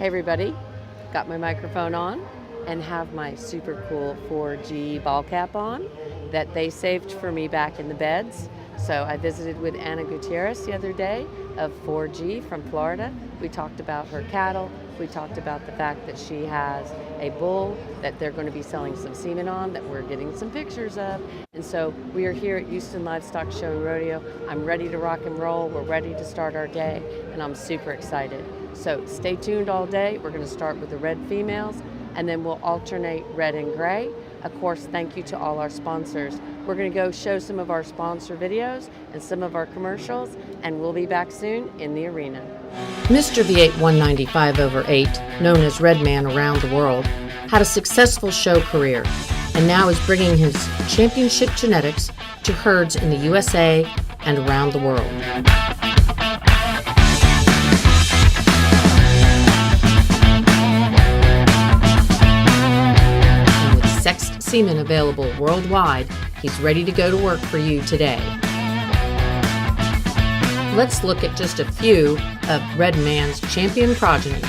Hey everybody, got my microphone on and have my super cool 4G ball cap on that they saved for me back in the beds. So I visited with Ana Gutierrez the other day of 4G from Florida. We talked about her cattle. We talked about the fact that she has a bull that they're going to be selling some semen on that we're getting some pictures of. And so we are here at Houston Livestock Show and Rodeo. I'm ready to rock and roll. We're ready to start our day and I'm super excited. So stay tuned all day. We're going to start with the red females and then we'll alternate red and gray. Of course, thank you to all our sponsors. We're going to go show some of our sponsor videos and some of our commercials, and we'll be back soon in the arena. Mr. V8 195/8, known as Red Man around the world, had a successful show career and now is bringing his championship genetics to herds in the USA and around the world. Sexed semen available worldwide, he's ready to go to work for you today. Let's look at just a few of Red Man's champion progeny.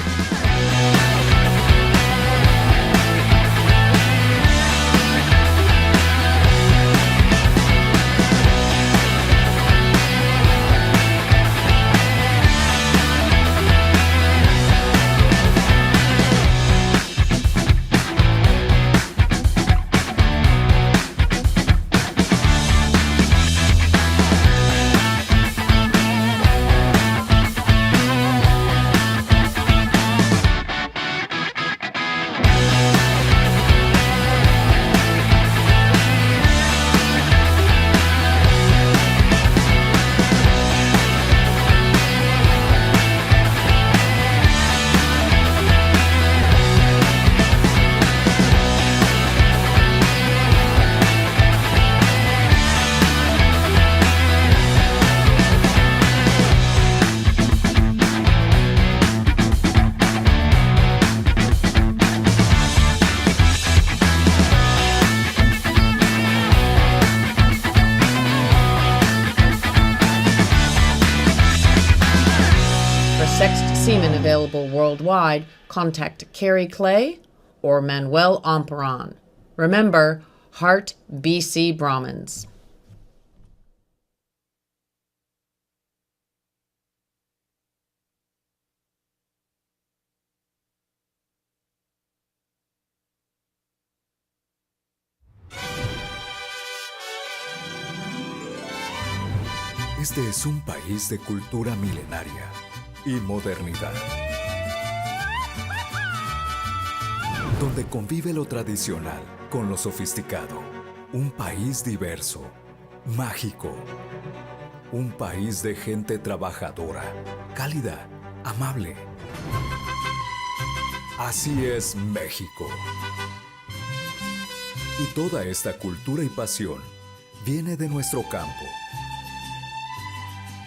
Sexed semen available worldwide, contact Carrie Clay or Manuel Omperon. Remember, Heart BC Brahmans. Este es un país de cultura milenaria y modernidad, donde convive lo tradicional con lo sofisticado. Un país diverso, mágico. Un país de gente trabajadora, cálida, amable. Así es México. Y toda esta cultura y pasión viene de nuestro campo,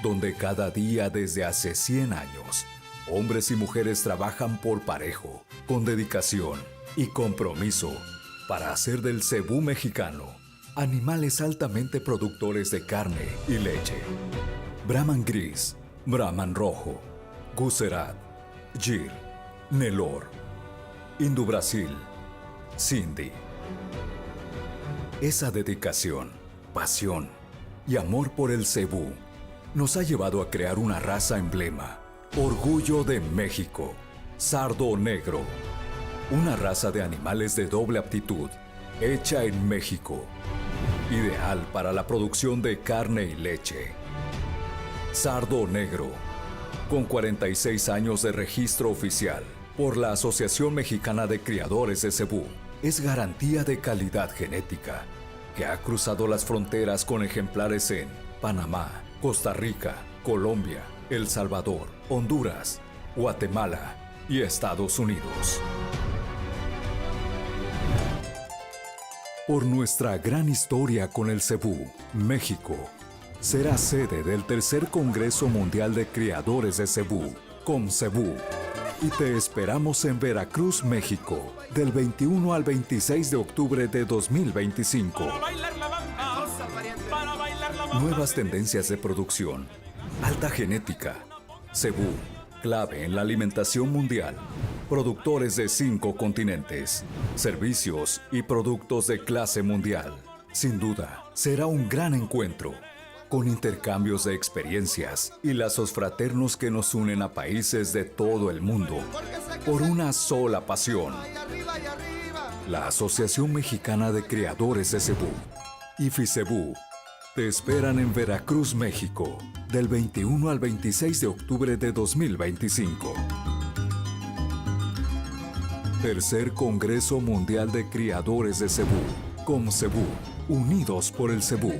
donde cada día desde hace 100 años, hombres y mujeres trabajan por parejo, con dedicación y compromiso para hacer del cebú mexicano animales altamente productores de carne y leche. Brahman gris, Brahman rojo, Gucerat, Gir, Nelor, Indu Brasil, Sindhi. Esa dedicación, pasión y amor por el cebú nos ha llevado a crear una raza emblema, orgullo de México, sardo negro. Una raza de animales de doble aptitud, hecha en México, ideal para la producción de carne y leche. Sardo negro, con 46 años de registro oficial por la Asociación Mexicana de Criadores de Cebú, es garantía de calidad genética que ha cruzado las fronteras con ejemplares en Panamá, Costa Rica, Colombia, El Salvador, Honduras, Guatemala y Estados Unidos. Por nuestra gran historia con el cebú, México será sede del tercer Congreso Mundial de Criadores de Cebú, CONCEBU, y te esperamos en Veracruz, México, del 21 al 26 de octubre de 2025. Nuevas tendencias de producción, alta genética, cebú, clave en la alimentación mundial, productores de 5 continentes, servicios y productos de clase mundial. Sin duda, será un gran encuentro, con intercambios de experiencias y lazos fraternos que nos unen a países de todo el mundo por una sola pasión. La Asociación Mexicana de Criadores de Cebú y FICEBU te esperan en Veracruz, México, del 21 al 26 de octubre de 2025. Tercer Congreso Mundial de Criadores de Cebú, con Cebú, unidos por el Cebú.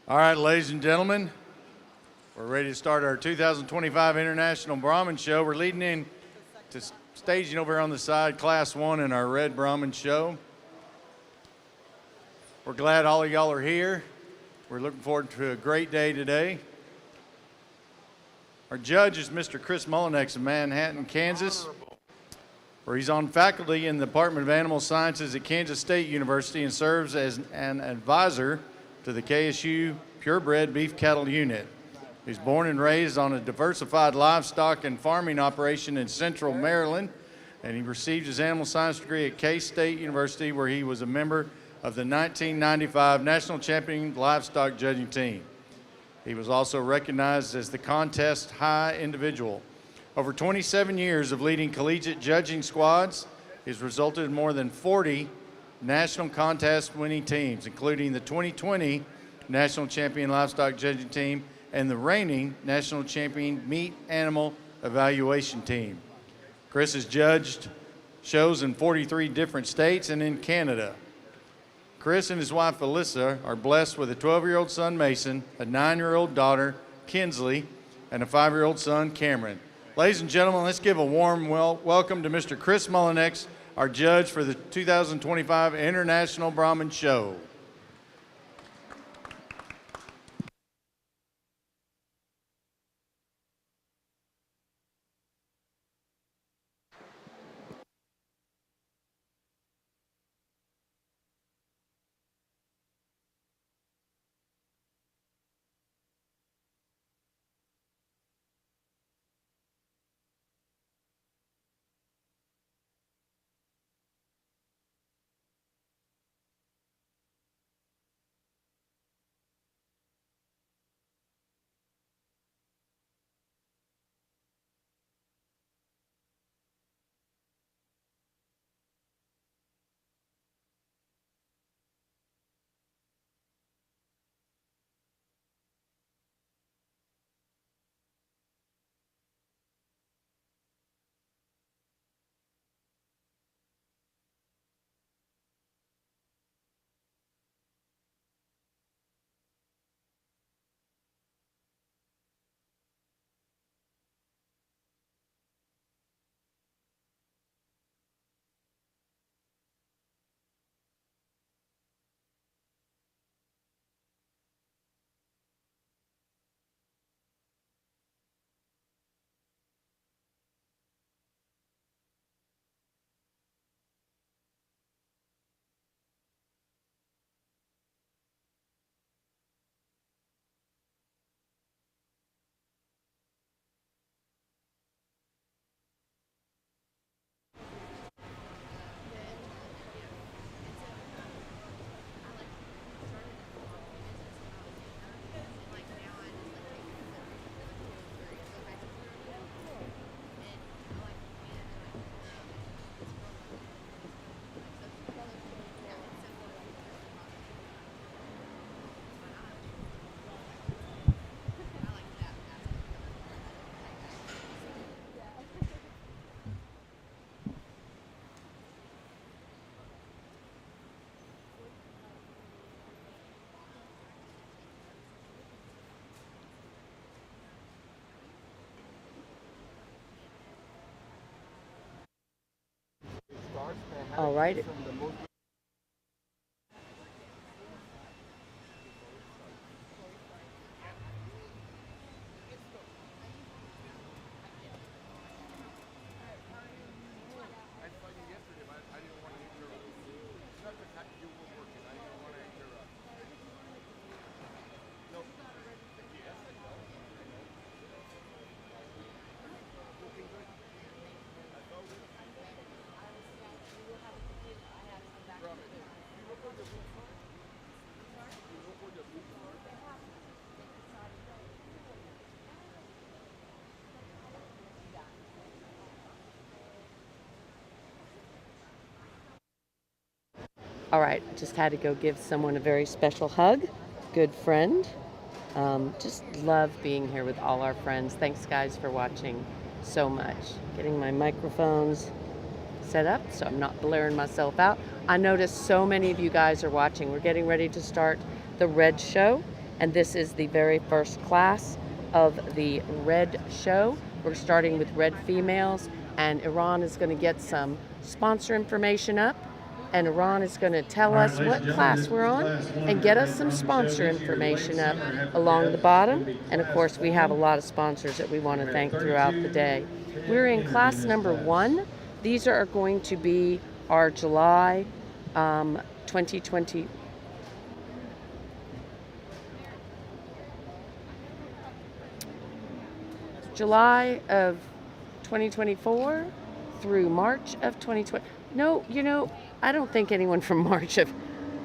All right, ladies and gentlemen, we're ready to start our 2025 International Brahman Show. We're leading in to staging over on the side, Class 1 in our Red Brahman Show. We're glad all of y'all are here. We're looking forward to a great day today. Our judge is Mr. Chris Mullinex of Manhattan, Kansas, where he's on faculty in the Department of Animal Sciences at Kansas State University and serves as an advisor to the KSU Purebred Beef Cattle Unit. He's born and raised on a diversified livestock and farming operation in Central Maryland, and he received his animal science degree at K-State University, where he was a member of the 1995 National Champion Livestock Judging Team. He was also recognized as the contest high individual. Over 27 years of leading collegiate judging squads, he's resulted in more than 40 national contest winning teams, including the 2020 National Champion Livestock Judging Team and the reigning National Champion Meat Animal Evaluation Team. Chris has judged shows in 43 different states and in Canada. Chris and his wife Alyssa are blessed with a 12-year-old son Mason, a 9-year-old daughter Kinsley, and a 5-year-old son Cameron. Ladies and gentlemen, let's give a warm welcome to Mr. Chris Mullinex, our judge for the 2025 International Brahman Show. All right. All right, just had to go give someone a very special hug. Good friend. Just love being here with all our friends. Thanks, guys, for watching so much. Getting my microphones set up so I'm not blaring myself out. I noticed so many of you guys are watching. We're getting ready to start the Red Show, and this is the very first class of the Red Show. We're starting with Red Females, and Iran is going to get some sponsor information up, and Iran is going to tell us what class we're on and get us some sponsor information up along the bottom. And of course, we have a lot of sponsors that we want to thank throughout the day. We're in class number 1. These are going to be our July 2020. July of 2024 through March of 2020. No, I don't think anyone from March of.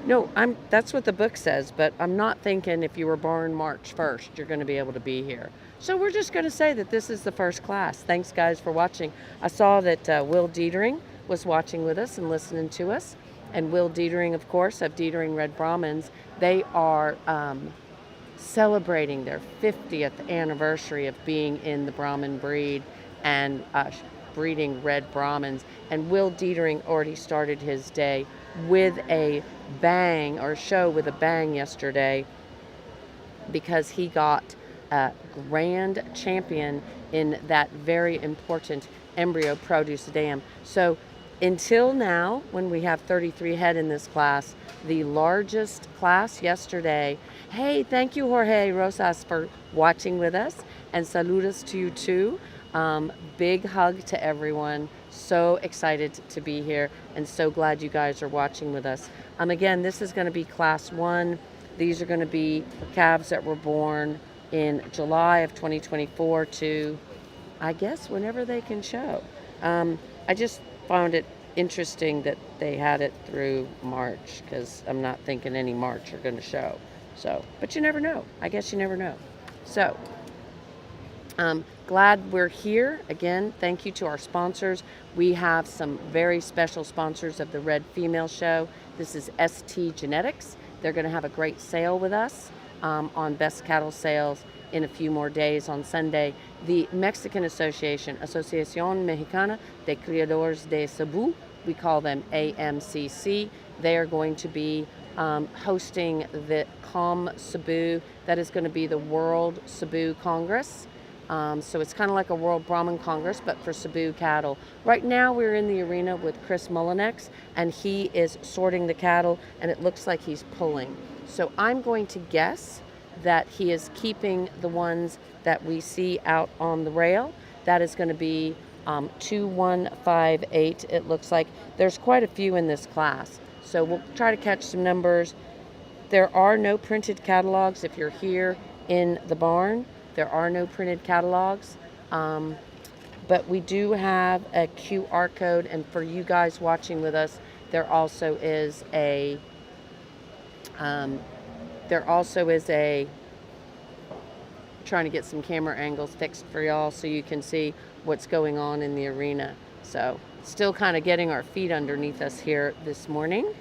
No, that's what the book says, but I'm not thinking if you were born March 1st, you're going to be able to be here. So we're just going to say that this is the first class. Thanks, guys, for watching. I saw that Will Dietering was watching with us and listening to us. And Will Dietering, of course, of Dietering Red Brahmins, they are celebrating their 50th anniversary of being in the Brahmin breed and breeding red Brahmins. And Will Dietering already started his day with a bang, or show with a bang yesterday, because he got grand champion in that very important embryo produce dam. So until now, when we have 33 head in this class, the largest class yesterday. Hey, thank you, Jorge Rosas, for watching with us, and saludos to you too. Big hug to everyone. So excited to be here and so glad you guys are watching with us. Again, this is going to be class 1. These are going to be calves that were born in July of 2024 to, I guess, whenever they can show. I just found it interesting that they had it through March, because I'm not thinking any March are going to show. So, but you never know. I guess you never know. So, glad we're here. Again, thank you to our sponsors. We have some very special sponsors of the Red Female Show. This is ST Genetics. They're going to have a great sale with us on Best Cattle Sales in a few more days on Sunday. The Mexican Association, Asociación Mexicana de Criadores de Cebu, we call them AMCC. They are going to be hosting the COM Cebu. That is going to be the World Cebu Congress. So it's kind of like a World Brahman Congress, but for Cebu cattle. Right now we're in the arena with Chris Mullinex, and he is sorting the cattle, and it looks like he's pulling. So I'm going to guess that he is keeping the ones that we see out on the rail. That is going to be 2158. It looks like there's quite a few in this class. So we'll try to catch some numbers. There are no printed catalogs if you're here in the barn. There are no printed catalogs, but we do have a QR code, and for you guys watching with us, there also is a trying to get some camera angles fixed for y'all so you can see what's going on in the arena. So still kind of getting our feet underneath us here this morning.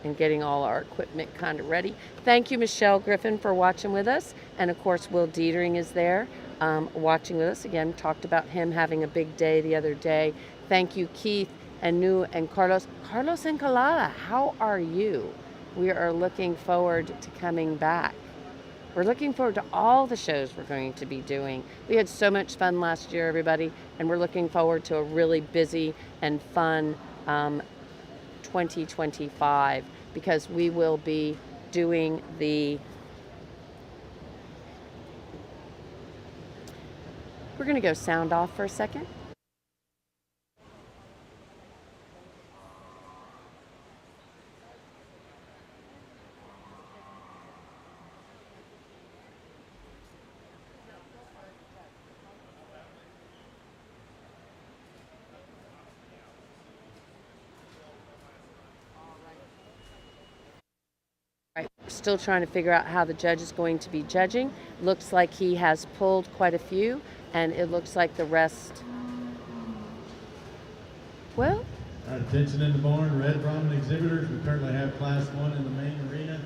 And getting all our equipment kind of ready. Thank you, Michelle Griffin, for watching with us. And of course, Will Dietering is there watching with us. Again, talked about him having a big day the other day. Thank you, Keith and Nu and Carlos. Carlos Encalada, how are you? we are looking forward to coming back. We're looking forward to all the shows we're going to be doing. We had so much fun last year, everybody, and we're looking forward to a really busy and fun 2025 because we will be doing the... We're going to go sound off for a second. Right. Still trying to figure out how the judge is going to be judging. Looks like he has pulled quite a few, and it looks like the rest... Well... All right, attention in the barn, Red Brahman exhibitors. We currently have Class 1 in the main arena.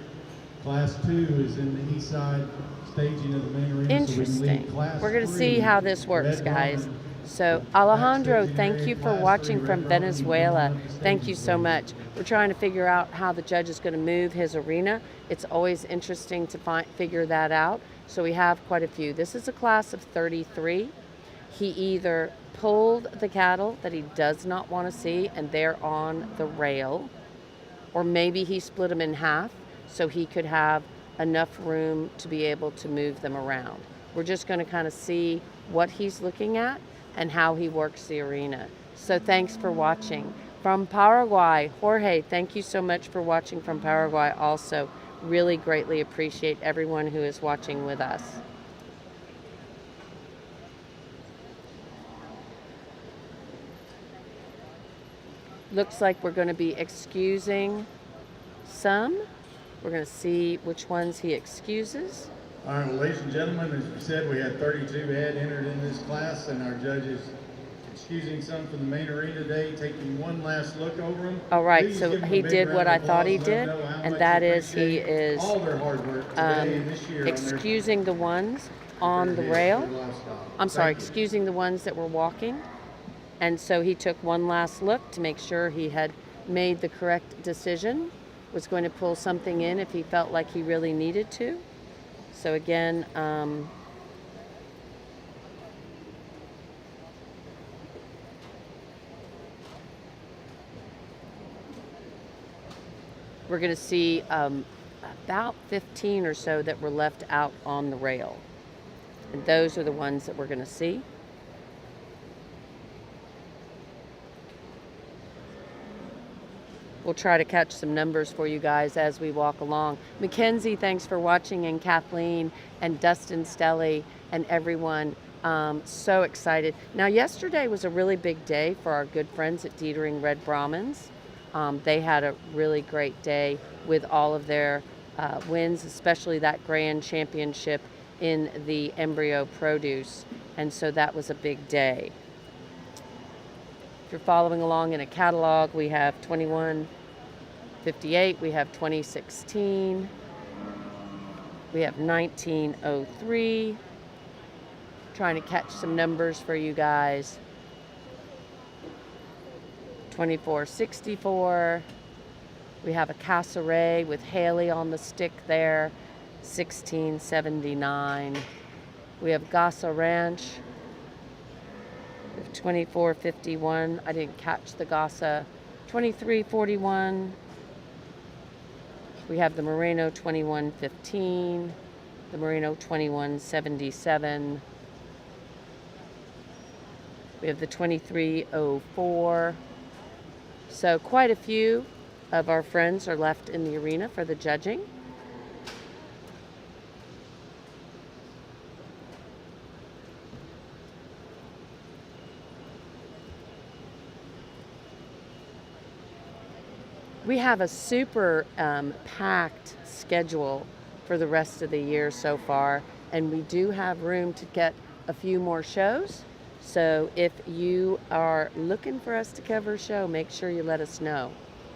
Class 2 is in the east side staging of the main arena. Interesting. So we're going to see how this works, guys. So, Alejandro, thank you for watching from Venezuela. Thank you so much. We're trying to figure out how the judge is going to move his arena. It's always interesting to figure that out. So we have quite a few. This is a class of 33. He either pulled the cattle that he does not want to see and they're on the rail, or maybe he split them in half so he could have enough room to be able to move them around. We're just going to kind of see what he's looking at and how he works the arena. So thanks for watching. From Paraguay, Jorge, thank you so much for watching from Paraguay also. Really greatly appreciate everyone who is watching with us. Looks like we're going to be excusing some. We're going to see which ones he excuses. All right, well, ladies and gentlemen, as we said, we had 32 head entered in this class, and our judges excusing some from the main arena today, taking one last look over them. All right, Please so give them a he big did round what of I thought he applause. Let did, them know how and much that we is he appreciate is all their hard work today and this year on their excusing the ones on the rail. lifestyle. I'm sorry, Thank you. excusing the ones that were walking. And so he took one last look to make sure he had made the correct decision, was going to pull something in if he felt like he really needed to. So again, we're going to see about 15 or so that were left out on the rail. And those are the ones that we're going to see. We'll try to catch some numbers for you guys as we walk along. Mackenzie, thanks for watching, and Kathleen and Dustin Stelly and everyone. So excited. Now, yesterday was a really big day for our good friends at Dietering Red Brahmans. They had a really great day with all of their wins, especially that grand championship in the embryo produce. And so that was a big day. If you're following along in a catalog, we have 2158, we have 2016, we have 1903. Trying to catch some numbers for you guys. 2464. We have a Casseret with Haley on the stick there. 1679. We have Gasa Ranch. 2451. I didn't catch the Gasa. 2341. We have the Moreno 2115. The Moreno 2177. We have the 2304. So quite a few of our friends are left in the arena for the judging. We have a super packed schedule for the rest of the year so far, and we do have room to get a few more shows. So if you are looking for us to cover a show, make sure you let us know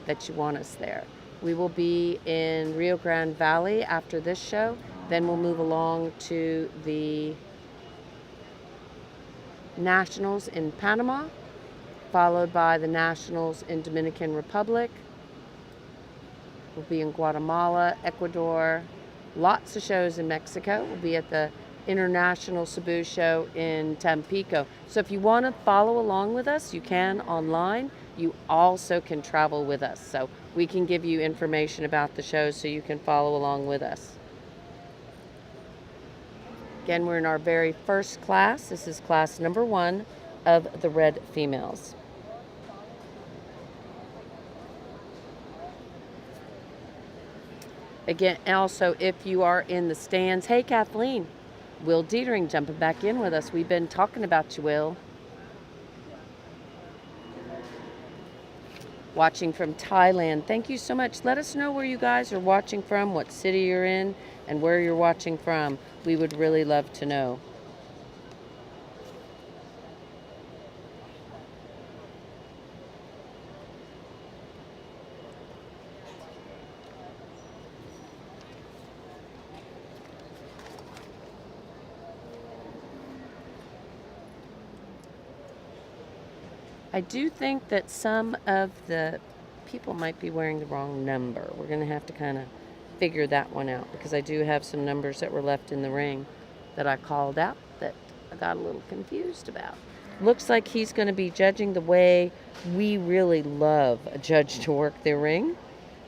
that you want us there. We will be in Rio Grande Valley after this show. Then we'll move along to the Nationals in Panama, followed by the Nationals in Dominican Republic. We'll be in Guatemala, Ecuador, lots of shows in Mexico. We'll be at the International Cebu Show in Tampico. So if you want to follow along with us, you can online. You also can travel with us. So we can give you information about the shows so you can follow along with us. Again, we're in our very first class. This is class number 1 of the Red Females. Again, also, if you are in the stands, hey, Kathleen, Will Dietering jumping back in with us. We've been talking about you, Will. Watching from Thailand. Thank you so much. Let us know where you guys are watching from, what city you're in, and where you're watching from. We would really love to know. I do think that some of the people might be wearing the wrong number. We're going to have to kind of figure that one out because I do have some numbers that were left in the ring that I called out that I got a little confused about. Looks like he's going to be judging the way we really love a judge to work their ring.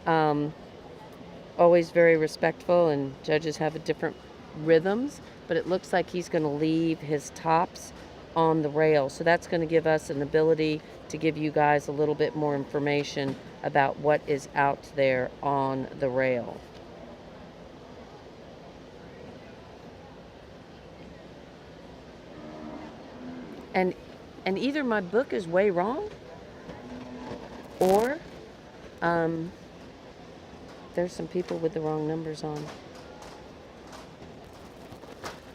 Always very respectful, and judges have a different rhythms, but it looks like he's going to leave his tops on the rail. So that's going to give us an ability to give you guys a little bit more information about what is out there on the rail. And either my book is way wrong, or there's some people with the wrong numbers on.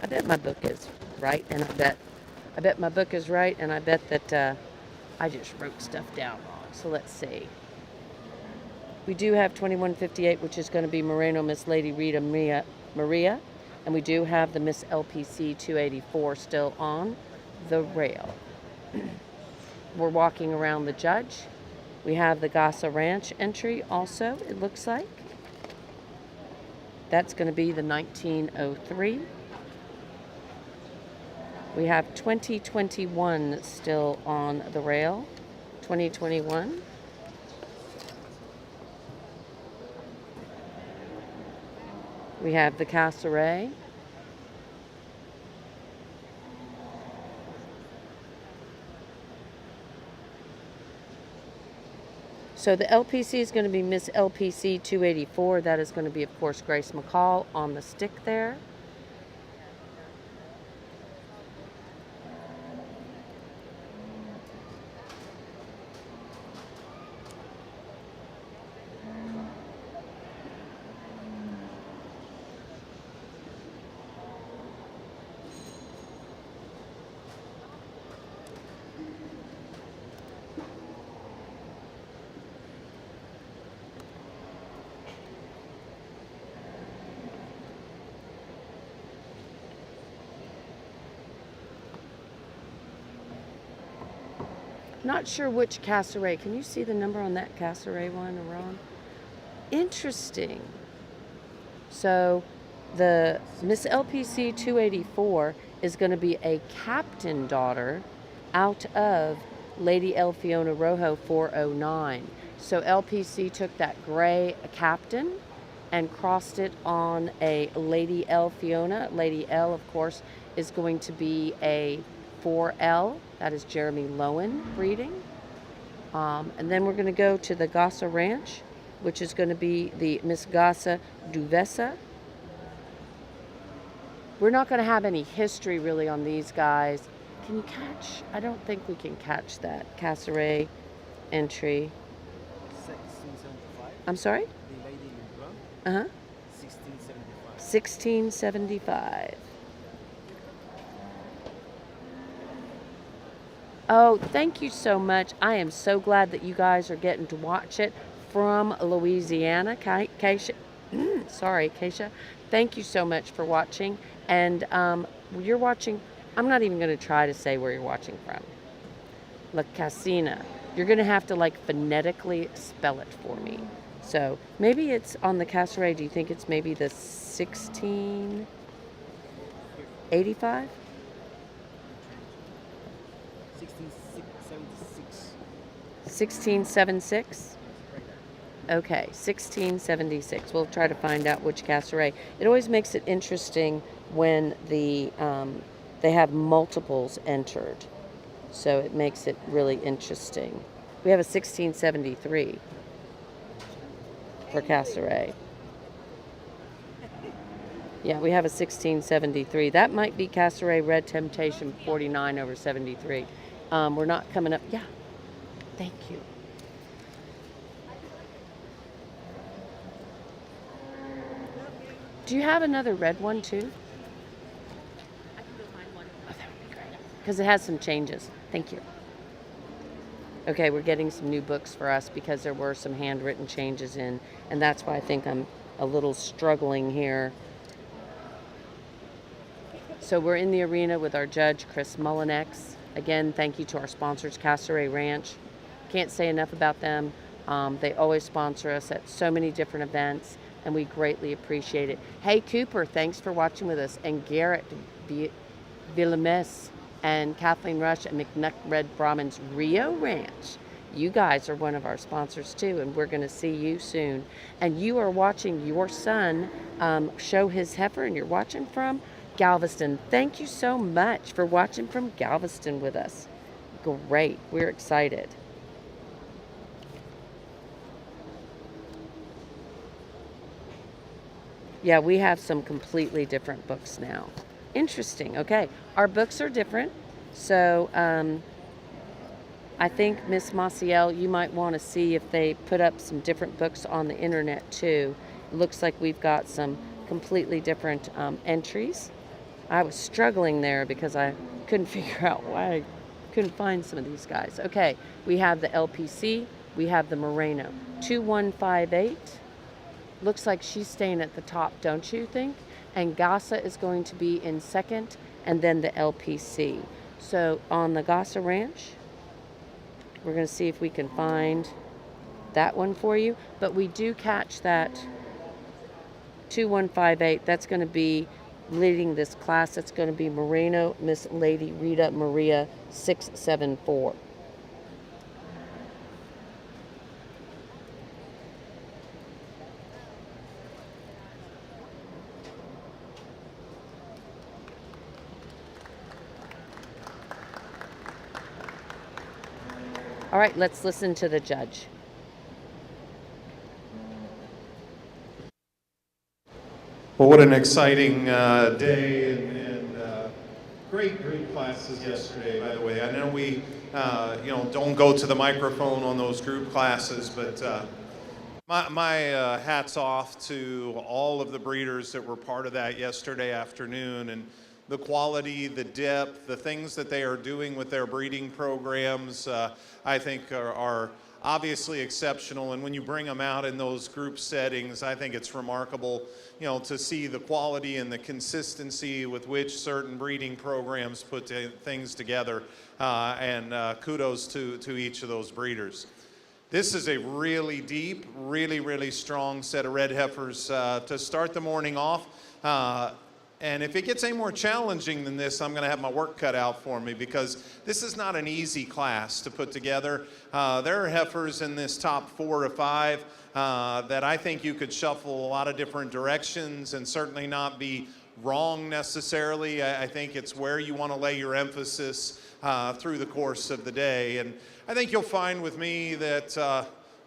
I bet my book is right, and I bet my book is right, and I bet that I just wrote stuff down wrong. So let's see. We do have 2158, which is going to be Moreno Miss Lady Rita Maria, and we do have the Miss LPC 284 still on the rail. We're walking around the judge. We have the Gasa Ranch entry also, it looks like. That's going to be the 1903. We have 2021 still on the rail. 2021. We have the Casseret. So the LPC is going to be Miss LPC 284. That is going to be, of course, Grace McCall on the stick there. Not sure which Casseret. Can you see the number on that Casseret one, Ron? Interesting. So the Miss LPC 284 is going to be a captain daughter out of Lady El Fiona Rojo 409. So LPC took that gray captain and crossed it on a Lady El Fiona. Lady El, of course, is going to be a 4L. That is Jeremy Lowen breeding. And then we're going to go to the Gasa Ranch, which is going to be the Miss Gasa Duvesa. We're not going to have any history really on these guys. Can you catch? I don't think we can catch that Casseret entry. 1675. I'm sorry? The lady in front. 1675. 1675. Oh, thank you so much. I am so glad that you guys are getting to watch it from Louisiana. Keisha, sorry, Keisha. Thank you so much for watching. And you're watching, I'm not even going to try to say where you're watching from. La Casina. You're going to have to like phonetically spell it for me. So maybe it's on the Castlereagh. Do you think it's maybe the 1685? 1676. 1676? Okay, 1676. We'll try to find out which Castlereagh. It always makes it interesting when they have multiples entered. So it makes it really interesting. We have a 1673 for Castlereagh. Yeah, we have a 1673. That might be Castlereagh Red Temptation 49 over 73. We're not coming up. Yeah, thank you. Do you have another red one too? I can go find one. Oh, that would be great. Because it has some changes. Thank you. Okay, we're getting some new books for us because there were some handwritten changes in, and that's why I think I'm a little struggling here. So we're in the arena with our judge, Chris Mullinex. Again, thank you to our sponsors, Castlereagh Ranch. Can't say enough about them. They always sponsor us at so many different events, and we greatly appreciate it. Hey, Cooper, thanks for watching with us. And Garrett Villames and Kathleen Rush at McNuck Red Brahman's Rio Ranch. You guys are one of our sponsors too, and we're going to see you soon. And you are watching your son show his heifer, and you're watching from Galveston. Thank you so much for watching from Galveston with us. Great. We're excited. Yeah, we have some completely different books now. Interesting. Okay. Our books are different. So I think, Miss Maciel, you might want to see if they put up some different books on the internet too. It looks like we've got some completely different entries. I was struggling there because I couldn't figure out why I couldn't find some of these guys. Okay, we have the LPC, we have the Moreno. 2158. Looks like she's staying at the top, don't you think? And Gasa is going to be in second, and then the LPC. So on the Gasa Ranch, we're going to see if we can find that one for you. But we do catch that 2158. That's going to be leading this class. That's going to be Moreno, Miss Lady Rita Maria 674. All right, let's listen to the judge. Well, what an exciting day and great classes yesterday, by the way. I know we, don't go to the microphone on those group classes, but my hat's off to all of the breeders that were part of that yesterday afternoon, and the quality, the depth, the things that they are doing with their breeding programs, I think are obviously exceptional. And when you bring them out in those group settings, I think it's remarkable, to see the quality and the consistency with which certain breeding programs put things together. And kudos to each of those breeders. This is a really deep, really strong set of red heifers to start the morning off. And if it gets any more challenging than this, I'm going to have my work cut out for me, because this is not an easy class to put together. There are heifers in this top 4 or 5 that I think you could shuffle a lot of different directions and certainly not be wrong necessarily. I think it's where you want to lay your emphasis through the course of the day. And I think you'll find with me that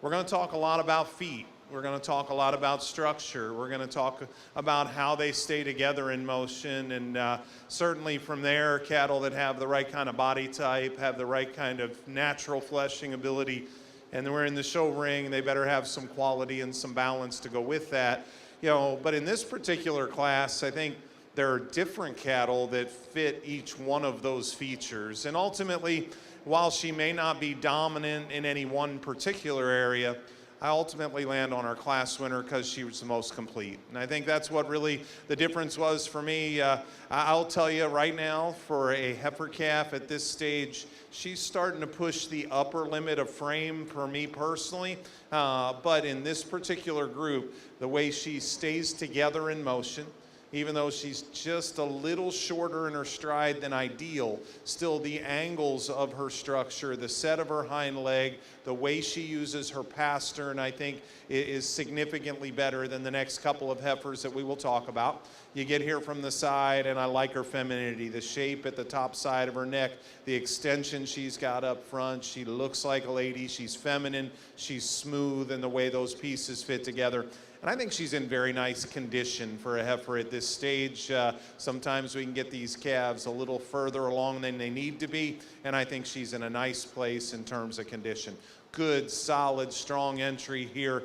we're going to talk a lot about feet. We're going to talk a lot about structure. We're going to talk about how they stay together in motion. And certainly from there, cattle that have the right kind of body type, have the right kind of natural fleshing ability, and we're in the show ring, they better have some quality and some balance to go with that. But in this particular class, I think there are different cattle that fit each one of those features. And ultimately, while she may not be dominant in any one particular area, I ultimately land on our class winner because she was the most complete. And I think that's what really the difference was for me. I'll tell you right now, for a heifer calf at this stage, she's starting to push the upper limit of frame for me personally. But in this particular group, the way she stays together in motion, even though she's just a little shorter in her stride than ideal, still the angles of her structure, the set of her hind leg, the way she uses her pastern, I think is significantly better than the next couple of heifers that we will talk about. You get here from the side, and I like her femininity, the shape at the top side of her neck, the extension she's got up front. She looks like a lady. She's feminine. She's smooth in the way those pieces fit together. And I think she's in very nice condition for a heifer at this stage. Sometimes we can get these calves a little further along than they need to be, and I think she's in a nice place in terms of condition. Good, solid, strong entry here.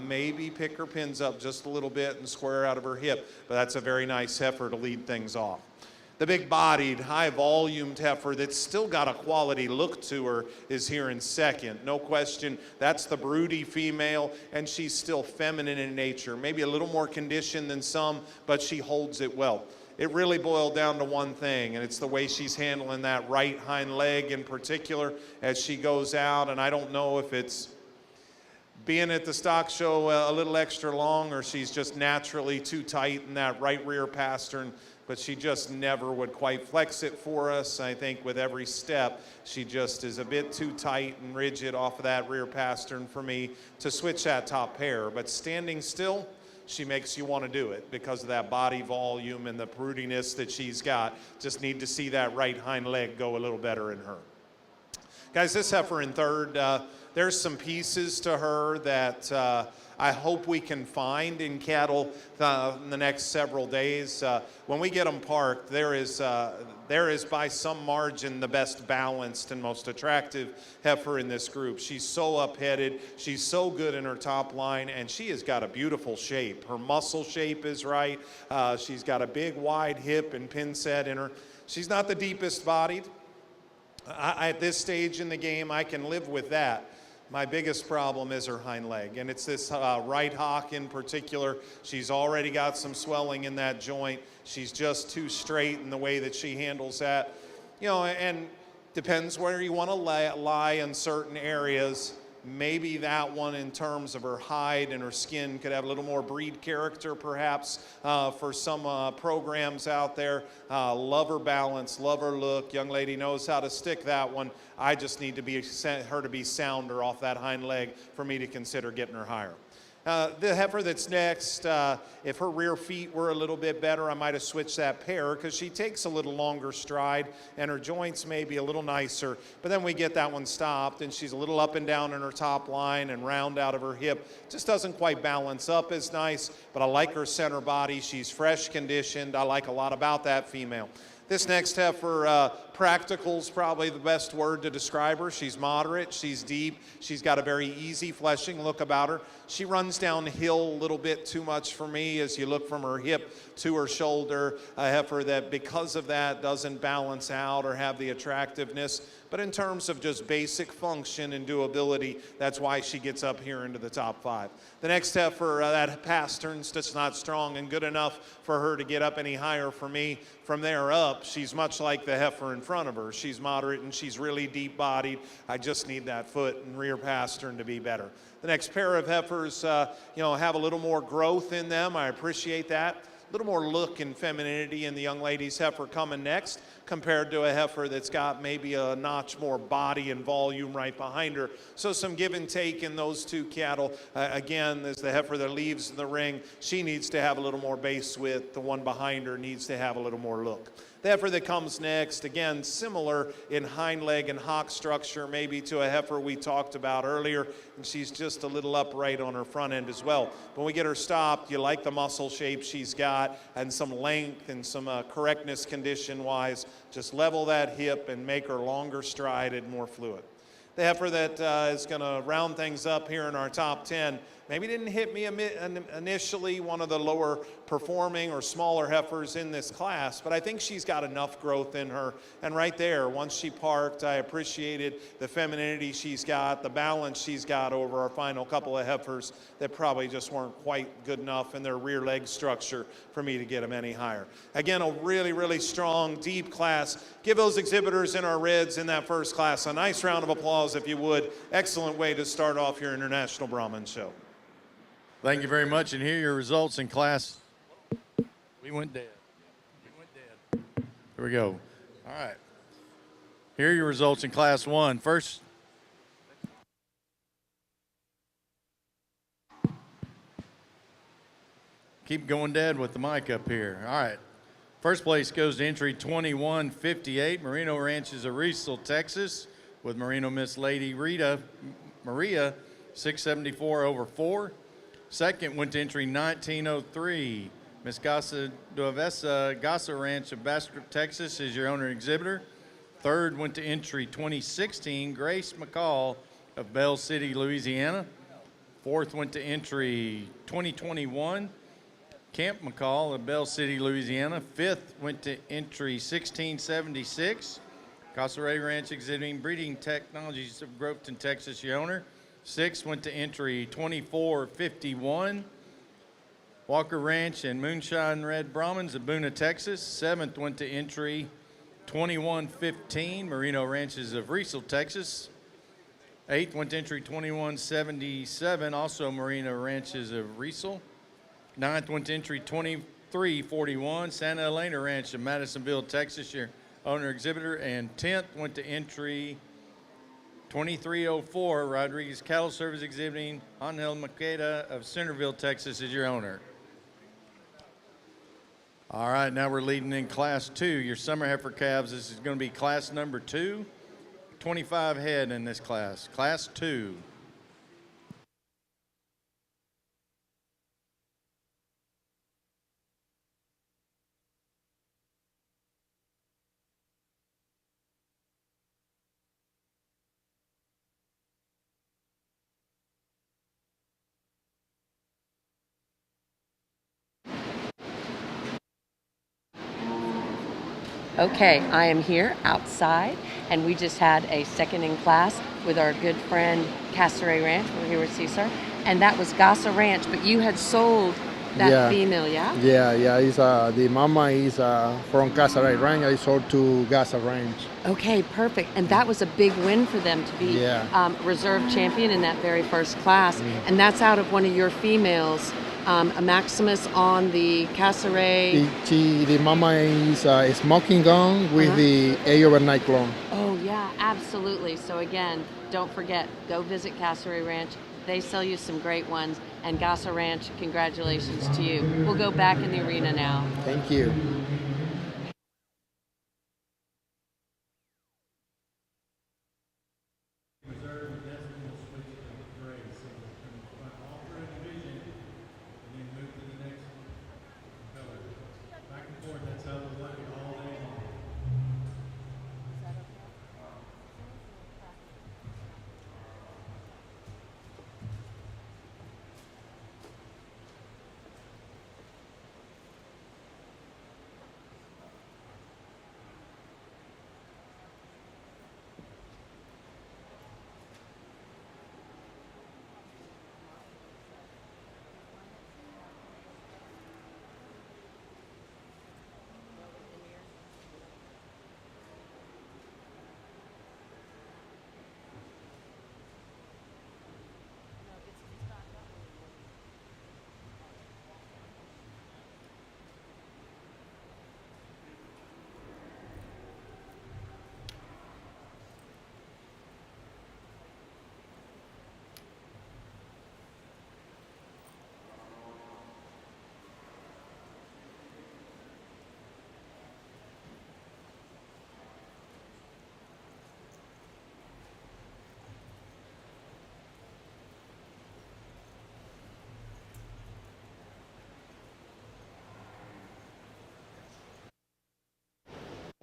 Maybe pick her pins up just a little bit and square out of her hip, but that's a very nice heifer to lead things off. The big-bodied, high-volumed heifer that's still got a quality look to her is here in second. No question, that's the broody female, and she's still feminine in nature. Maybe a little more conditioned than some, but she holds it well. It really boiled down to one thing, and it's the way she's handling that right hind leg in particular as she goes out. And I don't know if it's being at the stock show a little extra long, or she's just naturally too tight in that right rear pastern, but she just never would quite flex it for us. I think with every step, she just is a bit too tight and rigid off of that rear pastern for me to switch that top pair. But standing still, she makes you want to do it because of that body volume and the broodiness that she's got. Just need to see that right hind leg go a little better in her. Guys, this heifer in third, there's some pieces to her that I hope we can find in cattle in the next several days. When we get them parked, there is by some margin the best balanced and most attractive heifer in this group. She's so up-headed, she's so good in her top line, and she has got a beautiful shape. Her muscle shape is right. She's got a big wide hip and pin set in her. She's not the deepest bodied. At this stage in the game, I can live with that. My biggest problem is her hind leg, and it's this right hock in particular. She's already got some swelling in that joint. She's just too straight in the way that she handles that. You know, and depends where you want to lie in certain areas. Maybe that one in terms of her hide and her skin could have a little more breed character perhaps for some programs out there. Love her balance, love her look. Young lady knows how to stick that one. I just need her to be sounder off that hind leg for me to consider getting her higher. The heifer that's next, if her rear feet were a little bit better, I might have switched that pair because she takes a little longer stride and her joints may be a little nicer. But then we get that one stopped and she's a little up and down in her top line and round out of her hip. Just doesn't quite balance up as nice, but I like her center body. She's fresh conditioned. I like a lot about that female. This next heifer, practical's probably the best word to describe her. She's moderate, she's deep, she's got a very easy fleshing look about her. She runs downhill a little bit too much for me as you look from her hip to her shoulder. A heifer that because of that doesn't balance out or have the attractiveness. But in terms of just basic function and doability, that's why she gets up here into the top 5. The next heifer, that pastern's just not strong and good enough for her to get up any higher for me. From there up, she's much like the heifer in front of her. She's moderate and she's really deep-bodied. I just need that foot and rear pastern to be better. The next pair of heifers, have a little more growth in them. I appreciate that. A little more look and femininity in the young lady's heifer coming next compared to a heifer that's got maybe a notch more body and volume right behind her. So some give and take in those two cattle. Again, as the heifer that leaves the ring, she needs to have a little more base width. The one behind her needs to have a little more look. The heifer that comes next, again, similar in hind leg and hock structure, maybe to a heifer we talked about earlier, and she's just a little upright on her front end as well. When we get her stopped, you like the muscle shape she's got and some length and some correctness condition-wise. Just level that hip and make her longer strided, more fluid. The heifer that is going to round things up here in our top 10, maybe didn't hit me initially, one of the lower performing or smaller heifers in this class, but I think she's got enough growth in her. And right there, once she parked, I appreciated the femininity she's got, the balance she's got over our final couple of heifers that probably just weren't quite good enough in their rear leg structure for me to get them any higher. Again, a really, really strong, deep class. Give those exhibitors in our reds in that first class a nice round of applause, if you would. Excellent way to start off your International Brahman show. Thank you very much. And here are your results in class. We went dead. Here we go. All right. Here are your results in class 1. First, keep going dead with the mic up here. All right. First place goes to entry 2158, Merino Ranches of Riesel, Texas, with Merino Miss Lady Maria 674 over 4. Second went to entry 1903, Miss Gasa Duavesa Gasa Ranch of Bastrop, Texas, is your owner and exhibitor. Third went to entry 2016, Grace McCall of Bell City, Louisiana. Fourth went to entry 2021, Camp McCall of Bell City, Louisiana. Fifth went to entry 1676, Casa Ranch exhibiting breeding technologies of Groveton, Texas, your owner. Sixth went to entry 2451, Walker Ranch and Moonshine Red Brahmins of Boona, Texas. Seventh went to entry 2115, Merino Ranches of Riesel, Texas. Eighth went to entry 2177, also Merino Ranches of Riesel. Ninth went to entry 2341, Santa Elena Ranch of Madisonville, Texas, your owner exhibitor. And 10th went to entry 2304, Rodriguez Cattle Service exhibiting, Angel Maqueda of Centerville, Texas, is your owner. All right, now we're leading in class 2, your summer heifer calves. This is going to be class number 2, 25 head in this class, class 2. Okay, I am here outside, and we just had a second in class with our good friend Castlereagh Ranch. We're here with Cesar, and that was Gasa Ranch, but you had sold that female, yeah? Yeah. It's, the mama is from Casa Ranch. I sold to Gasa Ranch. Okay, perfect. And that was a big win for them to be reserve champion in that very first class. And that's out of one of your females, a Maximus on the Castlereagh. The mama is a smoking gun with the A overnight clone. Oh, yeah, absolutely. So again, don't forget, go visit Castlereagh Ranch. They sell you some great ones. And Gasa Ranch, congratulations to you. We'll go back in the arena now. Thank you.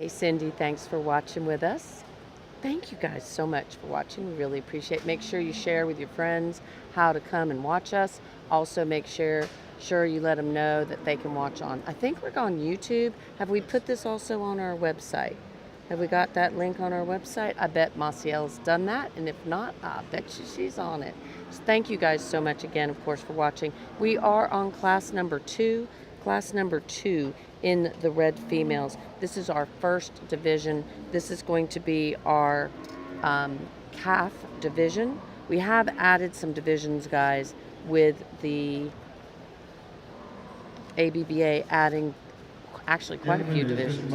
Hey Cindy, thanks for watching with us. thank you guys so much for watching. We really appreciate it. Make sure you share with your friends how to come and watch us. Also, make sure you let them know that they can watch on, I think we're on YouTube. Have we put this also on our website? Have we got that link on our website? I bet Maciel's done that, and if not, I bet you she's on it. So thank you guys so much again, of course, for watching. We are on class number 2. Class number 2 in the red females. This is our first division. This is going to be our calf division. We have added some divisions, guys, with the ABBA adding actually quite a few divisions.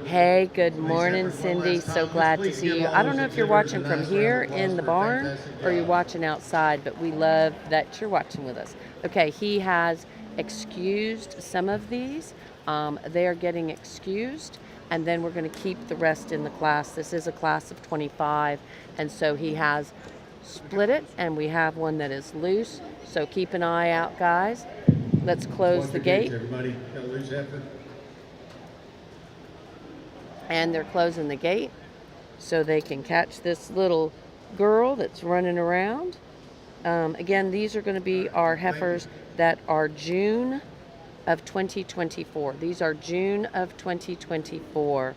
Hey, good morning, Cindy. So glad to see you. I don't know if you're watching from here in the barn or you're watching outside, but we love that you're watching with us. Okay, he has excused some of these. They are getting excused, and then we're going to keep the rest in the class. This is a class of 25, and so he has split it, and we have one that is loose. So keep an eye out, guys. Let's close the gate. Everybody got a loose heifer. And they're closing the gate so they can catch this little girl that's running around. Again, these are going to be our heifers that are June of 2024. These are June of 2024.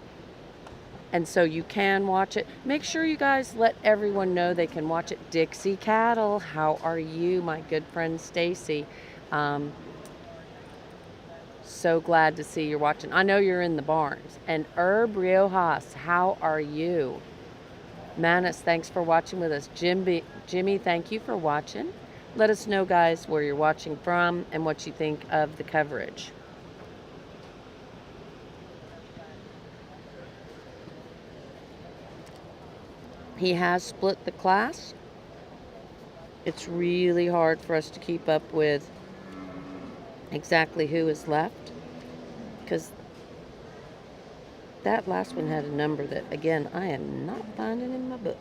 And so you can watch it. Make sure you guys let everyone know they can watch it. Dixie Cattle, how are you, my good friend Stacy? So glad to see you're watching. I know you're in the barns. And Herb Riojas, how are you? Manis, thanks for watching with us. Jimmy, thank you for watching. Let us know, guys, where you're watching from and what you think of the coverage. He has split the class. It's really hard for us to keep up with exactly who is left, because that last one had a number that, again, I am not finding in my book.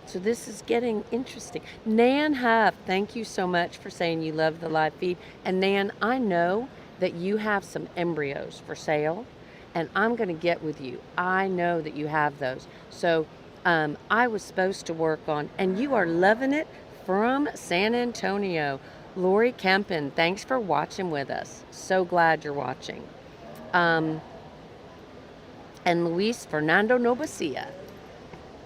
So this is getting interesting. Nan Huff, thank you so much for saying you love the live feed. And Nan, I know that you have some embryos for sale, and I'm going to get with you. I know that you have those. So I was supposed to work on, and you are loving it, from San Antonio. Lori Kempen, thanks for watching with us. So glad you're watching. And Luis Fernando Novacia.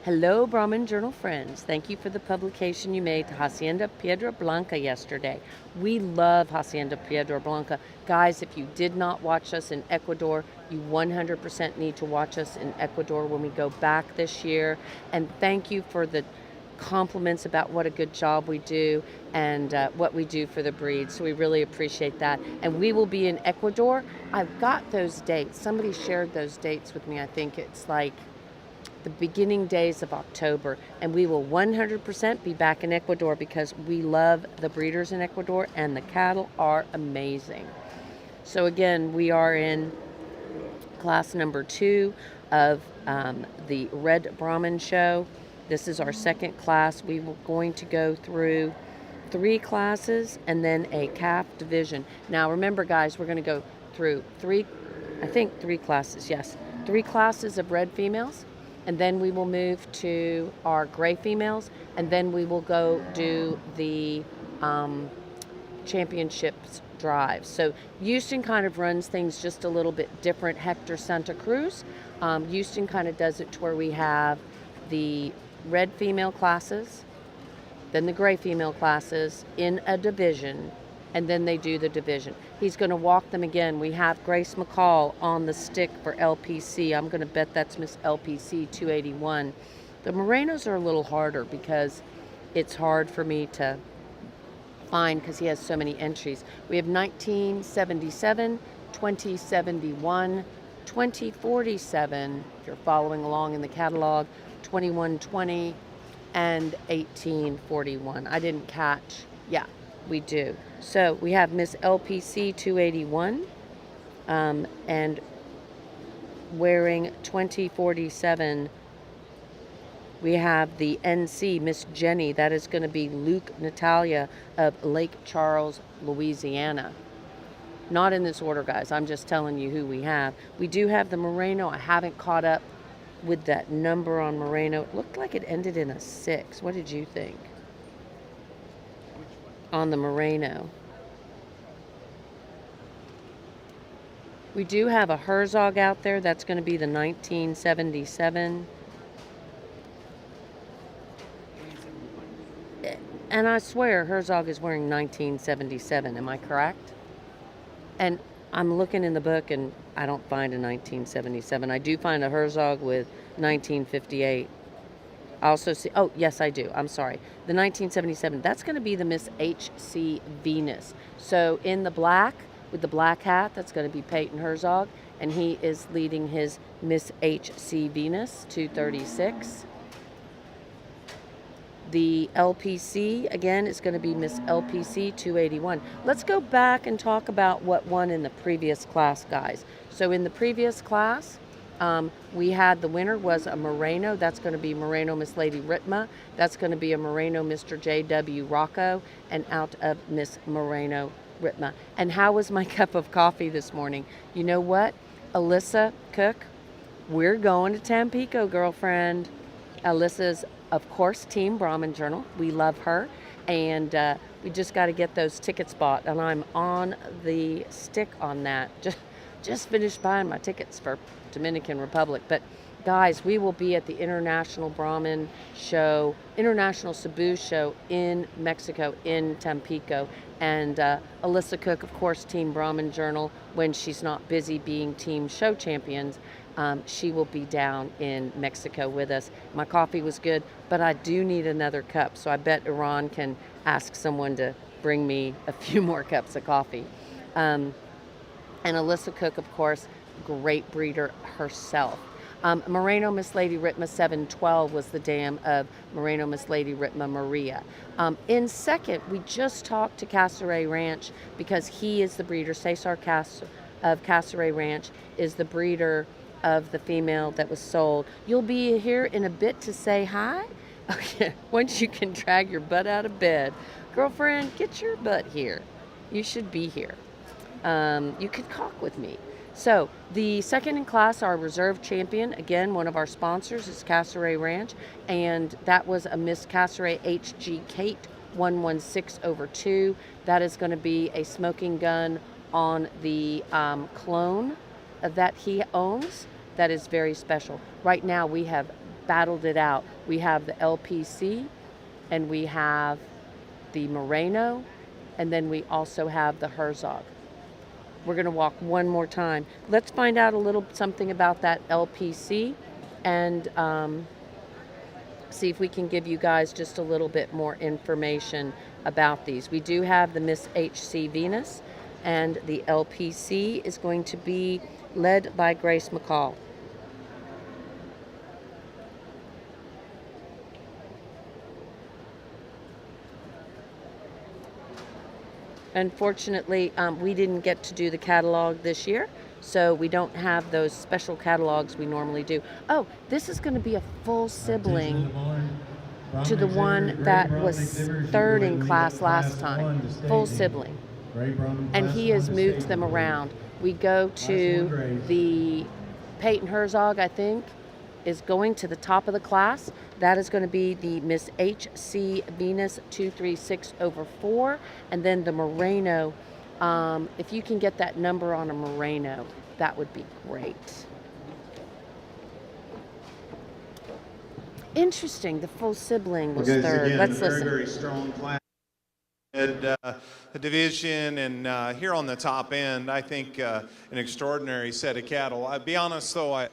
Hello, Brahman Journal friends. Thank you for the publication you made to Hacienda Piedra Blanca yesterday. We love Hacienda Piedra Blanca. Guys, if you did not watch us in Ecuador, you 100% need to watch us in Ecuador when we go back this year. And thank you for the compliments about what a good job we do and what we do for the breed. So we really appreciate that. And we will be in Ecuador. I've got those dates. Somebody shared those dates with me. I think it's like the beginning days of October, and we will 100% be back in Ecuador because we love the breeders in Ecuador and the cattle are amazing. So again, we are in class number 2 of the Red Brahman show. This is our second class. We were going to go through 3 classes and then a calf division. Now remember, guys, we're going to go through 3 classes, yes. 3 classes of red females. And then we will move to our gray females, and then we will go do the championships drive. So Houston kind of runs things just a little bit different. Hector Santa Cruz, Houston kind of does it to where we have the red female classes, then the gray female classes in a division, and then they do the division. He's going to walk them again. We have Grace McCall on the stick for LPC. I'm going to bet that's Miss LPC 281. The Morenos are a little harder because it's hard for me to find because he has so many entries. We have 1977, 2071, 2047, if you're following along in the catalog, 2120, and 1841. I didn't catch, yeah, we do. So we have Miss LPC 281 and wearing 2047 We have the NC, Miss Jenny. That is going to be Luke Natalia of Lake Charles, Louisiana. Not in this order, guys. I'm just telling you who we have. We do have the Moreno. I haven't caught up with that number on Moreno. It looked like it ended in a 6. What did you think? On the Moreno. We do have a Herzog out there. That's going to be the 1977. And I swear Herzog is wearing 1977. Am I correct? And I'm looking in the book and I don't find a 1977. I do find a Herzog with 1958. I also see, oh, yes, I do. I'm sorry. The 1977, that's going to be the Miss H.C. Venus. So in the black, with the black hat, that's going to be Peyton Herzog, and he is leading his Miss H.C. Venus 236. The LPC, again, is going to be Miss LPC 281. Let's go back and talk about what won in the previous class, guys. So in the previous class, we had the winner was a Moreno. That's going to be Moreno Miss Lady Ritma. That's going to be a Moreno Mr. J.W. Rocco, and out of Miss Moreno Ritma. And how was my cup of coffee this morning? You know what? Alyssa Cook, we're going to Tampico, girlfriend. Alyssa's, of course, Team Brahman Journal. We love her. And we just got to get those tickets bought. And I'm on the stick on that. Just finished buying my tickets for Dominican Republic. But guys, we will be at the International Brahman Show, International Cebu Show in Mexico, in Tampico. And Alyssa Cook, of course, Team Brahman Journal, when she's not busy being Team Show Champions, she will be down in Mexico with us. My coffee was good, but I do need another cup. So I bet Iran can ask someone to bring me a few more cups of coffee. And Alyssa Cook, of course, great breeder herself. Moreno Miss Lady Ritma 712 was the dam of Moreno Miss Lady Ritma Maria. In second, we just talked to Casaray Ranch because he is the breeder. Cesar of Casaray Ranch is the breeder of the female that was sold. You'll be here in a bit to say hi. Okay, once you can drag your butt out of bed. Girlfriend, get your butt here. You should be here. You could talk with me. So the second in class, our reserve champion, again, one of our sponsors is Casaray Ranch, and that was a Miss Casaray HG Kate 116/2. That is going to be a smoking gun on the clone that he owns. That is very special. Right now we have battled it out. We have the LPC, and we have the Moreno, and then we also have the Herzog. We're going to walk one more time. Let's find out a little something about that LPC and see if we can give you guys just a little bit more information about these. We do have the Miss HC Venus, and the LPC is going to be led by Grace McCall. Unfortunately, we didn't get to do the catalog this year, so we don't have those special catalogs we normally do. Oh, this is going to be a full sibling to the one that was third in class last time. Full sibling. And he has moved them around. We go to the Peyton Herzog, I think, is going to the top of the class. That is going to be the Miss HC Venus 236/4, and then the Moreno. If you can get that number on a Moreno, that would be great. Interesting. The full sibling was third. Again, Let's listen. Very strong class. The division, and here on the top end, I think an extraordinary set of cattle. I'll be honest, though,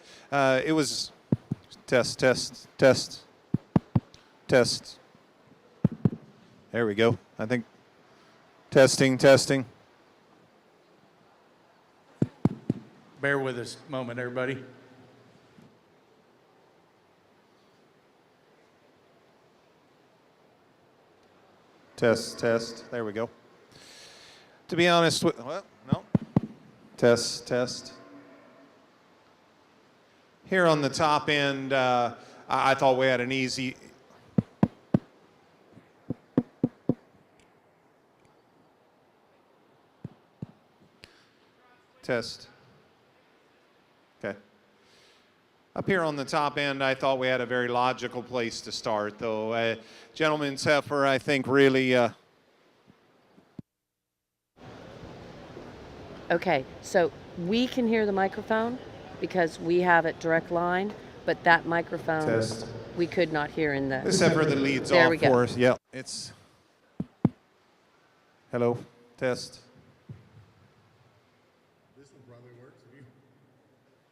it was test. There we go. I think testing. Bear with us a moment, everybody. Test. There we go. To be honest with, well, no. Test. Here on the top end, I thought we had an easy. Test. Okay. Up here on the top end, I thought we had a very logical place to start, though. Gentleman's heifer, I think, really. Okay, so we can hear the microphone because we have it direct lined, but that microphone Test. we could not hear in the. This heifer that leads There off we go. for us. Yeah, it's. Hello. Test. This one probably works.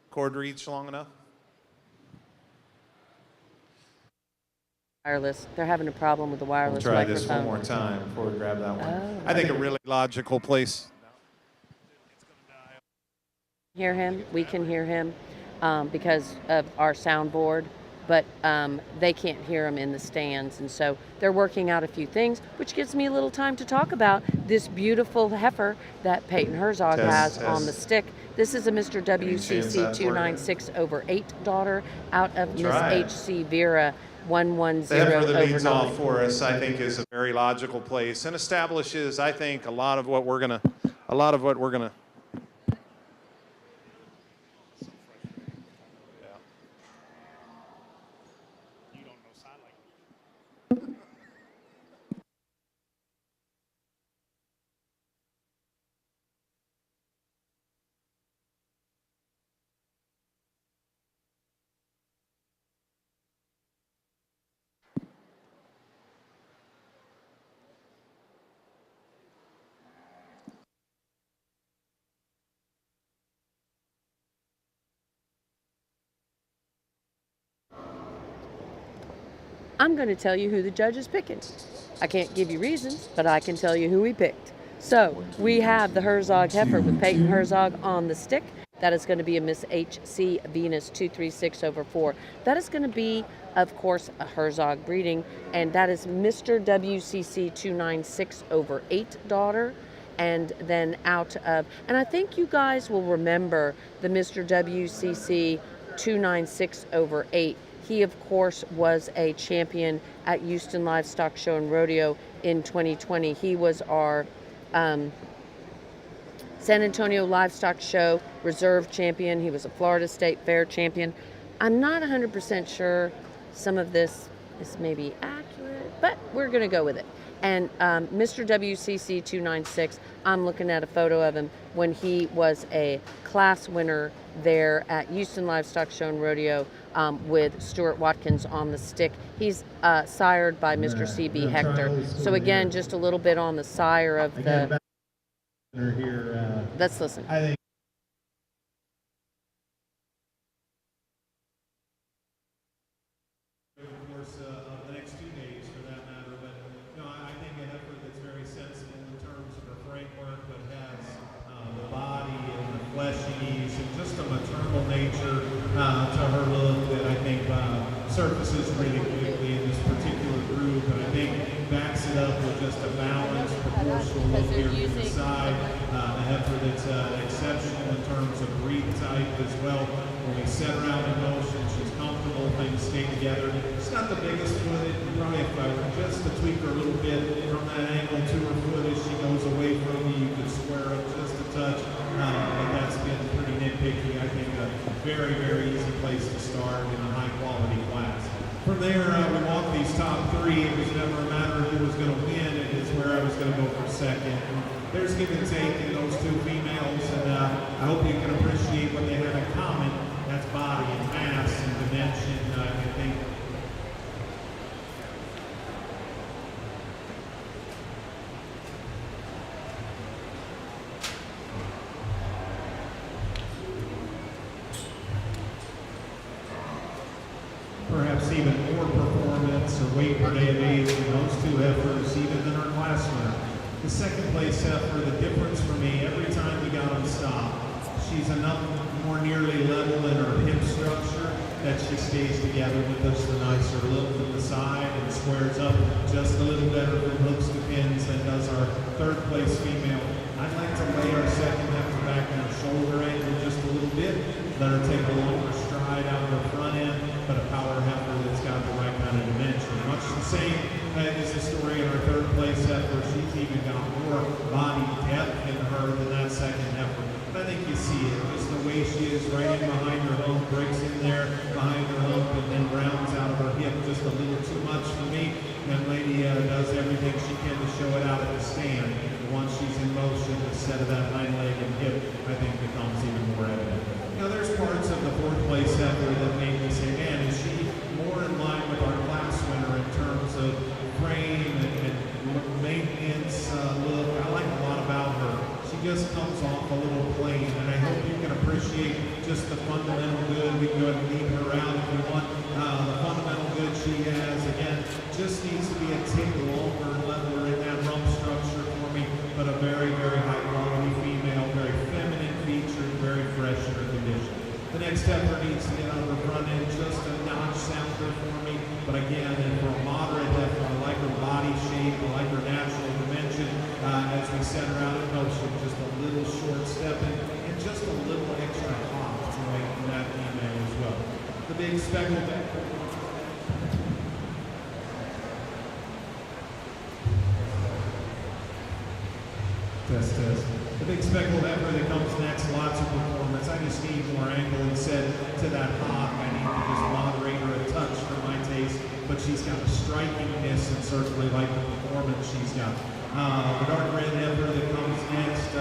Cord reach long enough? Wireless. They're having a problem with the wireless Try microphone. this one more time before we grab that one. Oh, I think a really logical place. Hear him. We can hear him because of our soundboard, but they can't hear him in the stands, and so they're working out a few things, which gives me a little time to talk about this beautiful heifer that Peyton Herzog has on the stick. This is a Mr. WCC 296/8 daughter out of Miss HC Vera 110 The heifer that leads overnight. off for us, I think, is a very logical place and establishes, I think, a lot of what we're gonna. I'm going to tell you who the judge is picking. I can't give you reasons, but I can tell you who we picked. So we have the Herzog heifer with Peyton Herzog on the stick. That is going to be a Miss HC Venus 236/4. That is going to be, of course, a Herzog breeding, and that is Mr. WCC 296/8 daughter. And then out of, and I think you guys will remember the Mr. WCC 296/8. He, of course, was a champion at Houston Livestock Show and Rodeo in 2020. He was our San Antonio Livestock Show reserve champion. He was a Florida State Fair champion. I'm not 100% sure some of this is maybe accurate, but we're going to go with it. And Mr. WCC 296, I'm looking at a photo of him when he was a class winner there at Houston Livestock Show and Rodeo with Stuart Watkins on the stick. He's sired by Mr. CB Hector. So again, just a little bit on the sire of the. Let's listen. I think the next 2 days for that matter, but I think a heifer that's very sensible in terms of her framework, but has the body and the fleshiness and just a maternal nature to her look that I think surfaces really quickly in this particular group, and I think backs it up with just a balanced, proportional look here from the side. A heifer that's exceptional in terms of breed type as well. When we set her out in motion, she's comfortable, things stay together. She's not the biggest foot, probably if I were just to tweak her a little bit from that angle to her foot as she goes away from you, you could square up just a touch, but that's been pretty nitpicky. I think a very, very easy place to start in a high quality class. From there, we walked these top 3. It was never a matter of who was going to win, it is where I was going to go for second. And there's give and take in those 2 females, and I hope you can appreciate what they have in common. That's body and mass and dimension. I think perhaps even more performance or weight per day of age in those 2 heifers, even than our class winner. The second place heifer, the difference for me, every time we got on stop, she's enough more nearly level in her hip structure that she stays together with us the nicer look from the side and squares up just a little better from hooks to pins than does our third place female. I'd like to lay our second heifer back in her shoulder angle just a little bit, let her take a longer stride out of her front end, but a power heifer that's much. The same is the story in our third place heifer. She's even got more body depth in her than that second heifer. But I think you see it, just the way she is right in behind her hump, breaks in there behind her hump, and then rounds out of her hip just a little too much for me. That lady does everything she can to show it out at the stand. And once she's in motion, the set of that hind leg and hip, I think, becomes even more evident. Now, there's parts of the fourth place heifer that made me say, man, is she more in line with our class winner in terms of frame and maintenance look? I like a lot about her. She just comes off a little plain, and I hope you can appreciate just the fundamental good. We can go ahead and leave her out if you want. The fundamental good she has, again, just needs to be a tick longer and leveler in that rump structure for me, but a very, very high quality female, very feminine featured, very fresh in her condition. The next heifer needs to get on the front end, just a notch sounder for me, but again, for a moderate heifer, I like her body shape, I like her natural dimension as we set her out in motion, just a little short stepping and just a little extra hop joint in that female as well. The big speckled heifer. Test. The big speckled heifer that comes next, lots of performance. I just need more angle and set to that hop. I need to just moderate her a touch for my taste, but she's got a strikingness and certainly like the performance she's got. The dark red heifer that comes next,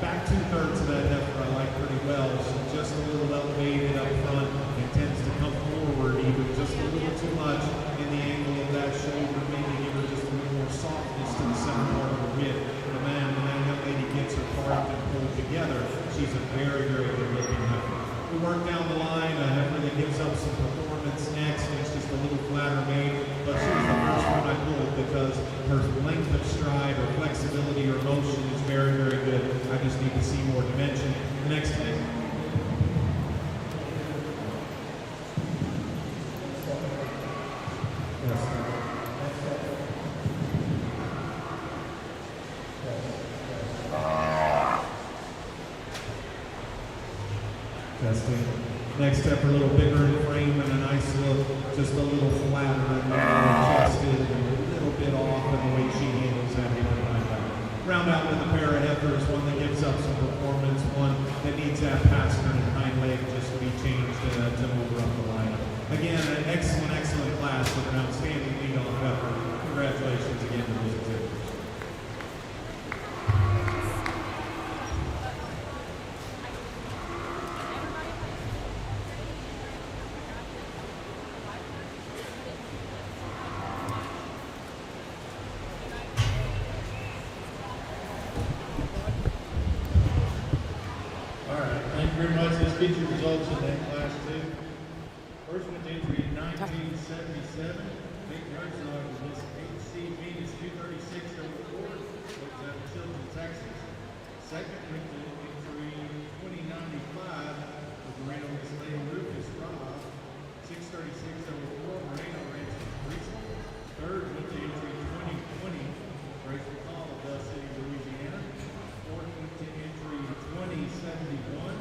back 2/3 of that heifer I like pretty well. So just a little elevated up front and tends to come forward even just a little too much in the angle of that shoulder, maybe give her just a little more softness to the center part of the rib. But man, when that young lady gets her carved and pulled together, she's a very, very good looking heifer. We work down the line, a heifer that gives up some performance next, and it's just a little flatter made, but she was the first one I pulled because her length of stride, her flexibility, her motion is very, very good. I just need to see more dimension. The next thing. Testing. Next step, a little bigger in frame and a nice look, just a little flatter and adjusted and a little bit off in the way she handles that hind leg. Round out with a pair of heifers, one that gives up some performance, one that needs that pass turn and hind leg just to be changed to move her up the line. Again, an excellent, excellent class with an outstanding lead on heifer. Congratulations again to those exhibitors. Very much. Let's get your results in that class too. First one entry 1977. Big Herzog was HCV is 236 over 4. Looks out of Children, Texas. Second entry 2095 was Moreno Miss Lady Rufus Rob. 636 over 4. Moreno Ranch Bristol. Third entry 2020. Rachel Hall of Dust City, Louisiana. Fourth entry 2071.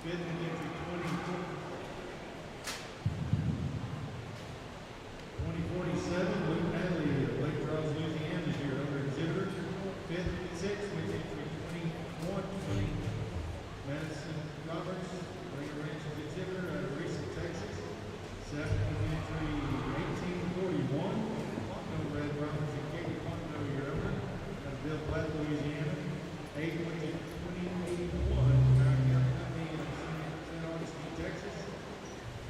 Fifth entry 2047, Luke Natalie of Lake Charles, Louisiana is your other exhibitor. Fifth, sixth, entry 2120, Madison Roberts, Lake Ranch exhibitor out of Recent, Texas. Seventh entry 1841, Ponto Red Roberts and Katie Ponto, your owner, out of Bill Platt, Louisiana. Eighth entry 2081, Texas.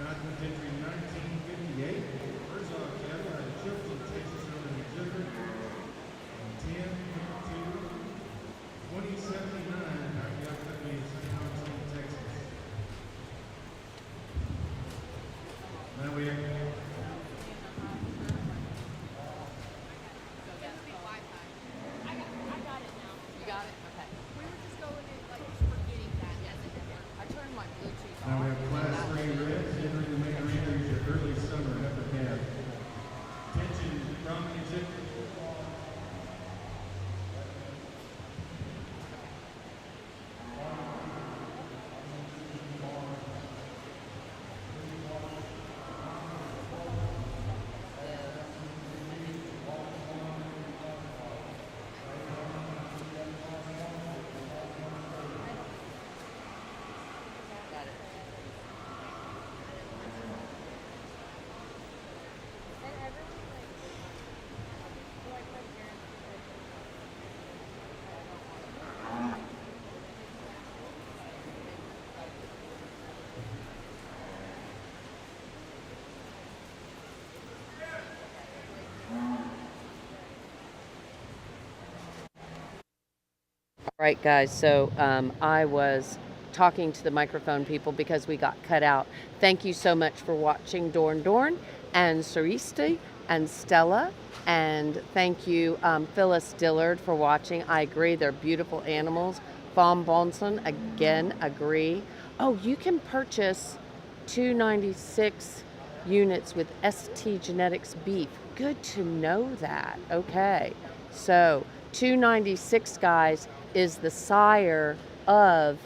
Ninth entry 1958. Herzog cattle out of Chilton, Texas, under the exhibitor. And 10 to 2079. Backyard company in St. Augustine, Texas. Now we have. Now we have Class 3 Reds entering the main arena. Here's your early summer heifer calf. Attention, Brahman exhibitors. Right, guys. So I was talking to the microphone people because we got cut out. Thank you so much for watching Dorn and Ceristi and Stella. And thank you, Phyllis Dillard, for watching. I agree. They're beautiful animals. Fawn Bonson, again, agree. Oh, you can purchase 296 units with ST Genetics beef. Good to know that. Okay. So 296, guys, is the sire of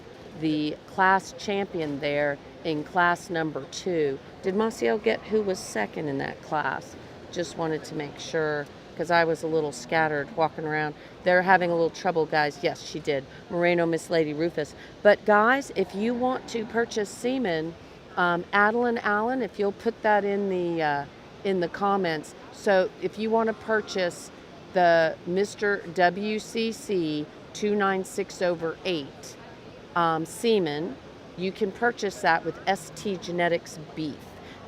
the class champion there in class number 2. Did Maciel get who was second in that class? Just wanted to make sure because I was a little scattered walking around. They're having a little trouble, guys. Yes, she did. Moreno, Miss Lady Rufus. But guys, if you want to purchase semen, Adeline Allen, if you'll put that in the comments. So if you want to purchase the Mr. WCC 296/8 semen, you can purchase that with ST Genetics beef.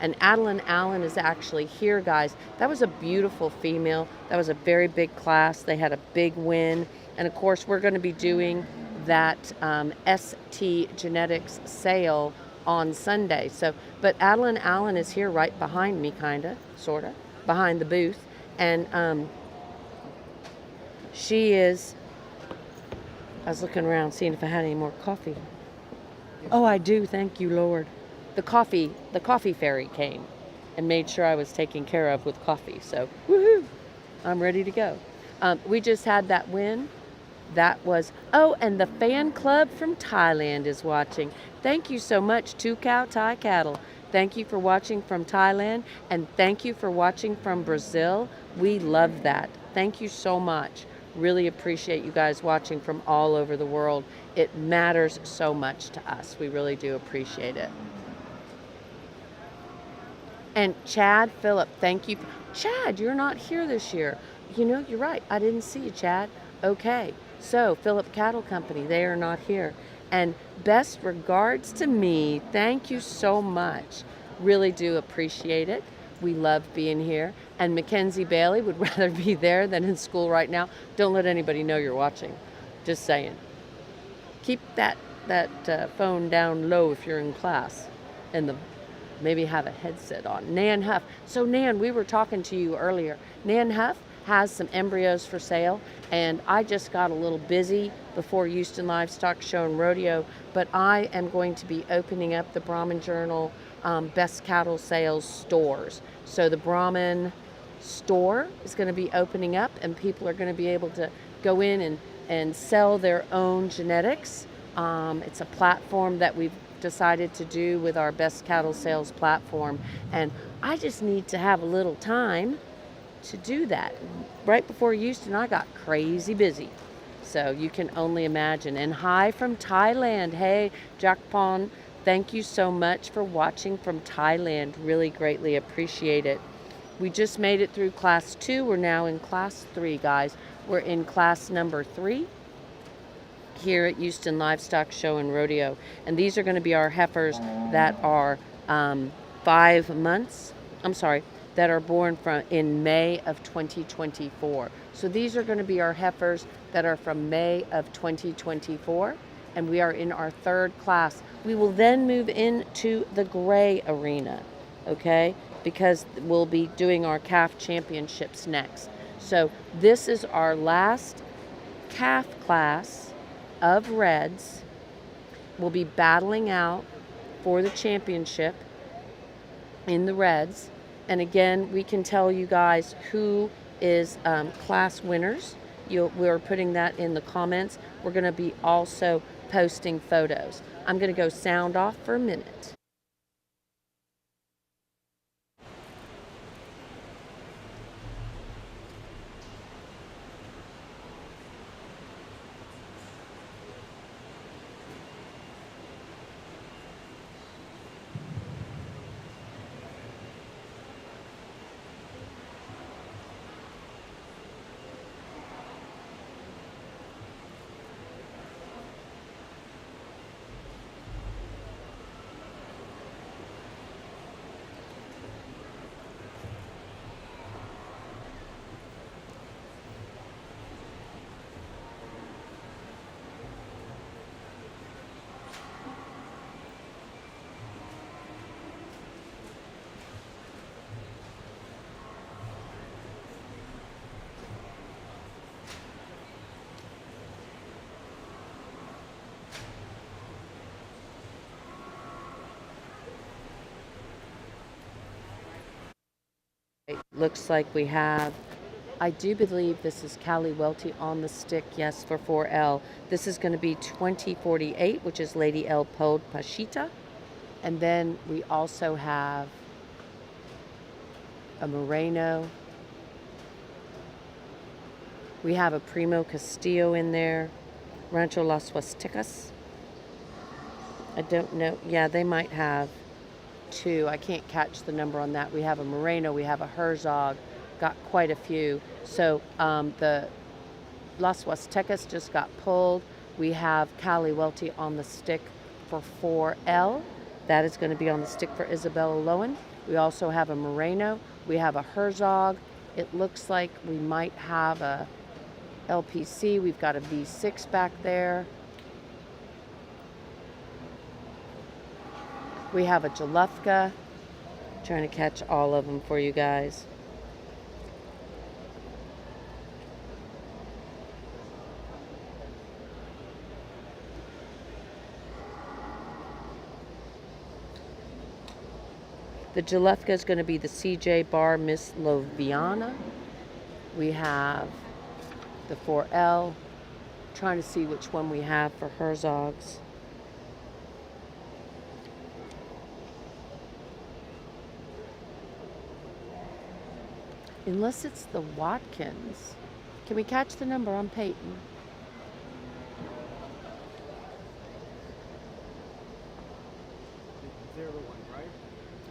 And Adeline Allen is actually here, guys. That was a beautiful female. That was a very big class. They had a big win. And of course, we're going to be doing that ST Genetics sale on Sunday. So, but Adeline Allen is here right behind me, kind of, sort of, behind the booth. And she is, I was looking around seeing if I had any more coffee. Oh, I do, thank you, Lord. The coffee fairy came and made sure I was taken care of with coffee. So, woohoo, I'm ready to go. We just had that win. That was, oh, and the fan club from Thailand is watching. Thank you so much, Two Cow Thai Cattle. Thank you for watching from Thailand, and thank you for watching from Brazil. We love that. Thank you so much. Really appreciate you guys watching from all over the world. It matters so much to us. We really do appreciate it. And Chad Phillip, thank you. Chad, you're not here this year. You know, you're right. I didn't see you, Chad. Okay. So, Phillip Cattle Company, they are not here. And best regards to me. Thank you so much. Really do appreciate it. We love being here. And Mackenzie Bailey would rather be there than in school right now. Don't let anybody know you're watching. Just saying. Keep that phone down low if you're in class. And maybe have a headset on. Nan Huff. So Nan, we were talking to you earlier. Nan Huff has some embryos for sale, and I just got a little busy before Houston Livestock Show and Rodeo, but I am going to be opening up the Brahman Journal Best Cattle Sales stores. So the Brahman store is going to be opening up, and people are going to be able to go in and sell their own genetics. It's a platform that we've decided to do with our Best Cattle Sales platform, and I just need to have a little time to do that. Right before Houston, I got crazy busy. So you can only imagine. And hi from Thailand. Hey, Jakpon, thank you so much for watching from Thailand. Really greatly appreciate it. We just made it through class 2. We're now in class 3, guys. We're in class number 3 here at Houston Livestock Show and Rodeo. And these are going to be our heifers that are 5 months. I'm sorry. That are born in May of 2024. So these are going to be our heifers that are from May of 2024, and we are in our 3rd class. We will then move into the gray arena, okay? Because we'll be doing our calf championships next. So this is our last calf class of reds. We'll be battling out for the championship in the reds. And again, we can tell you guys who is class winners. We're putting that in the comments. We're going to be also posting photos. I'm going to go sound off for a minute. It looks like we have, I do believe this is Cali Welty on the stick, yes, for 4L. This is going to be 2048, which is Lady El Pod Pashita. And then we also have a Moreno. We have a Primo Castillo in there. Rancho Las Huastecas. I don't know. Yeah, they might have two. I can't catch the number on that. We have a Moreno. We have a Herzog. Got quite a few. So the Las Huastecas just got pulled. We have Cali Welty on the stick for 4L. That is going to be on the stick for Isabella Lowen. We also have a Moreno. We have a Herzog. It looks like we might have a LPC. We've got a V6 back there. We have a Jalufka. Trying to catch all of them for you guys. The Jalufka is going to be the CJ Bar Miss Loviana. We have the 4L. Trying to see which one we have for Herzogs. Unless it's the Watkins. Can we catch the number on Peyton?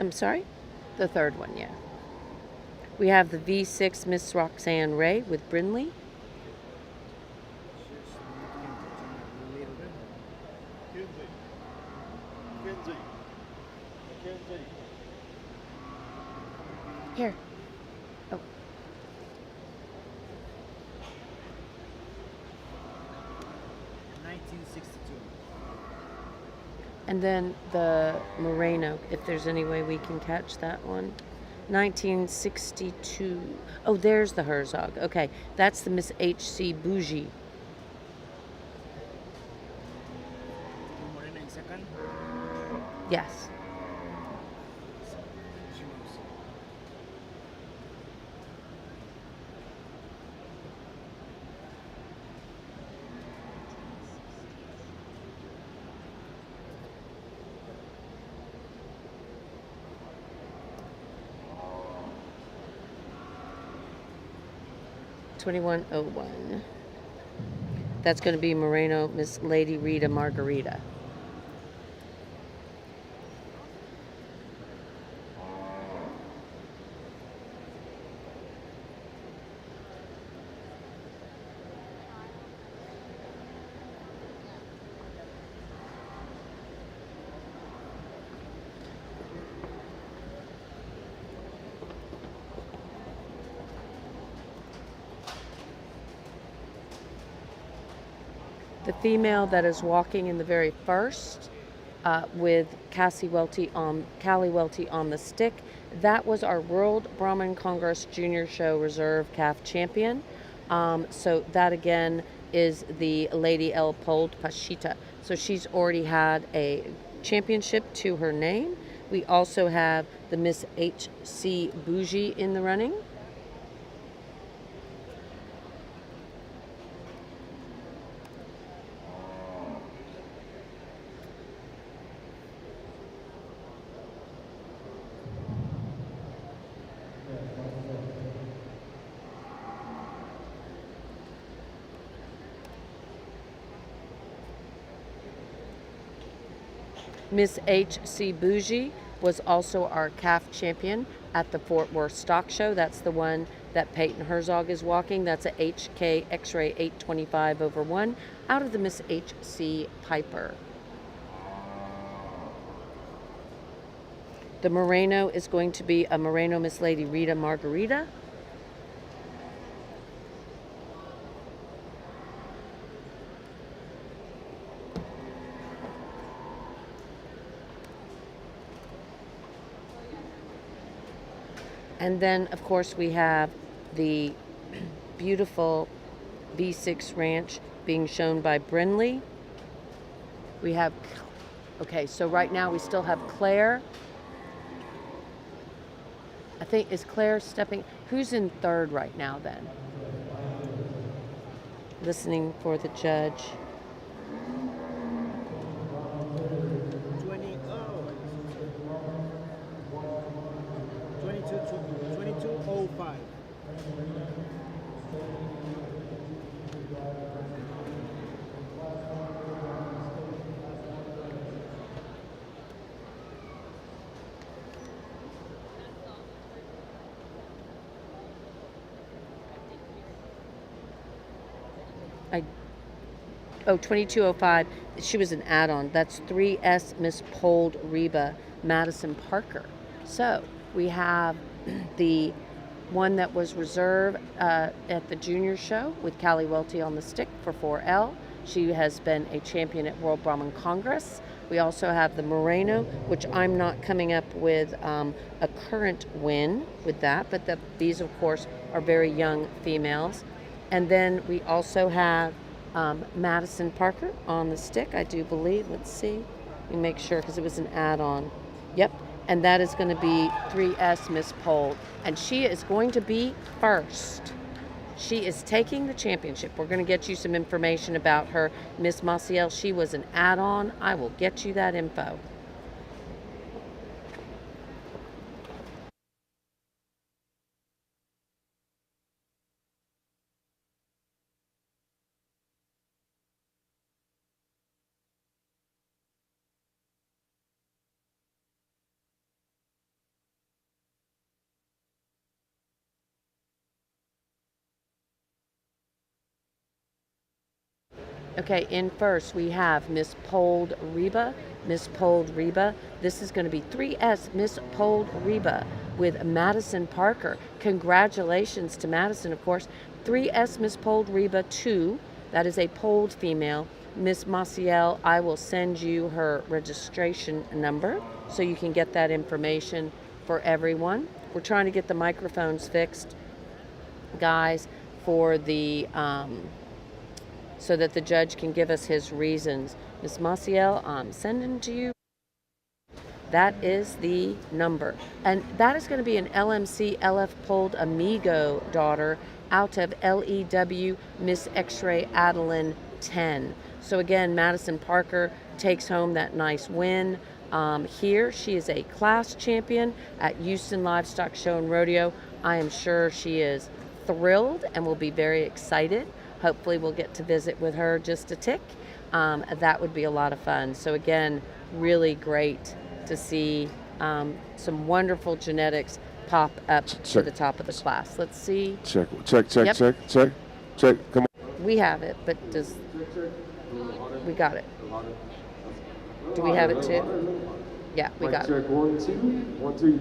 I'm sorry? The third one, yeah. We have the V6 Miss Roxanne Ray with Brinley. Here. Oh. And then the Moreno, if there's any way we can catch that one. 1962. Oh, there's the Herzog. Okay, that's the Miss H.C. Bougie. Morena in second. Yes. $21.01. That's going to be Moreno, Miss Lady Rita Margarita. The female that is walking in the very first with Cali Welty on the stick, that was our World Brahman Congress Junior Show Reserve Calf Champion. So that again is the Lady El Pod Pashita. So she's already had a championship to her name. We also have the Miss H.C. Bougie in the running. Miss H.C. Bougie was also our calf champion at the Fort Worth Stock Show. That's the one that Peyton Herzog is walking. That's a HK X-Ray 825/1 out of the Miss H.C. Piper. The Moreno is going to be a Moreno Miss Lady Rita Margarita. And then, of course, we have the beautiful V6 Ranch being shown by Brinley. We have, okay, so right now we still have Claire. I think, is Claire stepping? Who's in third right now then? Listening for the judge. 20, oh, 2205. Oh, 2205. She was an add-on. That's 3S Miss Pold Reba Madison Parker. So we have the one that was reserved at the junior show with Callie Welty on the stick for 4L. She has been a champion at World Brahman Congress. We also have the Moreno, which I'm not coming up with a current win with that, but these, of course, are very young females. And then we also have Madison Parker on the stick, I do believe. Let's see. Let me make sure because it was an add-on. Yep. And that is going to be 3S Miss Pold. And she is going to be first. She is taking the championship. We're going to get you some information about her. Miss Maciel, she was an add-on. I will get you that info. Okay, in first we have Miss Pold Reba. Miss Pold Reba. This is going to be 3S Miss Pold Reba with Madison Parker. Congratulations to Madison, of course. 3S Miss Pold Reba 2. That is a polled female. Miss Maciel, I will send you her registration number so you can get that information for everyone. We're trying to get the microphones fixed, guys, for the so that the judge can give us his reasons. Miss Maciel, I'm sending to you. That is the number. And that is going to be an LMC LF Polled Amigo daughter out of LEW Miss X-Ray Adeline 10. So again, Madison Parker takes home that nice win. Here, she is a class champion at Houston Livestock Show and Rodeo. I am sure she is thrilled and will be very excited. Hopefully we'll get to visit with her just a tick. That would be a lot of fun. So again, really great to see some wonderful genetics pop up to the top of the class. Let's see. Check. Yep. Check. Come on. We have it, but we got it? Do we have it too? Yeah, we got it. Check 1 2 1 2.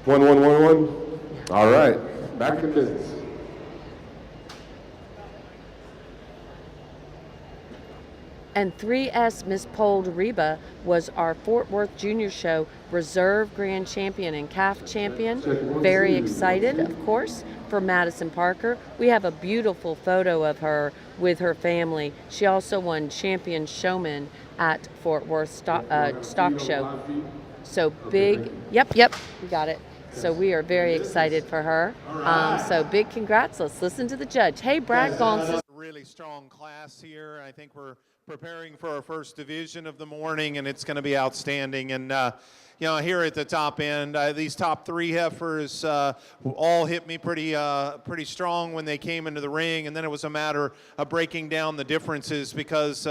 1 1 1 1. All right, back in business. And 3S Miss Pold Reba was our Fort Worth Junior Show Reserve Grand Champion and Calf Champion. Very excited, of course, for Madison Parker. We have a beautiful photo of her with her family. She also won Champion Showman at Fort Worth Stock Show. So big, yep, we got it. So we are very excited for her. So big congrats. Let's listen to the judge. Hey, Brad Gonsis. Really strong class here. I think we're preparing for our first division of the morning, and it's going to be outstanding. And you know, here at the top end, these top three heifers all hit me pretty strong when they came into the ring, and then it was a matter of breaking down the differences because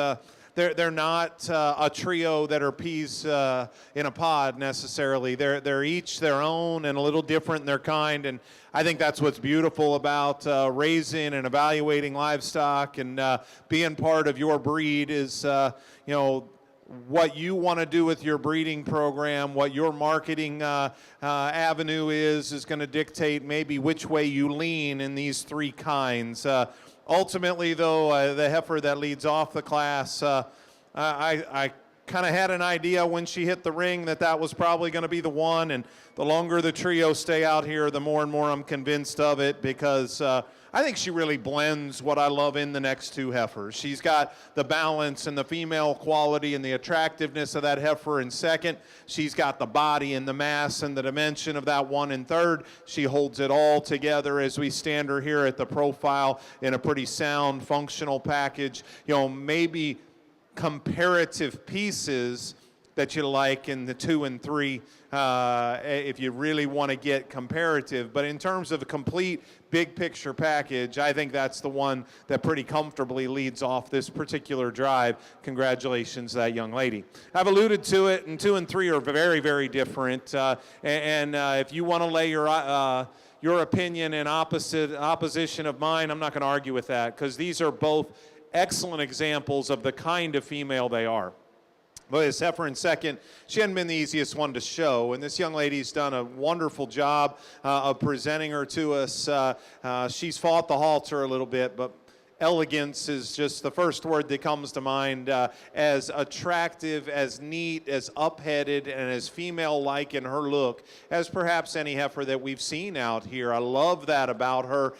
they're not a trio that are peas in a pod necessarily. They're each their own and a little different in their kind, and I think that's what's beautiful about raising and evaluating livestock and being part of your breed is, you know, what you want to do with your breeding program, what your marketing avenue is going to dictate maybe which way you lean in these three kinds. Ultimately, though, the heifer that leads off the class, I kind of had an idea when she hit the ring that that was probably going to be the one. And the longer the trio stay out here, the more and more I'm convinced of it, because I think she really blends what I love in the next two heifers. She's got the balance and the female quality and the attractiveness of that heifer in second. She's got the body and the mass and the dimension of that one in third. She holds it all together as we stand her here at the profile in a pretty sound, functional package. You know, maybe comparative pieces that you like in the 2 and 3 if you really want to get comparative. But in terms of a complete big picture package, I think that's the one that pretty comfortably leads off this particular drive. Congratulations to that young lady. I've alluded to it, and 2 and 3 are very, very different. If you want to lay your opinion in opposition of mine, I'm not going to argue with that, because these are both excellent examples of the kind of female they are. Well, this heifer in second, she hadn't been the easiest one to show, and this young lady's done a wonderful job of presenting her to us. She's fought the halter a little bit, but elegance is just the first word that comes to mind. As attractive, as neat, as up-headed, and as female-like in her look as perhaps any heifer that we've seen out here. I love that about her.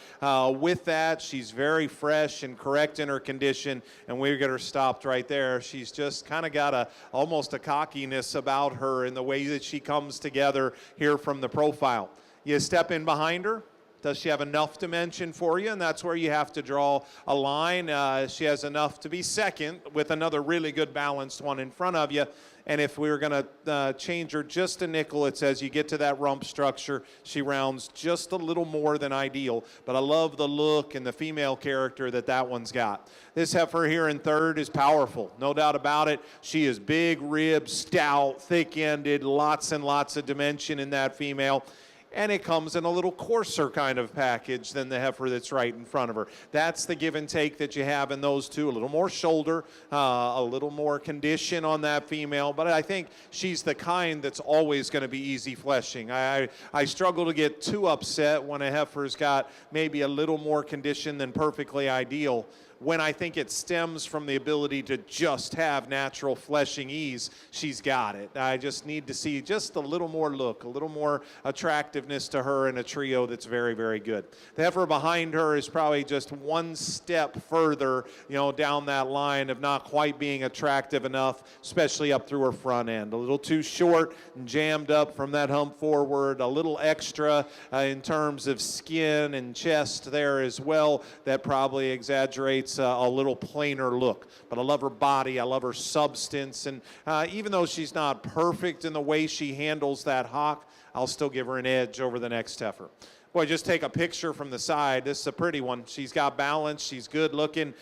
With that, she's very fresh and correct in her condition, and we get her stopped right there. She's just kind of got almost a cockiness about her in the way that she comes together here from the profile. You step in behind her. Does she have enough dimension for you? And that's where you have to draw a line. She has enough to be second with another really good balanced one in front of you. And if we were going to change her just a nickel, it says you get to that rump structure, she rounds just a little more than ideal. But I love the look and the female character that one's got. This heifer here in third is powerful, no doubt about it. She is big ribbed, stout, thick-ended, lots and lots of dimension in that female. And it comes in a little coarser kind of package than the heifer that's right in front of her. That's the give and take that you have in those two. A little more shoulder, a little more condition on that female. But I think she's the kind that's always going to be easy fleshing. I struggle to get too upset when a heifer's got maybe a little more condition than perfectly ideal, when I think it stems from the ability to just have natural fleshing ease. She's got it. I just need to see just a little more look, a little more attractiveness to her in a trio that's very, very good. The heifer behind her is probably just one step further, down that line of not quite being attractive enough, especially up through her front end. A little too short and jammed up from that hump forward, a little extra in terms of skin and chest there as well. That probably exaggerates a little plainer look. But I love her body, I love her substance, and even though she's not perfect in the way she handles that hock, I'll still give her an edge over the next heifer. Boy, just take a picture from the side. This is a pretty one. She's got balance, she's good looking,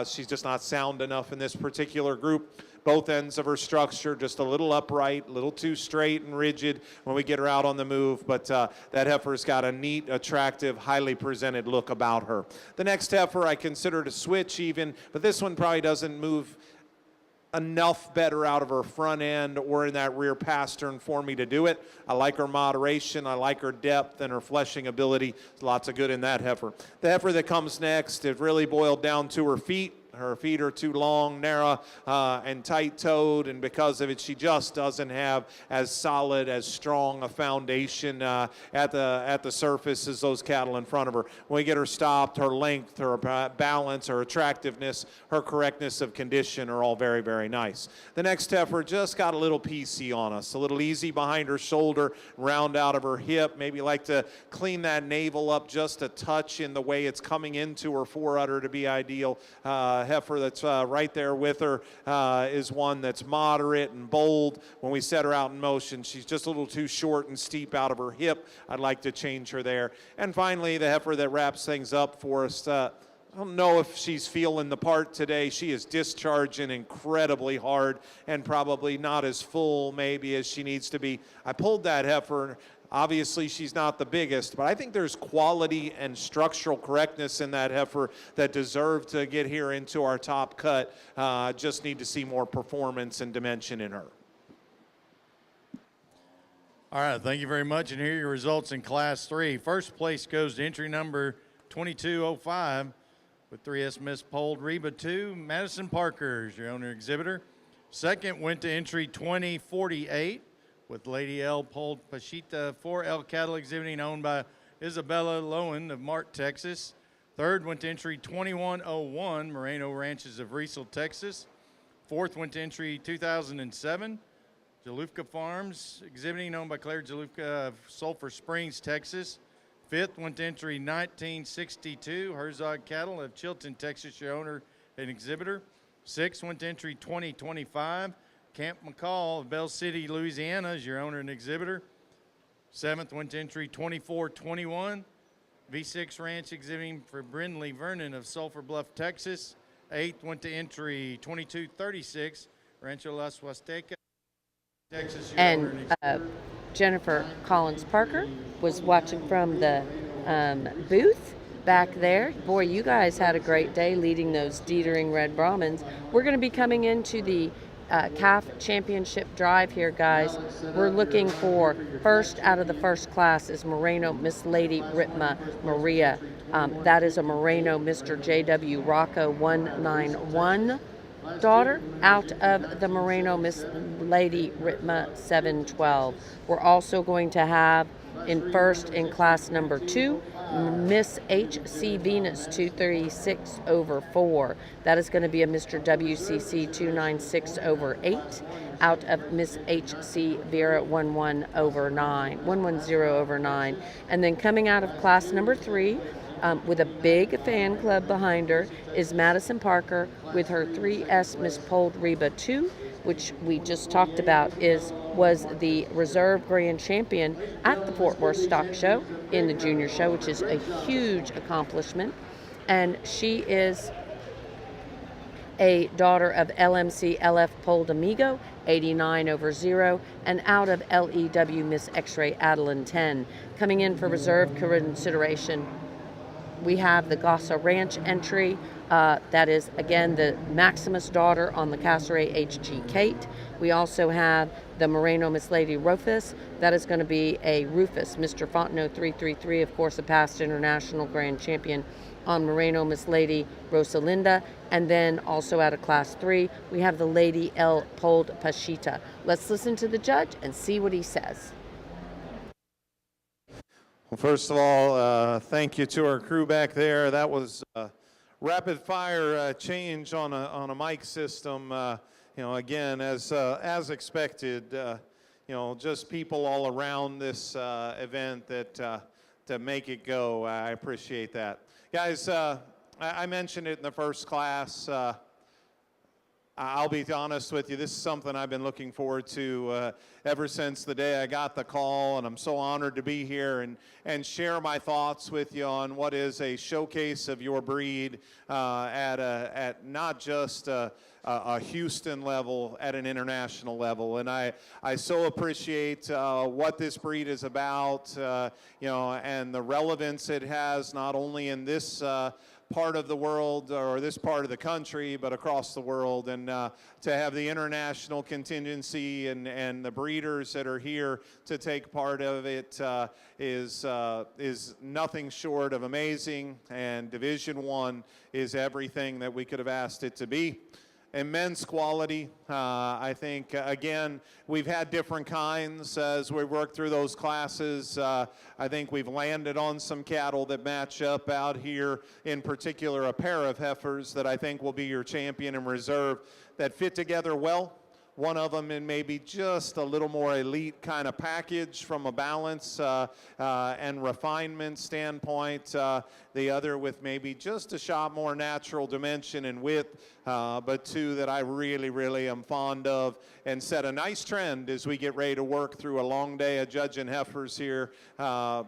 she's just not sound enough in this particular group. Both ends of her structure just a little upright, a little too straight and rigid when we get her out on the move, but that heifer's got a neat, attractive, highly presented look about her. The next heifer I consider to switch even, but this one probably doesn't move enough better out of her front end or in that rear pastern for me to do it. I like her moderation, I like her depth and her fleshing ability. There's lots of good in that heifer. The heifer that comes next, it really boiled down to her feet. Her feet are too long, narrow, and tight-toed, and because of it, she just doesn't have as solid, as strong a foundation at the surface as those cattle in front of her. When we get her stopped, her length, her balance, her attractiveness, her correctness of condition are all very, very nice. The next heifer just got a little PC on us, a little easy behind her shoulder, round out of her hip, maybe like to clean that navel up just a touch in the way it's coming into her foreudder to be ideal. Heifer that's right there with her is one that's moderate and bold. When we set her out in motion, she's just a little too short and steep out of her hip. I'd like to change her there. And finally, the heifer that wraps things up for us. I don't know if she's feeling the part today. She is discharging incredibly hard and probably not as full maybe as she needs to be. I pulled that heifer. Obviously, she's not the biggest, but I think there's quality and structural correctness in that heifer that deserve to get here into our top cut. Just need to see more performance and dimension in her. All right, thank you very much. And here are your results in Class 3. First place goes to entry number 2205 with 3S Miss Polled Reba 2. Madison Parker is your owner exhibitor. Second went to entry 2048 with Lady L. Pold Pashita, 4L cattle exhibiting, owned by Isabella Lowen of Mart, Texas. Third went to entry 2101, Moreno Ranches of Riesel, Texas. Fourth went to entry 2007, Jalufka Farms exhibiting, owned by Claire Jalufka of Sulphur Springs, Texas. Fifth went to entry 1962, Herzog Cattle of Chilton, Texas, your owner and exhibitor. Sixth went to entry 2025, Camp McCall of Bell City, Louisiana is your owner and exhibitor. Seventh went to entry 2421, V6 Ranch exhibiting for Brindley Vernon of Sulphur Bluff, Texas. Eighth went to entry 2236, Rancho Las Huastecas, Texas, your owner and exhibitor. Jennifer Collins Parker was watching from the booth back there. Boy, you guys had a great day leading those Dietering Red Brahmans. We're going to be coming into the calf championship drive here, guys. We're looking for first out of the first class is Moreno Miss Lady Ritma Maria. That is a Moreno Mr. J.W. Rocco 191 daughter out of the Moreno Miss Lady Ritma 712. We're also going to have in first in class number 2 Miss H.C. Venus 236 over 4. That is going to be a Mr. WCC 296 over 8 out of Miss H.C. Vera 110 over 9. And then coming out of class number 3 with a big fan club behind her is Madison Parker with her 3S Miss Pold Reba 2, which we just talked about was the reserve grand champion at the Fort Worth Stock Show in the junior show, which is a huge accomplishment. And she is a daughter of LMC LF Pold Amigo 89 over 0, and out of LEW Miss X-Ray Adeline 10. Coming in for reserve consideration, we have the Gossa Ranch entry. That is, again, the Maximus daughter on the Casseret HG Kate. We also have the Moreno Miss Lady Rufus. That is going to be a Rufus, Mr. Fontenot 333, of course, a past international grand champion on Moreno Miss Lady Rosalinda. And then also out of class 3, we have the Lady L. Pold Pashita. Let's listen to the judge and see what he says. Well, first of all, thank you to our crew back there. That was rapid fire change on a mic system. Again, as expected, just people all around this event that make it go. I appreciate that. Guys, I mentioned it in the first class. I'll be honest with you, this is something I've been looking forward to ever since the day I got the call, and I'm so honored to be here and share my thoughts with you on what is a showcase of your breed at not just a Houston level, at an international level. And I so appreciate what this breed is about, and the relevance it has not only in this part of the world or this part of the country, but across the world. And to have the international contingency and the breeders that are here to take part of it is nothing short of amazing. And Division I is everything that we could have asked it to be. Immense quality. I think, again, we've had different kinds as we work through those classes. I think we've landed on some cattle that match up out here, in particular a pair of heifers that I think will be your champion and reserve that fit together well. One of them in maybe just a little more elite kind of package from a balance and refinement standpoint. The other with maybe just a shot more natural dimension and width, but two that I really, really am fond of and set a nice trend as we get ready to work through a long day of judging heifers here. I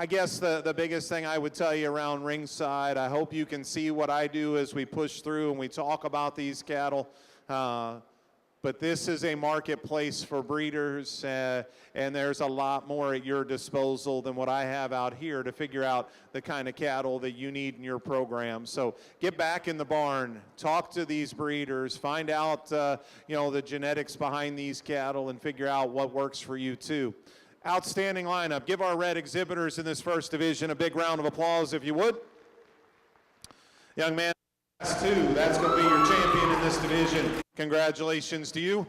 guess the biggest thing I would tell you around ringside, I hope you can see what I do as we push through and we talk about these cattle. But this is a marketplace for breeders, and there's a lot more at your disposal than what I have out here to figure out the kind of cattle that you need in your program. So get back in the barn, talk to these breeders, find out the genetics behind these cattle, and figure out what works for you too. Outstanding lineup. Give our red exhibitors in this first division a big round of applause, if you would. Young man, class 2, that's going to be your champion in this division. Congratulations to you.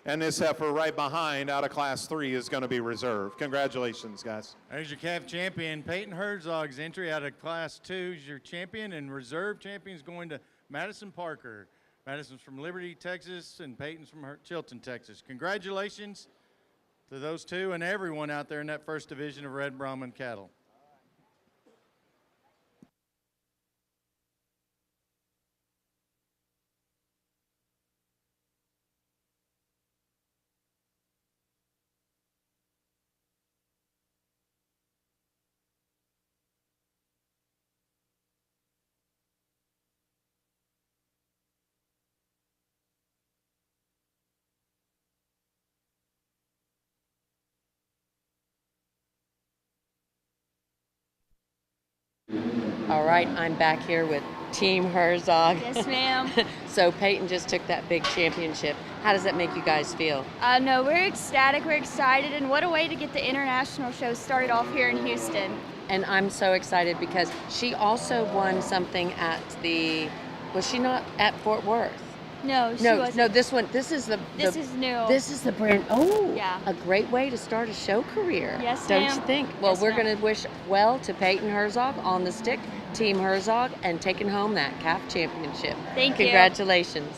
And this heifer right behind out of Class 3 is going to be reserved. Congratulations, guys. There's your calf champion. Peyton Herzog's entry out of Class 2 is your champion, and reserve champion's going to Madison Parker. Madison's from Liberty, Texas, and Peyton's from Chilton, Texas. Congratulations to those two and everyone out there in that first division of Red Brahman cattle. All right, I'm back here with Team Herzog. Yes, ma'am. So Peyton just took that big championship. How does that make you guys feel? No, we're ecstatic, we're excited, and what a way to get the international show started off here in Houston. And I'm so excited because she also won something at was she not at Fort Worth? No, she No, wasn't. no, this one, this is This is new. This is the brand, Yeah. a great way to start a show career. Yes, Don't ma'am. you think? Well, Yes, we're ma'am. going to wish well to Peyton Herzog on the stick, Team Herzog, and taking home that calf championship. Thank you. Congratulations.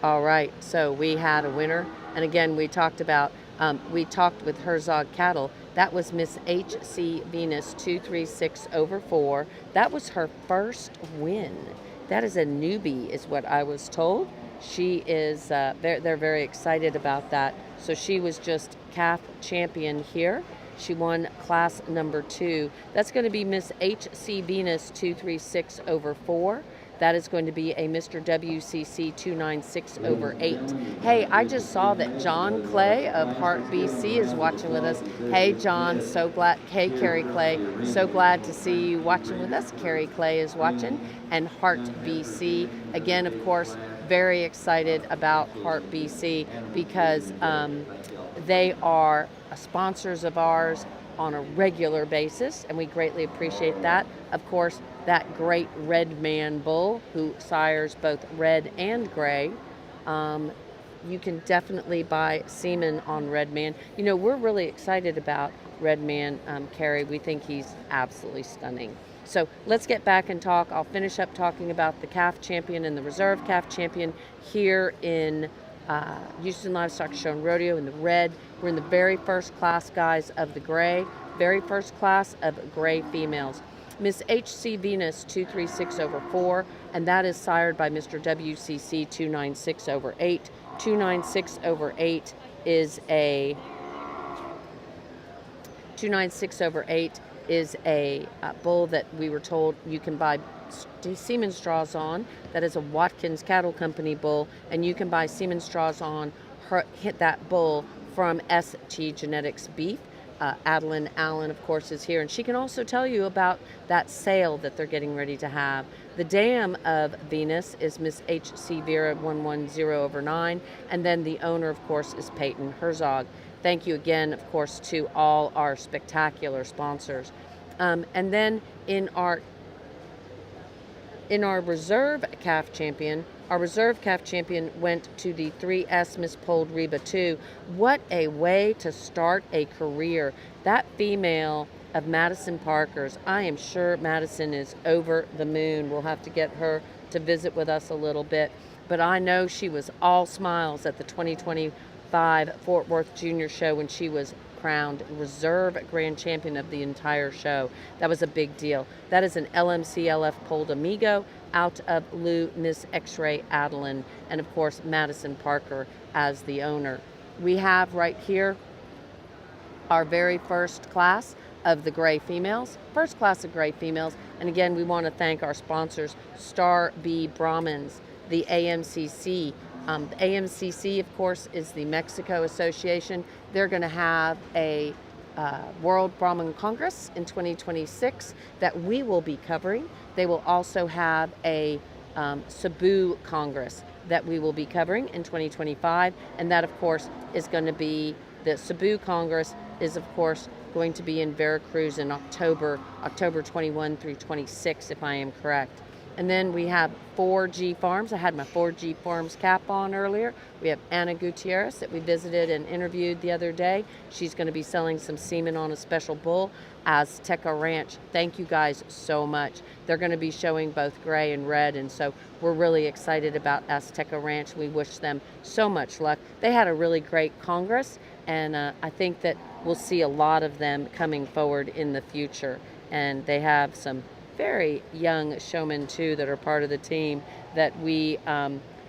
All right, so we had a winner, and again, we talked about We talked with Herzog Cattle. That was Miss HC Venus 236/4. That was her first win. That is a newbie, is what I was told. She is, they're very excited about that. So she was just calf champion here. She won class number 2. That's going to be Miss HC Venus 236/4. That is going to be a Mr. WCC 296/8. Hey, I just saw that John Clay of Heart BC is watching with us. Hey, John, so glad. Hey, Carrie Clay, so glad to see you watching with us. Carrie Clay is watching, and Heart BC. Again, of course, very excited about Heart BC because they are sponsors of ours on a regular basis, and we greatly appreciate that. Of course, that great red man bull who sires both red and gray. You can definitely buy semen on Red Man. You know, we're really excited about Red Man, Carrie. We think he's absolutely stunning. So let's get back and talk. I'll finish up talking about the calf champion and the reserve calf champion here in Houston Livestock Show and Rodeo in the red. We're in the very first class, guys, of the gray. Very first class of gray females. Miss HC Venus 236/4, and that is sired by Mr. WCC 296/8. 296/8 is a 296/8 is a bull that we were told you can buy semen straws on. That is a Watkins Cattle Company bull, and you can buy semen straws on hit that bull from ST Genetics Beef. Adeline Allen, of course, is here, and she can also tell you about that sale that they're getting ready to have. The dam of Venus is Miss HC Vera 110/9, and then the owner, of course, is Peyton Herzog. Thank you again, of course, to all our spectacular sponsors. And then in our reserve calf champion, our reserve calf champion went to the 3S Miss Polled Reba 2. What a way to start a career. That female of Madison Parker's, I am sure Madison is over the moon. We'll have to get her to visit with us a little bit. But I know she was all smiles at the 2025 Fort Worth Junior Show when she was crowned reserve grand champion of the entire show. That was a big deal. That is an LMCLF Polled Amigo out of Lou Miss X-Ray Adeline, and of course Madison Parker as the owner. We have right here our very first class of the gray females, first class of gray females, and again we want to thank our sponsors, Star B Brahmans, the AMCC. The AMCC, of course, is the Mexico Association. They're going to have a World Brahman Congress in 2026 that we will be covering. They will also have a Cebu Congress that we will be covering in 2025, and that, of course, is going to be the Cebu Congress is, of course, going to be in Veracruz in October 21 through 26, if I am correct. And then we have 4G Farms. I had my 4G Farms cap on earlier. We have Anna Gutierrez that we visited and interviewed the other day. She's going to be selling some semen on a special bull. Azteca Ranch, thank you guys so much. They're going to be showing both gray and red, and so we're really excited about Azteca Ranch. We wish them so much luck. They had a really great Congress, and I think that we'll see a lot of them coming forward in the future. And they have some very young showmen too that are part of the team that we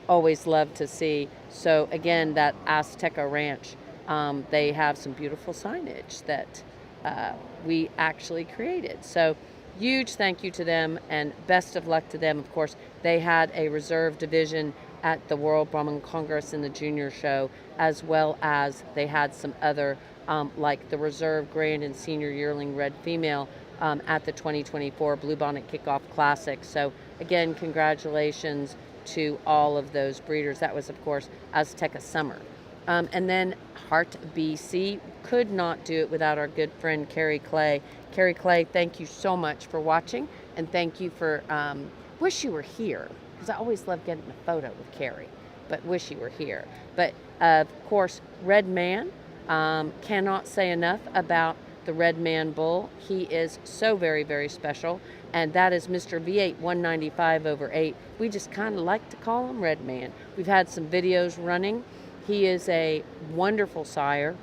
always love to see. So again, that Azteca Ranch, they have some beautiful signage that we actually created. So huge thank you to them and best of luck to them. Of course, they had a reserve division at the World Brahman Congress in the junior show, as well as they had some other like the reserve grand and senior yearling red female at the 2024 Bluebonnet Kickoff Classic. So again, congratulations to all of those breeders. That was, of course, Azteca Summer. And then Heart BC, could not do it without our good friend Carrie Clay. Carrie Clay, thank you so much for watching, and thank you for, wish you were here, because I always love getting a photo with Carrie, but wish you were here. But of course, Red Man, cannot say enough about the Red Man bull. He is so very, very special, and that is Mr. V8 195/8. We just kind of like to call him Red Man. We've had some videos running. He is a wonderful sire,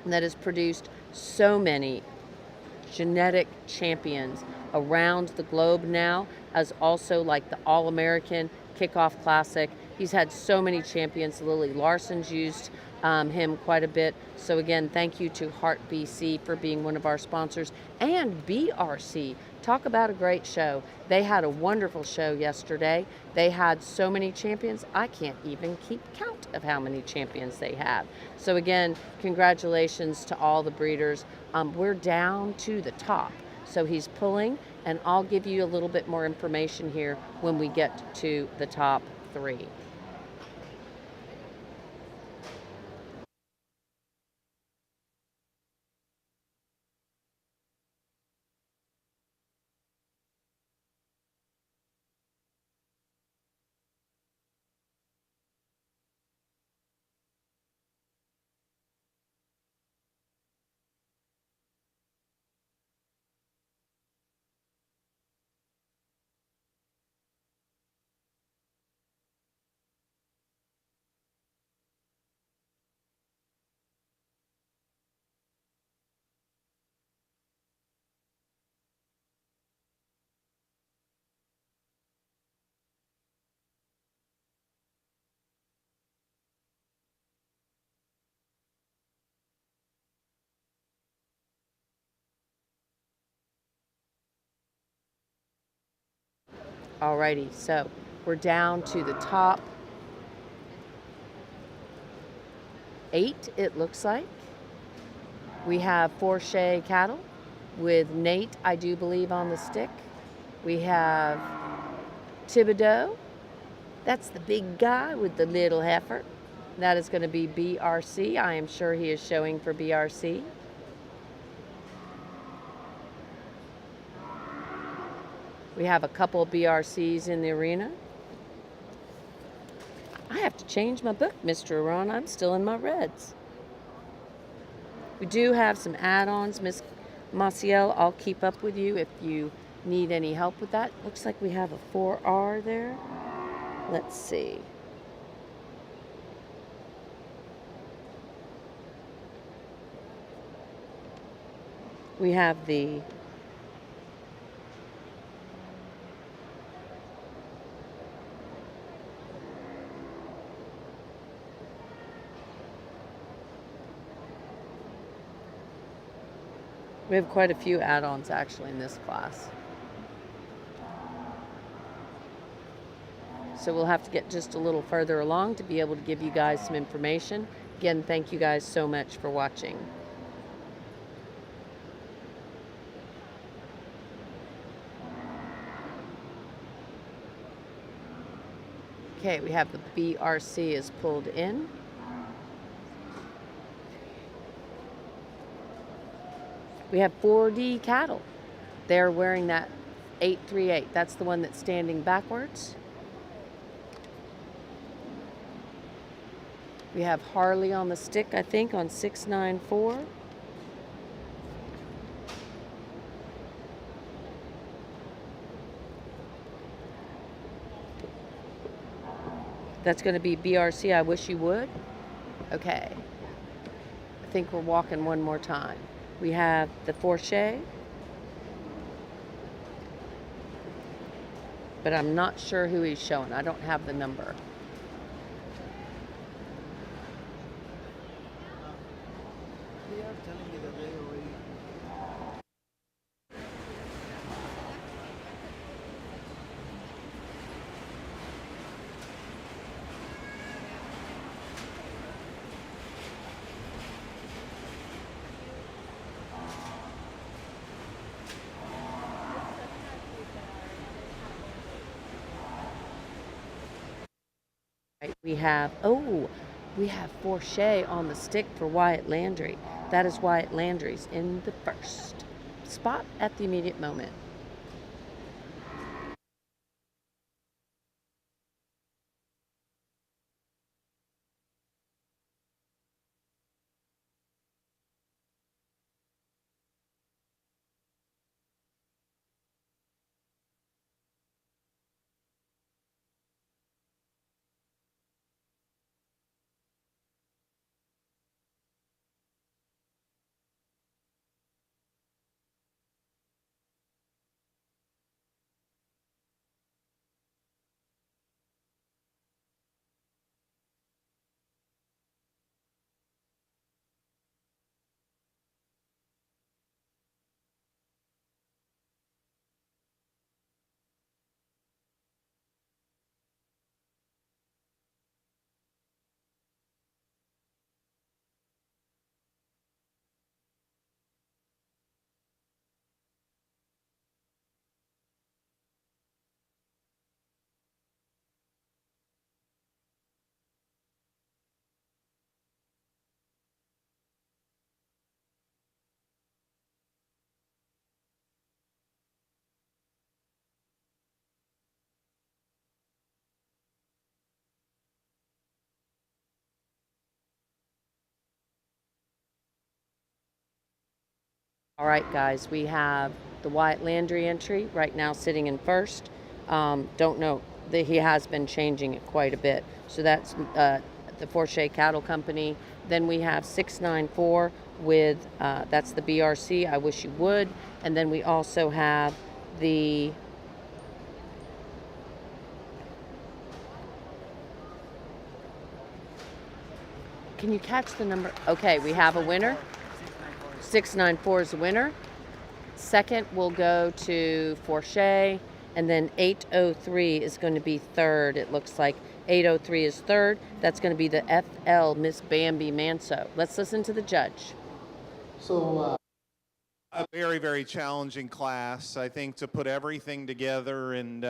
that has produced so many genetic champions around the globe now, as also like the All-American Kickoff Classic. He's had so many champions. Lily Larson's used him quite a bit. So again, thank you to Heart BC for being one of our sponsors, and BRC. Talk about a great show. They had a wonderful show yesterday. They had so many champions. I can't even keep count of how many champions they have. So again, congratulations to all the breeders. We're down to the top. So he's pulling, and I'll give you a little bit more information here when we get to the top 3. Alrighty, so we're down to the top 8, it looks like. We have Forche cattle with Nate, I do believe, on the stick. We have Thibodeau. That's the big guy with the little heifer. That is going to be BRC. I am sure he is showing for BRC. We have a couple of BRCs in the arena. I have to change my book, Mr. Iran. I'm still in my reds. We do have some add-ons, Miss Maciel. I'll keep up with you if you need any help with that. Looks like we have a 4R there. Let's see. We have the We have quite a few add-ons actually in this class. So we'll have to get just a little further along to be able to give you guys some information. Again, thank you guys so much for watching. Okay, we have the BRC is pulled in. We have 4D cattle. They're wearing that 838. That's the one that's standing backwards. We have Harley on the stick, I think, on 694. That's going to be BRC. I wish you would. Okay. I think we're walking one more time. We have the Forche, but I'm not sure who he's showing. I don't have the number. They are telling me that they already. Right, we have Forche on the stick for Wyatt Landry. That is Wyatt Landry's in the first spot at the immediate moment. All right, guys, we have the Wyatt Landry entry right now sitting in first. Don't know that he has been changing it quite a bit. So that's the Forche Cattle Company. Then we have 694 with, that's the BRC, I Wish You Would. And then we also have the Can you catch the number? Okay, we have a winner. 694 is the winner. Second will go to Forche, and then 803 is going to be third. It looks like 803 is third. That's going to be the FL Miss Bambi Manso. Let's listen to the judge. A very, very challenging class, I think, to put everything together. And,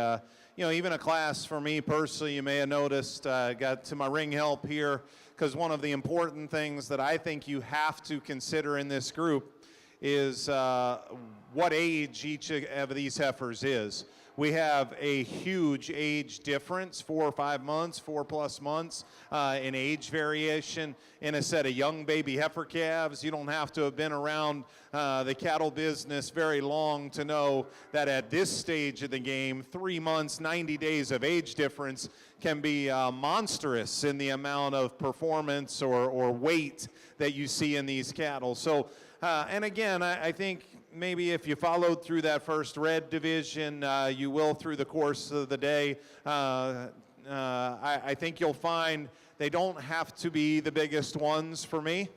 even a class for me personally, you may have noticed, got to my ring help here, because one of the important things that I think you have to consider in this group is what age each of these heifers is. We have a huge age difference, 4 or 5 months, 4+ months in age variation in a set of young baby heifer calves. You don't have to have been around the cattle business very long to know that at this stage of the game, 3 months, 90 days of age difference can be monstrous in the amount of performance or weight that you see in these cattle. So, and again, I think maybe if you followed through that first red division, you will through the course of the day. I think you'll find they don't have to be the biggest ones for me.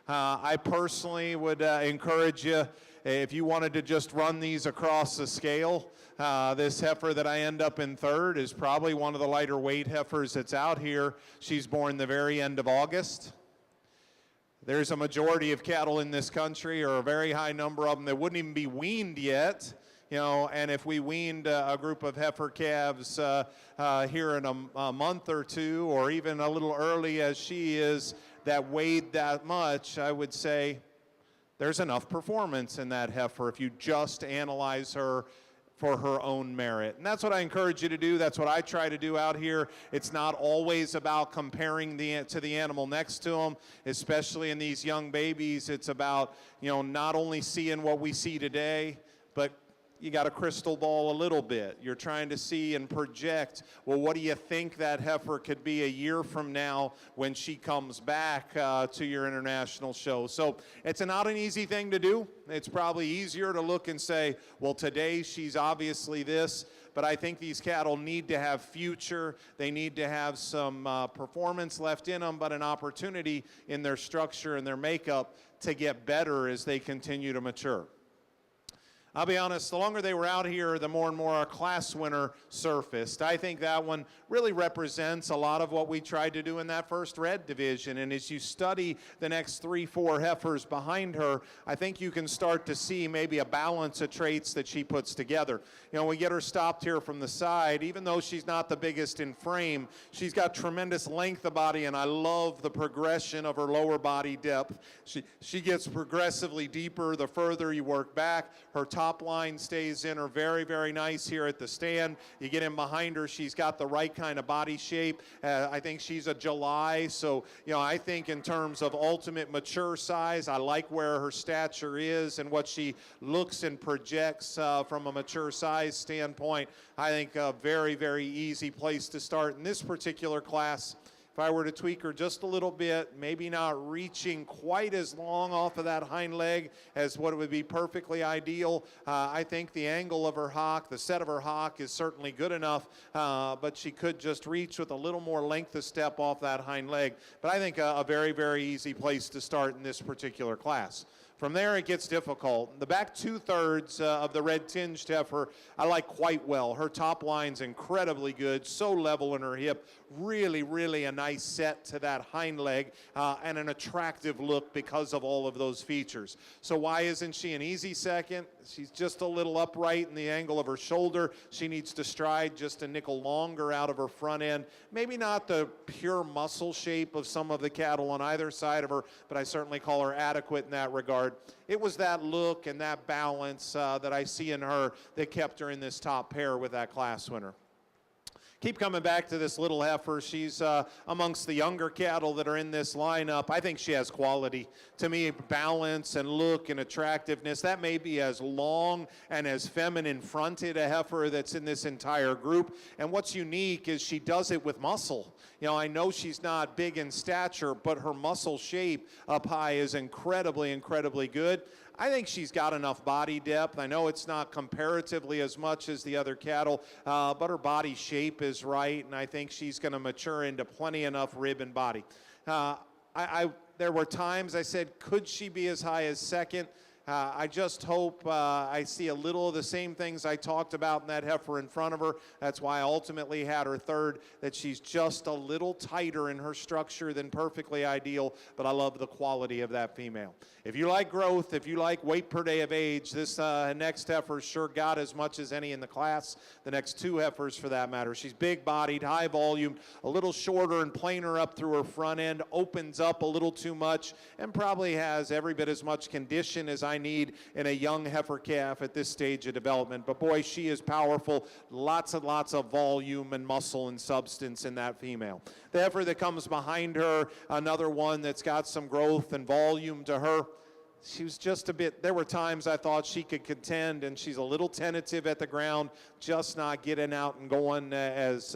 I personally would encourage you, if you wanted to just run these across the scale, this heifer that I end up in third is probably one of the lighter weight heifers that's out here. She's born the very end of August. There's a majority of cattle in this country, or a very high number of them, that wouldn't even be weaned yet. And if we weaned a group of heifer calves here in a month or two, or even a little early as she is, that weighed that much, I would say there's enough performance in that heifer if you just analyze her for her own merit. And that's what I encourage you to do. That's what I try to do out here. It's not always about comparing to the animal next to them, especially in these young babies. It's about, not only seeing what we see today, but you got a crystal ball a little bit. You're trying to see and project, well, what do you think that heifer could be a year from now when she comes back to your international show? So it's not an easy thing to do. It's probably easier to look and say, well, today she's obviously this, but I think these cattle need to have future. They need to have some performance left in them, but an opportunity in their structure and their makeup to get better as they continue to mature. I'll be honest, the longer they were out here, the more and more a class winner surfaced. I think that one really represents a lot of what we tried to do in that first red division. And as you study the next 3, 4 heifers behind her, I think you can start to see maybe a balance of traits that she puts together. We get her stopped here from the side. Even though she's not the biggest in frame, she's got tremendous length of body, and I love the progression of her lower body depth. She gets progressively deeper the further you work back. Her top line stays in her very, very nice here at the stand. You get in behind her, she's got the right kind of body shape. I think she's a July, so I think in terms of ultimate mature size, I like where her stature is and what she looks and projects from a mature size standpoint. I think a very, very easy place to start in this particular class. If I were to tweak her just a little bit, maybe not reaching quite as long off of that hind leg as what would be perfectly ideal, I think the angle of her hock, the set of her hock is certainly good enough, but she could just reach with a little more length of step off that hind leg. But I think a very, very easy place to start in this particular class. From there, it gets difficult. The back 2/3 of the red tinged heifer, I like quite well. Her top line's incredibly good, so level in her hip. Really, really a nice set to that hind leg and an attractive look because of all of those features. So why isn't she an easy second? She's just a little upright in the angle of her shoulder. She needs to stride just a nickel longer out of her front end. Maybe not the pure muscle shape of some of the cattle on either side of her, but I certainly call her adequate in that regard. It was that look and that balance that I see in her that kept her in this top pair with that class winner. keep coming back to this little heifer. She's amongst the younger cattle that are in this lineup. I think she has quality. To me, balance and look and attractiveness. That may be as long and as feminine fronted a heifer that's in this entire group. And what's unique is she does it with muscle. You know, I know she's not big in stature, but her muscle shape up high is incredibly, incredibly good. I think she's got enough body depth. I know it's not comparatively as much as the other cattle, but her body shape is right, and I think she's going to mature into plenty enough rib and body. There were times I said, could she be as high as second? I just hope I see a little of the same things I talked about in that heifer in front of her. That's why I ultimately had her third, that she's just a little tighter in her structure than perfectly ideal, but I love the quality of that female. If you like growth, if you like weight per day of age, this next heifer sure got as much as any in the class. The next two heifers for that matter. She's big-bodied, high volume, a little shorter and plainer up through her front end, opens up a little too much, and probably has every bit as much condition as I need in a young heifer calf at this stage of development. But boy, she is powerful. Lots and lots of volume and muscle and substance in that female. The heifer that comes behind her, another one that's got some growth and volume to her. She was just a bit, there were times I thought she could contend, and she's a little tentative at the ground, just not getting out and going as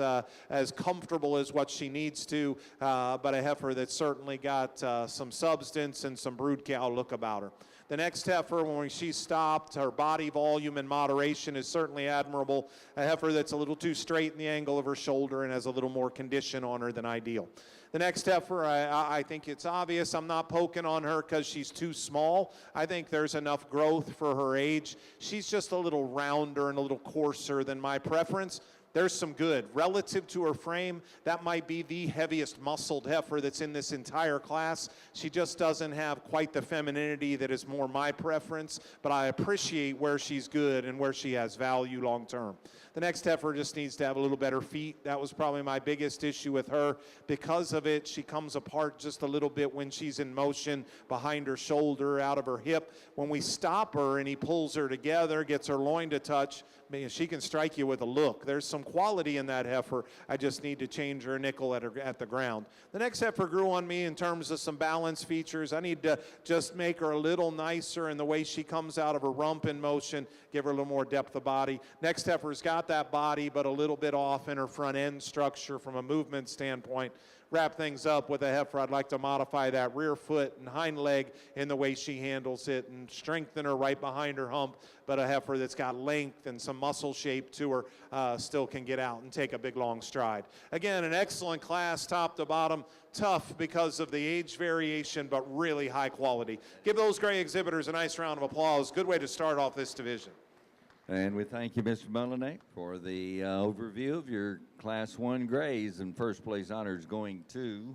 comfortable as what she needs to, but a heifer that's certainly got some substance and some brood cow look about her. The next heifer, when she stopped, her body volume and moderation is certainly admirable. A heifer that's a little too straight in the angle of her shoulder and has a little more condition on her than ideal. The next heifer, I think it's obvious. I'm not poking on her because she's too small. I think there's enough growth for her age. She's just a little rounder and a little coarser than my preference. There's some good. Relative to her frame, that might be the heaviest muscled heifer that's in this entire class. She just doesn't have quite the femininity that is more my preference, but I appreciate where she's good and where she has value long term. The next heifer just needs to have a little better feet. That was probably my biggest issue with her. Because of it, she comes apart just a little bit when she's in motion, behind her shoulder, out of her hip. When we stop her and he pulls her together, gets her loin to touch, man, she can strike you with a look. There's some quality in that heifer. I just need to change her nickel at the ground. The next heifer grew on me in terms of some balance features. I need to just make her a little nicer in the way she comes out of her rump in motion, give her a little more depth of body. Next heifer's got that body, but a little bit off in her front end structure from a movement standpoint. Wrap things up with a heifer. I'd like to modify that rear foot and hind leg in the way she handles it and strengthen her right behind her hump, but a heifer that's got length and some muscle shape to her still can get out and take a big long stride. Again, an excellent class top to bottom. Tough because of the age variation, but really high quality. Give those gray exhibitors a nice round of applause. Good way to start off this division. And we thank you, Mr. Mullinae, for the overview of your Class 1 grays, and first place honors going to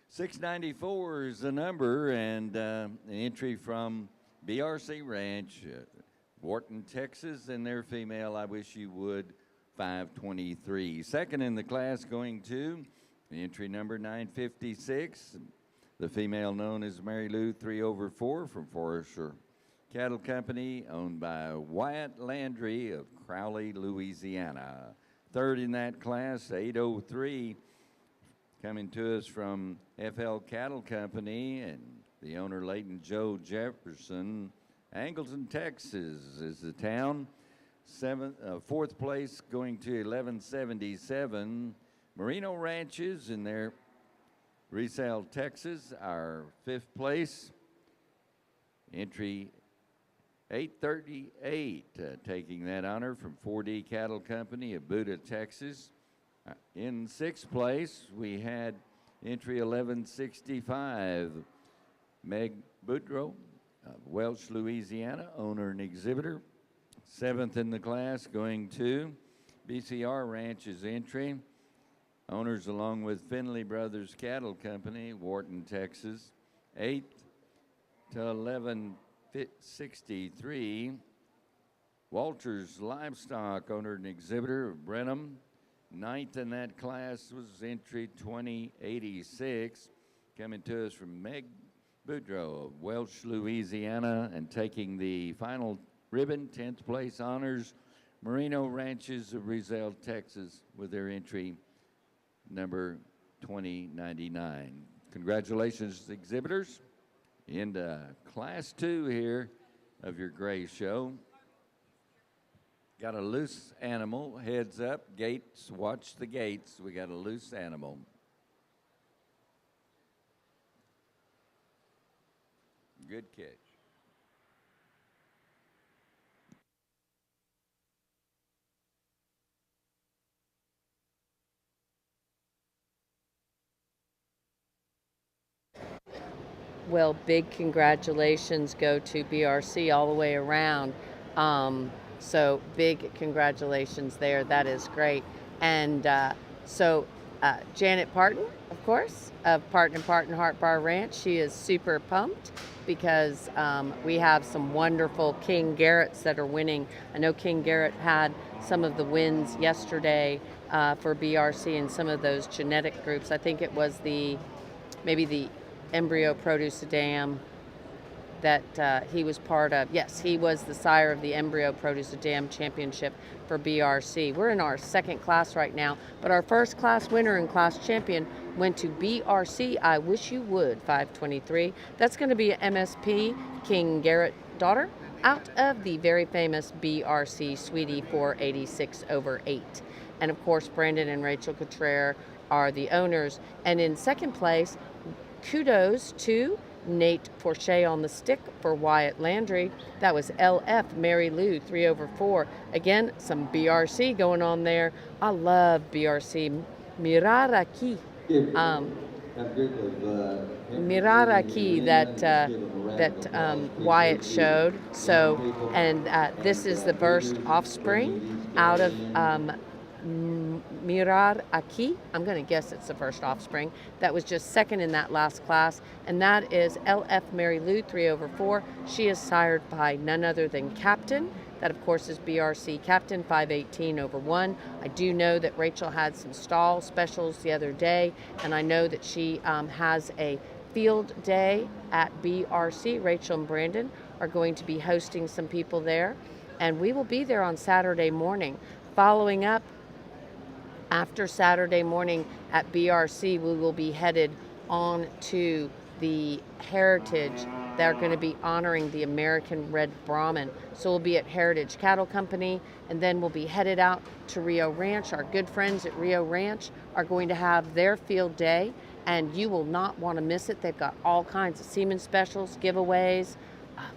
694 is the number, and an entry from BRC Ranch, Wharton, Texas, and their female, I wish you would, 523. Second in the class going to the entry number 956, the female known as Mary Lou 3/4 from Forester Cattle Company, owned by Wyatt Landry of Crowley, Louisiana. Third in that class, 803, coming to us from FL Cattle Company, and the owner, Leighton Joe Jefferson. Angleton, Texas is the town. Fourth place going to 1177. Merino Ranches in their Resale, Texas, our fifth place. Entry 838, taking that honor from 4D Cattle Company of Buda, Texas. In sixth place, we had entry 1165, Meg Boudreau of Welch, Louisiana, owner and exhibitor. Seventh in the class going to BCR Ranch's entry. Owners along with Finley Brothers Cattle Company, Wharton, Texas. Eighth to 1163, Walters Livestock, owner and exhibitor of Brenham. Ninth in that class was entry 2086, coming to us from Meg Boudreau of Welch, Louisiana, and taking the final ribbon, 10th place honors, Merino Ranches of Rizal, Texas, with their entry number 2099. Congratulations, exhibitors. In Class 2 here of your gray show. Got a loose animal, heads up, gates, watch the gates. We got a loose animal. Good catch. Well, big congratulations go to BRC all the way around. So big congratulations there. That is great. And Janet Parton, of course, of Parton & Parton Heart Bar Ranch, she is super pumped because we have some wonderful King Garretts that are winning. I know King Garrett had some of the wins yesterday for BRC and some of those genetic groups. I think it was maybe the embryo produce dam that he was part of. Yes, he was the sire of the embryo produce dam championship for BRC. We're in our second class right now, but our first class winner and class champion went to BRC I Wish You Would 523. That's going to be an MSP King Garrett daughter out of the very famous BRC Sweetie 486/8. And of course, Brandon and Rachel Cottrell are the owners. And in second place, kudos to Nate Forche on the stick for Wyatt Landry. That was LF Mary Lou 3/4. Again, some BRC going on there. I love BRC. Mirar aquí. Mirar aquí that Wyatt showed. So, and this is the first offspring out of Mirar aquí. I'm going to guess it's the first offspring. That was just second in that last class, and that is LF Mary Lou 3/4. She is sired by none other than Captain. That, of course, is BRC Captain 518/1. I do know that Rachel had some stall specials the other day, and I know that she has a field day at BRC. Rachel and Brandon are going to be hosting some people there, and we will be there on Saturday morning. Following up, after Saturday morning at BRC, we will be headed on to the Heritage. They're going to be honoring the American Red Brahman. So we'll be at Heritage Cattle Company, and then we'll be headed out to Rio Ranch. Our good friends at Rio Ranch are going to have their field day, and you will not want to miss it. They've got all kinds of semen specials, giveaways.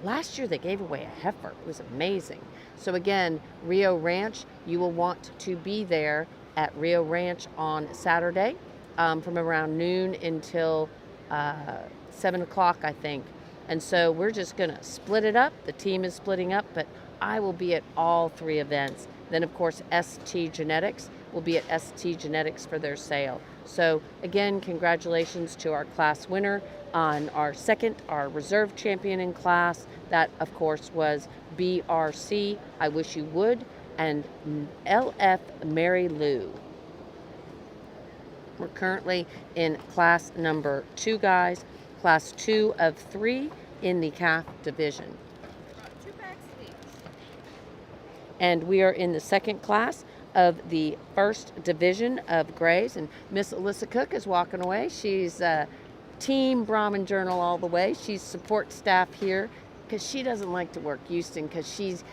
Last year they gave away a heifer. It was amazing. So again, Rio Ranch, you will want to be there at Rio Ranch on Saturday from around noon until 7 o'clock, I think. And so we're just going to split it up. The team is splitting up, but I will be at all three events. Then, of course, ST Genetics will be at ST Genetics for their sale. So again, congratulations to our class winner on our reserve champion in class. That, of course, was BRC I Wish You Would, and LF Mary Lou. We're currently in class number 2, guys. Class 2 of 3 in the calf division. And we are in the second class of the first division of grays. And Miss Alyssa Cook is walking away. She's Team Brahman Journal all the way. She's support staff here because she doesn't like to work Houston because she's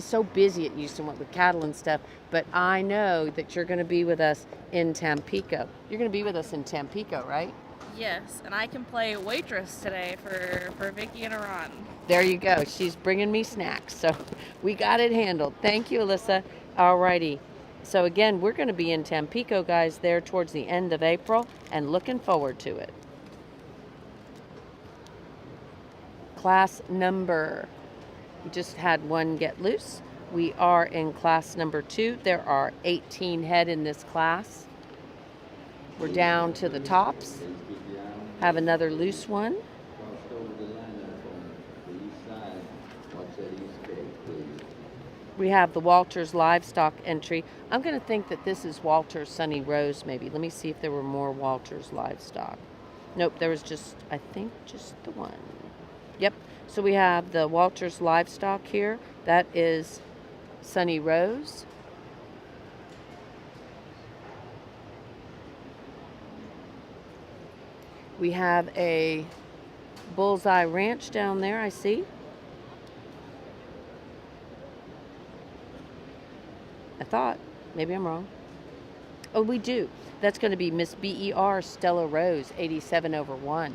so busy at Houston with cattle and stuff. But I know that you're going to be with us in Tampico. You're going to be with us in Tampico, right? Yes, and I can play waitress today for Vicky and Iran. There you go. She's bringing me snacks, so we got it handled. Thank you, Alyssa. All righty. So again, we're going to be in Tampico, guys, there towards the end of April, and looking forward to it. Class number, we just had one get loose. We are in class number 2. There are 18 head in this class. We're down to the tops. Have another loose one. We have the Walters livestock entry. I'm going to think that this is Walters Sunny Rose maybe. Let me see if there were more Walters livestock. Nope, there was just the one. Yep, so we have the Walters livestock here. That is Sunny Rose. We have a Bullseye Ranch down there, I see. I thought. Maybe I'm wrong. Oh, we do. That's going to be Miss BER Stella Rose, 87/1.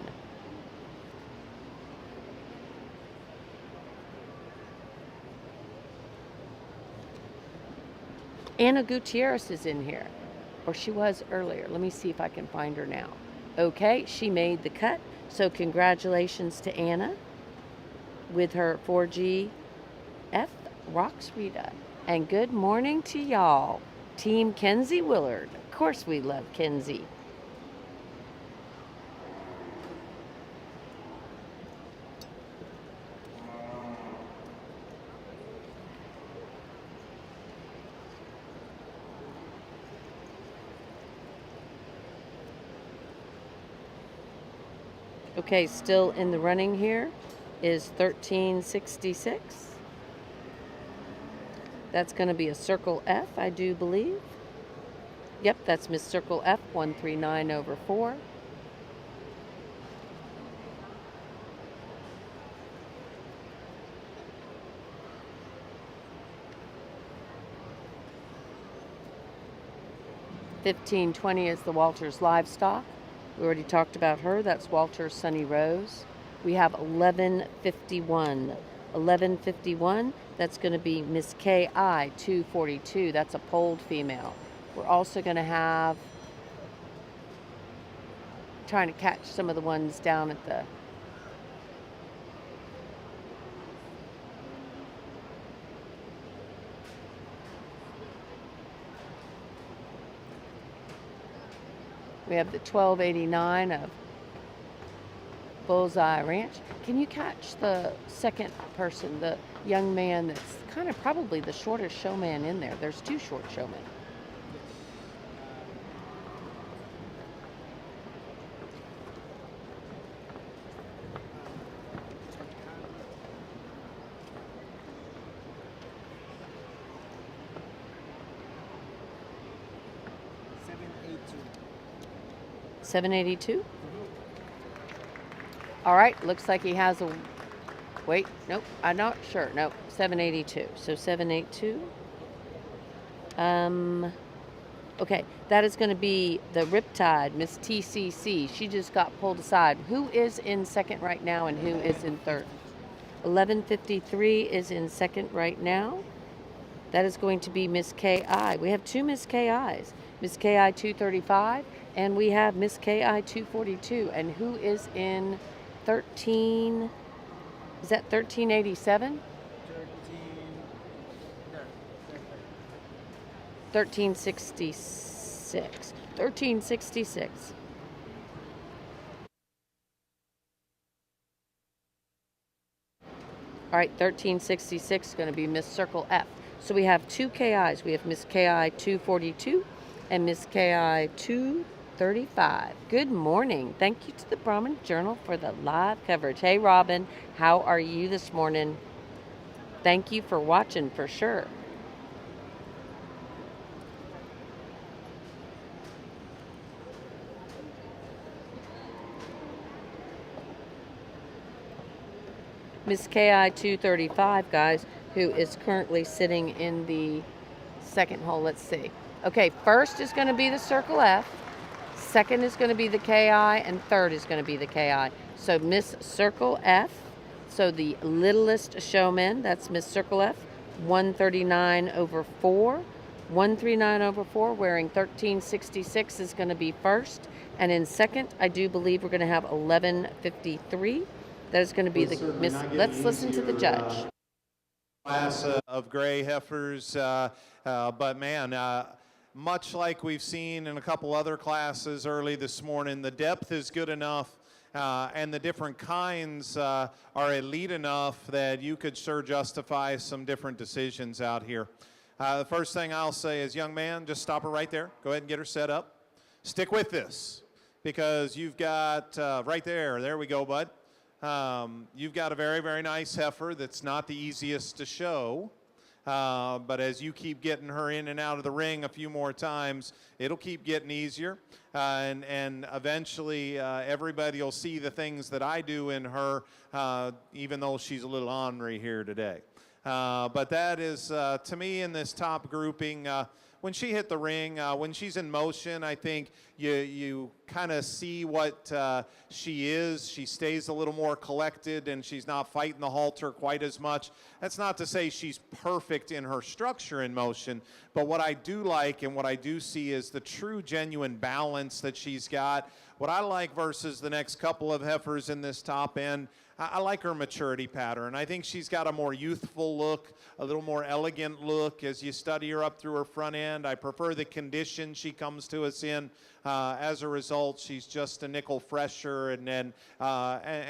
Anna Gutierrez is in here, or she was earlier. Let me see if I can find her now. Okay, she made the cut, so congratulations to Anna with her 4GF Rocks Rita. And good morning to y'all. Team Kenzie Willard. Of course we love Kenzie. Okay, still in the running here is 1366. That's going to be a Circle F, I do believe. Yep, that's Miss Circle F, 139/4. $15.20 is the Walters Livestock. We already talked about her. That's Walters Sunny Rose. We have 1151. 1151, that's going to be Miss KI 242. That's a polled female. We're also going to have, trying to catch some of the ones down at the we have the 1289 of Bullseye Ranch. Can you catch the second person, the young man that's kind of probably the shortest showman in there? There's two short showmen. $782. All right, looks like he has a, wait, nope, I'm not sure. Nope, 782. So 782. Okay, that is going to be the Riptide, Miss TCC. She just got pulled aside. Who is in second right now and who is in third? 1153 is in second right now. That is going to be Miss KI. We have two Miss KIs. Miss KI 235 and we have Miss KI 242. And who is in 13? Is that 1387? 1366. 1366. All right, 1366 is going to be Miss Circle F. So we have two KIs. We have Miss KI 242 and Miss KI 235. Good morning. Thank you to the Brahman Journal for the live coverage. Hey, Robin, how are you this morning? Thank you for watching for sure. Miss KI 235, guys, who is currently sitting in the second hole. Let's see. Okay, first is going to be the Circle F, second is going to be the KI, and third is going to be the KI. So Miss Circle F, so the littlest showman, that's Miss Circle F, 139/4. 139/4, wearing 1366 is going to be first. And in second, I do believe we're going to have 1153. That is going to be the Miss. Let's listen to the judge. Class of gray heifers, but man, much like we've seen in a couple other classes early this morning, the depth is good enough and the different kinds are elite enough that you could sure justify some different decisions out here. The first thing I'll say is, young man, just stop her right there. Go ahead and get her set up. Stick with this because you've got right there we go, bud. You've got a very, very nice heifer that's not the easiest to show. But as you keep getting her in and out of the ring a few more times, it'll keep getting easier. And eventually everybody will see the things that I do in her, even though she's a little ornery here today. But that is, to me, in this top grouping, when she hit the ring, when she's in motion, I think you kind of see what she is. She stays a little more collected, and she's not fighting the halter quite as much. That's not to say she's perfect in her structure in motion, but what I do like and what I do see is the true, genuine balance that she's got. What I like versus the next couple of heifers in this top end, I like her maturity pattern. I think she's got a more youthful look, a little more elegant look as you study her up through her front end. I prefer the condition she comes to us in. As a result, she's just a nickel fresher and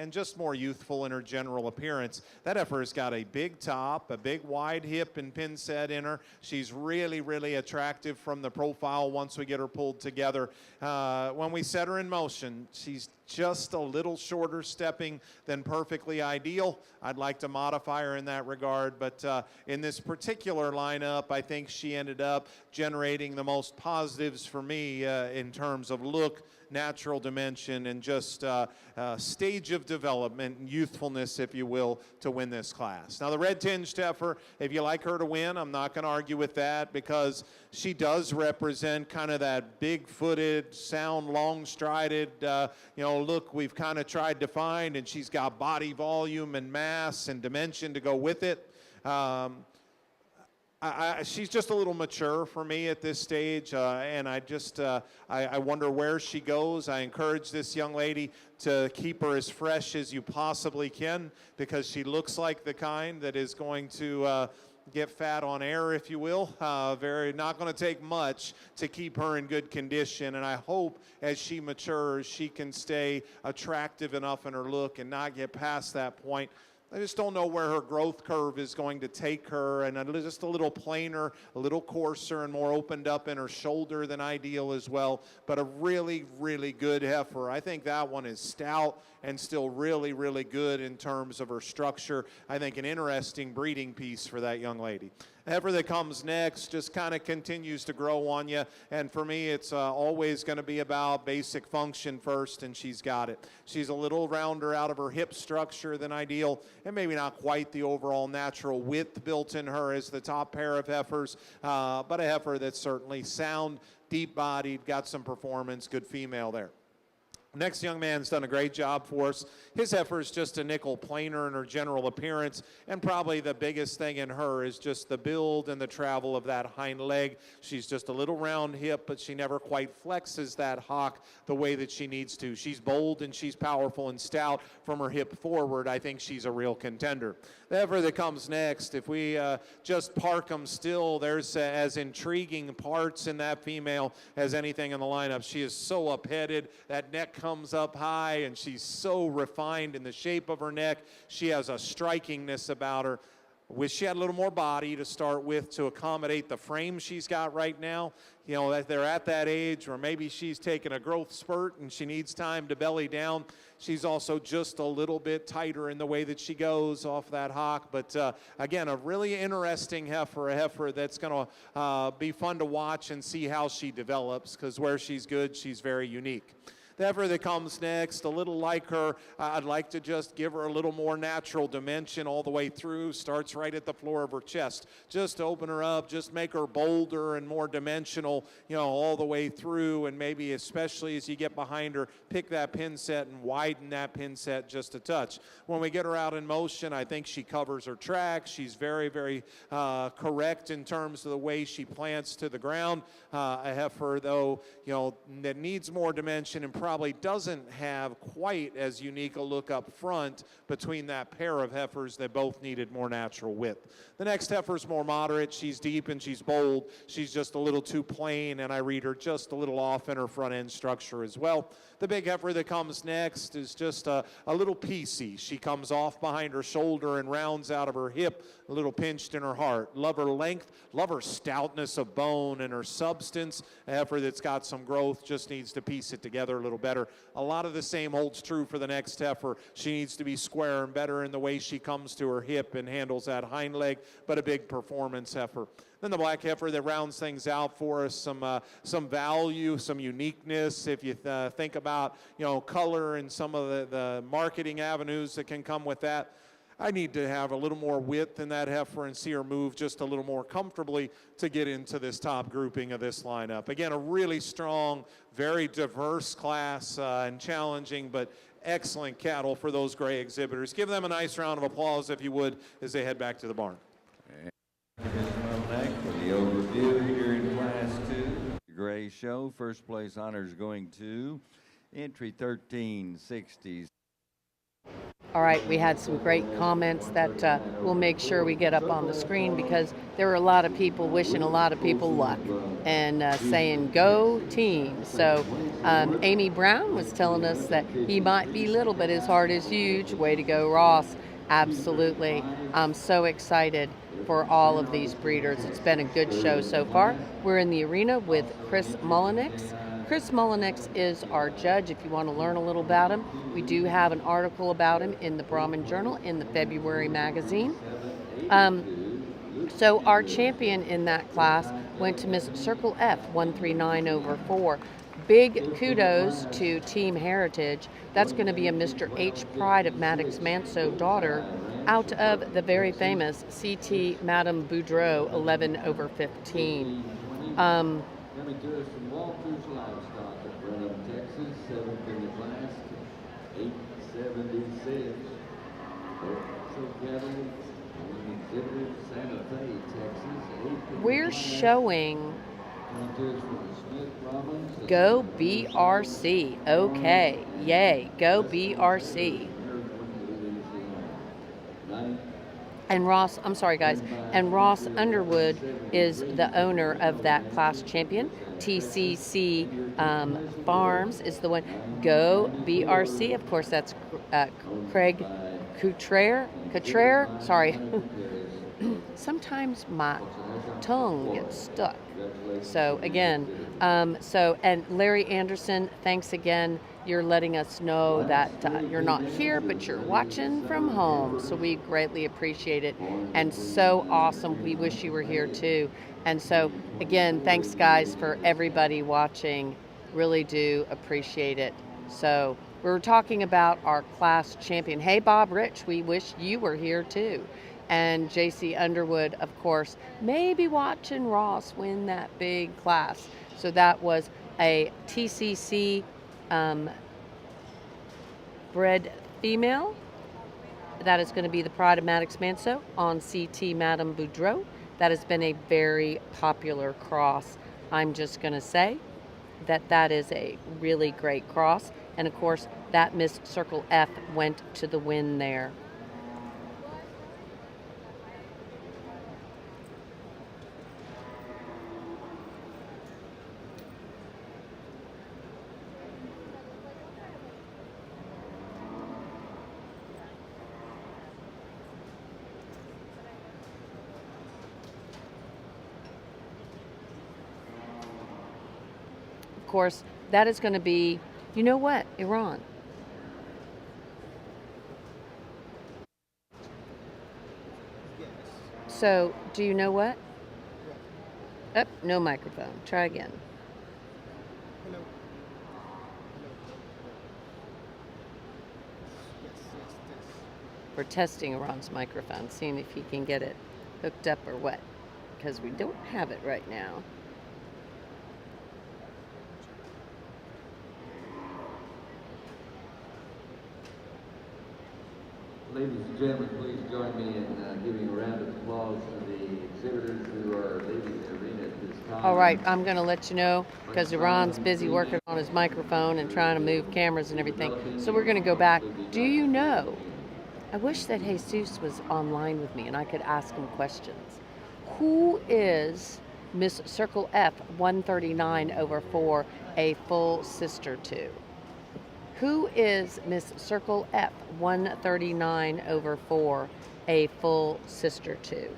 just more youthful in her general appearance. That heifer's got a big top, a big wide hip and pin set in her. She's really, really attractive from the profile once we get her pulled together. When we set her in motion, she's just a little shorter stepping than perfectly ideal. I'd like to modify her in that regard, but in this particular lineup, I think she ended up generating the most positives for me in terms of look, natural dimension, and just stage of development and youthfulness, if you will, to win this class. Now, the red tinged heifer, if you like her to win, I'm not going to argue with that because she does represent kind of that big-footed, sound, long-strided, look we've kind of tried to find, and she's got body volume and mass and dimension to go with it. She's just a little mature for me at this stage, and I wonder where she goes. I encourage this young lady to keep her as fresh as you possibly can because she looks like the kind that is going to get fat on air, if you will. Not going to take much to keep her in good condition, and I hope as she matures, she can stay attractive enough in her look and not get past that point. I just don't know where her growth curve is going to take her, and just a little plainer, a little coarser, and more opened up in her shoulder than ideal as well, but a really, really good heifer. I think that one is stout and still really, really good in terms of her structure. I think an interesting breeding piece for that young lady. The heifer that comes next just kind of continues to grow on you, and for me it's always going to be about basic function first, and she's got it. She's a little rounder out of her hip structure than ideal, and maybe not quite the overall natural width built in her as the top pair of heifers, but a heifer that's certainly sound, deep-bodied, got some performance, good female there. Next young man's done a great job for us. His heifer is just a nickel plainer in her general appearance, and probably the biggest thing in her is just the build and the travel of that hind leg. She's just a little round hip, but she never quite flexes that hock the way that she needs to. She's bold and she's powerful and stout from her hip forward. I think she's a real contender. The heifer that comes next, if we just park them still, there's as intriguing parts in that female as anything in the lineup. She is so up-headed, that neck comes up high, and she's so refined in the shape of her neck. She has a strikingness about her. Wish she had a little more body to start with to accommodate the frame she's got right now. You know, that they're at that age where maybe she's taking a growth spurt and she needs time to belly down. She's also just a little bit tighter in the way that she goes off that hock. But again, a really interesting heifer, a heifer that's going to be fun to watch and see how she develops, because where she's good, she's very unique. The heifer that comes next, a little like her, I'd like to just give her a little more natural dimension all the way through. Starts right at the floor of her chest. Just to open her up, just make her bolder and more dimensional, all the way through, and maybe especially as you get behind her, pick that pin set and widen that pin set just a touch. When we get her out in motion, I think she covers her track. She's very, very correct in terms of the way she plants to the ground. A heifer, though, that needs more dimension and probably doesn't have quite as unique a look up front between that pair of heifers that both needed more natural width. The next heifer's more moderate. She's deep and she's bold. She's just a little too plain, and I read her just a little off in her front end structure as well. The big heifer that comes next is just a little piecey. She comes off behind her shoulder and rounds out of her hip, a little pinched in her heart. Love her length, love her stoutness of bone and her substance. A heifer that's got some growth, just needs to piece it together a little little better. A lot of the same holds true for the next heifer. She needs to be square and better in the way she comes to her hip and handles that hind leg, but a big performance heifer. Then the black heifer that rounds things out for us, some value, some uniqueness. If you think about, color and some of the marketing avenues that can come with that. I need to have a little more width in that heifer and see her move just a little more comfortably to get into this top grouping of this lineup. Again, a really strong, very diverse class and challenging, but excellent cattle for those gray exhibitors. Give them a nice round of applause, if you would, as they head back to the barn. For the overview here in Class 2, the Gray Show. First place honors going to entry 1360s. All right, we had some great comments that we'll make sure we get up on the screen, because there were a lot of people wishing a lot of people luck and saying, go team. So Amy Brown was telling us that he might be little, but his heart is huge. Way to go, Ross. Absolutely. I'm so excited for all of these breeders. It's been a good show so far. We're in the arena with Chris Mullenix. Chris Mullenix is our judge. If you want to learn a little about him, we do have an article about him in the Brahman Journal in the February magazine. So our champion in that class went to Miss Circle F 139 over 4. Big kudos to Team Heritage. That's going to be a Mr. H. Pride of Maddox Manso daughter out of the very famous CT Madame Boudreau 11 over 15. Coming to us from Walters Livestock in Brenham, Texas, 7th in the class, 876. Cattle, exhibitor, Santa Fe, Texas, We're showing coming to us from the Smith Province. Go BRC. Okay, yay, go BRC. And Ross, I'm sorry guys, and Ross Underwood is the owner of that class champion. TCC Farms is the one. Go BRC, of course, that's Craig Coutrere, sorry. Sometimes my tongue gets stuck. So again, and Larry Anderson, thanks again. You're letting us know that you're not here, but you're watching from home. So we greatly appreciate it. And so awesome. We wish you were here too. And so again, thanks guys for everybody watching. Really do appreciate it. So we were talking about our class champion. Hey, Bob Rich, we wish you were here too. And JC Underwood, of course, maybe watching Ross win that big class. So that was a TCC bred female. That is going to be the Pride of Maddox Manso on CT Madame Boudreau. That has been a very popular cross. I'm just going to say that is a really great cross. And of course, that Miss Circle F went to the win there. Of course, that is going to be, you know what, Iran. So, do you know what? Oh, no microphone. Try again. Hello. We're testing Iran's microphone, seeing if he can get it hooked up or what, because we don't have it right now. Ladies and gentlemen, please join me in giving a round of applause to the exhibitors who are leaving the arena at this time. All right, I'm going to let you know because Iran's busy working on his microphone and trying to move cameras and everything. So we're going to go back. Do you know? I wish that Jesus was online with me and I could ask him questions. Who is Miss Circle F 139 over 4 a full sister to? Who is Miss Circle F 139 over 4 a full sister to?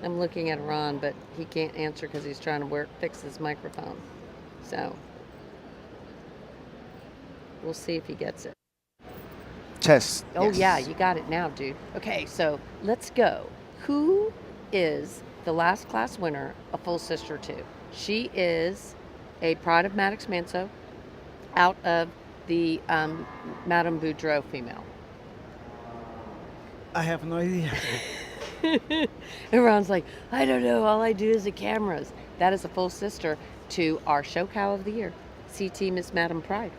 I'm looking at Ron, but he can't answer because he's trying to fix his microphone. So, We'll see if he gets it. Chess. Oh, Yes. yeah, you got it now, dude. Okay, so let's go. Who is the last class winner of Full Sister 2? She is a Pride of Maddox Manso out of the Madame Boudreau female. I have no idea. Everyone's like, I don't know, all I do is the cameras. That is a full sister to our show cow of the year, CT Miss Madam Pride,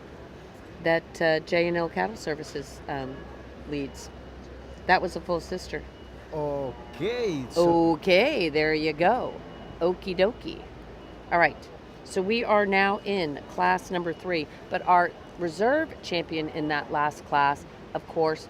that J&L Cattle Services leads. That was a full sister. Okay. Okay, there you go. Okie dokie. All right, so we are now in class number 3, but our reserve champion in that last class, of course,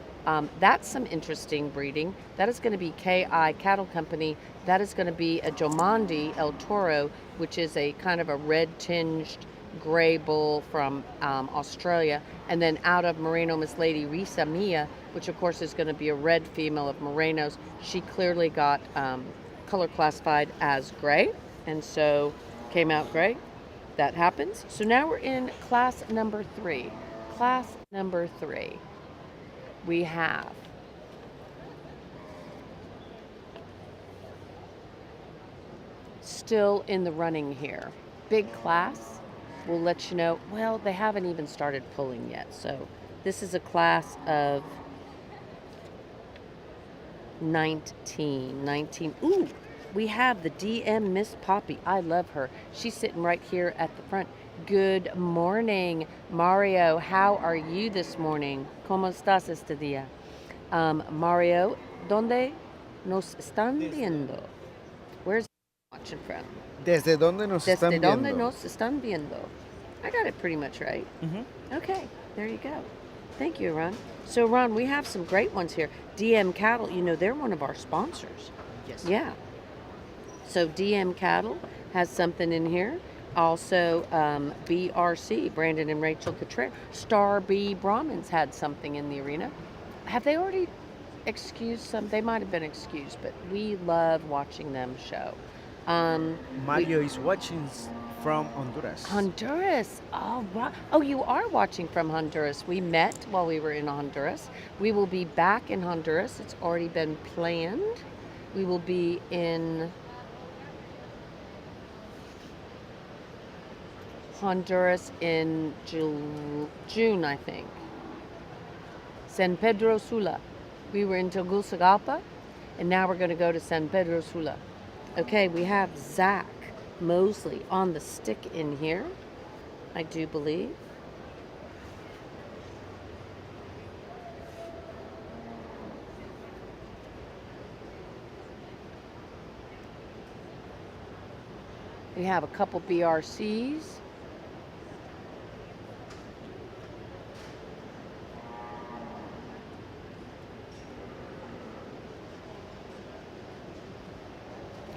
that's some interesting breeding. That is going to be KI Cattle Company. That is going to be a Jomandi El Toro, which is a kind of a red-tinged gray bull from Australia. And then out of Merino Miss Lady Risa Mia, which of course is going to be a red female of Merinos. She clearly got color classified as gray, and so came out gray. That happens. So now we're in class number 3. Class number 3. We have still in the running here. Big class. We'll let you know. Well, they haven't even started pulling yet. So this is a class of 19. Ooh, we have the DM Miss Poppy. I love her. She's sitting right here at the front. Good morning, Mario. How are you this morning? ¿Cómo estás este día? Mario, ¿dónde nos están viendo? Where's watching from? ¿Desde dónde nos están ¿Desde viendo? dónde nos están viendo? I got it pretty much right. Okay, there you go. Thank you, Ron. So, Ron, we have some great ones here. DM Cattle, you know, they're one of our sponsors. Yes. Yeah. So, DM Cattle has something in here. Also, BRC, Brandon and Rachel Cottrell. Star B Brahmins had something in the arena. Have they already excused some? They might have been excused, but we love watching them show. Mario is watching from Honduras. Honduras. Oh, wow. Oh, you are watching from Honduras. We met while we were in Honduras. We will be back in Honduras. It's already been planned. We will be in Honduras in June, I think. San Pedro Sula. We were in Tegucigalpa, and now we're going to go to San Pedro Sula. Okay, we have Zach Mosley on the stick in here, I do believe. We have a couple BRCs.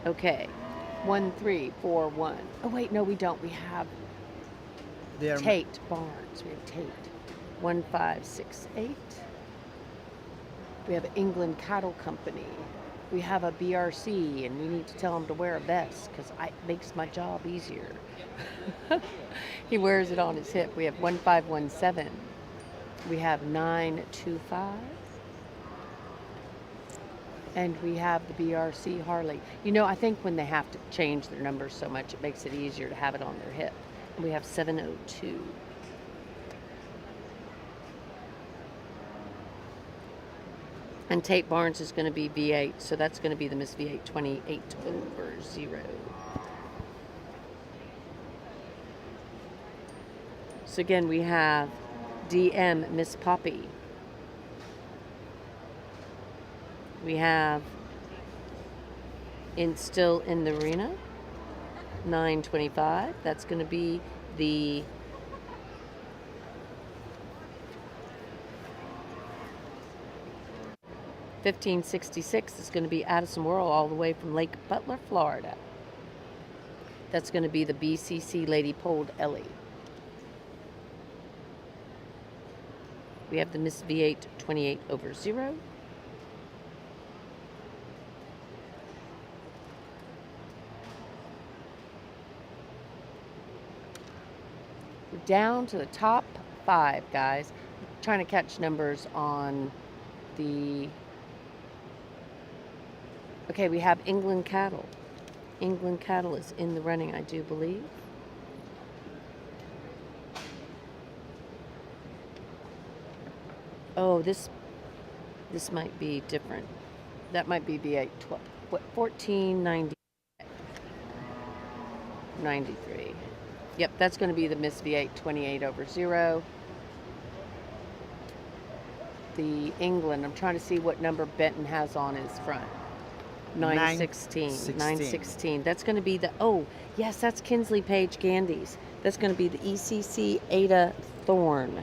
Okay, 1, 3, 4, 1. Oh wait, no, we don't. We have Tate Barnes. We have Tate. 1, 5, 6, 8. We have England Cattle Company. We have a BRC, and we need to tell him to wear a vest because it makes my job easier. He wears it on his hip. We have 1517. We have 925. And we have the BRC Harley. You know, I think when they have to change their numbers so much, it makes it easier to have it on their hip. And we have 702. And Tate Barnes is going to be V8, so that's going to be the Miss V8 28/0. So again, we have DM Miss Poppy. We have still in the arena 925. That's going to be the $1566 is going to be Addison Worrell all the way from Lake Butler, Florida. That's going to be the BCC Lady Polled Ellie. We have the Miss V8 28/0. We're down to the top 5, guys. Trying to catch numbers on the... Okay, we have England Cattle. England Cattle is in the running, I do believe. Oh, this might be different. That might be V8 12. What, 1490. 93. Yep, that's going to be the Miss V8 28/0. The England, I'm trying to see what number Benton has on his front. 916. 916. That's going to be the, oh, yes, that's Kinsley Page Gandy's. That's going to be the ECC Ada Thorn.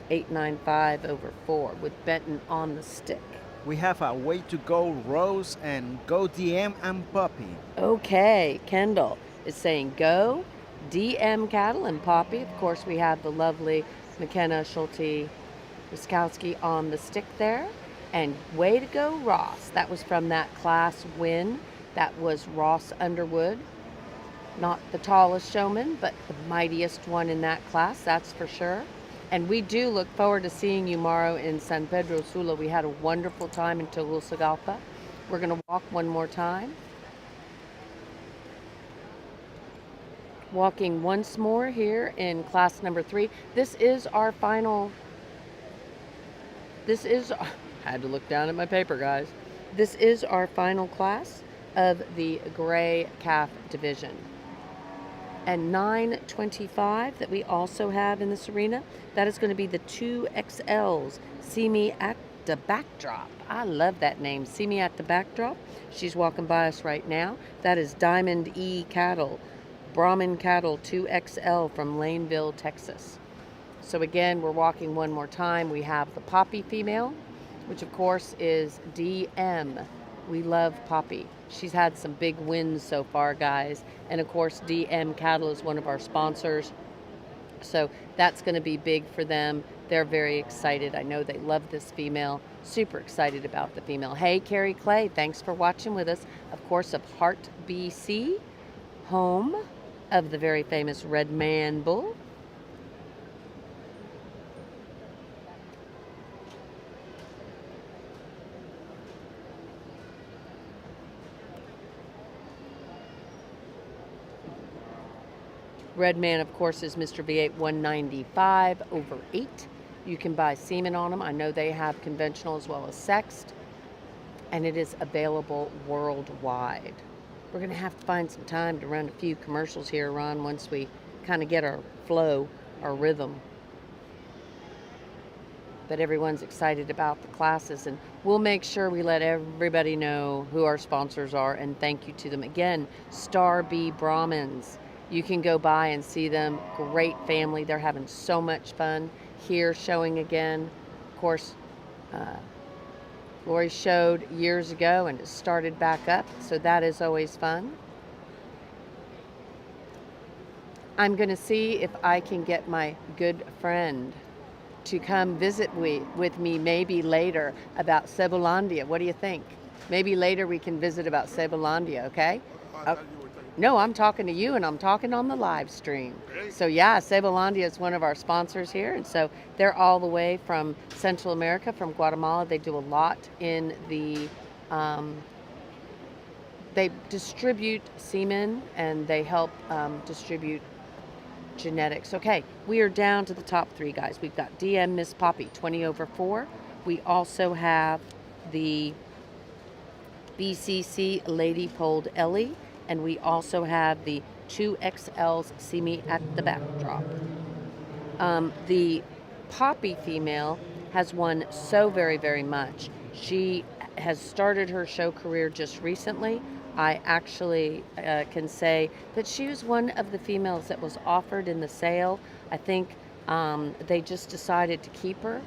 895/4 with Benton on the stick. We have a Way to Go Rose and Go DM and Puppy. Okay, Kendall is saying go DM Cattle and Poppy. Of course, we have the lovely McKenna Schulte Wiskowski on the stick there. And way to go, Ross. That was from that class win. That was Ross Underwood. Not the tallest showman, but the mightiest one in that class, that's for sure. And we do look forward to seeing you tomorrow in San Pedro Sula. We had a wonderful time in Tegucigalpa. We're going to walk one more time. Walking once more here in class number 3. This is our final... I had to look down at my paper, guys. This is our final class of the Gray Calf Division. And 925 that we also have in this arena, that is going to be the 2XLs. See Me at the Backdrop. I love that name, See Me at the Backdrop. She's walking by us right now. That is Diamond E Cattle, Brahman Cattle 2XL from Laneville, Texas. So again, we're walking one more time. We have the Poppy female, which of course is DM. We love Poppy. She's had some big wins so far, guys. And of course, DM Cattle is one of our sponsors. So that's going to be big for them. They're very excited. I know they love this female. Super excited about the female. Hey, Carrie Clay, thanks for watching with us. Of course, of Hart, BC, home of the very famous Red Man Bull. Red Man, of course, is Mr. V8 195/8. You can buy semen on them. I know they have conventional as well as sexed. And it is available worldwide. We're going to have to find some time to run a few commercials here, Ron, once we kind of get our flow, our rhythm. But everyone's excited about the classes, and we'll make sure we let everybody know who our sponsors are, and thank you to them. Again, Star B Brahmins. You can go by and see them. Great family. They're having so much fun here showing again. Of course, Lori showed years ago and it started back up, so that is always fun. I'm going to see if I can get my good friend to come visit with me maybe later about Cebulandia. What do you think? Maybe later we can visit about Cebulandia, okay? No, I'm talking to you, and I'm talking on the live stream. So yeah, Cebulandia is one of our sponsors here, and so they're all the way from Central America, from Guatemala. They do a lot in the, they distribute semen, and they help distribute genetics. Okay, we are down to the top 3, guys. We've got DM Miss Poppy, 20/4. We also have the BCC Lady Polled Ellie, and we also have the 2XLs See Me at the Backdrop. The Poppy female has won so very, very much. She has started her show career just recently. I actually can say that she was one of the females that was offered in the sale. I think they just decided to keep her.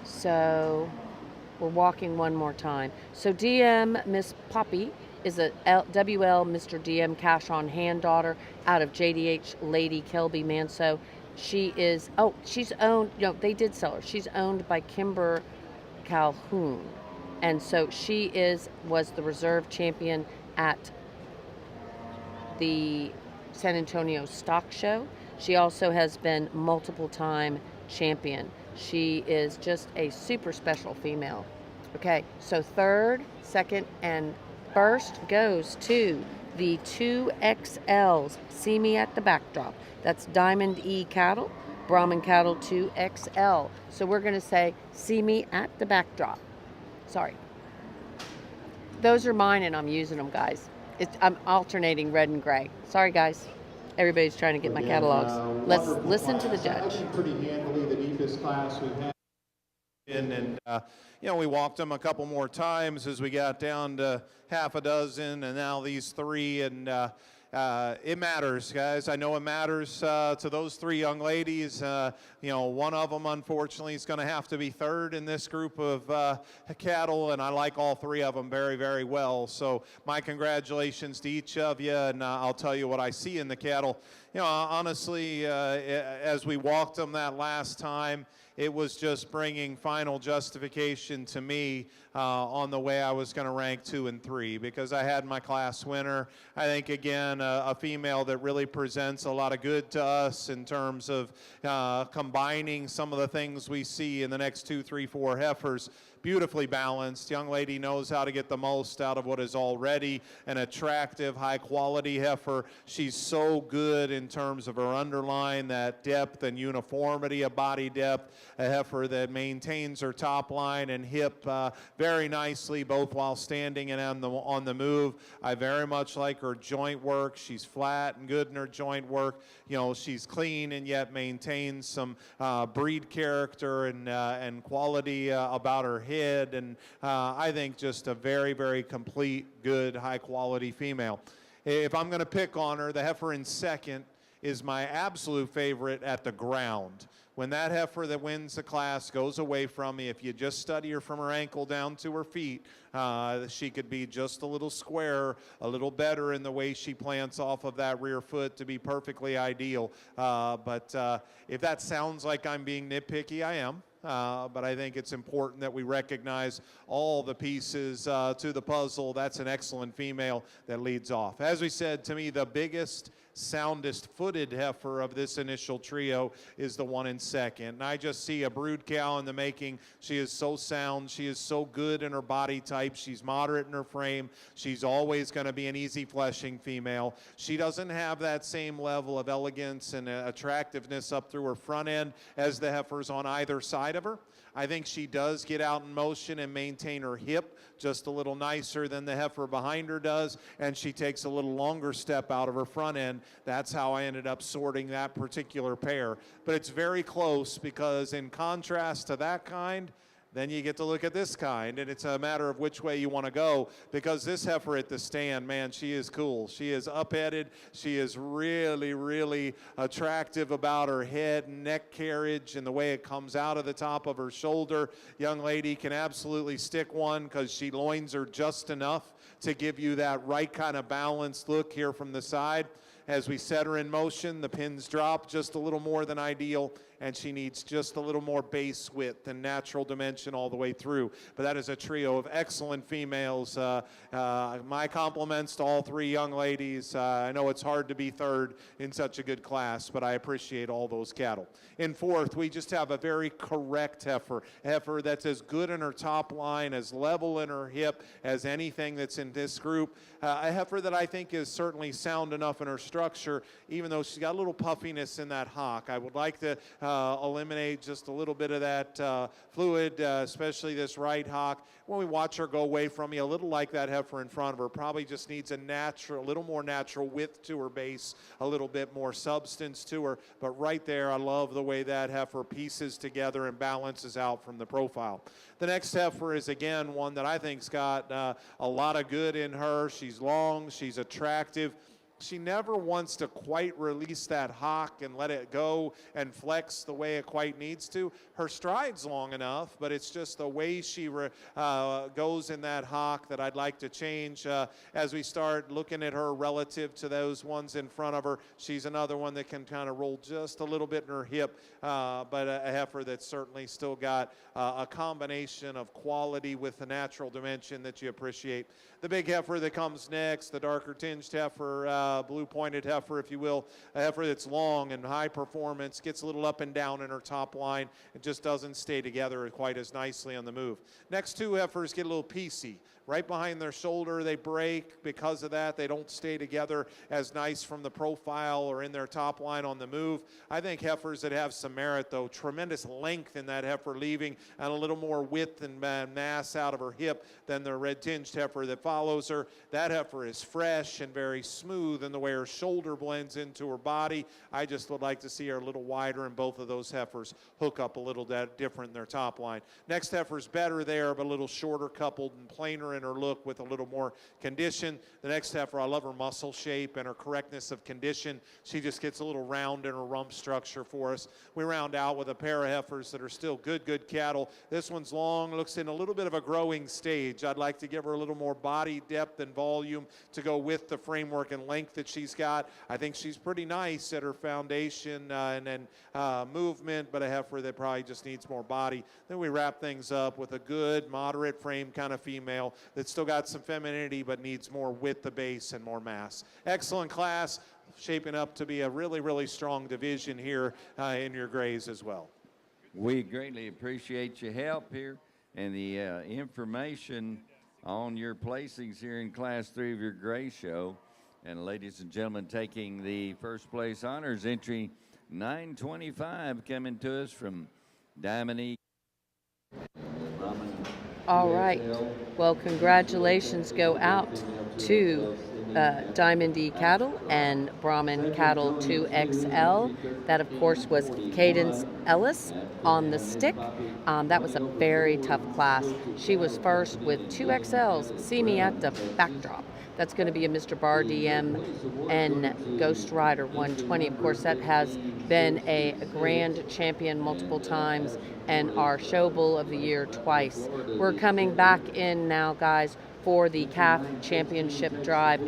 So we're walking one more time. So DM Miss Poppy is a WL Mr. DM cash on hand daughter out of JDH Lady Kelby Manso. She is, she's owned, they did sell her. She's owned by Kimber Calhoun. And so she was the reserve champion at the San Antonio Stock Show. She also has been multiple time champion. She is just a super special female. Okay, so third, second, and first goes to the 2XLs. See me at the backdrop. That's Diamond E cattle, Brahman cattle 2XL. So we're going to say, see me at the backdrop. Sorry. Those are mine and I'm using them, guys. I'm alternating red and gray. Sorry, guys. Everybody's trying to get my catalogs. Let's listen to the judge. Pretty handily the deepest class we've had. And you know, we walked them a couple more times as we got down to half a dozen, and now these three, and it matters, guys. I know it matters to those three young ladies. You know, one of them, unfortunately, is going to have to be third in this group of cattle, and I like all three of them very, very well. So my congratulations to each of you, and I'll tell you what I see in the cattle. You know, honestly, as we walked them that last time, it was just bringing final justification to me on the way I was going to rank 2 and 3, because I had my class winner. I think, again, a female that really presents a lot of good to us in terms of combining some of the things we see in the next 2, 3, 4 heifers. Beautifully balanced. Young lady knows how to get the most out of what is already an attractive, high-quality heifer. She's so good in terms of her underline, that depth and uniformity of body depth. A heifer that maintains her top line and hip very nicely, both while standing and on the move. I very much like her joint work. She's flat and good in her joint work. You know, she's clean and yet maintains some breed character and quality about her head. And I think just a very, very complete, good, high-quality female. If I'm going to pick on her, the heifer in second is my absolute favorite at the ground. When that heifer that wins the class goes away from me, if you just study her from her ankle down to her feet, she could be just a little square, a little better in the way she plants off of that rear foot to be perfectly ideal. But if that sounds like I'm being nitpicky, I am. But I think it's important that we recognize all the pieces to the puzzle. That's an excellent female that leads off. As we said, to me, the biggest, soundest footed heifer of this initial trio is the one in second. And I just see a brood cow in the making. She is so sound. She is so good in her body type. She's moderate in her frame. She's always going to be an easy fleshing female. She doesn't have that same level of elegance and attractiveness up through her front end as the heifers on either side of her. I think she does get out in motion and maintain her hip just a little nicer than the heifer behind her does, and she takes a little longer step out of her front end. That's how I ended up sorting that particular pair. But it's very close, because in contrast to that kind, then you get to look at this kind, and it's a matter of which way you want to go, because this heifer at the stand, man, she is cool. She is up-headed. She is really, really attractive about her head and neck carriage and the way it comes out of the top of her shoulder. Young lady can absolutely stick one, because she loins her just enough to give you that right kind of balanced look here from the side. As we set her in motion, the pins drop just a little more than ideal, and she needs just a little more base width and natural dimension all the way through. But that is a trio of excellent females. My compliments to all three young ladies. I know it's hard to be third in such a good class, but I appreciate all those cattle. In fourth, we just have a very correct heifer. A heifer that's as good in her top line, as level in her hip as anything that's in this group. A heifer that I think is certainly sound enough in her structure, even though she's got a little puffiness in that hock. I would like to eliminate just a little bit of that fluid, especially this right hock. When we watch her go away from me, a little like that heifer in front of her, probably just needs a little more natural width to her base, a little bit more substance to her. But right there, I love the way that heifer pieces together and balances out from the profile. The next heifer is, again, one that I think's got a lot of good in her. She's long, she's attractive. She never wants to quite release that hock and let it go and flex the way it quite needs to. Her stride's long enough, but it's just the way she goes in that hock that I'd like to change. As we start looking at her relative to those ones in front of her, she's another one that can kind of roll just a little bit in her hip, but a heifer that's certainly still got a combination of quality with the natural dimension that you appreciate. The big heifer that comes next, the darker tinged heifer, blue pointed heifer, if you will, a heifer that's long and high performance, gets a little up and down in her top line, and just doesn't stay together quite as nicely on the move. Next two heifers get a little piecey. Right behind their shoulder, they break. Because of that, they don't stay together as nice from the profile or in their top line on the move. I think heifers that have some merit, though, tremendous length in that heifer leaving and a little more width and mass out of her hip than the red-tinged heifer that follows her. That heifer is fresh and very smooth in the way her shoulder blends into her body. I just would like to see her a little wider, and both of those heifers hook up a little different in their top line. Next heifer's better there, but a little shorter coupled and plainer in her look with a little more condition. The next heifer, I love her muscle shape and her correctness of condition. She just gets a little round in her rump structure for us. We round out with a pair of heifers that are still good cattle. This one's long, looks in a little bit of a growing stage. I'd like to give her a little more body depth and volume to go with the framework and length that she's got. I think she's pretty nice at her foundation and movement, but a heifer that probably just needs more body. Then we wrap things up with a good, moderate frame kind of female that's still got some femininity but needs more width the base and more mass. Excellent class, shaping up to be a really strong division here in your grays as well. We greatly appreciate your help here and the information on your placings here in Class 3 of your gray show. And ladies and gentlemen, taking the first place honors, entry 925 coming to us from Diamond E. All right. Well, congratulations go out to Diamond E Cattle and Brahman Cattle 2XL. That, of course, was Cadence Ellis on the stick. That was a very tough class. She was first with 2XLs. See me at the backdrop. That's going to be a Mr. Bar DM and Ghost Rider 120. Of course, that has been a grand champion multiple times and our show bull of the year twice. We're coming back in now, guys, for the calf championship drive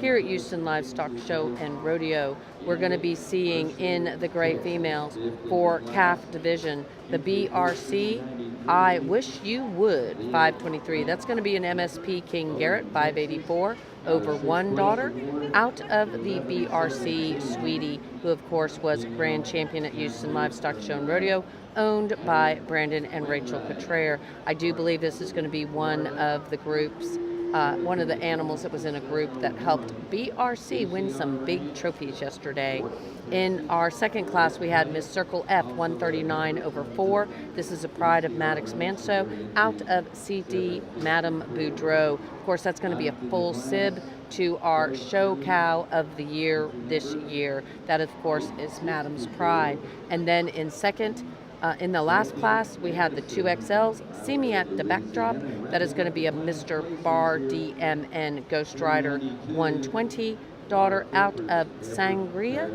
here at Houston Livestock Show and Rodeo. We're going to be seeing in the gray females for calf division the BRC I Wish You Would 523. That's going to be an MSP King Garrett 584 over one daughter out of the BRC Sweetie, who of course was grand champion at Houston Livestock Show and Rodeo, owned by Brandon and Rachel Cottrell. I do believe this is going to be one of the groups, one of the animals that was in a group that helped BRC win some big trophies yesterday. In our second class, we had Miss Circle F 139 over 4. This is a pride of Maddox Manso out of CD Madame Boudreau. Of course, that's going to be a full sib to our show cow of the year this year. That, of course, is Madame's Pride. And then in second, in the last class, we had the 2XLs. See me at the backdrop. That is going to be a Mr. Bar DMN Ghost Rider 120. Daughter out of Sangria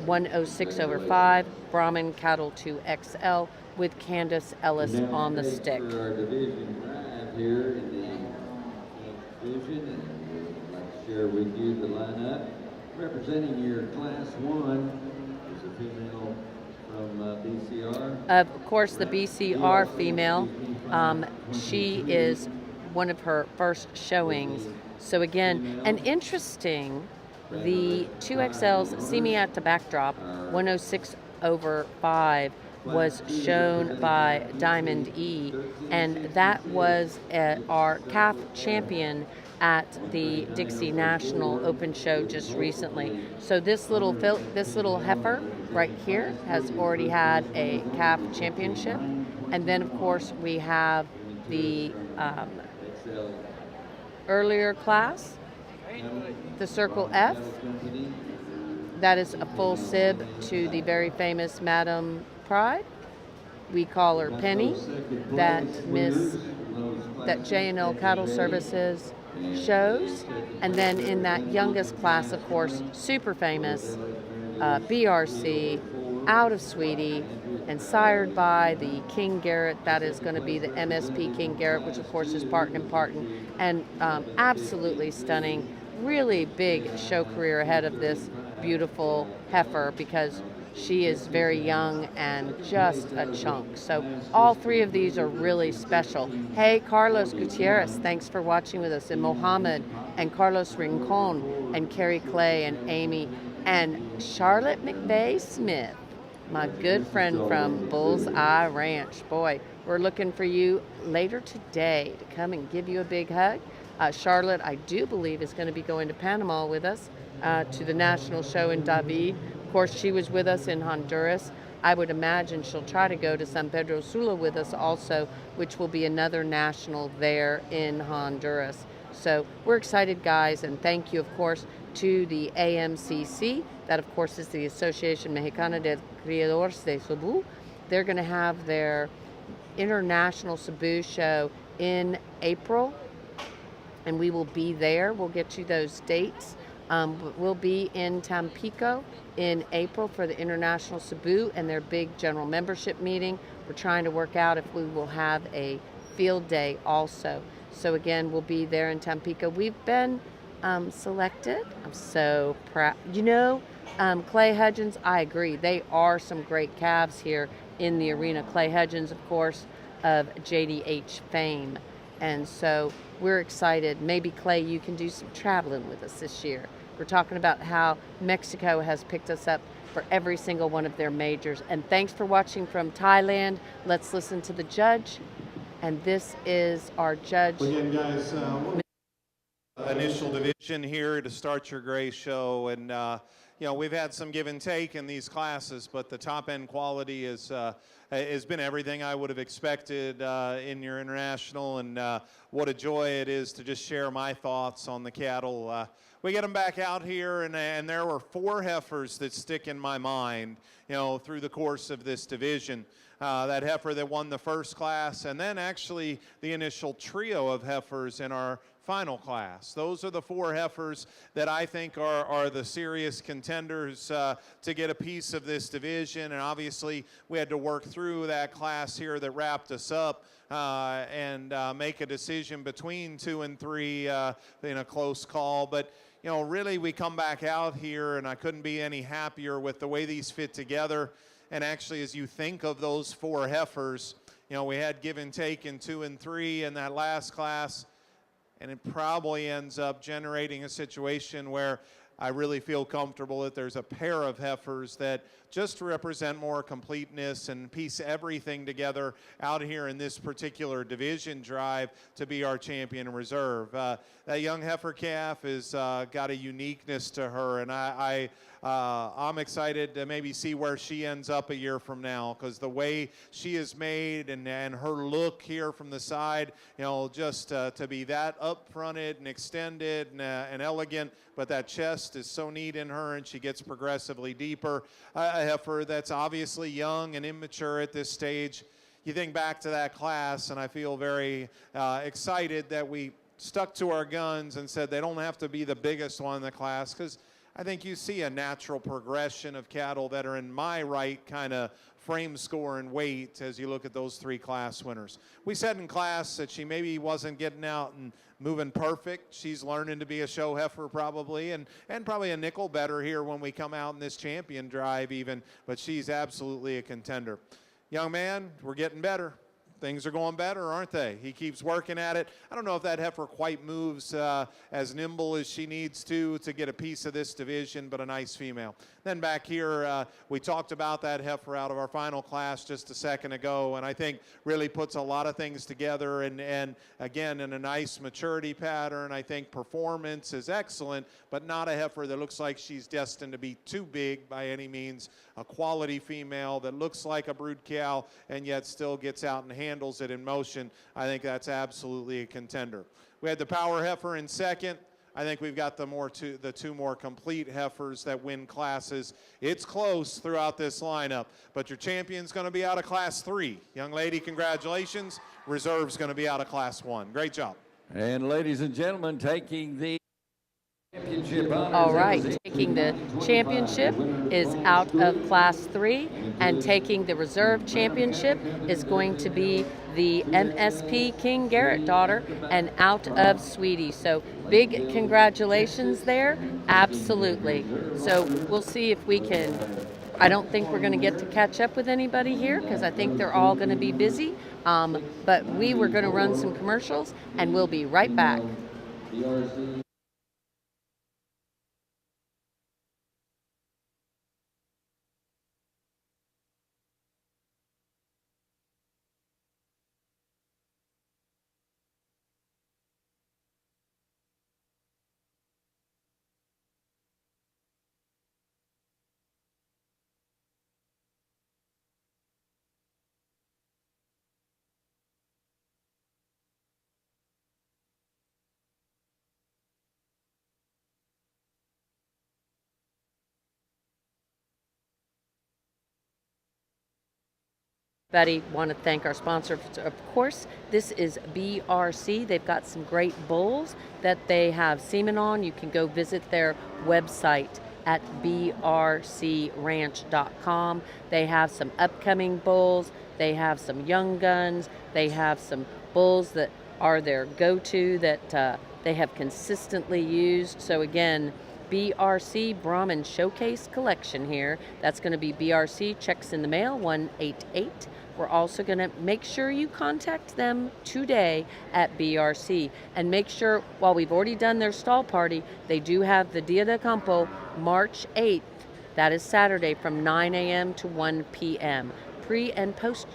106 over 5. Brahman Cattle 2XL with Candace Ellis on the stick. Our division drive here in the division, and we'd like to share with you the lineup. Representing your Class 1 is a female from BCR. Of course, the BCR female. She is one of her first showings. So again, an interesting, the 2XLs, See Me at the Backdrop, 106 over 5, was shown by Diamond E, and that was our calf champion at the Dixie National Open Show just recently. So this little heifer right here has already had a calf championship, and then of course we have the earlier class, the Circle F. That is a full sib to the very famous Madame Pride. We call her Penny, that J&L Cattle Services shows. And then in that youngest class, of course, super famous BRC out of Sweetie and sired by the King Garrett. That is going to be the MSP King Garrett, which of course is Parton and Parton, and absolutely stunning, really big show career ahead of this beautiful heifer, because She is very young and just a chunk. So all three of these are really special. Hey, Carlos Gutierrez, thanks for watching with us, and Mohammed, and Carlos Rincon, and Carrie Clay, and Amy, and Charlotte McVeigh Smith, my good friend from Bullseye Ranch. Boy, we're looking for you later today to come and give you a big hug. Charlotte, I do believe, is going to be going to Panama with us to the national show in David. Of course, she was with us in Honduras. I would imagine she'll try to go to San Pedro Sula with us also, which will be another national there in Honduras. So we're excited, guys, and thank you, of course, to the AMCC. That, of course, is the Association Mexicana de Criadores de Cebu. They're going to have their International Cebu show in April, and we will be there. We'll get you those dates. We'll be in Tampico in April for the International Cebu and their big general membership meeting. We're trying to work out if we will have a field day also. So again, we'll be there in Tampico. We've been selected. I'm so proud. You know, Clay Hudgens, I agree. They are some great calves here in the arena. Clay Hudgens, of course, of JDH fame. And so we're excited. Maybe, Clay, you can do some traveling with us this year. We're talking about how Mexico has picked us up for every single one of their majors. And thanks for watching from Thailand. Let's listen to the judge. And this is our judge. Again, guys, initial division here to start your Gray show. And, you know, we've had some give and take in these classes, but the top end quality has been everything I would have expected in your international. And what a joy it is to just share my thoughts on the cattle. We get them back out here, and there were 4 heifers that stick in my mind, you know, through the course of this division. That heifer that won the first class, and then actually the initial trio of heifers in our final class. Those are the 4 heifers that I think are the serious contenders to get a piece of this division. And obviously we had to work through that class here that wrapped us up and make a decision between 2 and 3 in a close call. But you know, really we come back out here, and I couldn't be any happier with the way these fit together. And actually, as you think of those 4 heifers, you know, we had give and take in 2 and 3 in that last class, and it probably ends up generating a situation where I really feel comfortable that there's a pair of heifers that just represent more completeness and piece everything together out here in this particular division drive to be our champion reserve. That young heifer calf has got a uniqueness to her, and I'm excited to maybe see where she ends up a year from now, because the way she is made and her look here from the side, you know, just to be that up-fronted and extended and elegant, but that chest is so neat in her, and she gets progressively deeper. A heifer that's obviously young and immature at this stage. You think back to that class, and I feel very excited that we stuck to our guns and said they don't have to be the biggest one in the class, because I think you see a natural progression of cattle that are in my right kind of frame score and weight as you look at those 3 class winners. We said in class that she maybe wasn't getting out and moving perfect. She's learning to be a show heifer probably, and probably a nickel better here when we come out in this champion drive even, but she's absolutely a contender. Young man, we're getting better. Things are going better, aren't they? He keeps working at it. I don't know if that heifer quite moves as nimble as she needs to get a piece of this division, but a nice female. Then back here, we talked about that heifer out of our final class just a second ago, and I think really puts a lot of things together, and again, in a nice maturity pattern. I think performance is excellent, but not a heifer that looks like she's destined to be too big by any means. A quality female that looks like a brood cow and yet still gets out and handles it in motion. I think that's absolutely a contender. We had the power heifer in second. I think we've got the 2 more complete heifers that win classes. It's close throughout this lineup, but your champion's going to be out of class 3. Young lady, congratulations. Reserve's going to be out of class 1. Great job. And ladies and gentlemen, taking the championship honors. All right, taking the championship is out of class 3, and taking the reserve championship is going to be the MSP King Garrett daughter, and out of Sweetie. So big congratulations there, absolutely. So we'll see if we can I don't think we're going to get to catch up with anybody here because I think they're all going to be busy. But we were going to run some commercials, and we'll be right back. Betty, want to thank our sponsor, of course. This is BRC. They've got some great bulls that they have semen on. You can go visit their website at brcranch.com. They have some upcoming bulls. They have some young guns. They have some bulls that are their go-to that they have consistently used. So again, BRC Brahman Showcase Collection here. That's going to be BRC, checks in the mail, 188. We're also going to make sure you contact them today at BRC. And make sure, while we've already done their stall party, they do have the Dia de Campo, March 8th. That is Saturday from 9 a.m. to 1 p.m. Pre and post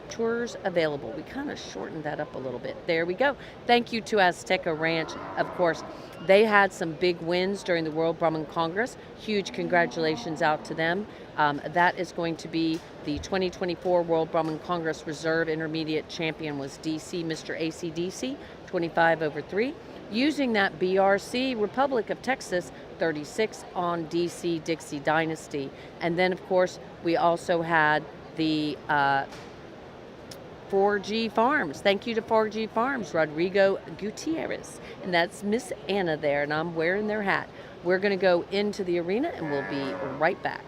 tours available. We kind of shortened that up a little bit. There we go. Thank you to Azteca Ranch. Of course, they had some big wins during the World Brahman Congress. Huge congratulations out to them. That is going to be the 2024 World Brahman Congress Reserve Intermediate Champion was DC, Mr. ACDC, 25/3. Using that BRC Republic of Texas 36 on DC Dixie Dynasty. And then, of course, we also had the 4G Farms. Thank you to 4G Farms, Rodrigo Gutierrez. And that's Miss Anna there, and I'm wearing their hat. We're going to go into the arena, and we'll be right back.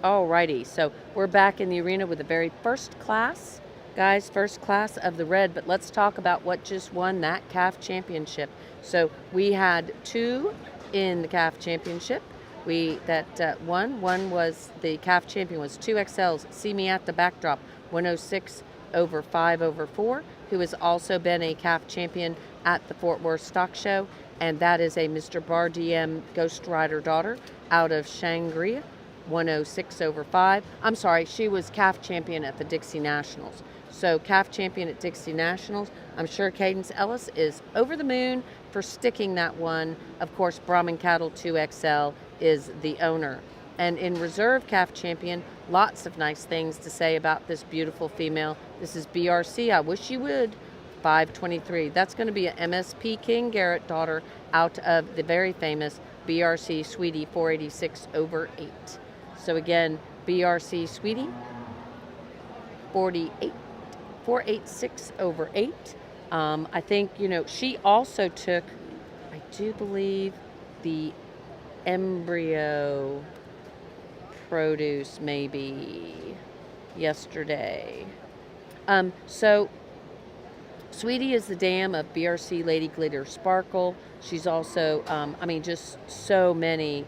Alrighty, so we're back in the arena with the very first class, guys, first class of the red, but let's talk about what just won that calf championship. So we had two in the calf championship. One was the calf champion was 2XL's See Me at the Backdrop, 106/5/4, who has also been a calf champion at the Fort Worth Stock Show, and that is a Mr. Bar DM Ghost Rider daughter out of Shangri, 106/5. I'm sorry, she was calf champion at the Dixie Nationals. So calf champion at Dixie Nationals. I'm sure Cadence Ellis is over the moon for sticking that one. Of course, Brahman Cattle 2XL is the owner. And in reserve calf champion, lots of nice things to say about this beautiful female. This is BRC, I wish you would, 523. That's going to be a MSP King Garrett daughter out of the very famous BRC Sweetie, 486/8. So again, BRC Sweetie, 486/8. I think, she also took, I do believe, the embryo produce maybe yesterday. So Sweetie is the dam of BRC Lady Glitter Sparkle. She's also, just so many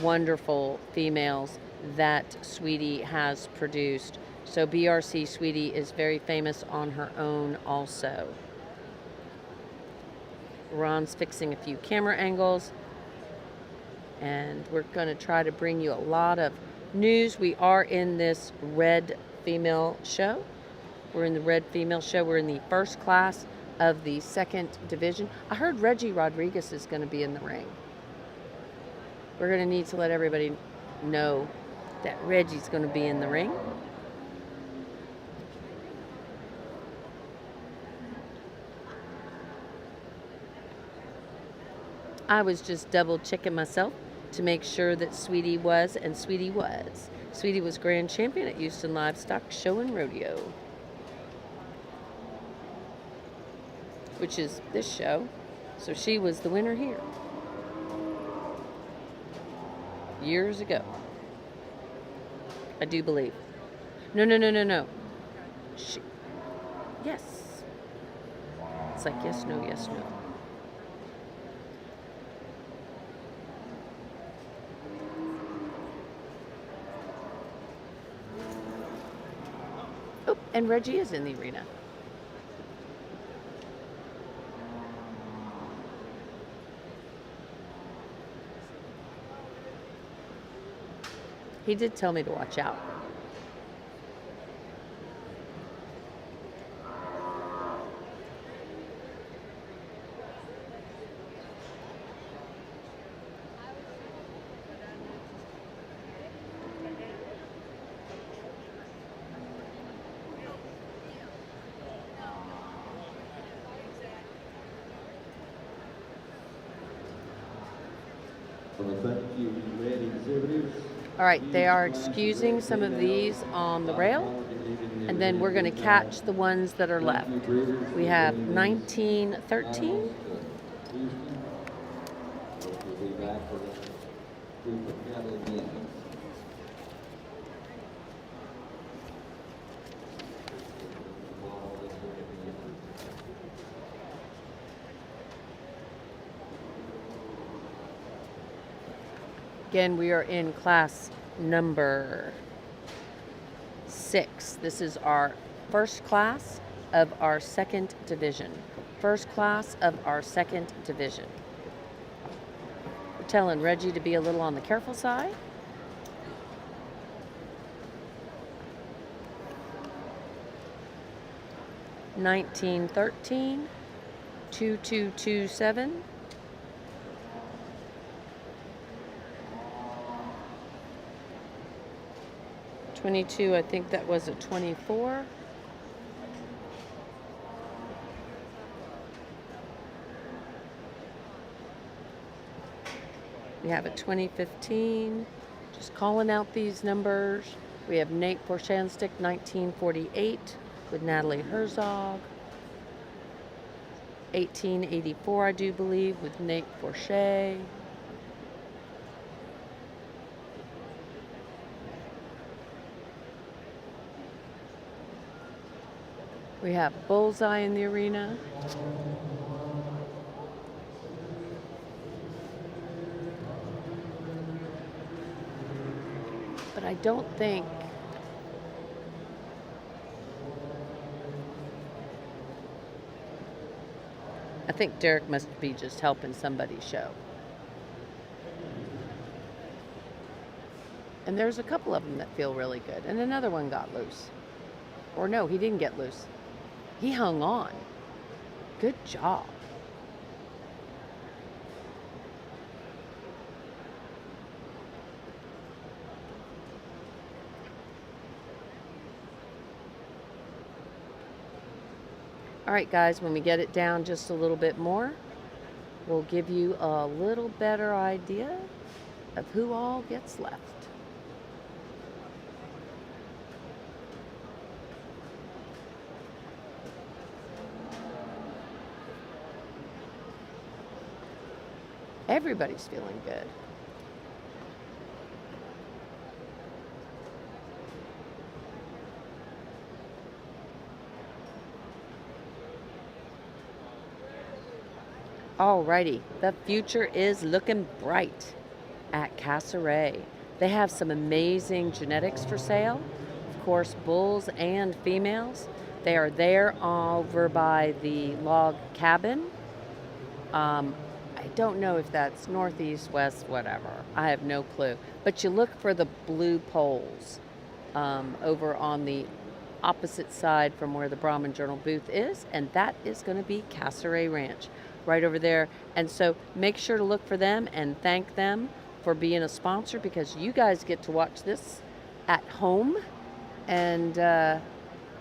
wonderful females that Sweetie has produced. So BRC Sweetie is very famous on her own also. Ron's fixing a few camera angles, and we're going to try to bring you a lot of news. We are in this red female show. We're in the red female show. We're in the first class of the second division. I heard Reggie Rodriguez is going to be in the ring. We're going to need to let everybody know that Reggie's going to be in the ring. I was just double checking myself to make sure that Sweetie was, and Sweetie was. Sweetie was grand champion at Houston Livestock Show and Rodeo. which is this show. So she was the winner here years ago, I do believe. No. Yes. It's like yes, no, yes, no. Oh, and Reggie is in the arena. He did tell me to watch out. Well, thank you, red exhibitors. All right, they are excusing some of these on the rail, and then we're going to catch the ones that are left. We have 1913. We'll be back for the group of cattle again. Again, we are in class number 6. This is our first class of our second division. First class of our second division. We're telling Reggie to be a little on the careful side. $19.13, 2227. $22, I think that was a 24. We have a 2015. Just calling out these numbers. We have Nate Forshanstik, 1948, with Natalie Herzog. 1884, I do believe, with Nate Forshay. We have Bullseye in the arena. But I don't think Derek must be just helping somebody show. And there's a couple of them that feel really good. And another one got loose. Or no, he didn't get loose. He hung on. Good job. All right, guys, when we get it down just a little bit more, we'll give you a little better idea of who all gets left. Everybody's feeling good. Alrighty, the future is looking bright at Casseret. They have some amazing genetics for sale. Of course, bulls and females. They are there over by the log cabin. I don't know if that's northeast, west, whatever. I have no clue. But you look for the blue poles over on the opposite side from where the Brahman Journal booth is, and that is going to be Casseret Ranch, right over there. And so make sure to look for them and thank them for being a sponsor, because you guys get to watch this at home, and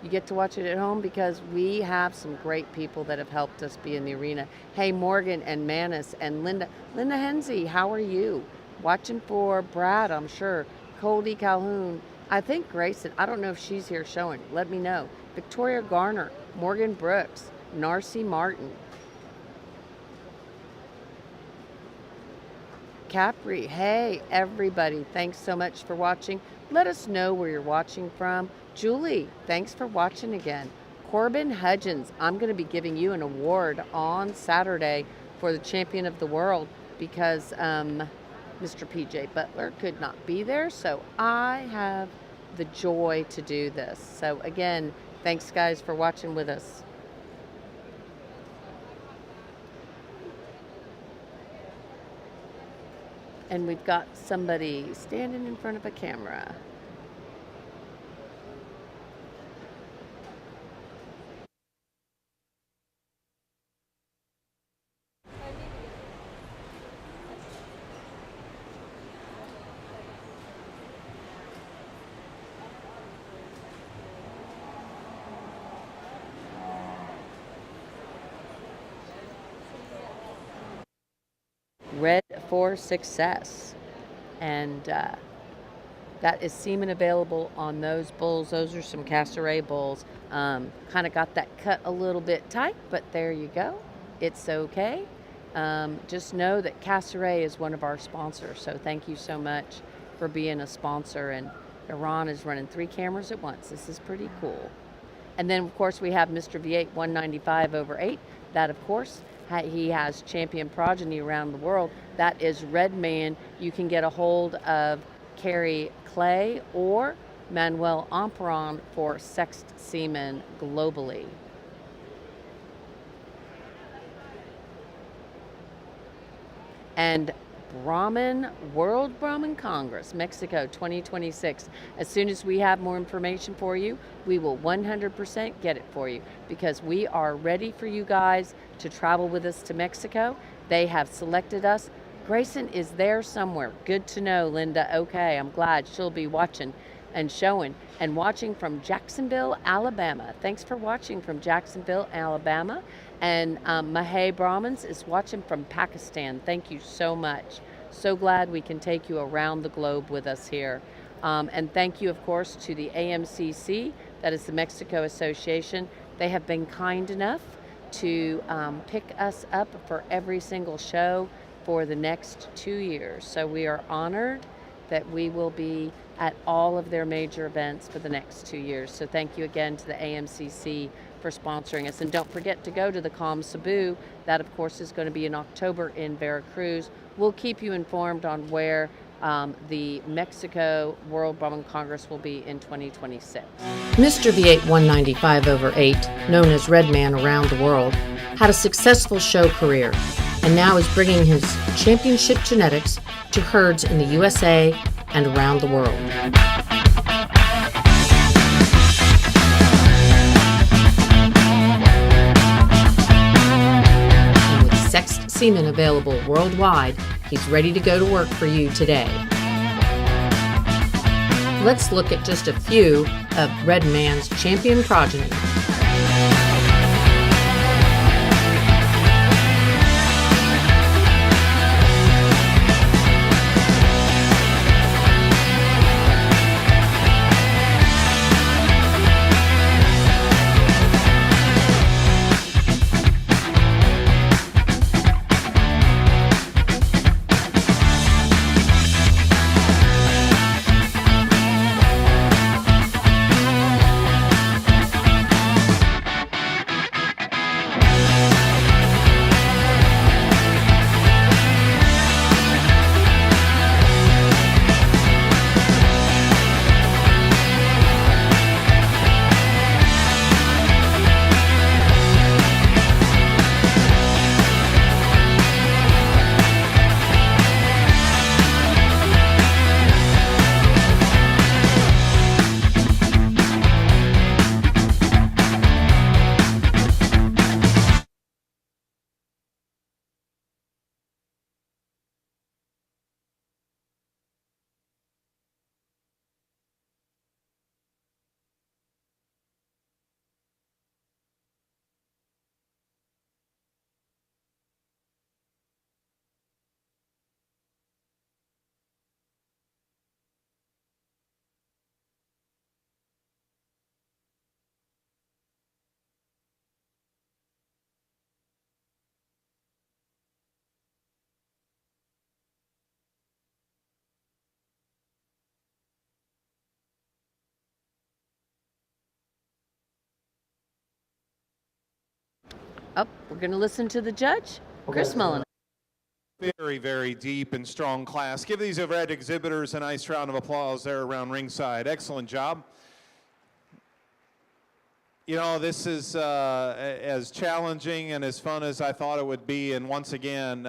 you get to watch it at home because we have some great people that have helped us be in the arena. Hey, Morgan and Manis and Linda Hensey, how are you? Watching for Brad, I'm sure. Cody Calhoun. I think Grayson, I don't know if she's here showing. Let me know. Victoria Garner, Morgan Brooks, Narcy Martin, Capri. Hey, everybody. Thanks so much for watching. Let us know where you're watching from. Julie, thanks for watching again. Corbin Hudgens, I'm going to be giving you an award on Saturday for the Champion of the World because Mr. PJ Butler could not be there, so I have the joy to do this. So again, thanks guys for watching with us. And we've got somebody standing in front of a camera. Red for Success, and that is semen available on those bulls. Those are some Casseret bulls. Kind of got that cut a little bit tight, but there you go. It's okay. Just know that Casseret is one of our sponsors, so thank you so much for being a sponsor. And Iran is running 3 cameras at once. This is pretty cool. And then, of course, we have Mr. V8 195/8. That, of course, he has champion progeny around the world. That is Redman. You can get a hold of Carrie Clay or Manuel Amperon for sexed semen globally. And Brahman, World Brahman Congress, Mexico 2026. As soon as we have more information for you, we will 100% get it for you because we are ready for you guys to travel with us to Mexico. They have selected us. Grayson is there somewhere. Good to know, Linda. Okay, I'm glad she'll be watching and showing and watching from Jacksonville, Alabama. Thanks for watching from Jacksonville, Alabama. And Mahay Brahmins is watching from Pakistan. Thank you so much. So glad we can take you around the globe with us here. And thank you, of course, to the AMCC, that is the Mexico Association. They have been kind enough to pick us up for every single show for the next 2 years. So we are honored that we will be at all of their major events for the next 2 years. So thank you again to the AMCC for sponsoring us. And don't forget to go to the Calm Cebu. That, of course, is going to be in October in Veracruz. We'll keep you informed on where the Mexico World Brahman Congress will be in 2026. Mr. V8 195/8, known as Red Man around the world, had a successful show career and now is bringing his championship genetics to herds in the USA and around the world. And with sexed semen available worldwide, he's ready to go to work for you today. Let's look at just a few of Red Man's champion progeny. we're going to listen to the judge, Chris Mullen. Very, very deep and strong class. Give these overhead exhibitors a nice round of applause there around ringside. Excellent job. You know, this is as challenging and as fun as I thought it would be. And once again,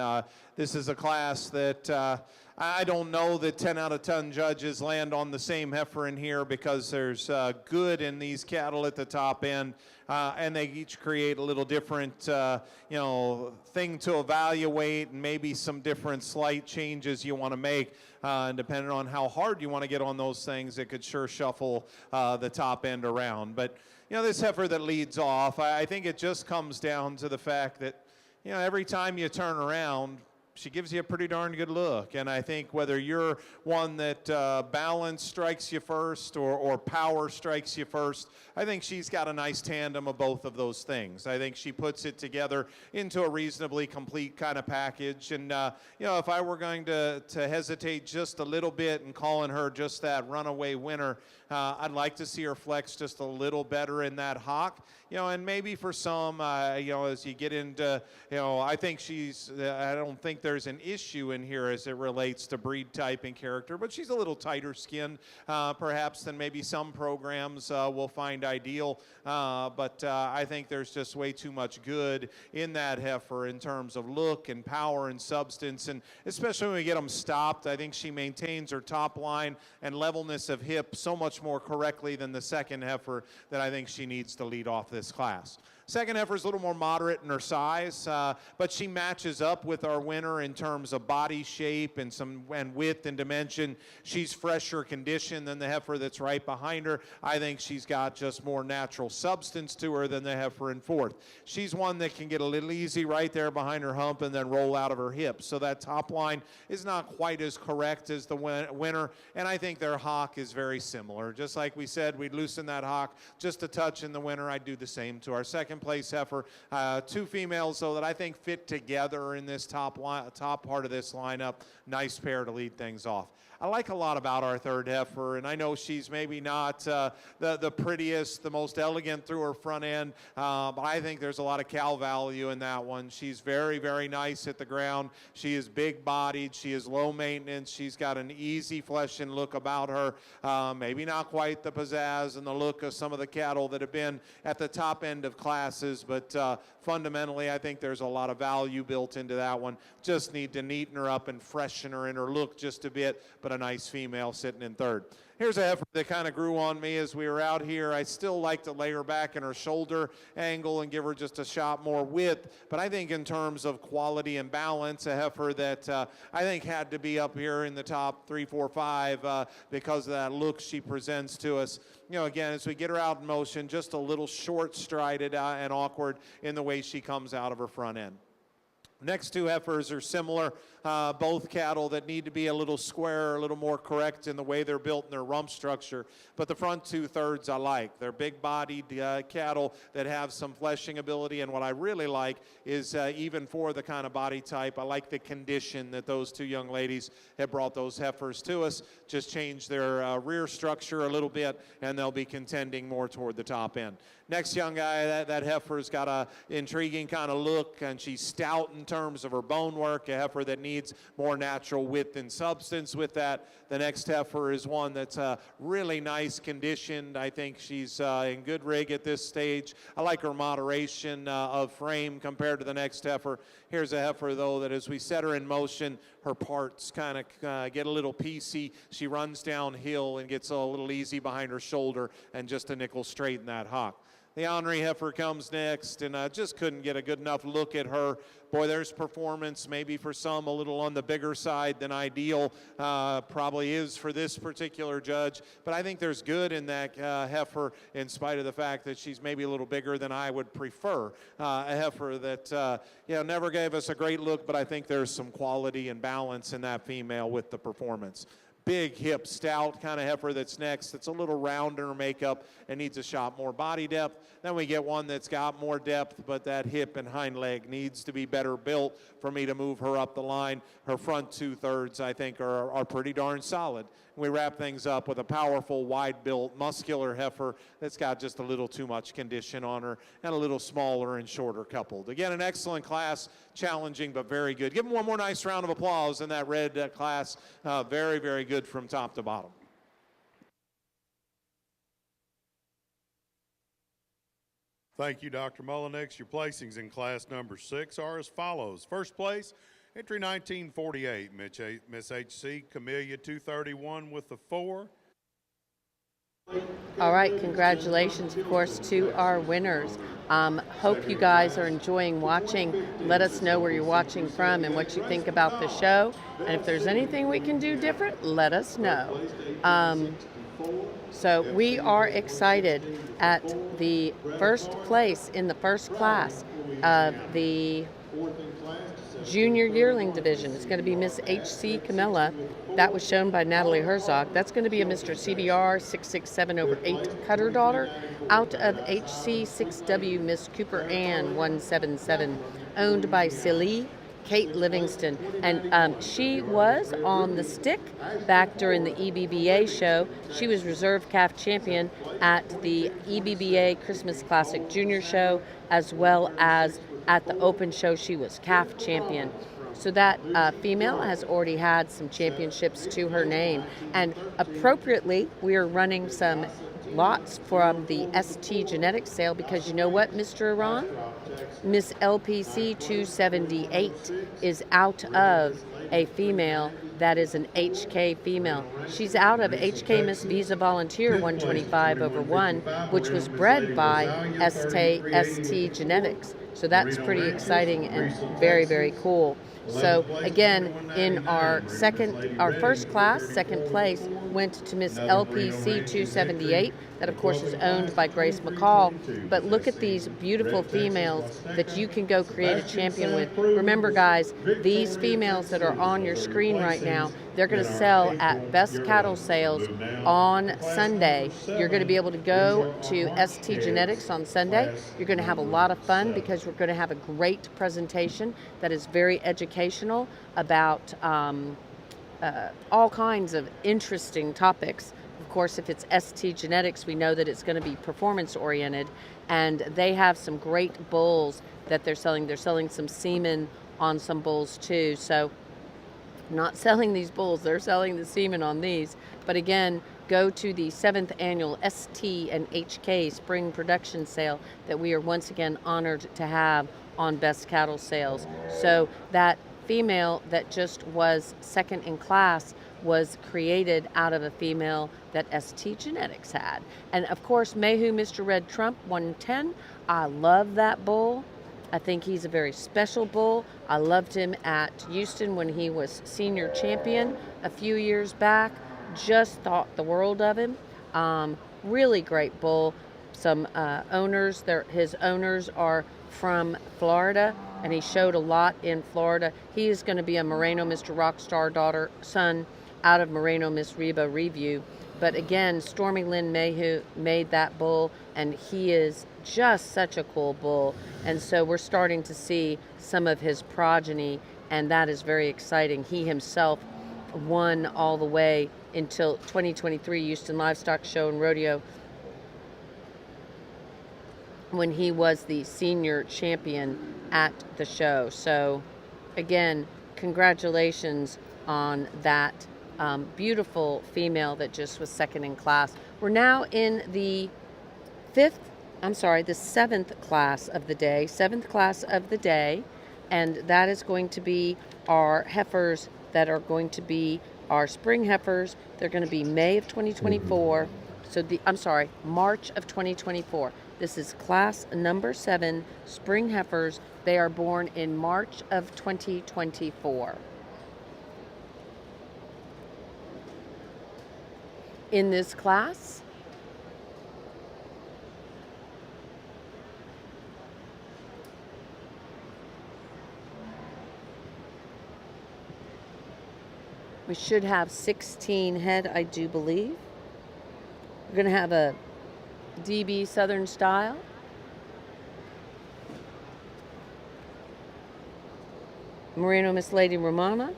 this is a class that I don't know that 10 out of 10 judges land on the same heifer in here, because there's good in these cattle at the top end, and they each create a little different, thing to evaluate, and maybe some different slight changes you want to make. And depending on how hard you want to get on those things, it could sure shuffle the top end around. But this heifer that leads off, I think it just comes down to the fact that, every time you turn around, she gives you a pretty darn good look. And I think whether you're one that balance strikes you first or power strikes you first, I think she's got a nice tandem of both of those things. I think she puts it together into a reasonably complete kind of package. And, if I were going to hesitate just a little bit in calling her just that runaway winner, I'd like to see her flex just a little better in that hock. And maybe for some, as you get into, I think I don't think there's an issue in here as it relates to breed type and character, but she's a little tighter skinned, perhaps, than maybe some programs will find ideal. But I think there's just way too much good in that heifer in terms of look and power and substance. And especially when we get them stopped, I think she maintains her top line and levelness of hip so much more correctly than the second heifer that I think she needs to lead off this class. Second heifer is a little more moderate in her size, but she matches up with our winner in terms of body shape and width and dimension. She's fresher condition than the heifer that's right behind her. I think she's got just more natural substance to her than the heifer in fourth. She's one that can get a little easy right there behind her hump and then roll out of her hips. So that top line is not quite as correct as the winner, and I think their hock is very similar. Just like we said, we'd loosen that hock just a touch in the winner. I'd do the same to our second place heifer. Two females, though, that I think fit together in this top part of this lineup. Nice pair to lead things off. I like a lot about our third heifer, and I know she's maybe not the prettiest, the most elegant through her front end, but I think there's a lot of cow value in that one. She's very, very nice at the ground. She is big-bodied. She is low maintenance. She's got an easy flesh and look about her. Maybe not quite the pizzazz and the look of some of the cattle that have been at the top end of classes, but fundamentally, I think there's a lot of value built into that one. Just need to neaten her up and freshen her in her look just a bit, but a nice female sitting in third. Here's a heifer that kind of grew on me as we were out here. I still like to lay her back in her shoulder angle and give her just a shot more width, but I think in terms of quality and balance, a heifer that I think had to be up here in the top 3, 4, 5 because of that look she presents to us. Again, as we get her out in motion, just a little short-strided and awkward in the way she comes out of her front end. Next two heifers are similar, both cattle that need to be a little square, a little more correct in the way they're built in their rump structure. But the front two-thirds I like. They're big-bodied cattle that have some fleshing ability, and what I really like is even for the kind of body type, I like the condition that those two young ladies have brought those heifers to us. Just change their rear structure a little bit, and they'll be contending more toward the top end. Next young guy, that heifer's got a intriguing kind of look, and she's stout in terms of her bone work, a heifer that needs more natural width and substance with that. The next heifer is one that's really nice conditioned. I think she's in good rig at this stage. I like her moderation of frame compared to the next heifer. Here's a heifer, though, that as we set her in motion, her parts kind of get a little piecey. She runs downhill and gets a little easy behind her shoulder and just a nickel straight in that hock. The ornery heifer comes next, and just couldn't get a good enough look at her. Boy, there's performance, maybe for some a little on the bigger side than ideal, probably is for this particular judge. But I think there's good in that heifer in spite of the fact that she's maybe a little bigger than I would prefer. A heifer that never gave us a great look, but I think there's some quality and balance in that female with the performance. big hip stout kind of heifer that's next. It's a little rounder makeup and needs a shot more body depth. Then we get one that's got more depth, but that hip and hind leg needs to be better built for me to move her up the line. Her front 2/3, I think, are pretty darn solid. We wrap things up with a powerful, wide-built, muscular heifer that's got just a little too much condition on her and a little smaller and shorter coupled. Again, an excellent class, challenging but very good. Give them one more nice round of applause in that red class. Very, very good from top to bottom. Thank you, Dr. Mullinex. Your placings in class number 6 are as follows. First place, entry 1948, Miss HC, Camellia 231 with the 4. All right, congratulations, of course, to our winners. Hope you guys are enjoying watching. Let us know where you're watching from and what you think about the show. And if there's anything we can do different, let us know. So we are excited at the first place in the first class of the junior yearling division. It's going to be Miss H.C. Camilla. That was shown by Natalie Herzog. That's going to be a Mr. CBR 667/8 Cutter Daughter out of HC 6W Miss Cooper Ann 177, owned by Celie Kate Livingston. And she was on the stick back during the EBBA show. She was reserve calf champion at the EBBA Christmas Classic Junior Show, as well as at the Open Show. She was calf champion. So that female has already had some championships to her name. And appropriately, we are running some lots from the ST Genetics sale, because you know what, Mr. Iran? Miss LPC 278 is out of a female that is an HK female. She's out of HK Miss Visa Volunteer 125/1, which was bred by ST Genetics. So that's pretty exciting and very, very cool. So again, in our first class, second place went to Miss LPC 278. That of course is owned by Grace McCall. But look at these beautiful females that you can go create a champion with. Remember guys, these females that are on your screen right now, they're going to sell at Best Cattle Sales on Sunday. You're going to be able to go to ST Genetics on Sunday. You're going to have a lot of fun because we're going to have a great presentation that is very educational about all kinds of interesting topics. Of course, if it's ST Genetics, we know that it's going to be performance oriented, and they have some great bulls that they're selling. They're selling some semen on some bulls too. So not selling these bulls, they're selling the semen on these. But again, go to the 7th annual ST and HK Spring Production Sale that we are once again honored to have on Best Cattle Sales. So that female that just was second in class was created out of a female that ST Genetics had. And of course, Mayhew Mr. Red Trump 110. I love that bull. I think he's a very special bull. I loved him at Houston when he was senior champion a few years back. Just thought the world of him. Really great bull. Some owners, his owners are from Florida, and he showed a lot in Florida. He is going to be a Moreno Mr. Rockstar son out of Moreno Miss Reba Review. But again, Stormy Lynn Mayhew made that bull, and he is just such a cool bull. And so we're starting to see some of his progeny, and that is very exciting. He himself won all the way until 2023 Houston Livestock Show and Rodeo, when he was the senior champion at the show. So again, congratulations on that beautiful female that just was second in class. We're now in the the 7th class of the day, and that is going to be our heifers that are going to be our spring heifers. They're going to be May of 2024. March of 2024. This is class number 7, spring heifers. They are born in March of 2024. In this class, We should have 16 head, I do believe. We're going to have a DB Southern Style. Merino Miss Lady Romana,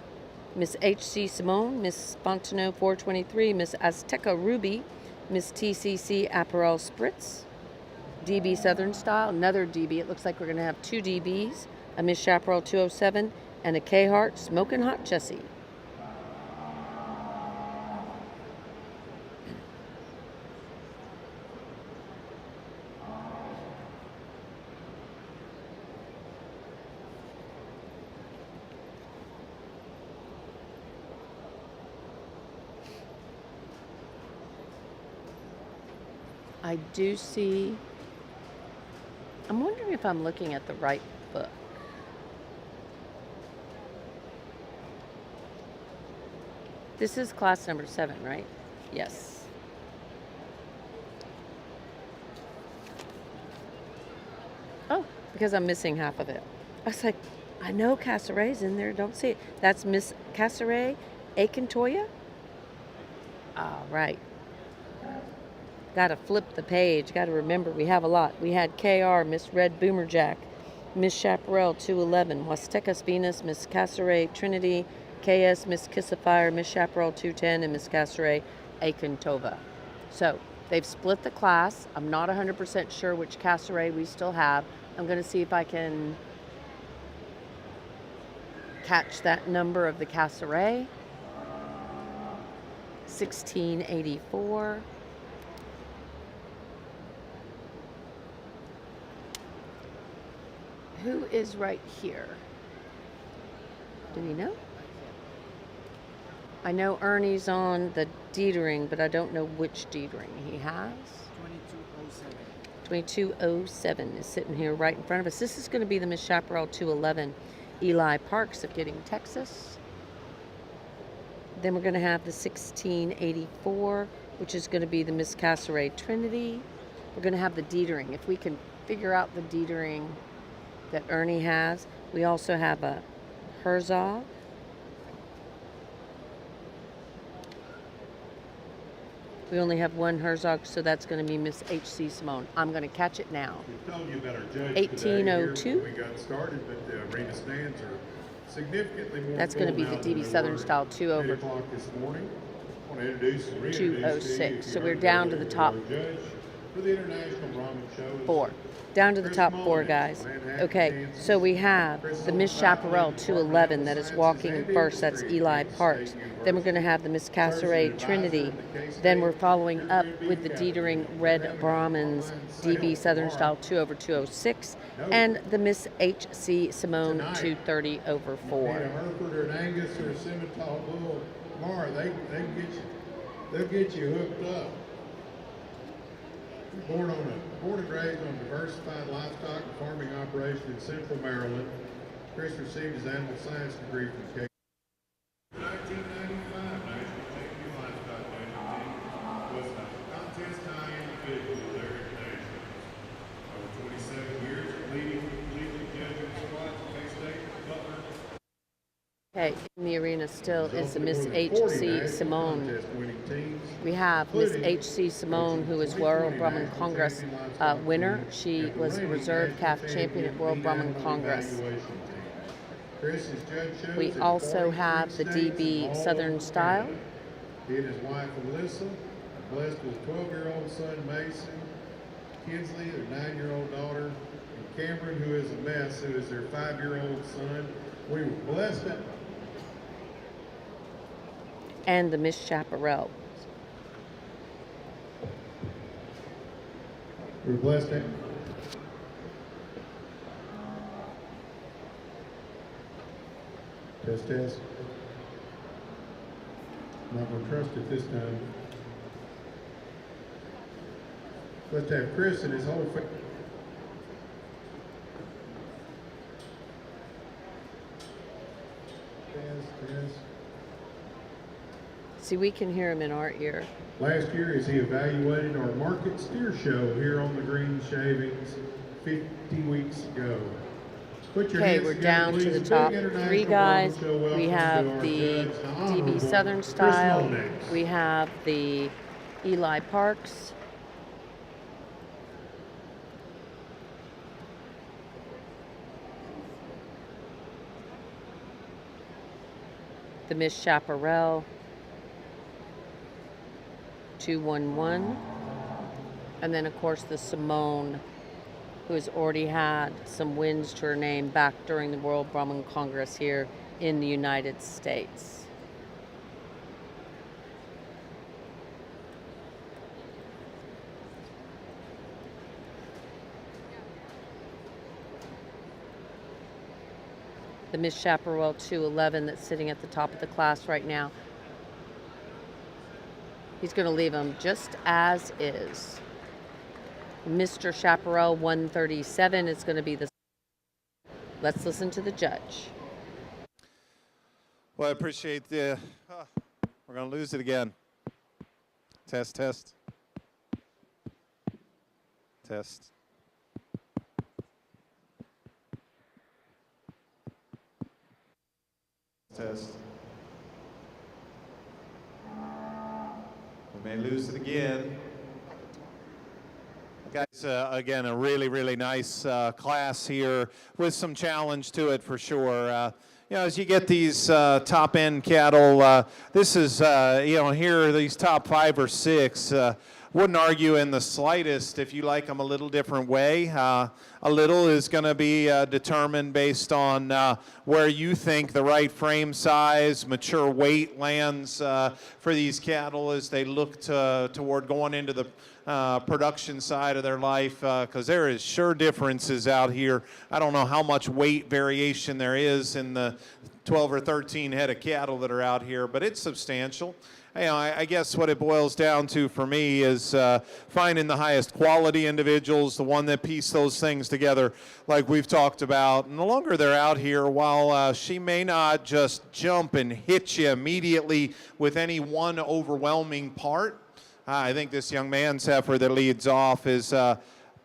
Miss H.C. Simone, Miss Spontano 423, Miss Azteca Ruby, Miss TCC Aperol Spritz, DB Southern Style, another DB. It looks like we're going to have two DBs, a Miss Chaparral 207 and a K-Hart Smoking Hot Jessie. I do see, I'm wondering if I'm looking at the right book. This is class number 7, right? Yes. Oh, because I'm missing half of it. I was like, I know Casseray's in there, don't see it. That's Miss Casseray Akintoya? All right. Got to flip the page. Got to remember we have a lot. We had KR, Miss Red Boomerjack, Miss Chaparral 211, Huastecas Venus, Miss Casseray Trinity, KS, Miss Kissafire, Miss Chaparral 210, and Miss Casseray Akintova. So they've split the class. I'm not 100% sure which Casseray we still have. I'm going to see if I can catch that number of the Casseray. 1684. Who is right here? Do we know? I know Ernie's on the Dietering, but I don't know which Dietering he has. 2207. 2207 is sitting here right in front of us. This is going to be the Miss Chaparral 211 Eli Parks of Gidding, Texas. Then we're going to have the 1684, which is going to be the Miss Casseray Trinity. We're going to have the Dietering. If we can figure out the Dietering that Ernie has. We also have a Herzog. We only have one Herzog, so that's going to be Miss H.C. Simone. I'm going to catch it now. We told you about our judge 1802. today here when we got started, but the arena stands are significantly more. That's going to be the DB Southern Style 2 over this morning. I want to introduce 206. So we're down to the top judge for the International Brahman Show. 4. Down to the top 4, guys. Okay, so we have the Miss Chaparral 211 that is walking in first. That's Eli Parks. Then we're going to have the Miss Casseray Trinity. Then we're following up with the Dietering Red Brahmins DB Southern Style 2 over 206 and the Miss H.C. Simone 230 over 4. A Hereford or an Angus or a Simmental bull, Mara, they'll get you hooked up. Born and raised on a diversified livestock and farming operation in Central Maryland, Chris received his animal science degree from K. 1995 National Champion Livestock Judging Team was a contest high individual there at Nationals. Over 27 years of leading judging squads at K-State, Butler. Okay, in the arena still is the Miss H.C. Simone. We have Miss H.C. Simone, who is World Brahman Congress winner. She was a reserve calf champion at World Brahman Congress. We also have the DB Southern Style. He and his wife Alyssa are blessed with a 12-year-old son Mason, Kinsley, their 9-year-old daughter, and Cameron, who is a mess, who is their 5-year-old son. We were blessed at and the Miss Chaparral. We're blessed at test. Not gonna trust it this time. Let's have Chris and his whole family. Test. See, we can hear him in our ear. Last year, as he evaluated our market steer show here on the Green Shavings 50 weeks ago. Put your Okay, hands we're together, down to please. the Big top international three guys. bonus welcome We to have our the judge, the DB Honorable Southern Chris style. Mullinax. We have the Eli Parks. The Miss Chaparral. 211. And then, of course, the Simone, who has already had some wins to her name back during the World Brahman Congress here in the United States. The Miss Chaparral 211 that's sitting at the top of the class right now. He's going to leave them just as is. Mr. Chaparral 137 is going to be the. Let's listen to the judge. Well, I appreciate the. We're going to lose it again. Test, test. Test. Test. We may lose it again. Guys, again, a really, really nice class here with some challenge to it for sure. You know, as you get these top-end cattle, this is, you know, here are these top 5 or 6. Wouldn't argue in the slightest if you like them a little different way. A little is going to be determined based on where you think the right frame size, mature weight lands for these cattle as they look toward going into the production side of their life, because there is sure differences out here. I don't know how much weight variation there is in the 12 or 13 head of cattle that are out here, but it's substantial. You know, I guess what it boils down to for me is finding the highest quality individuals, the one that piece those things together like we've talked about. And the longer they're out here, while she may not just jump and hit you immediately with any one overwhelming part, I think this young man's heifer that leads off is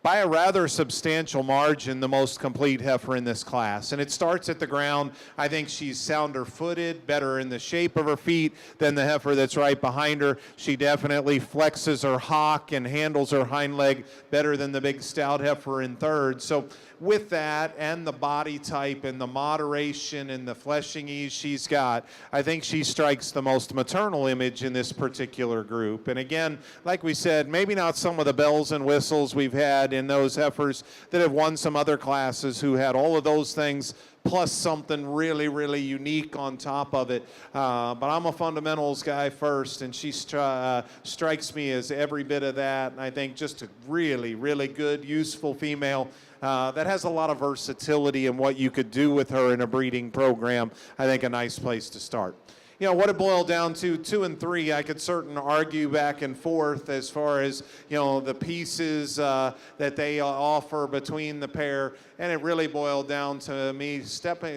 by a rather substantial margin the most complete heifer in this class. And it starts at the ground. I think she's sounder footed, better in the shape of her feet than the heifer that's right behind her. She definitely flexes her hock and handles her hind leg better than the big stout heifer in third. So with that and the body type and the moderation and the fleshing ease she's got, I think she strikes the most maternal image in this particular group. And again, like we said, maybe not some of the bells and whistles we've had in those heifers that have won some other classes who had all of those things plus something really, really unique on top of it. But I'm a fundamentals guy first, and she strikes me as every bit of that. And I think just a really, really good, useful female that has a lot of versatility in what you could do with her in a breeding program. I think a nice place to start. You know, what it boiled down to, 2 and 3, I could certainly argue back and forth as far as, you know, the pieces that they offer between the pair. And it really boiled down to me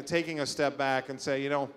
taking a step back and say, you know,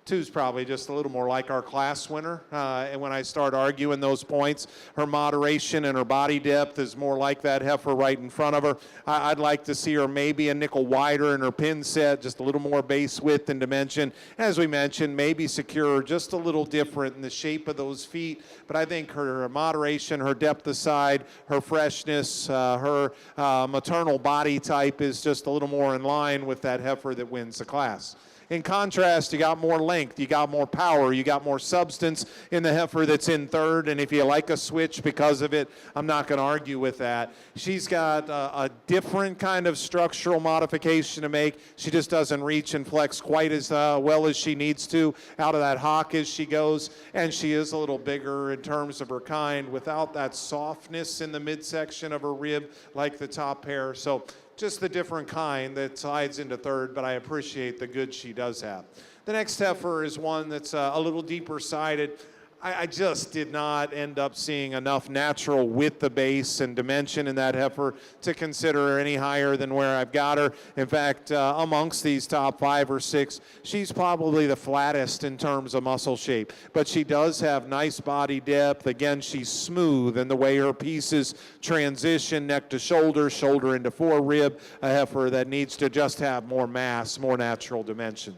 2's probably just a little more like our class winner. And when I start arguing those points, her moderation and her body depth is more like that heifer right in front of her. I'd like to see her maybe a nickel wider in her pin set, just a little more base width and dimension. As we mentioned, maybe secure just a little different in the shape of those feet. But I think her moderation, her depth of side, her freshness, her maternal body type is just a little more in line with that heifer that wins the class. In contrast, you got more length, you got more power, you got more substance in the heifer that's in third, and if you like a switch because of it, I'm not going to argue with that. She's got a different kind of structural modification to make. She just doesn't reach and flex quite as well as she needs to out of that hock as she goes, and she is a little bigger in terms of her kind without that softness in the midsection of her rib like the top pair. So just the different kind that slides into third, but I appreciate the good she does have. The next heifer is one that's a little deeper sided. I just did not end up seeing enough natural width of base and dimension in that heifer to consider her any higher than where I've got her. In fact, amongst these top 5 or 6, she's probably the flattest in terms of muscle shape. But she does have nice body depth. Again, she's smooth in the way her pieces transition neck to shoulder, shoulder into forearm, a heifer that needs to just have more mass, more natural dimension.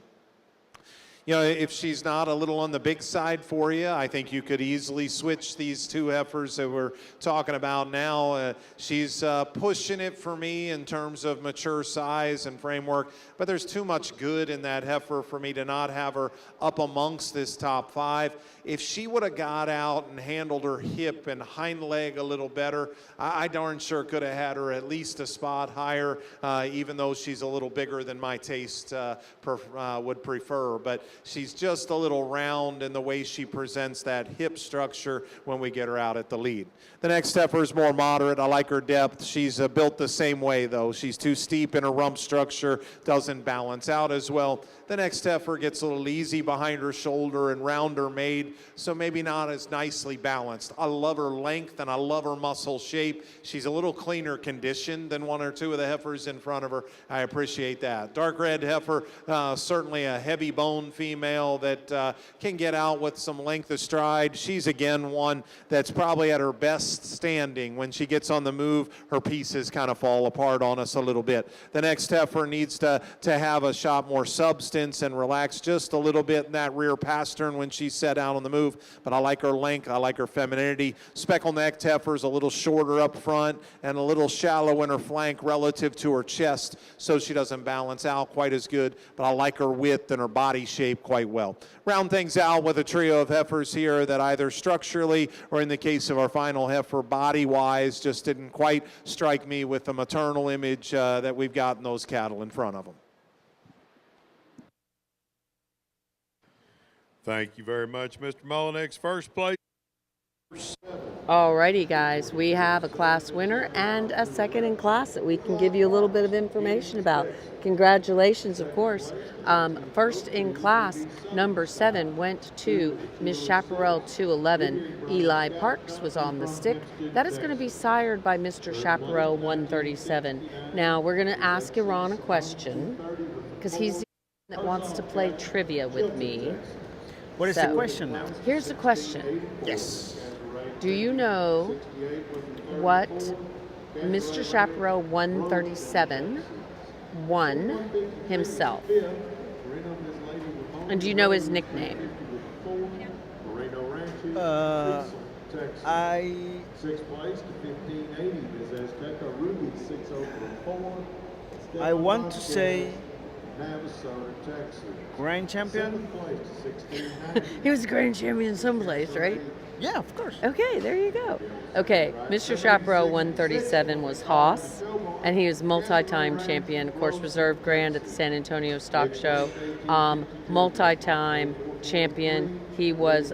You know, if she's not a little on the big side for you, I think you could easily switch these 2 heifers that we're talking about now. She's pushing it for me in terms of mature size and framework, but there's too much good in that heifer for me to not have her up amongst this top 5. If she would have got out and handled her hip and hind leg a little better, I darn sure could have had her at least a spot higher, even though she's a little bigger than my taste would prefer. But she's just a little round in the way she presents that hip structure when we get her out at the lead. The next heifer is more moderate. I like her depth. She's built the same way, though. She's too steep in her rump structure, doesn't balance out as well. The next heifer gets a little easy behind her shoulder and rounder made, so maybe not as nicely balanced. I love her length and I love her muscle shape. She's a little cleaner conditioned than 1 or 2 of the heifers in front of her. I appreciate that. Dark red heifer, certainly a heavy bone female that can get out with some length of stride. She's again one that's probably at her best standing. When she gets on the move, her pieces kind of fall apart on us a little bit. The next heifer needs to have a shot more substance and relax just a little bit in that rear pastern when she's set out on the move, but I like her length, I like her femininity. Speckle-necked heifer's a little shorter up front and a little shallow in her flank relative to her chest, so she doesn't balance out quite as good, but I like her width and her body shape quite well. Round things out with a trio of heifers here that either structurally or in the case of our final heifer, body-wise, just didn't quite strike me with the maternal image that we've got in those cattle in front of them. Thank you very much, Mr. Mullinex. First place. Alrighty, guys, we have a class winner and a second in class that we can give you a little bit of information about. Congratulations, of course. First in class, number 7 went to Miss Chaparral 211. Eli Parks was on the stick. That is going to be sired by Mr. Chaparral 137. Now, we're going to ask Iran a question because he's the one that wants to play trivia with me. What is the question now? Here's the question. Yes. Do you know what Mr. Chaparral 137 won himself? And do you know his nickname? I want to say grand champion. He was grand champion someplace, right? Yeah, of course. Okay, there you go. Okay, Mr. Chaparral 137 was Haas, and he was multi-time champion, of course, reserve grand at the San Antonio Stock Show. Multi-time champion. He was,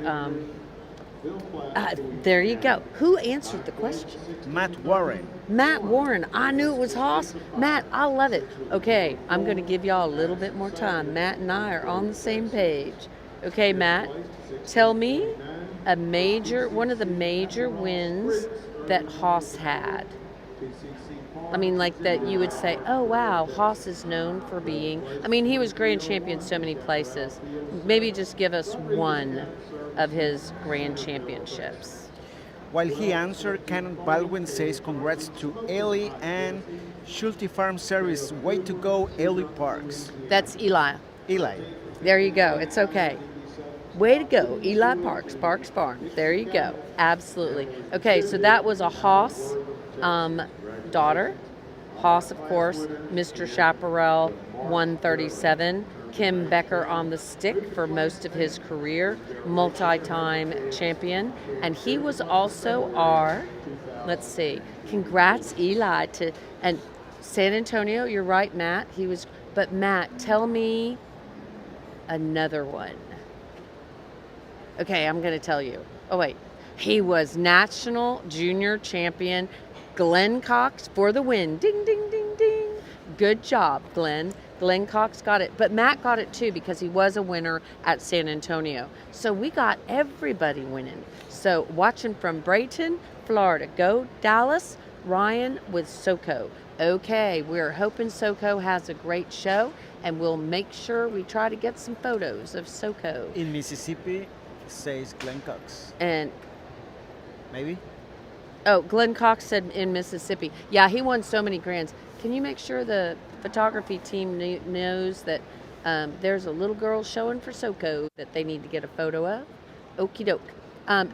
there you go. Who answered the question? Matt Warren. Matt Warren. I knew it was Haas. Matt, I love it. Okay, I'm going to give y'all a little bit more time. Matt and I are on the same page. Okay, Matt, tell me one of the major wins that Haas had. I mean, like that you would say, oh, wow, Haas is known for being, I mean, he was grand champion so many places. Maybe just give us one of his grand championships. While he answered, Canon Baldwin says congrats to Ellie and Schulte Farm Service. Way to go, Ellie Parks. That's Eli. Eli. There you go. It's okay. Way to go, Eli Parks, Parks Farm. There you go. Absolutely. Okay, so that was a Haas daughter. Haas, of course, Mr. Chaparral 137. Kim Becker on the stick for most of his career, multi-time champion. And he was also our, let's see, congrats Eli and San Antonio, you're right, Matt. But Matt, tell me another one. Okay, I'm going to tell you. Oh, wait. He was national junior champion. Glenn Cox for the win. Ding, ding, ding, ding. Good job, Glenn. Glenn Cox got it, but Matt got it too because he was a winner at San Antonio. So we got everybody winning. So watching from Brayton, Florida. Go Dallas. Ryan with SoCo. Okay, we're hoping SoCo has a great show, and we'll make sure we try to get some photos of SoCo. In Mississippi, says Glenn Cox. And maybe? Oh, Glenn Cox said in Mississippi. Yeah, he won so many grands. Can you make sure the photography team knows that there's a little girl showing for SoCo that they need to get a photo of? Okie doke.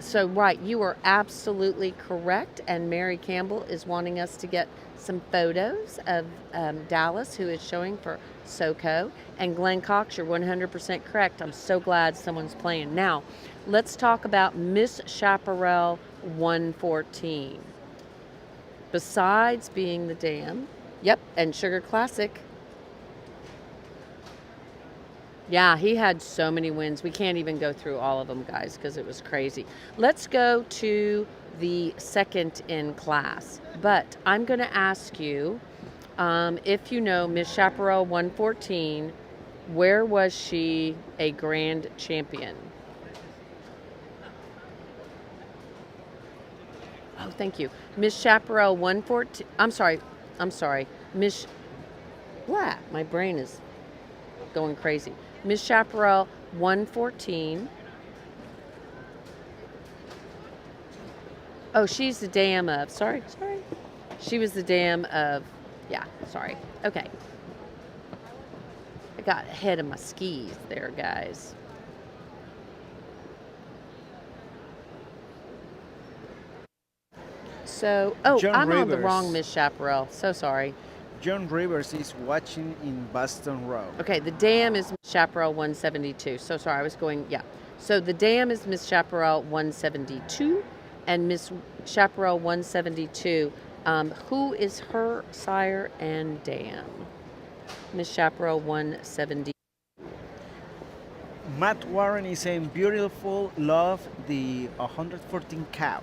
So, right, you are absolutely correct. And Mary Campbell is wanting us to get some photos of Dallas, who is showing for SoCo. And Glenn Cox, you're 100% correct. I'm so glad someone's playing. Now, let's talk about Miss Chaparral 114. Besides being the dam, yep, and Sugar Classic. Yeah, he had so many wins. We can't even go through all of them, guys, because it was crazy. Let's go to the second in class. But I'm going to ask you, if you know Miss Chaparral 114, where was she a grand champion? Oh, thank you. Miss Chaparral 114. I'm sorry. Miss. Blah, my brain is going crazy. Miss Chaparral 114. Oh, she's the dam of. Sorry. She was the dam of. Yeah, sorry. Okay. I got ahead of my skis there, guys. So, I'm on the wrong Miss Chaparral. So sorry. John Rivers is watching in Boston Row. Okay, the dam is Miss Chaparral 172. So sorry, I was going, yeah. So the dam is Miss Chaparral 172, and Miss Chaparral 172, who is her sire and dam? Miss Chaparral 170. Matt Warren is saying beautiful, love the 114 cow.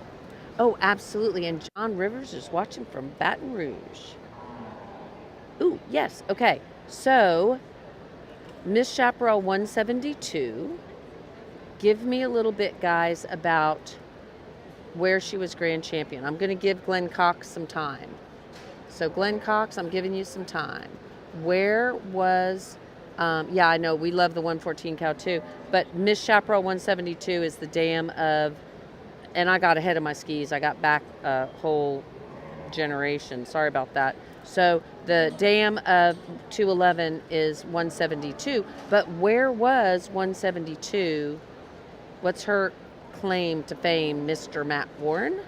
Oh, absolutely. And John Rivers is watching from Baton Rouge. Ooh, yes. Okay. So, Miss Chaparral 172, give me a little bit, guys, about where she was grand champion. I'm going to give Glenn Cox some time. So, Glenn Cox, I'm giving you some time. Where was, I know we love the 114 cow too, but Miss Chaparral 172 is the dam of, and I got ahead of my skis. I got back a whole generation. Sorry about that. So the dam of 211 is 172. But where was 172? What's her claim to fame, Mr. Matt Warren?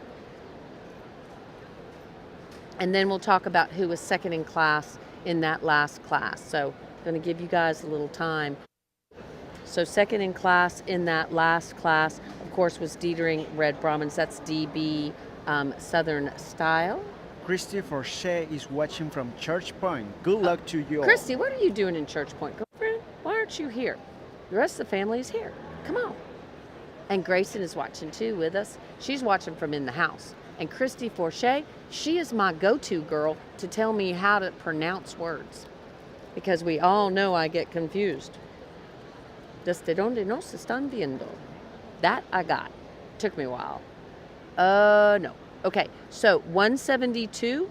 And then we'll talk about who was second in class in that last class. So I'm going to give you guys a little time. So second in class in that last class, of course, was Dietering Red Brahmans. That's DB Southern Style. Christy Forche is watching from Church Point. Good luck to you all. Christy, what are you doing in Church Point, girlfriend? Why aren't you here? The rest of the family is here. Come on. And Grayson is watching too with us. She's watching from in the house. And Christy Forche, she is my go-to girl to tell me how to pronounce words. Because we all know I get confused. Desde donde nos están viendo. That I got. Took me a while. No. Okay, so 172,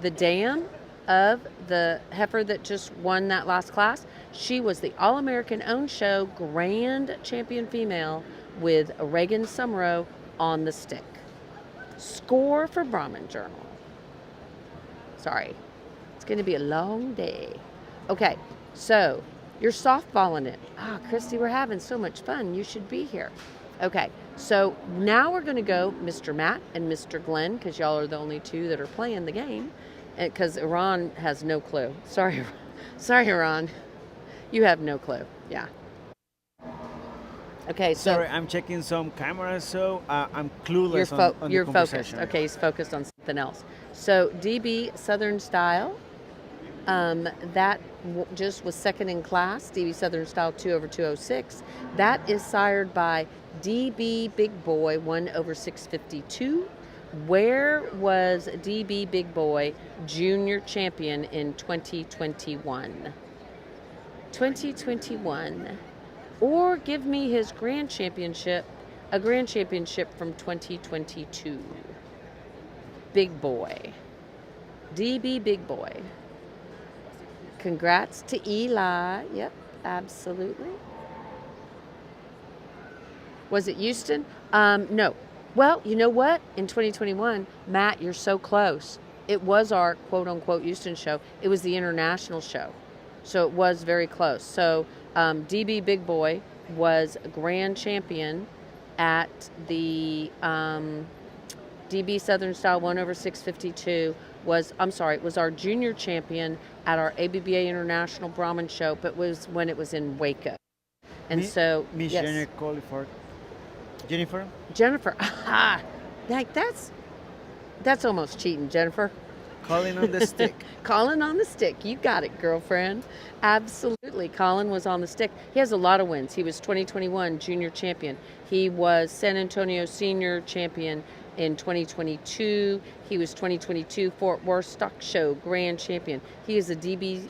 the dam of the heifer that just won that last class, she was the All-American Own Show Grand Champion Female with Reagan Sumrow on the stick. Score for Brahman Journal. Sorry, it's going to be a long day. Okay, so you're softballing it. Christy, we're having so much fun. You should be here. Okay, so now we're going to go Mr. Matt and Mr. Glenn, because y'all are the only two that are playing the game, because Iran has no clue. Sorry, Iran. You have no clue. Yeah. Okay, so... Sorry, I'm checking some cameras, so I'm clueless on you're the focused. conversation. Okay, he's focused on something else. So DB Southern Style, that just was second in class, DB Southern Style 2/206. That is sired by DB Big Boy 1/652. Where was DB Big Boy junior champion in 2021? 2021. Or give me his grand championship, a grand championship from 2022. Big boy. DB Big Boy. Congrats to Eli. Yep, absolutely. Was it Houston? No. Well, you know what? In 2021, Matt, you're so close. It was our quote-unquote Houston show. It was the international show. So it was very close. So DB Big Boy was grand champion at the DB Southern Style 1/652 was our junior champion at our ABBA International Brahman show, but was when it was in Waco. And so Miss yes. Jennifer? Jennifer. Like that's almost cheating, Jennifer. Calling on the stick. Colin on the stick. You got it, girlfriend. Absolutely. Colin was on the stick. He has a lot of wins. He was 2021 junior champion. He was San Antonio senior champion in 2022. He was 2022 Fort Worth Stock Show grand champion. He is a DB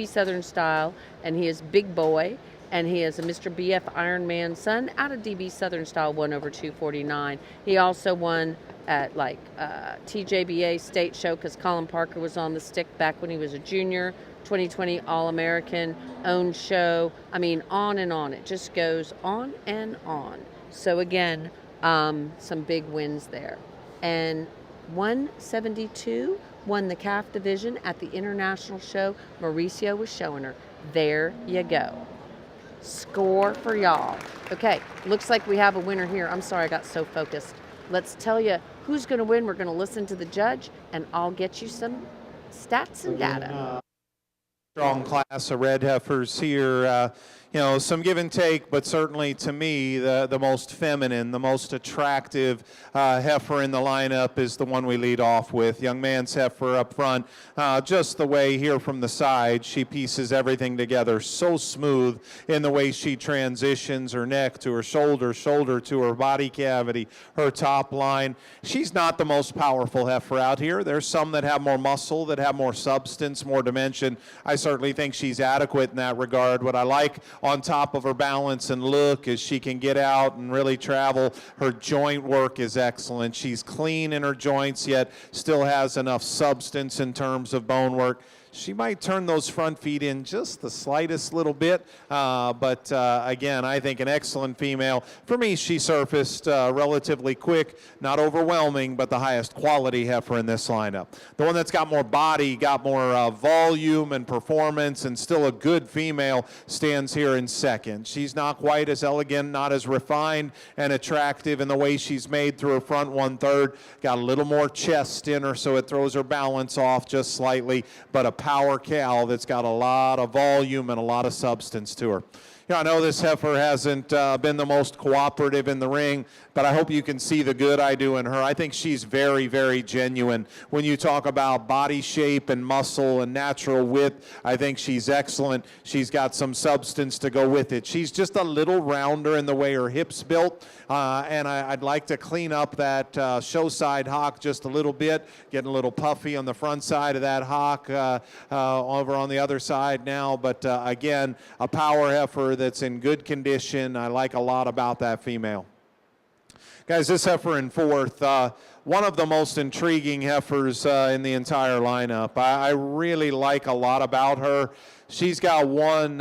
Southern Style, and he is Big Boy. And he is a Mr. BF Ironman son out of DB Southern Style 1/249. He also won at TJBA State Show because Colin Parker was on the stick back when he was a junior. 2020 All-American own show. I mean, on and on. It just goes on and on. So again, some big wins there. And 172 won the calf division at the international show. Mauricio was showing her. There you go. Score for y'all. Okay, looks like we have a winner here. I'm sorry I got so focused. Let's tell you who's going to win. We're going to listen to the judge, and I'll get you some stats and data. Strong class of red heifers here. Some give and take, but certainly to me, the most feminine, the most attractive heifer in the lineup is the one we lead off with. Young man's heifer up front, just the way here from the side, she pieces everything together so smooth in the way she transitions her neck to her shoulder to her body cavity, her top line. She's not the most powerful heifer out here. There's some that have more muscle, that have more substance, more dimension. I certainly think she's adequate in that regard. What I like on top of her balance and look as she can get out and really travel. Her joint work is excellent. She's clean in her joints, yet still has enough substance in terms of bone work. She might turn those front feet in just the slightest little bit, but again, I think an excellent female. For me, she surfaced relatively quick, not overwhelming, but the highest quality heifer in this lineup. The one that's got more body, got more volume and performance, and still a good female stands here in second. She's not quite as elegant, not as refined and attractive in the way she's made through her front 1/3. Got a little more chest in her, so it throws her balance off just slightly, but a power cow that's got a lot of volume and a lot of substance to her. I know this heifer hasn't been the most cooperative in the ring, but I hope you can see the good I do in her. I think she's very, very genuine. When you talk about body shape and muscle and natural width, I think she's excellent. She's got some substance to go with it. She's just a little rounder in the way her hips built, and I'd like to clean up that show side hock just a little bit, getting a little puffy on the front side of that hock over on the other side now, but again, a power heifer that's in good condition. I like a lot about that female. Guys, this heifer in fourth, one of the most intriguing heifers in the entire lineup. I really like a lot about her. She's got one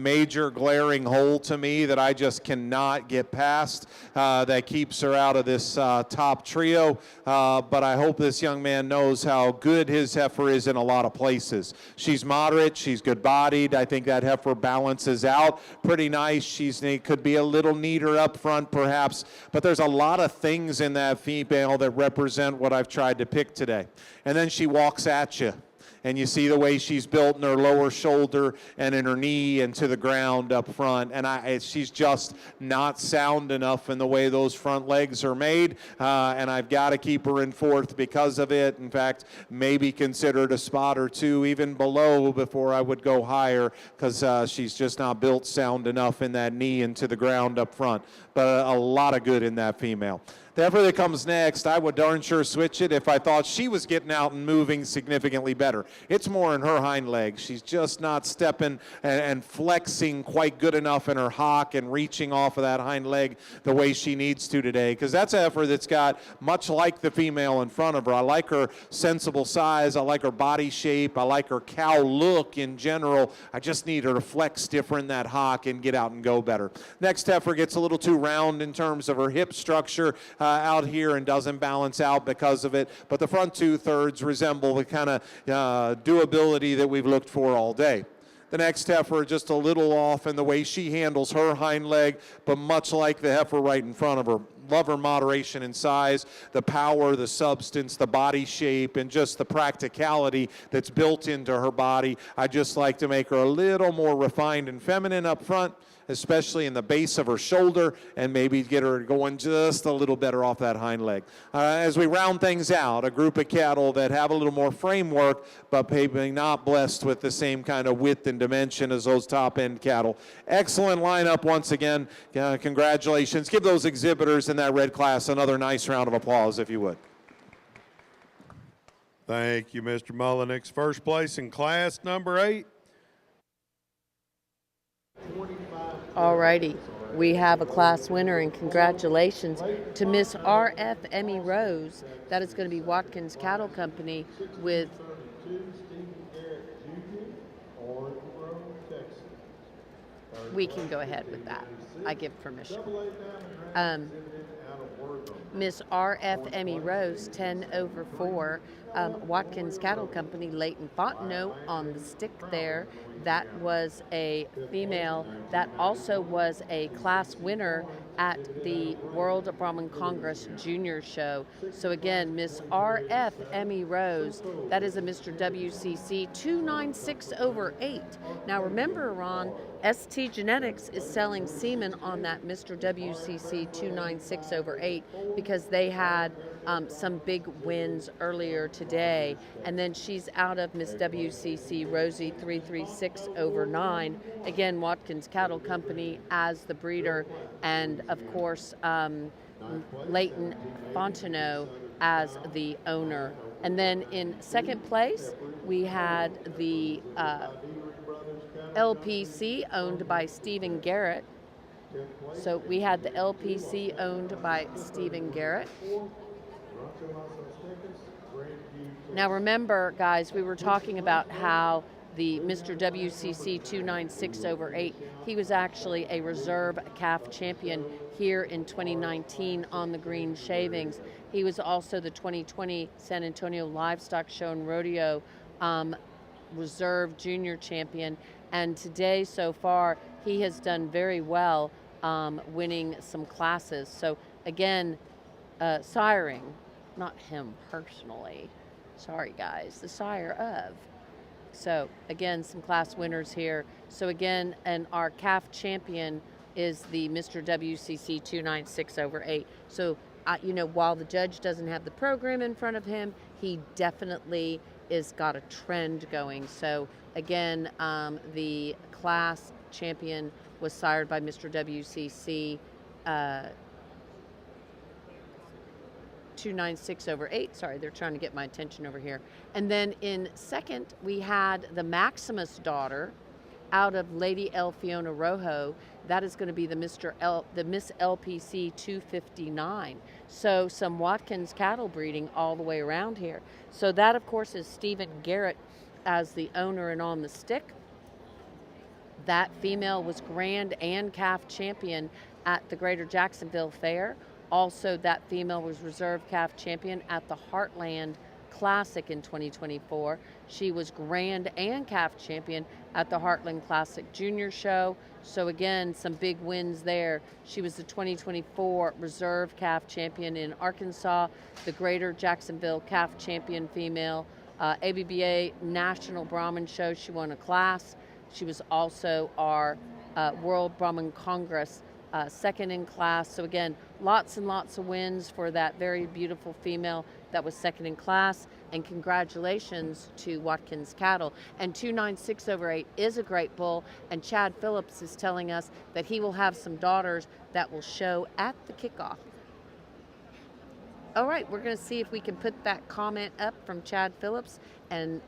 major glaring hole to me that I just cannot get past that keeps her out of this top trio, but I hope this young man knows how good his heifer is in a lot of places. She's moderate, she's good-bodied. I think that heifer balances out pretty nice. She could be a little neater up front perhaps, but there's a lot of things in that female that represent what I've tried to pick today. And then she walks at you. And you see the way she's built in her lower shoulder and in her knee and to the ground up front. And she's just not sound enough in the way those front legs are made. And I've got to keep her in fourth because of it. In fact, maybe considered a spot or two even below before I would go higher because she's just not built sound enough in that knee and to the ground up front. But a lot of good in that female. The heifer that comes next, I would darn sure switch it if I thought she was getting out and moving significantly better. It's more in her hind legs. She's just not stepping and flexing quite good enough in her hock and reaching off of that hind leg the way she needs to today, because that's a heifer that's got, much like the female in front of her, I like her sensible size, I like her body shape, I like her cow look in general. I just need her to flex different in that hock and get out and go better. Next heifer gets a little too round in terms of her hip structure out here and doesn't balance out because of it, but the front 2/3 resemble the kind of doability that we've looked for all day. The next heifer just a little off in the way she handles her hind leg, but much like the heifer right in front of her. Love her moderation in size, the power, the substance, the body shape, and just the practicality that's built into her body. I just like to make her a little more refined and feminine up front, especially in the base of her shoulder, and maybe get her going just a little better off that hind leg. As we round things out, a group of cattle that have a little more framework, but maybe not blessed with the same kind of width and dimension as those top-end cattle. Excellent lineup once again. Congratulations. Give those exhibitors in that red class another nice round of applause, if you would. Thank you, Mr. Mullenix. First place in class number 8. Alrighty, we have a class winner, and congratulations to Miss R.F. Emmy Rose. That is going to be Watkins Cattle Company with we can go ahead with that. I give permission. Miss R.F. Emmy Rose, 10/4. Watkins Cattle Company, Leighton Fontenot on the stick there. That was a female that also was a class winner at the World Brahman Congress Junior Show. So again, Miss R.F. Emmy Rose, that is a Mr. WCC 296/8. Now remember, Ron, ST Genetics is selling semen on that Mr. WCC 296/8 because they had some big wins earlier today, and then she's out of Miss WCC Rosie 336/9. Again, Watkins Cattle Company as the breeder, and of course Leighton Fontenot as the owner. And then in second place we had the LPC owned by Stephen Garrett. So we had the LPC owned by Stephen Garrett. Now remember, guys, we were talking about how the Mr. WCC 296/8, he was actually a reserve calf champion here in 2019 on the Green Shavings. He was also the 2020 San Antonio Livestock Show and Rodeo reserve junior champion. And today, so far, he has done very well, winning some classes. So again, siring, not him personally, sorry guys, the sire of. So again, some class winners here. So again, and our calf champion is the Mr. WCC 296/8. So you know, while the judge doesn't have the program in front of him, he definitely is got a trend going. So again, the class champion was sired by Mr. WCC 296/8. Sorry, they're trying to get my attention over here. And then in second, we had the Maximus daughter out of Lady L. Fiona Rojo. That is going to be the Miss LPC 259. So some Watkins cattle breeding all the way around here. So that, of course, is Stephen Garrett as the owner and on the stick. That female was grand and calf champion at the Greater Jacksonville Fair. Also, that female was reserve calf champion at the Heartland Classic in 2024. She was grand and calf champion at the Heartland Classic Junior Show. So again, some big wins there. She was the 2024 reserve calf champion in Arkansas, the Greater Jacksonville calf champion female, ABBA National Brahman Show. She won a class. She was also our World Brahman Congress second in class. So again, lots and lots of wins for that very beautiful female that was second in class. And congratulations to Watkins Cattle. And 296/8 is a great bull. And Chad Phillips is telling us that he will have some daughters that will show at the kickoff. All right, we're going to see if we can put that comment up from Chad Phillips, and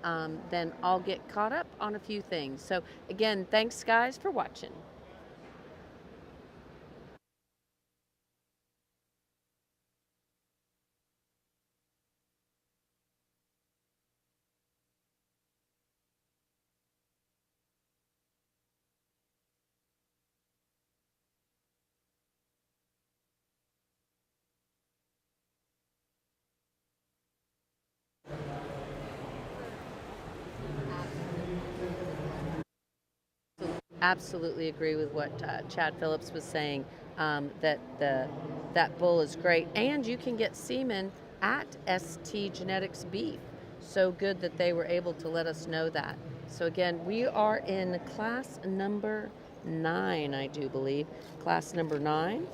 then I'll get caught up on a few things. So again, thanks guys for watching. Absolutely agree with what Chad Phillips was saying, that that bull is great, and you can get semen at ST Genetics Beef. So good that they were able to let us know that. So again, we are in class number 9, I do believe. Class number 9.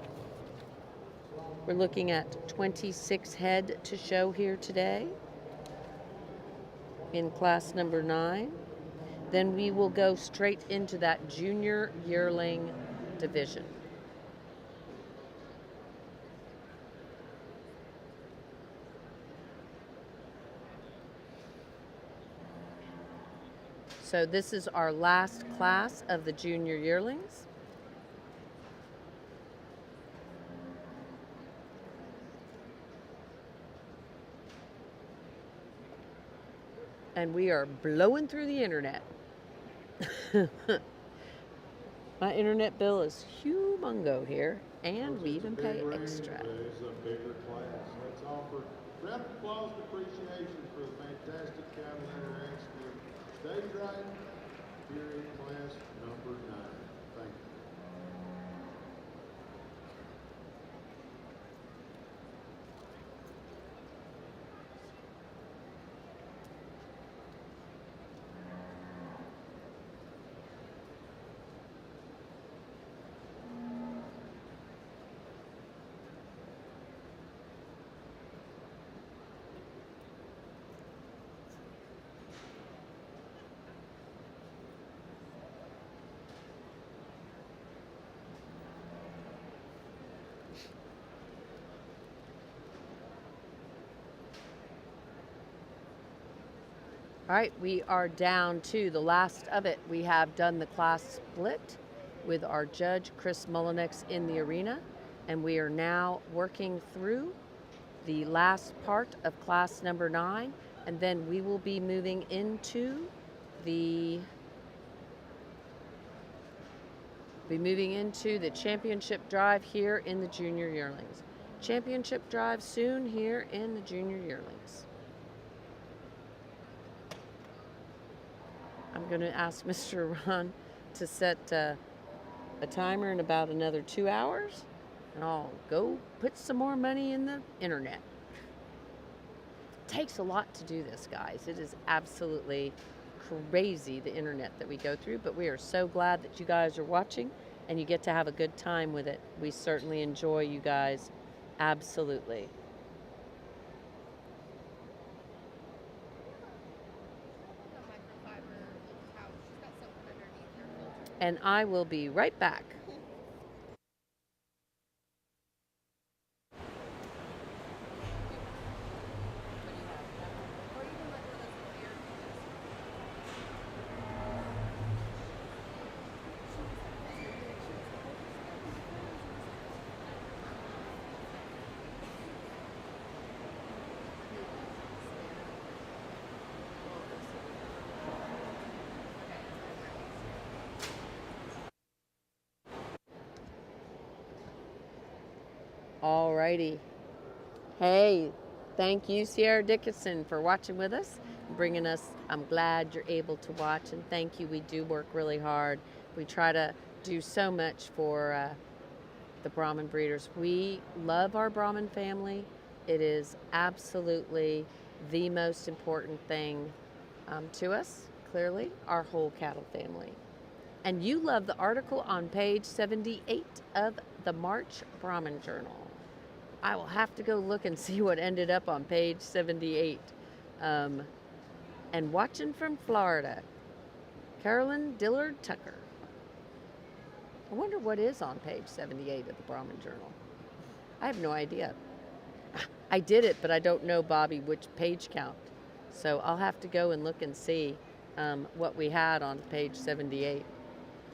We're looking at 26 head to show here today in class number 9. Then we will go straight into that junior yearling division. So this is our last class of the junior yearlings. And we are blowing through the internet. My internet bill is humongo here, and we even pay extra. It's a bigger class. Let's offer round of applause and appreciation for the fantastic county interaction. Stage right here in class number 9. Thank you. All right, we are down to the last of it. We have done the class split with our judge, Chris Mullinex, in the arena, and we are now working through the last part of class number 9, and then we will be moving into the championship drive here in the junior yearlings. Championship drive soon here in the junior yearlings. I'm going to ask Mr. Ron to set a timer in about another 2 hours, and I'll go put some more money in the internet. It takes a lot to do this, guys. It is absolutely crazy, the internet that we go through, but we are so glad that you guys are watching and you get to have a good time with it. We certainly enjoy you guys, absolutely. And I will be right back. Alrighty. Hey, thank you, Sierra Dickinson, for watching with us, bringing us. I'm glad you're able to watch, and thank you. We do work really hard. We try to do so much for the Brahman breeders. We love our Brahman family. It is absolutely the most important thing to us, clearly, our whole cattle family. And you love the article on page 78 of the March Brahman Journal. I will have to go look and see what ended up on page 78. And watching from Florida, Carolyn Dillard Tucker. I wonder what is on page 78 of the Brahman Journal. I have no idea. I did it, but I don't know, Bobby, which page count. So I'll have to go and look and see what we had on page 78.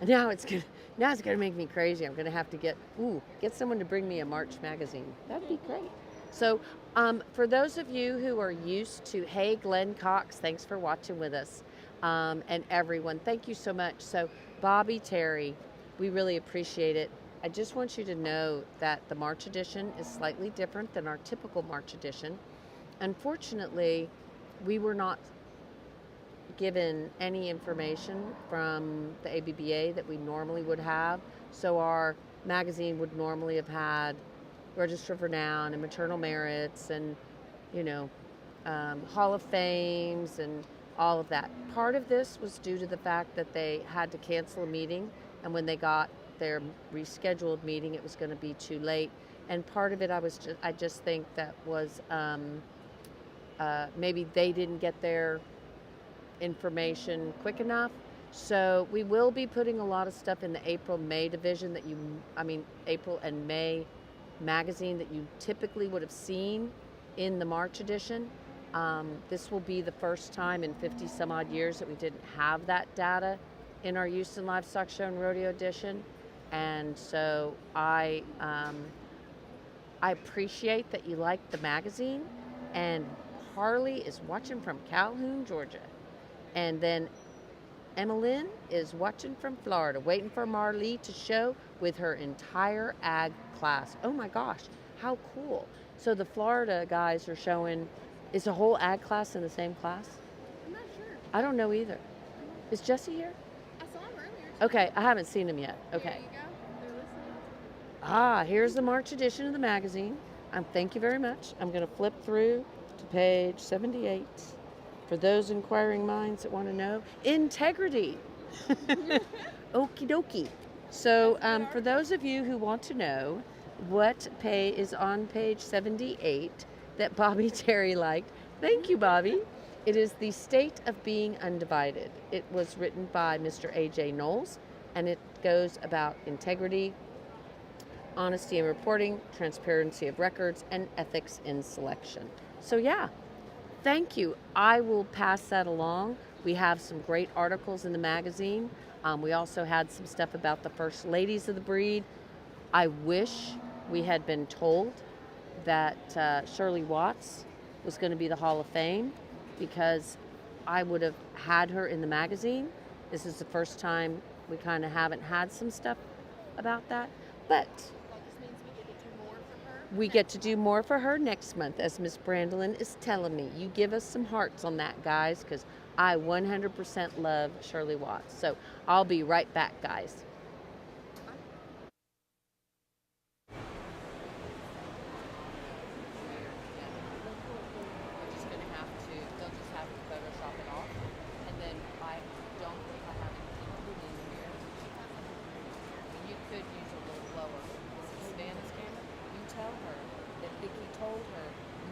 And now it's gonna make me crazy. I'm gonna have to get someone to bring me a March magazine. That'd be great. So for those of you who are used to, hey, Glenn Cox, thanks for watching with us, and everyone, thank you so much. So Bobby, Terry, we really appreciate it. I just want you to know that the March edition is slightly different than our typical March edition. Unfortunately, we were not given any information from the ABBA that we normally would have. So our magazine would normally have had Register of Renown and Maternal Merits and, Hall of Fames and all of that. Part of this was due to the fact that they had to cancel a meeting, and when they got their rescheduled meeting, it was going to be too late. And part of it, I just think that was maybe they didn't get their information quick enough. So we will be putting a lot of stuff in the April-May division April and May magazine that you typically would have seen in the March edition. This will be the first time in 50 some odd years that we didn't have that data in our Houston Livestock Show and Rodeo edition. And so I appreciate that you like the magazine. And Harley is watching from Calhoun, Georgia. And then Emmeline is watching from Florida, waiting for Marlee to show with her entire ag class. Oh my gosh, how cool. So the Florida guys are showing, is the whole ag class in the same class? I'm not sure. I don't know either. Is Jesse here? I saw him earlier. Okay, I haven't seen him yet. Okay. There you go. They're listening. Here's the March edition of the magazine. Thank you very much. I'm going to flip through to page 78. For those inquiring minds that want to know, integrity. Okie dokie. So for those of you who want to know what pay is on page 78 that Bobby Terry liked, thank you, Bobby. It is The State of Being Undivided. It was written by Mr. A.J. Knowles, and it goes about integrity, honesty in reporting, transparency of records, and ethics in selection. So yeah. Thank you. I will pass that along. We have some great articles in the magazine. We also had some stuff about the first ladies of the breed. I wish we had been told that Shirley Watts was going to be the Hall of Fame, because I would have had her in the magazine. This is the first time we kind of haven't had some stuff about that. But we get to do more for her next month, as Miss Brandolin is telling me. You give us some hearts on that, guys, because I 100% love Shirley Watts. So I'll be right back, guys. They'll just have to Photoshop it off. And then I don't think I have anything in here. You could use a little blower. This is Savannah's camera. You tell her that Vicki told her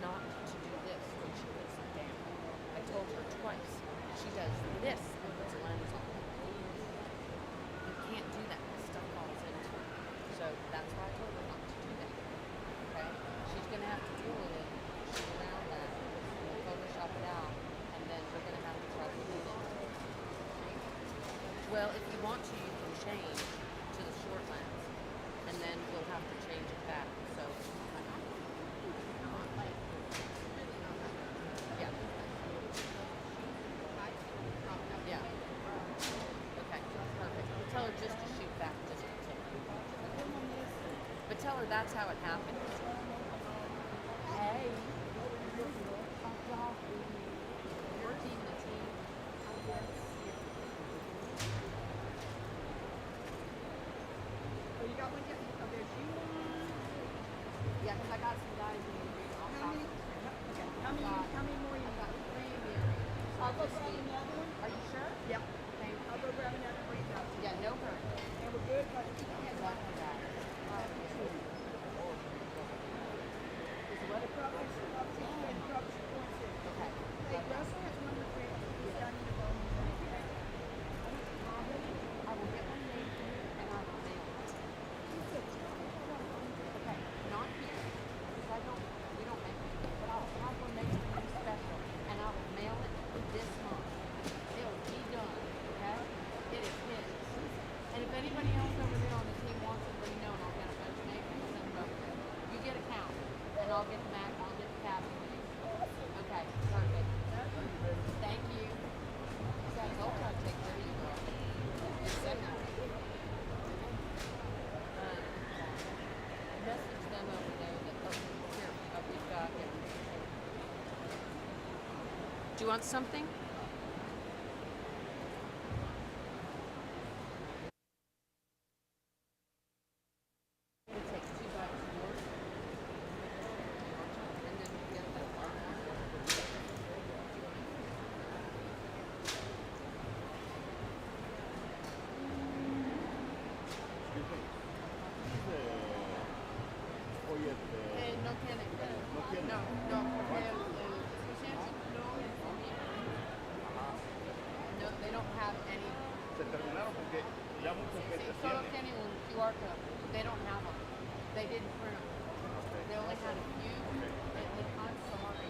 not to do this when she puts it down. I told her twice. She does this and puts a lens on. You can't do that. This stuff falls into it. So that's why I told her not to do that. Okay? She's going to have to deal with it. She's around that. We'll Photoshop it out, and then we're going to have to try to do it. Well, if you want to, you can change to the short lens, and then we'll have to change it back. So, yeah. Yeah. Okay, perfect. Tell her just to shoot back just a tick. But tell her that's how it happens. Hey. Your team, the team. You got one yet? Oh, there's you one. Yeah, because I got some guys in the green. How many more you got? 3 in the area. I'll go grab another one. Are you sure? Yep. I'll go grab another one. Yeah, no hurry. And we're good, but Is what? Okay. Hey, Russell has one with red. He's down in the bone. I will get one made here and I will make it. Okay, not here. Because we don't make it. Do you want something? No tiene. No, porque no, they don't have any. Se terminaron porque ya mucha gente Sí, solo tienen un QR code. They don't have them. They didn't print them. They only had a few. I'm sorry.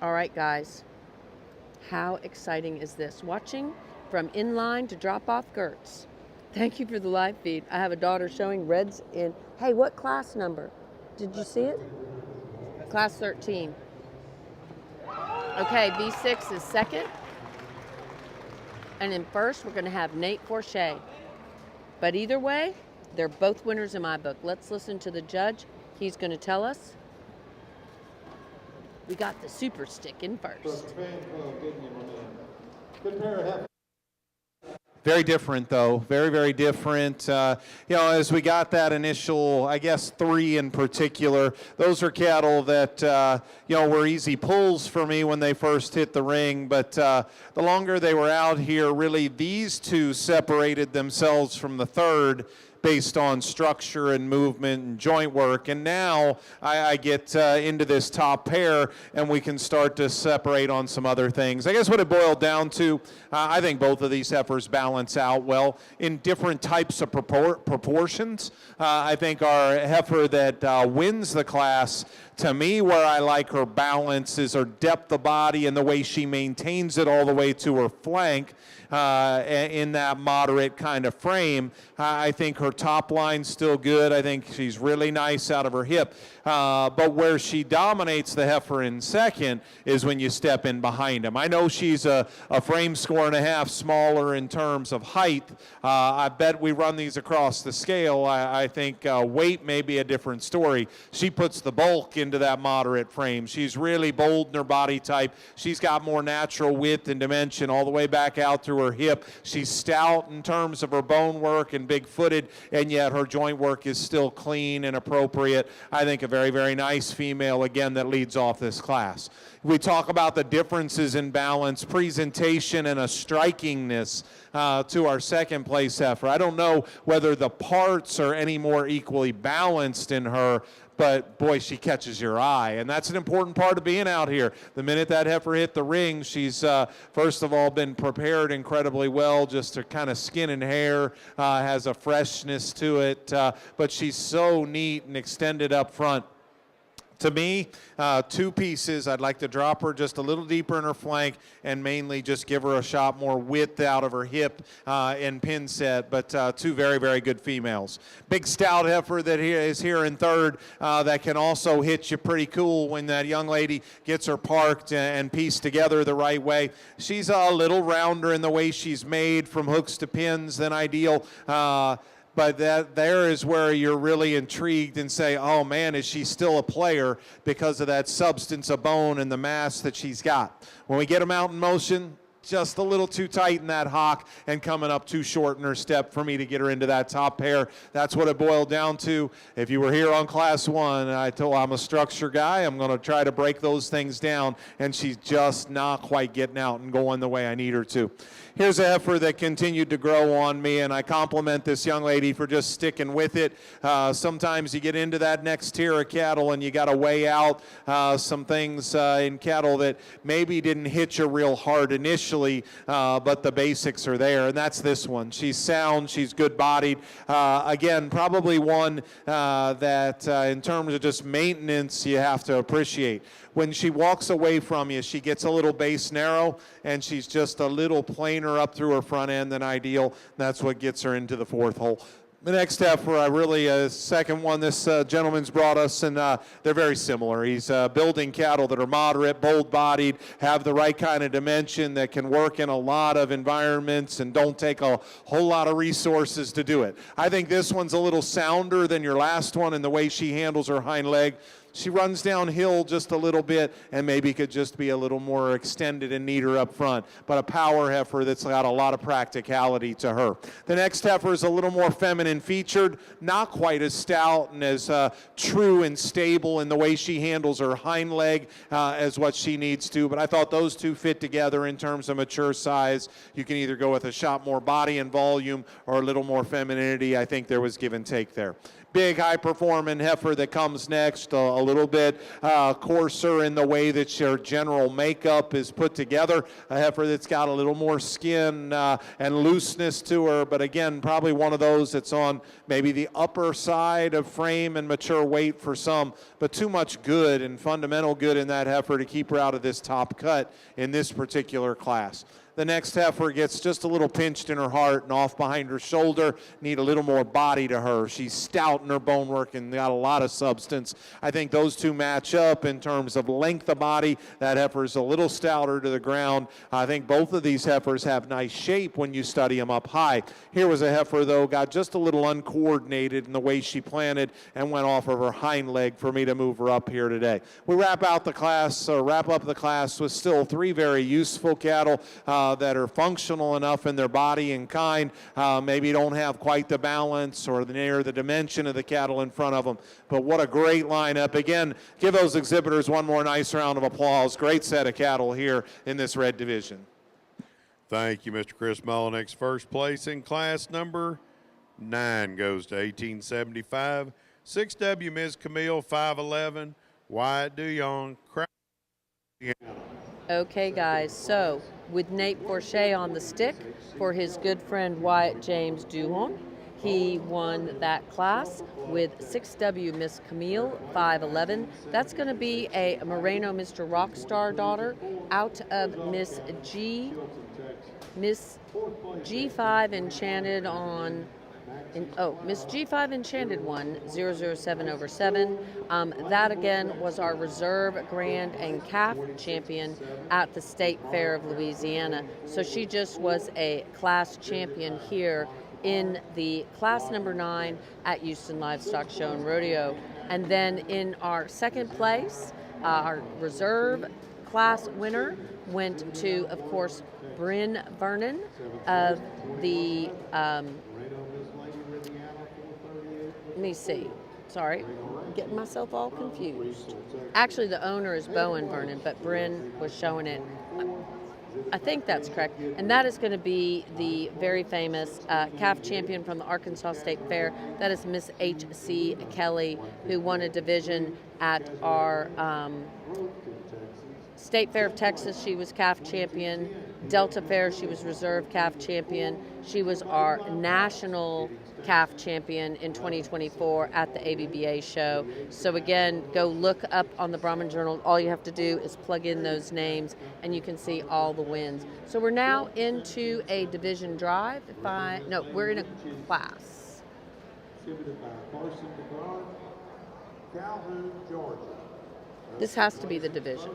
All right, guys. How exciting is this? Watching from inline to drop off Gertz. Thank you for the live feed. I have a daughter showing reds in. Hey, what class number? Did you see it? Class 13. Okay, V6 is second. And in first, we're going to have Nate Forche. But either way, they're both winners in my book. Let's listen to the judge. He's going to tell us. We got the super stick in first. Good pair of heifers. Very different, though. Very, very different. As we got that initial, I guess, 3 in particular, those are cattle that, were easy pulls for me when they first hit the ring. But the longer they were out here, really, these 2 separated themselves from the third based on structure and movement and joint work. And now I get into this top pair and we can start to separate on some other things. I guess what it boiled down to, I think both of these heifers balance out well in different types of proportions. I think our heifer that wins the class, to me, where I like her balance is her depth of body and the way she maintains it all the way to her flank. In that moderate kind of frame. I think her top line's still good. I think she's really nice out of her hip. But where she dominates the heifer in second is when you step in behind him. I know she's a frame score and a half smaller in terms of height. I bet we run these across the scale. I think weight may be a different story. She puts the bulk into that moderate frame. She's really bold in her body type. She's got more natural width and dimension all the way back out through her hip. She's stout in terms of her bone work and big-footed, and yet her joint work is still clean and appropriate. I think a very, very nice female, again, that leads off this class. We talk about the differences in balance, presentation, and a strikingness to our second place heifer. I don't know whether the parts are any more equally balanced in her, but boy, she catches your eye, and that's an important part of being out here. The minute that heifer hit the ring, she's first of all been prepared incredibly well, just to kind of skin and hair, has a freshness to it, but she's so neat and extended up front. To me, 2 pieces. I'd like to drop her just a little deeper in her flank and mainly just give her a shot more width out of her hip and pin set, but 2 very, very good females. Big stout heifer that is here in third that can also hit you pretty cool when that young lady gets her parked and pieced together the right way. She's a little rounder in the way she's made from hooks to pins than ideal. But there is where you're really intrigued and say, oh man, is she still a player because of that substance of bone and the mass that she's got. When we get them out in motion, just a little too tight in that hock and coming up too short in her step for me to get her into that top pair. That's what it boiled down to. If you were here on class 1, I told I'm a structure guy, I'm going to try to break those things down, and she's just not quite getting out and going the way I need her to. Here's a heifer that continued to grow on me, and I compliment this young lady for just sticking with it. Sometimes you get into that next tier of cattle and you got to weigh out some things in cattle that maybe didn't hit you real hard initially, but the basics are there, and that's this one. She's sound, she's good-bodied. Again, probably one that in terms of just maintenance you have to appreciate. When she walks away from you, she gets a little base narrow, and she's just a little plainer up through her front end than ideal. That's what gets her into the 4th hole. The next heifer, I really, second one this gentleman's brought us, and they're very similar. He's building cattle that are moderate, bold-bodied, have the right kind of dimension that can work in a lot of environments and don't take a whole lot of resources to do it. I think this one's a little sounder than your last one in the way she handles her hind leg. She runs downhill just a little bit and maybe could just be a little more extended and neater up front, but a power heifer that's got a lot of practicality to her. The next heifer is a little more feminine featured, not quite as stout and as true and stable in the way she handles her hind leg as what she needs to, but I thought those two fit together in terms of mature size. You can either go with a shot more body and volume or a little more femininity. I think there was give and take there. Big high-performing heifer that comes next, a little bit coarser in the way that your general makeup is put together. A heifer that's got a little more skin and looseness to her, but again, probably one of those that's on maybe the upper side of frame and mature weight for some, but too much good and fundamental good in that heifer to keep her out of this top cut in this particular class. The next heifer gets just a little pinched in her heart and off behind her shoulder, need a little more body to her. She's stout in her bone work and got a lot of substance. I think those two match up in terms of length of body. That heifer is a little stouter to the ground. I think both of these heifers have nice shape when you study them up high. Here was a heifer, though, got just a little uncoordinated in the way she planted and went off of her hind leg for me to move her up here today. We wrap up the class with still three very useful cattle that are functional enough in their body and kind, maybe don't have quite the balance or the dimension of the cattle in front of them. But what a great lineup. Again, give those exhibitors one more nice round of applause. Great set of cattle here in this red division. Thank you, Mr. Chris Mullinex. First place in class number 9 goes to 1875. 6W Ms. Camille, 511. Wyatt Duyong, Okay, guys, so with Nate Forche on the stick for his good friend Wyatt James Duhon, he won that class with 6W Miss Camille, 511. That's going to be a Moreno Mr. Rockstar daughter out of Miss G5 Enchanted on... Miss G5 Enchanted won 007/7. That again was our reserve grand and calf champion at the State Fair of Louisiana. So she just was a class champion here in the class number 9 at Houston Livestock Show and Rodeo. And then in our second place, our reserve class winner went to, of course, Bryn Vernon of the... let me see. Sorry, I'm getting myself all confused. Actually, the owner is Bowen Vernon, but Bryn was showing it. I think that's correct. And that is going to be the very famous calf champion from the Arkansas State Fair. That is Miss H.C. Kelly, who won a division at our State Fair of Texas. She was calf champion. Delta Fair, she was reserve calf champion. She was our national calf champion in 2024 at the ABBA show. So again, go look up on the Brahman Journal. All you have to do is plug in those names and you can see all the wins. So we're now into a division drive. We're in a class. This has to be the division.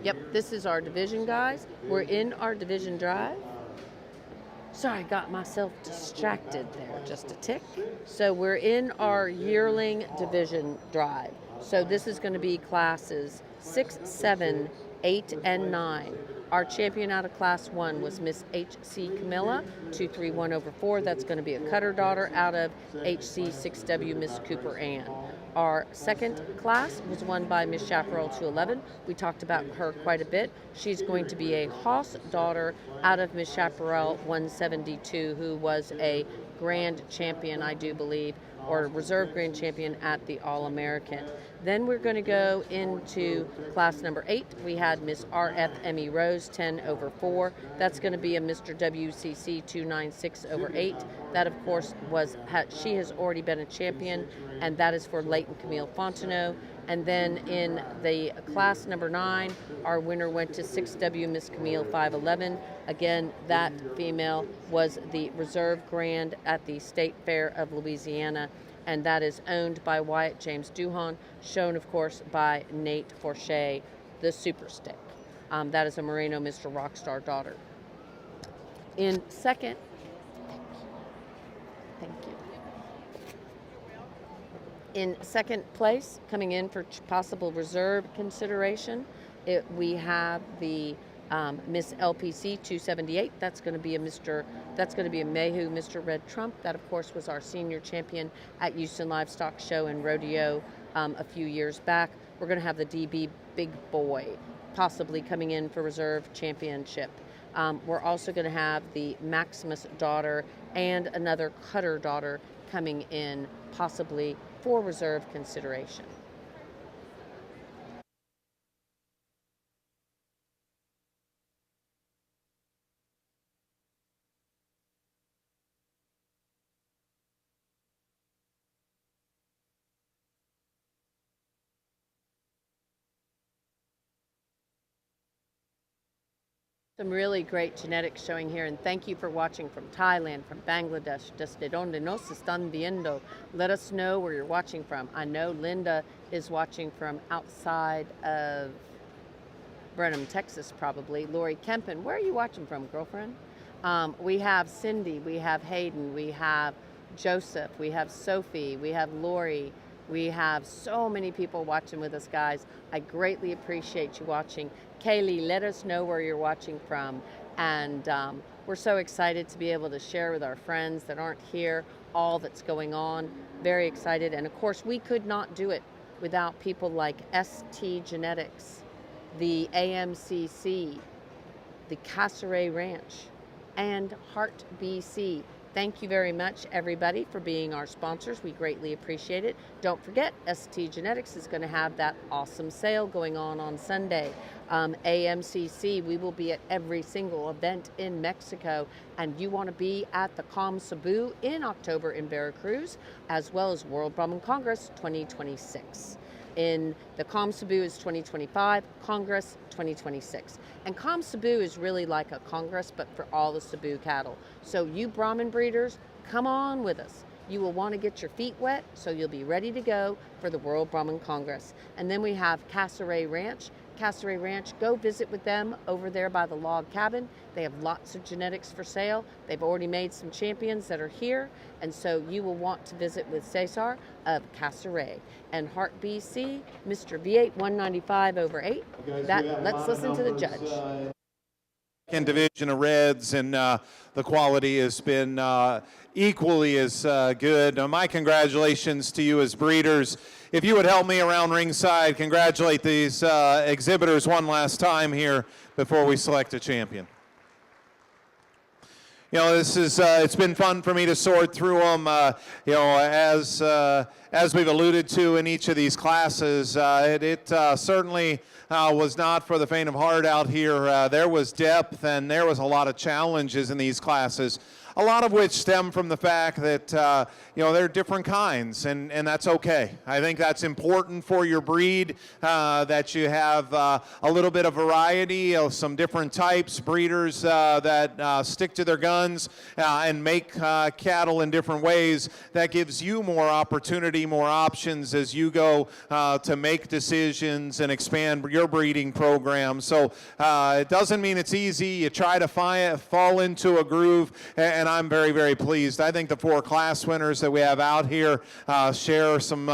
Yep, this is our division, guys. We're in our division drive. Sorry, I got myself distracted there just a tick. So we're in our yearling division drive. So this is going to be classes 6, 7, 8, and 9. Our champion out of class 1 was Miss H.C. Camilla, 231/4. That's going to be a cutter daughter out of H.C. 6W Miss Cooper Ann. Our second class was won by Miss Chaparral 211. We talked about her quite a bit. She's going to be a Hoss daughter out of Miss Chaparral 172, who was a grand champion, I do believe, or reserve grand champion at the All-American. Then we're going to go into class number 8. We had Miss R.F. Emmy Rose, 10/4. That's going to be a Mr. WCC 296/8. That, of course, she has already been a champion, and that is for Leighton Camille Fontenot. And then in the class number 9, our winner went to 6W Miss Camille 511. Again, that female was the reserve grand at the State Fair of Louisiana, and that is owned by Wyatt James Duhon, shown, of course, by Nate Forche, the Super Stick. That is a Moreno Mr. Rockstar daughter. In second, thank you. In second place, coming in for possible reserve consideration, we have the Miss LPC 278. That's going to be a Mayhew Mr. Red Trump. That, of course, was our senior champion at Houston Livestock Show and Rodeo a few years back. We're going to have the DB Big Boy possibly coming in for reserve championship. We're also going to have the Maximus daughter and another Cutter daughter coming in possibly for reserve consideration. Some really great genetics showing here, and thank you for watching from Thailand, from Bangladesh, desde donde nos están viendo. Let us know where you're watching from. I know Linda is watching from outside of Brenham, Texas, probably. Lori Kempen, where are you watching from, girlfriend? We have Cindy, we have Hayden, we have Joseph, we have Sophie, we have Lori. We have so many people watching with us, guys. I greatly appreciate you watching. Kaylee, let us know where you're watching from. And we're so excited to be able to share with our friends that aren't here all that's going on. Very excited. And of course, we could not do it without people like ST Genetics, the AMCC, the Casseret Ranch, and Heart BC. Thank you very much, everybody, for being our sponsors. We greatly appreciate it. Don't forget, ST Genetics is going to have that awesome sale going on Sunday. AMCC, we will be at every single event in Mexico, and you want to be at the Com Cebu in October in Veracruz, as well as World Brahman Congress 2026. In the Com Cebu is 2025, Congress 2026. And Com Cebu is really like a Congress, but for all the Cebu cattle. So you Brahman breeders, come on with us. You will want to get your feet wet, so you'll be ready to go for the World Brahman Congress. And then we have Casseret Ranch. Casseret Ranch, go visit with them over there by the log cabin. They have lots of genetics for sale. They've already made some champions that are here, and so you will want to visit with Cesar of Casseret. And Heart BC, Mr. V8 195/8. Let's listen to the judge. Second division of Reds, and the quality has been equally as good. My congratulations to you as breeders. If you would help me around ringside, congratulate these exhibitors one last time here before we select a champion. You know, this is it's been fun for me to sort through them. You know, as we've alluded to in each of these classes, it certainly was not for the faint of heart out here. There was depth and there was a lot of challenges in these classes, a lot of which stem from the fact that, you know, they're different kinds, and that's okay. I think that's important for your breed, that you have a little bit of variety of some different types, breeders that stick to their guns and make cattle in different ways. That gives you more opportunity, more options as you go to make decisions and expand your breeding program. So it doesn't mean it's easy. You try to fall into a groove, and I'm very, very pleased. I think the 4 class winners that we have out here share some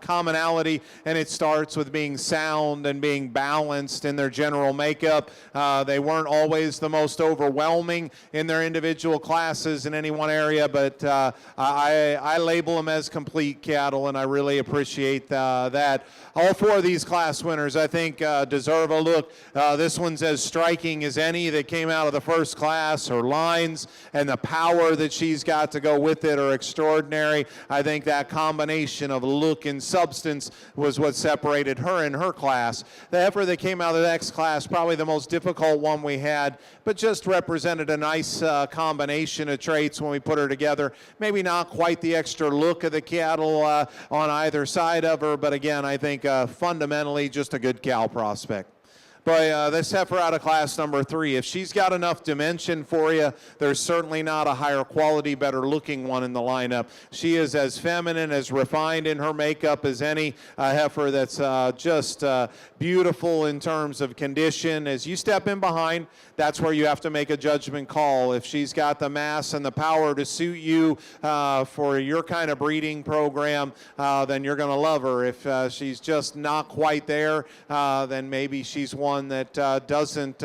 commonality, and it starts with being sound and being balanced in their general makeup. They weren't always the most overwhelming in their individual classes in any one area, but I label them as complete cattle, and I really appreciate that. All 4 of these class winners, I think, deserve a look. This one's as striking as any that came out of the first class. Her lines and the power that she's got to go with it are extraordinary. I think that combination of look and substance was what separated her and her class. The effort that came out of the next class, probably the most difficult one we had, but just represented a nice combination of traits when we put her together. Maybe not quite the extra look of the cattle female on either side of her, but again, I think fundamentally just a good cow prospect. Boy, this heifer out of class number 3, if she's got enough dimension for you, there's certainly not a higher quality, better looking one in the lineup. She is as feminine, as refined in her makeup as any heifer that's just beautiful in terms of condition. As you step in behind, that's where you have to make a judgment call. If she's got the mass and the power to suit you for your kind of breeding program, then you're going to love her. If she's just not quite there, then maybe she's one that doesn't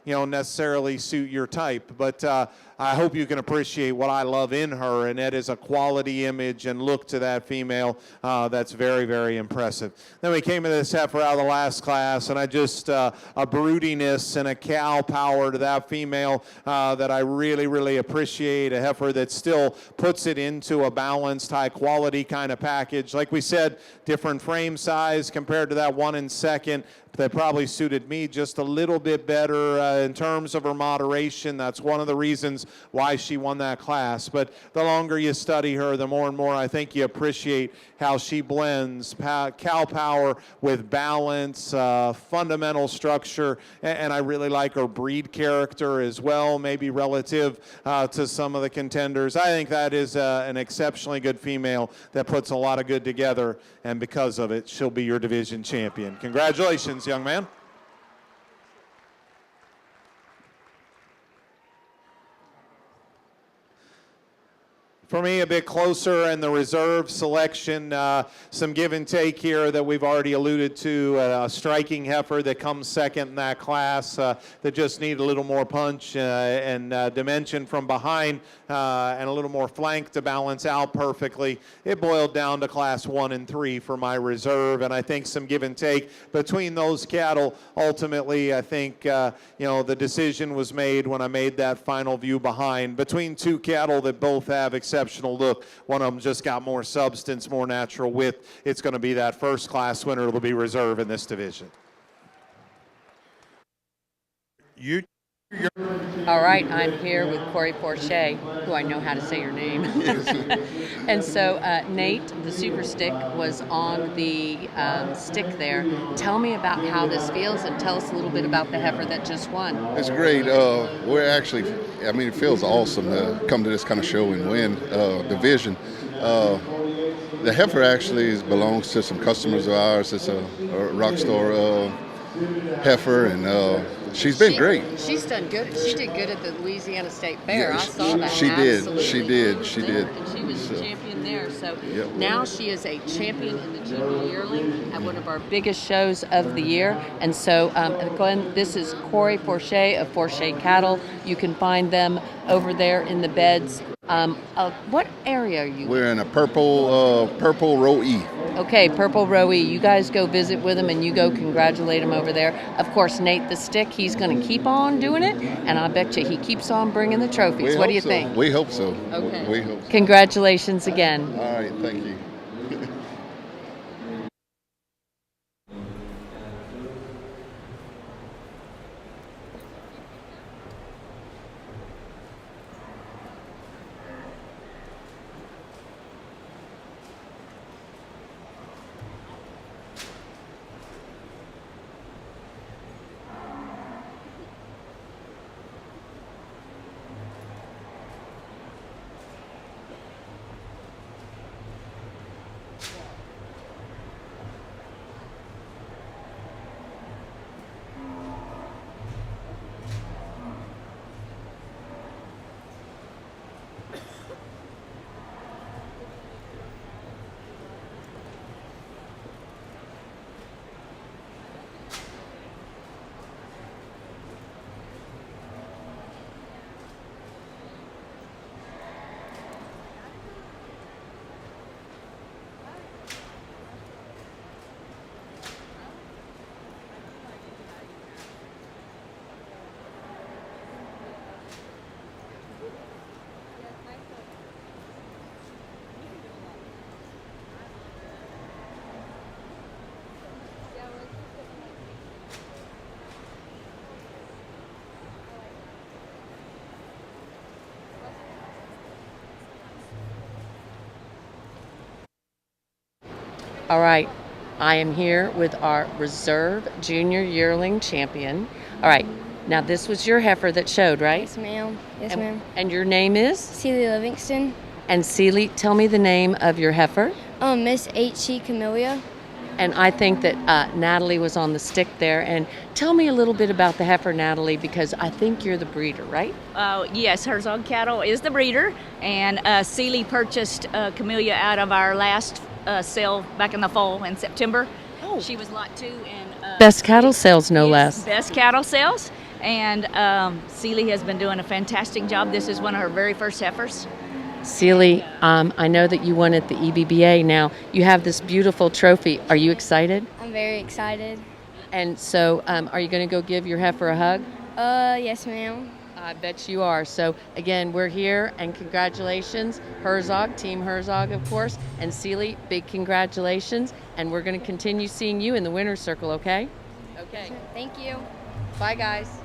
necessarily suit your type. But I hope you can appreciate what I love in her, and that is a quality image and look to that female that's very, very impressive. Then we came to this heifer out of the last class, and I just a broodiness and a cow power to that female that I really, really appreciate. A heifer that still puts it into a balanced, high quality kind of package. Like we said, different frame size compared to that one in second. That probably suited me just a little bit better in terms of her moderation. That's one of the reasons why she won that class. But the longer you study her, the more and more I think you appreciate how she blends cow power with balance, fundamental structure, and I really like her breed character as well, maybe relative to some of the contenders. I think that is an exceptionally good female that puts a lot of good together, and because of it, she'll be your division champion. Congratulations, young man. For me, a bit closer in the reserve selection, some give and take here that we've already alluded to. A striking heifer that comes second in that class that just need a little more punch and dimension from behind and a little more flank to balance out perfectly. It boiled down to class 1 and 3 for my reserve, and I think some give and take between those cattle. Ultimately, I think the decision was made when I made that final view behind between two cattle that both have exceptional look. One of them just got more substance, more natural width. It's going to be that first class winner. It'll be reserve in this division. All right, I'm here with Corey Porche, who I know how to say your name. And so Nate, the super stick, was on the stick there. Tell me about how this feels, and tell us a little bit about the heifer that just won. It's great. It feels awesome to come to this kind of show and win division. The heifer actually belongs to some customers of ours. It's a rock star heifer, and she's been great. She's done good. She did good at the Louisiana State Fair. Yeah, I saw that. She did. And she was champion there. So now she is a champion in the GB Yearling at one of our biggest shows of the year. And so, Glenn, this is Corey Porche of Porche Cattle. You can find them over there in the beds. What area are you? We're in a purple row E. Okay, Purple Row E. You guys go visit with him, and you go congratulate him over there. Of course, Nate the Stick, he's going to keep on doing it, and I bet you he keeps on bringing the trophies. What do you think? We hope so. Okay. We hope so. Congratulations again. All right, thank you. All right, I am here with our reserve junior yearling champion. All right, now this was your heifer that showed, right? Yes, ma'am. Yes, And- ma'am. And your name is? Celia Livingston. And Celie, tell me the name of your heifer. Miss H.C. Camellia. And I think that Natalie was on the stick there. And tell me a little bit about the heifer, Natalie, because I think you're the breeder, right? Yes, Herzog Cattle is the breeder, and Sealy purchased Camellia out of our last sale back in the fall in September. Oh. She was lot 2 and Best cattle sales, no less. Best cattle sales, and Sealy has been doing a fantastic job. This is one of her very first heifers. Celie, I know that you won at the EBBA. Now, you have this beautiful trophy. Are you excited? I'm very excited. And so, are you going to go give your heifer a hug? Yes, ma'am. I bet you are. So, again, we're here, and congratulations. Herzog, Team Herzog, of course. And Celie, big congratulations. And we're going to continue seeing you in the winner's circle, okay? Okay. Thank you. Bye, guys.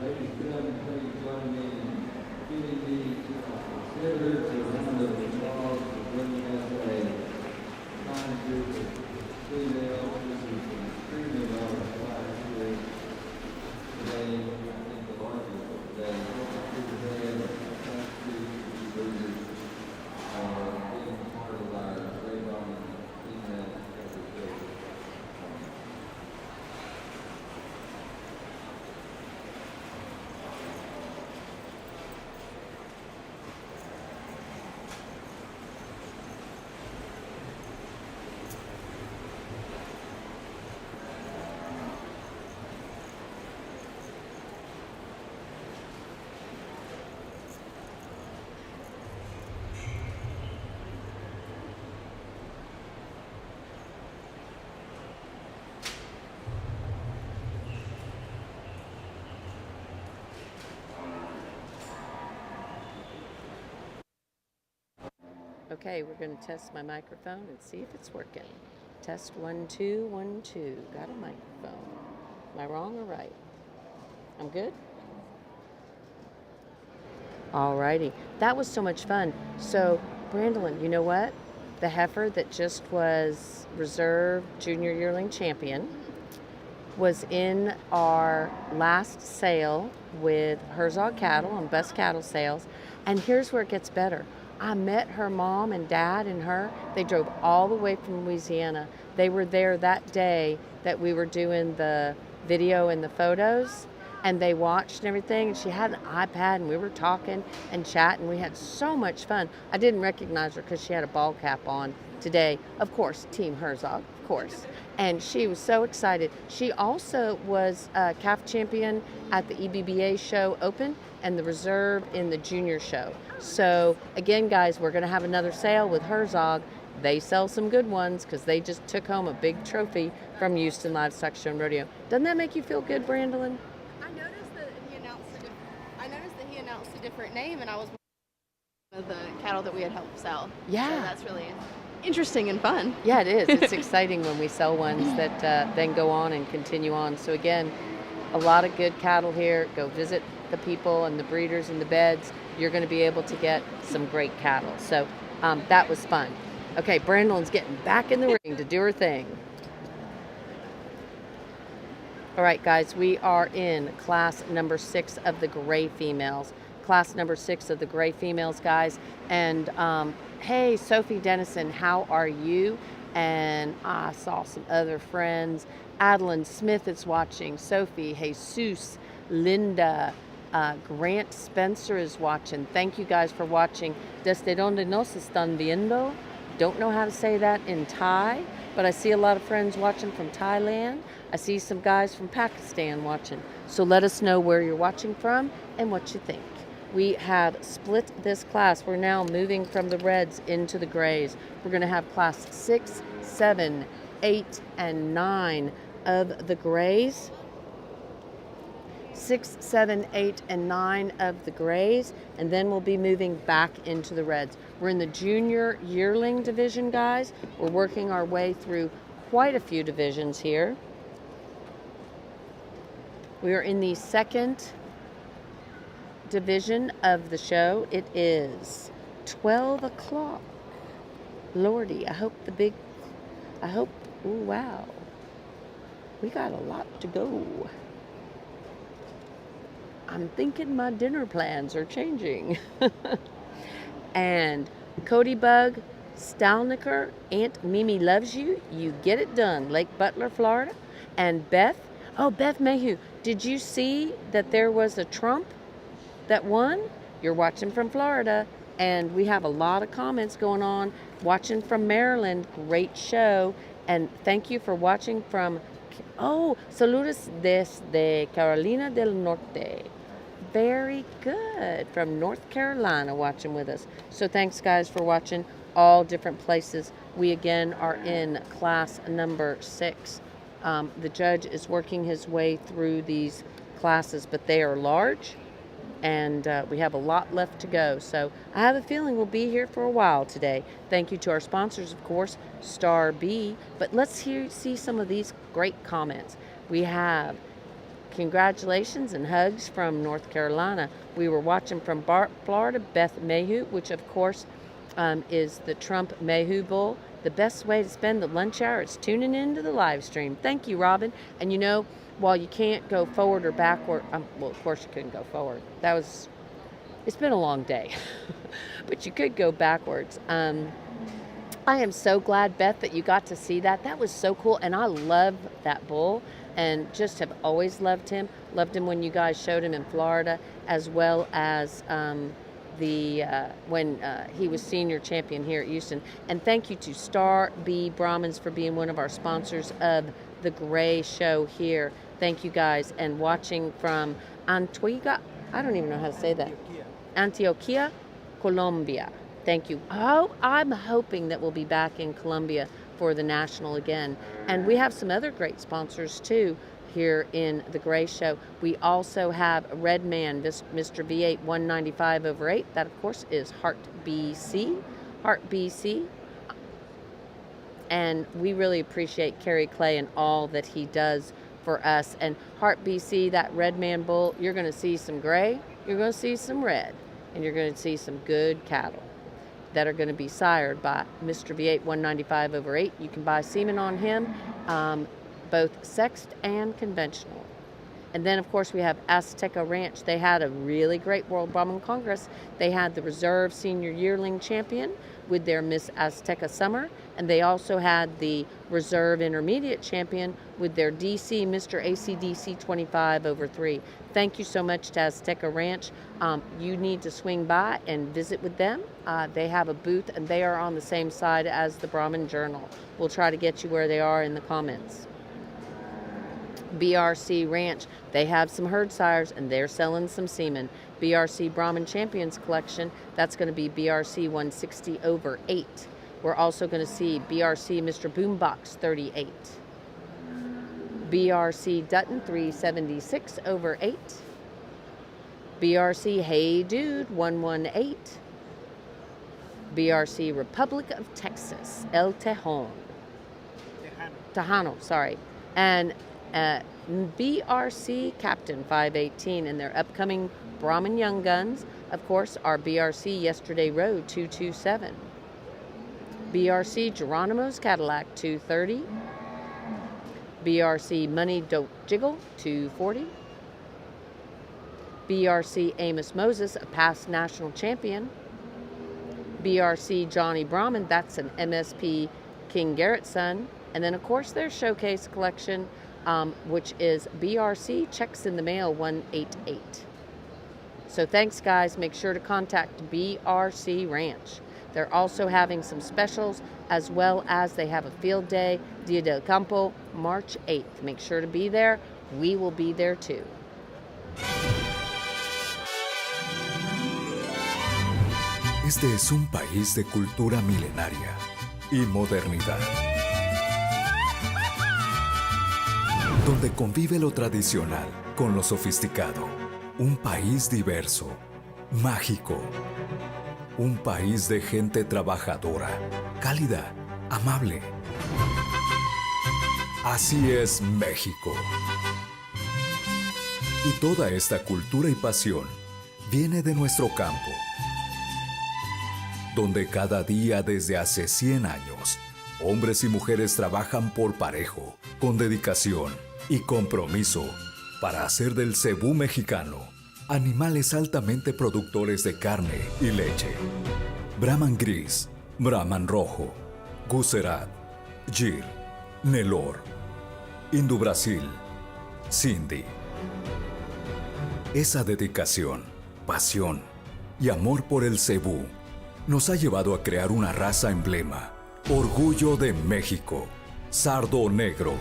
Ladies, get up and please join me in giving these considerers a round of applause for bringing us a fine group of females. This is an extremely large class here today. I think the largest of today. Today, the class 2 leaders are being part of our very dominant female representation. Okay, we're going to test my microphone and see if it's working. Test 1 2 1 2. Got a microphone. Am I wrong or right? I'm good? Alrighty. That was so much fun. So, Brandolyn, you know what? The heifer that just was reserve junior yearling champion, was in our last sale with Herzog Cattle on Best Cattle Sales. And here's where it gets better. I met her mom and dad and her. They drove all the way from Louisiana. They were there that day that we were doing the video and the photos, and they watched and everything. And she had an iPad, and we were talking and chatting. We had so much fun. I didn't recognize her because she had a ball cap on today. Of course, Team Herzog, of course. And she was so excited. She also was a calf champion at the EBBA show open and the reserve in the junior show. So again, guys, we're going to have another sale with Herzog. They sell some good ones because they just took home a big trophy from Houston Livestock Show and Rodeo. Doesn't that make you feel good, Brandolyn? I noticed that he announced a different name, and I was one of the cattle that we had helped sell. Yeah. So that's really interesting and fun. Yeah, it is. It's exciting when we sell ones that then go on and continue on. So again, a lot of good cattle here. Go visit the people and the breeders and the beds. You're going to be able to get some great cattle. So that was fun. Okay, Brandolyn's getting back in the ring to do her thing. All right, guys, we are in class number 6 of the gray females. Class number 6 of the gray females, guys. And hey, Sophie Dennison, how are you? And I saw some other friends. Adeline Smith is watching. Sophie, Jesus, Linda, Grant Spencer is watching. Thank you guys for watching. Desde donde nos están viendo? Don't know how to say that in Thai, but I see a lot of friends watching from Thailand. I see some guys from Pakistan watching. So let us know where you're watching from and what you think. We have split this class. We're now moving from the reds into the grays. We're going to have class 6, 7, 8, and 9 of the grays. 6, 7, 8, and 9 of the grays, and then we'll be moving back into the reds. We're in the junior yearling division, guys. We're working our way through quite a few divisions here. We are in the second division of the show. It is 12 o'clock. Lordy, ooh, wow. We got a lot to go. I'm thinking my dinner plans are changing. And Cody Bug, Stalniker, Aunt Mimi loves you. You get it done. Lake Butler, Florida. And Beth. Oh, Beth Mayhew. Did you see that there was a Trump that won? You're watching from Florida. And we have a lot of comments going on. Watching from Maryland. Great show. And thank you for watching from... Oh, saludos desde Carolina del Norte. Very good. From North Carolina watching with us. So thanks, guys, for watching all different places. We, again, are in class number 6. The judge is working his way through these classes, but they are large, and we have a lot left to go. So I have a feeling we'll be here for a while today. Thank you to our sponsors, of course, Star B. But let's see some of these great comments. We have congratulations and hugs from North Carolina. We were watching from Florida, Beth Mayhew, which of course is the Trump Mayhew Bull. The best way to spend the lunch hour is tuning into the live stream. Thank you, Robin. And you know, while you can't go forward or backward, well, of course you couldn't go forward. It's been a long day, but you could go backwards. I am so glad, Beth, that you got to see that. That was so cool, and I love that bull and just have always loved him. Loved him when you guys showed him in Florida, as well as when he was senior champion here at Houston. And thank you to Star B Brahmans for being one of our sponsors of the Gray Show here. Thank you, guys. And watching from Antigua, I don't even know how to say that. Antioquia, Colombia. Thank you. Oh, I'm hoping that we'll be back in Colombia for the National again. And we have some other great sponsors too here in the Gray Show. We also have Redman, Mr. V8 195/8. That, of course, is Heart BC. Heart BC. And we really appreciate Kerry Clay and all that he does for us. And Heart BC, that Redman bull, you're going to see some gray, you're going to see some red, and you're going to see some good cattle that are going to be sired by Mr. V8 195/8. You can buy semen on him. both sexed and conventional. And then, of course, we have Azteca Ranch. They had a really great World Brahman Congress. They had the Reserve Senior Yearling Champion with their Miss Azteca Summer, and they also had the Reserve Intermediate Champion with their DC Mr. ACDC 25/3. Thank you so much to Azteca Ranch. You need to swing by and visit with them. They have a booth, and they are on the same side as the Brahman Journal. We'll try to get you where they are in the comments. BRC Ranch, they have some herd sires and they're selling some semen. BRC Brahman Champions Collection, that's going to be BRC 160/8. We're also going to see BRC Mr. Boombox 38. BRC Dutton 376/8. BRC Hey Dude 118. BRC Republic of Texas, El Tejon. Tejano, sorry. And BRC Captain 518 and their upcoming Brahman Young Guns, of course, are BRC Yesterday Road 227. BRC Geronimo's Cadillac 230. BRC Money Don't Jiggle 240. BRC Amos Moses, a past national champion. BRC Johnny Brahman, that's an MSP King Garrett's son. And then, of course, their showcase collection, which is BRC Checks in the Mail 188. So thanks, guys. Make sure to contact BRC Ranch. They're also having some specials, as well as they have a field day, Dia del Campo, March 8th. Make sure to be there. We will be there too. Este es un país de cultura milenaria y modernidad, donde convive lo tradicional con lo sofisticado. Un país diverso, mágico. Un país de gente trabajadora, cálida, amable. Así es México. Y toda esta cultura y pasión viene de nuestro campo, donde cada día desde hace 100 años, hombres y mujeres trabajan por parejo, con dedicación y compromiso para hacer del cebú mexicano animales altamente productores de carne y leche. Brahman gris, Brahman rojo, Gucerat, Gir, Nelor, Indo Brasil, Sindhi. Esa dedicación, pasión y amor por el cebú nos ha llevado a crear una raza emblema, orgullo de México, sardo negro.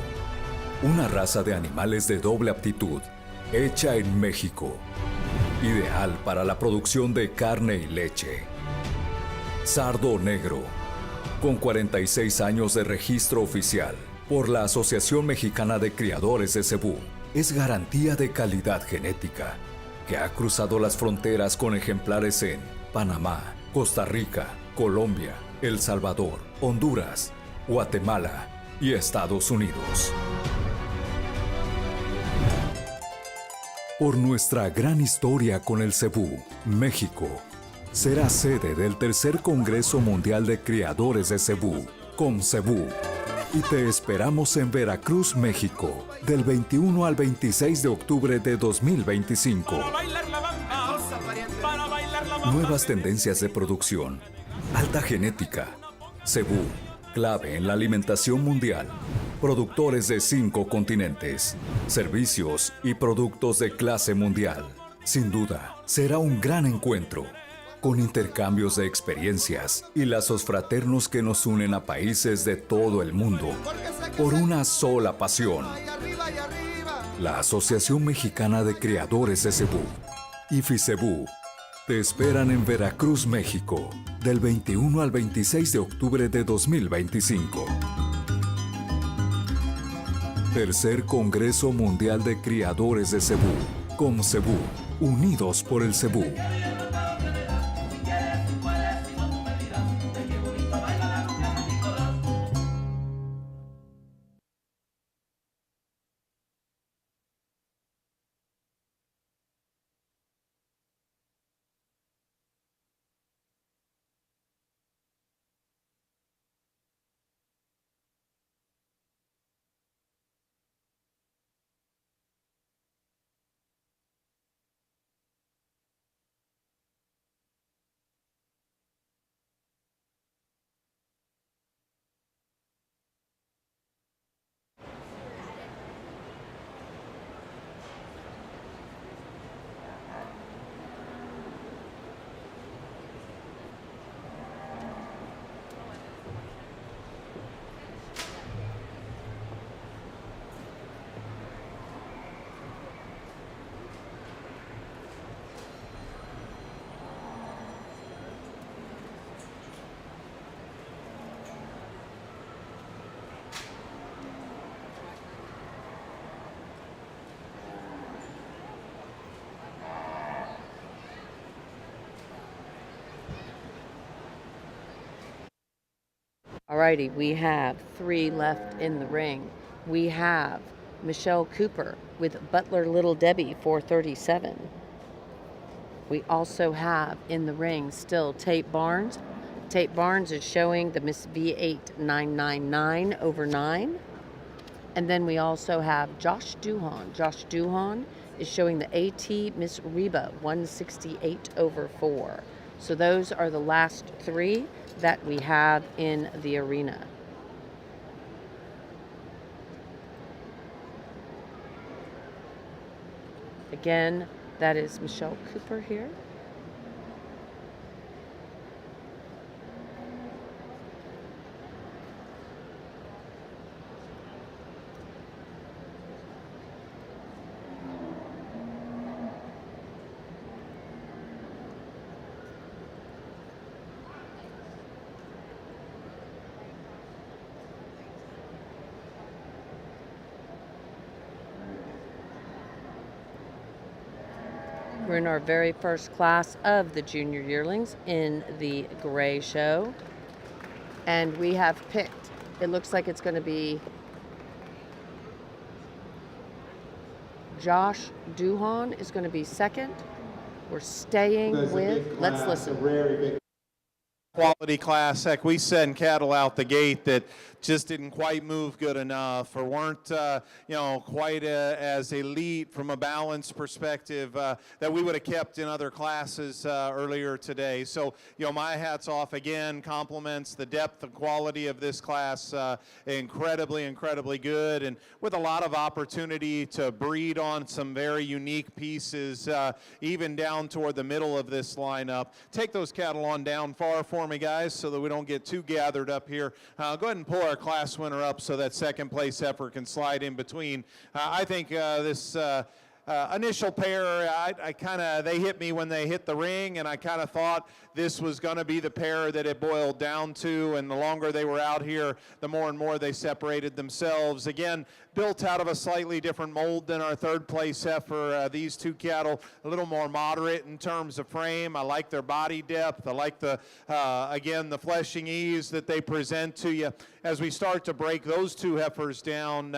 Una raza de animales de doble aptitud, hecha en México. Ideal para la producción de carne y leche. Sardo negro, con 46 años de registro oficial por la Asociación Mexicana de Criadores de Cebú, es garantía de calidad genética, que ha cruzado las fronteras con ejemplares en Panamá, Costa Rica, Colombia, El Salvador, Honduras, Guatemala y Estados Unidos. Por nuestra gran historia con el cebú, México será sede del tercer Congreso Mundial de Criadores de Cebú, CONCEBU, y te esperamos en Veracruz, México, del 21 al 26 de octubre de 2025. Nuevas tendencias de producción, alta genética, cebú, clave en la alimentación mundial. Productores de 5 continentes, servicios y productos de clase mundial. Sin duda, será un gran encuentro, con intercambios de experiencias y lazos fraternos que nos unen a países de todo el mundo por una sola pasión. La Asociación Mexicana de Criadores de Cebú, IFICEBU, te esperan en Veracruz, México, del 21 al 26 de octubre de 2025. Tercer Congreso Mundial de Criadores de Cebú, CONCEBU, unidos por el cebú. Alrighty, we have 3 left in the ring. We have Michelle Cooper with Butler Little Debbie 437. We also have in the ring still Tate Barnes. Tate Barnes is showing the Miss V8 999 over 9. And then we also have Josh Duhan. Josh Duhan is showing the AT Miss Reba 168 over 4. So those are the last 3 that we have in the arena. Again, that is Michelle Cooper here. We're in our very first class of the junior yearlings in the gray show. And we have picked, it looks like it's going to be Josh Duhan is going to be second. We're staying with, let's listen. Quality class. Heck, we send cattle out the gate that just didn't quite move good enough or weren't, quite as elite from a balance perspective that we would have kept in other classes earlier today. So, my hat's off again, compliments the depth and quality of this class, incredibly, incredibly good, and with a lot of opportunity to breed on some very unique pieces, even down toward the middle of this lineup. Take those cattle on down far for me, guys, so that we don't get too gathered up here. Go ahead and pull our class winner up so that second place heifer can slide in between. I think this initial pair, they hit me when they hit the ring, and I kind of thought this was going to be the pair that it boiled down to, and the longer they were out here, the more and more they separated themselves. Again, built out of a slightly different mold than our third place heifer. These 2 cattle a little more moderate in terms of frame. I like their body depth. I like the fleshing ease that they present to you. As we start to break those 2 heifers down,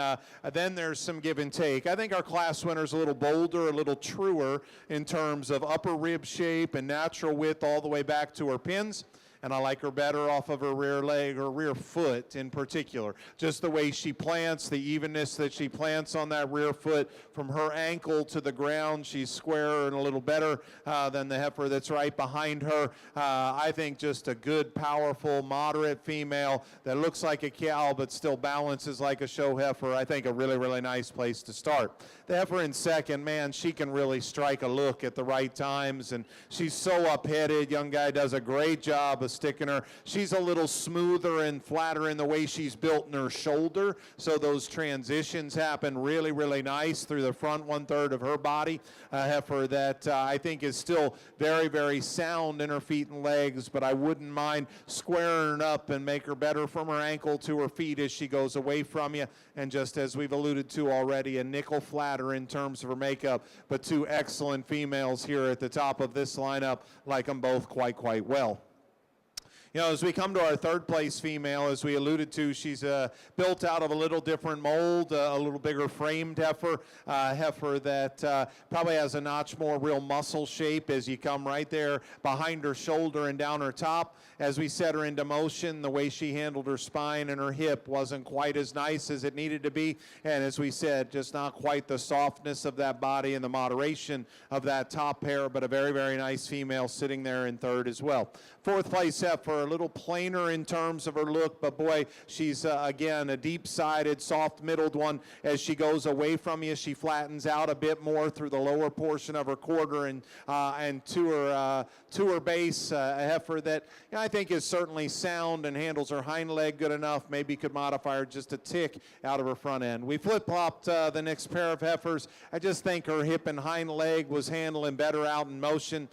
then there's some give and take. I think our class winner's a little bolder, a little truer in terms of upper rib shape and natural width all the way back to her pins. And I like her better off of her rear leg or rear foot in particular. Just the way she plants, the evenness that she plants on that rear foot from her ankle to the ground. She's squarer and a little better than the heifer that's right behind her. I think just a good, powerful, moderate female that looks like a cow but still balances like a show heifer. I think a really, really nice place to start. The heifer in second, man, she can really strike a look at the right times, and she's so up-headed. Young guy does a great job of sticking her. She's a little smoother and flatter in the way she's built in her shoulder, so those transitions happen really, really nice through the front 1/3 of her body. A heifer that I think is still very, very sound in her feet and legs, but I wouldn't mind squaring her up and make her better from her ankle to her feet as she goes away from you. And just as we've alluded to already, a nickel flatter in terms of her makeup, but 2 excellent females here at the top of this lineup. Like them both quite well. As we come to our third place female, as we alluded to, she's built out of a little different mold, a little bigger framed heifer, heifer that probably has a notch more real muscle shape as you come right there behind her shoulder and down her top. As we set her into motion, the way she handled her spine and her hip wasn't quite as nice as it needed to be. And as we said, just not quite the softness of that body and the moderation of that top hair, but a very, very nice female sitting there in third as well. Fourth place heifer, a little plainer in terms of her look, but boy, she's again a deep-sided, soft-middled one. As she goes away from you, she flattens out a bit more through the lower portion of her quarter and to her base. A heifer that I think is certainly sound and handles her hind leg good enough. Maybe could modify her just a tick out of her front end. We flip-flopped the next pair of heifers. I just think her hip and hind leg was handling better out in motion.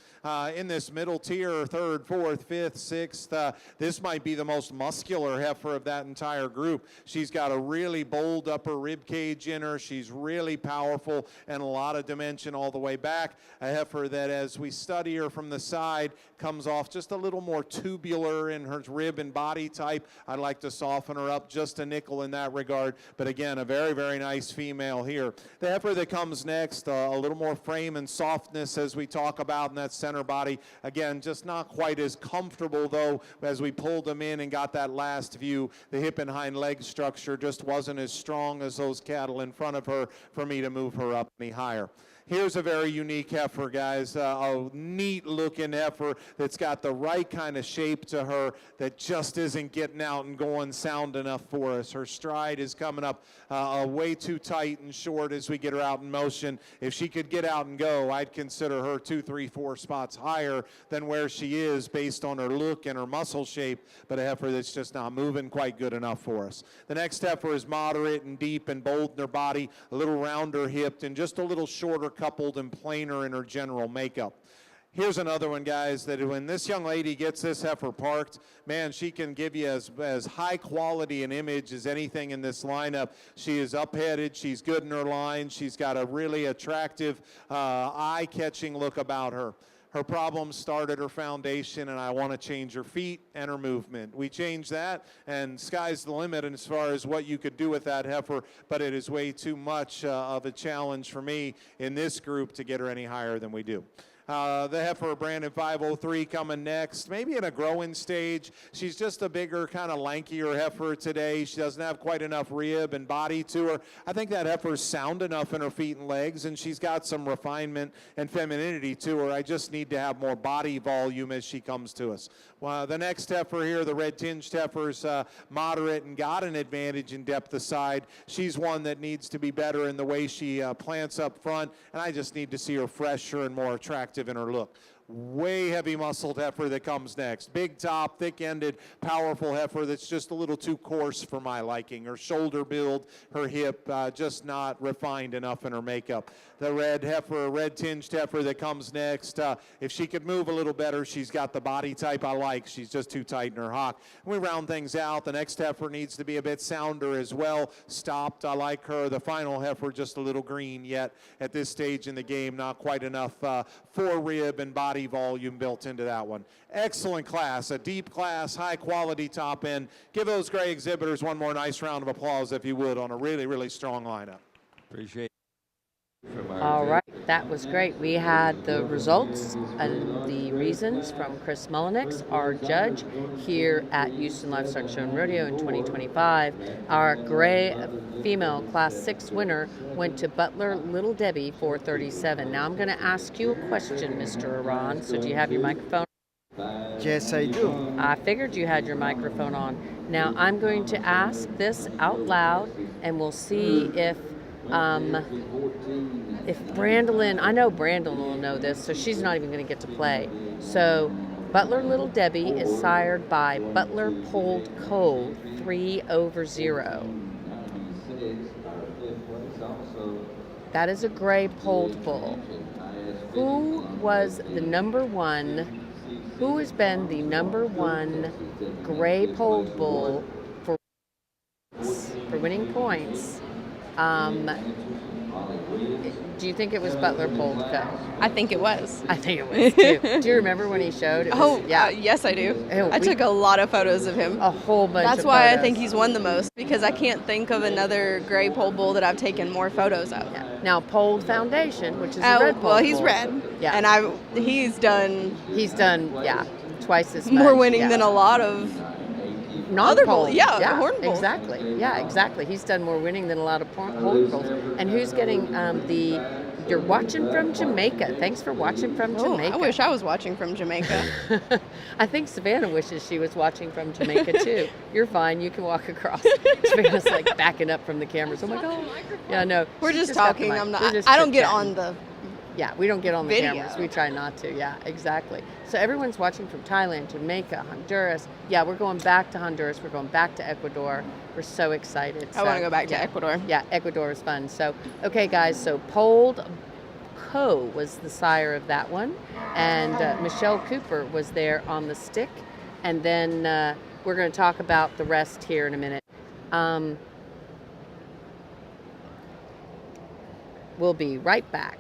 In this middle tier, third, fourth, fifth, sixth, this might be the most muscular heifer of that entire group. She's got a really bold upper rib cage in her. She's really powerful and a lot of dimension all the way back. A heifer that, as we study her from the side, comes off just a little more tubular in her rib and body type. I'd like to soften her up just a nickel in that regard. But again, a very, very nice female here. The heifer that comes next, a little more frame and softness as we talk about in that center body. Again, just not quite as comfortable, though, as we pulled them in and got that last view. The hip and hind leg structure just wasn't as strong as those cattle in front of her for me to move her up any higher. Here's a very unique heifer, guys, a neat looking heifer that's got the right kind of shape to her that just isn't getting out and going sound enough for us. Her stride is coming up way too tight and short as we get her out in motion. If she could get out and go, I'd consider her 2, 3, 4 spots higher than where she is based on her look and her muscle shape, but a heifer that's just not moving quite good enough for us. The next heifer is moderate and deep and bold in her body, a little rounder hipped and just a little shorter coupled and plainer in her general makeup. Here's another one, guys, that when this young lady gets this heifer parked, man, she can give you as high quality an image as anything in this lineup. She is up-headed. She's good in her line. She's got a really attractive, eye-catching look about her. Her problems start at her foundation, and I want to change her feet and her movement. We changed that, and sky's the limit as far as what you could do with that heifer, but it is way too much of a challenge for me in this group to get her any higher than we do. The heifer, Brandon 503, coming next, maybe in a growing stage. She's just a bigger, kind of lankier heifer today. She doesn't have quite enough rib and body to her. I think that heifer's sound enough in her feet and legs, and she's got some refinement and femininity to her. I just need to have more body volume as she comes to us. The next heifer here, the red-tinged heifer's moderate and got an advantage in depth of side. She's one that needs to be better in the way she plants up front, and I just need to see her fresher and more attractive in her look. Way heavy muscled heifer that comes next. Big top, thick-ended, powerful heifer that's just a little too coarse for my liking. Her shoulder build, her hip, just not refined enough in her makeup. The red heifer, red-tinged heifer that comes next, if she could move a little better, she's got the body type I like. She's just too tight in her hock. We round things out. The next heifer needs to be a bit sounder as well. Stopped, I like her. The final heifer, just a little green yet at this stage in the game. Not quite enough fore-rib and body volume built into that one. Excellent class, a deep class, high quality top end. Give those gray exhibitors one more nice round of applause if you would on a really, really strong lineup. Appreciate it. All right, that was great. We had the results and the reasons from Chris Mullenix, our judge here at Houston Livestock Show and Rodeo in 2025. Our gray female Class 6 winner went to Butler Little Debbie 437. Now I'm going to ask you a question, Mr. Iran. So do you have your microphone? Yes, I do. I figured you had your microphone on. Now I'm going to ask this out loud, and we'll see if Brandolyn, I know Brandolyn will know this, so she's not even going to get to play. So Butler Little Debbie is sired by Butler Polled Cold 3/0. That is a gray polled bull. Who was the number one, who has been the number one gray polled bull for winning points? Do you think it was Butler Polled Co? I think it was. I think it was too. Do you remember when he showed? Yes, I do. I took a lot of photos of him. A whole bunch That's of why photos. I think he's won the most, because I can't think of another gray pole bull that I've taken more photos of. Yeah. Now, Polled Foundation, which is a red well, polled he's bull. red. Yeah. And he's done twice as much. more winning than a lot of other bulls. Yeah, horn bulls. exactly. Yeah, exactly. He's done more winning than a lot of horn bulls. And who's getting you're watching from Jamaica. Thanks for watching from Jamaica. I wish I was watching from Jamaica. I think Savannah wishes she was watching from Jamaica too. You're fine. You can walk across. Savannah's like backing up from the cameras. Oh my God. Yeah, no. We're she's just got the talking. mic. I'm not. We're just I don't get chit-chatting. on the. Yeah, we don't get on the video. cameras. We try not to. Yeah, exactly. So everyone's watching from Thailand, Jamaica, Honduras. Yeah, we're going back to Honduras. We're going back to Ecuador. We're so excited. I want to go back to Ecuador. Yeah, Ecuador is fun. So, okay, guys. So Polled Co was the sire of that one, and Michelle Cooper was there on the stick. and then we're going to talk about the rest here in a minute. We'll be right back.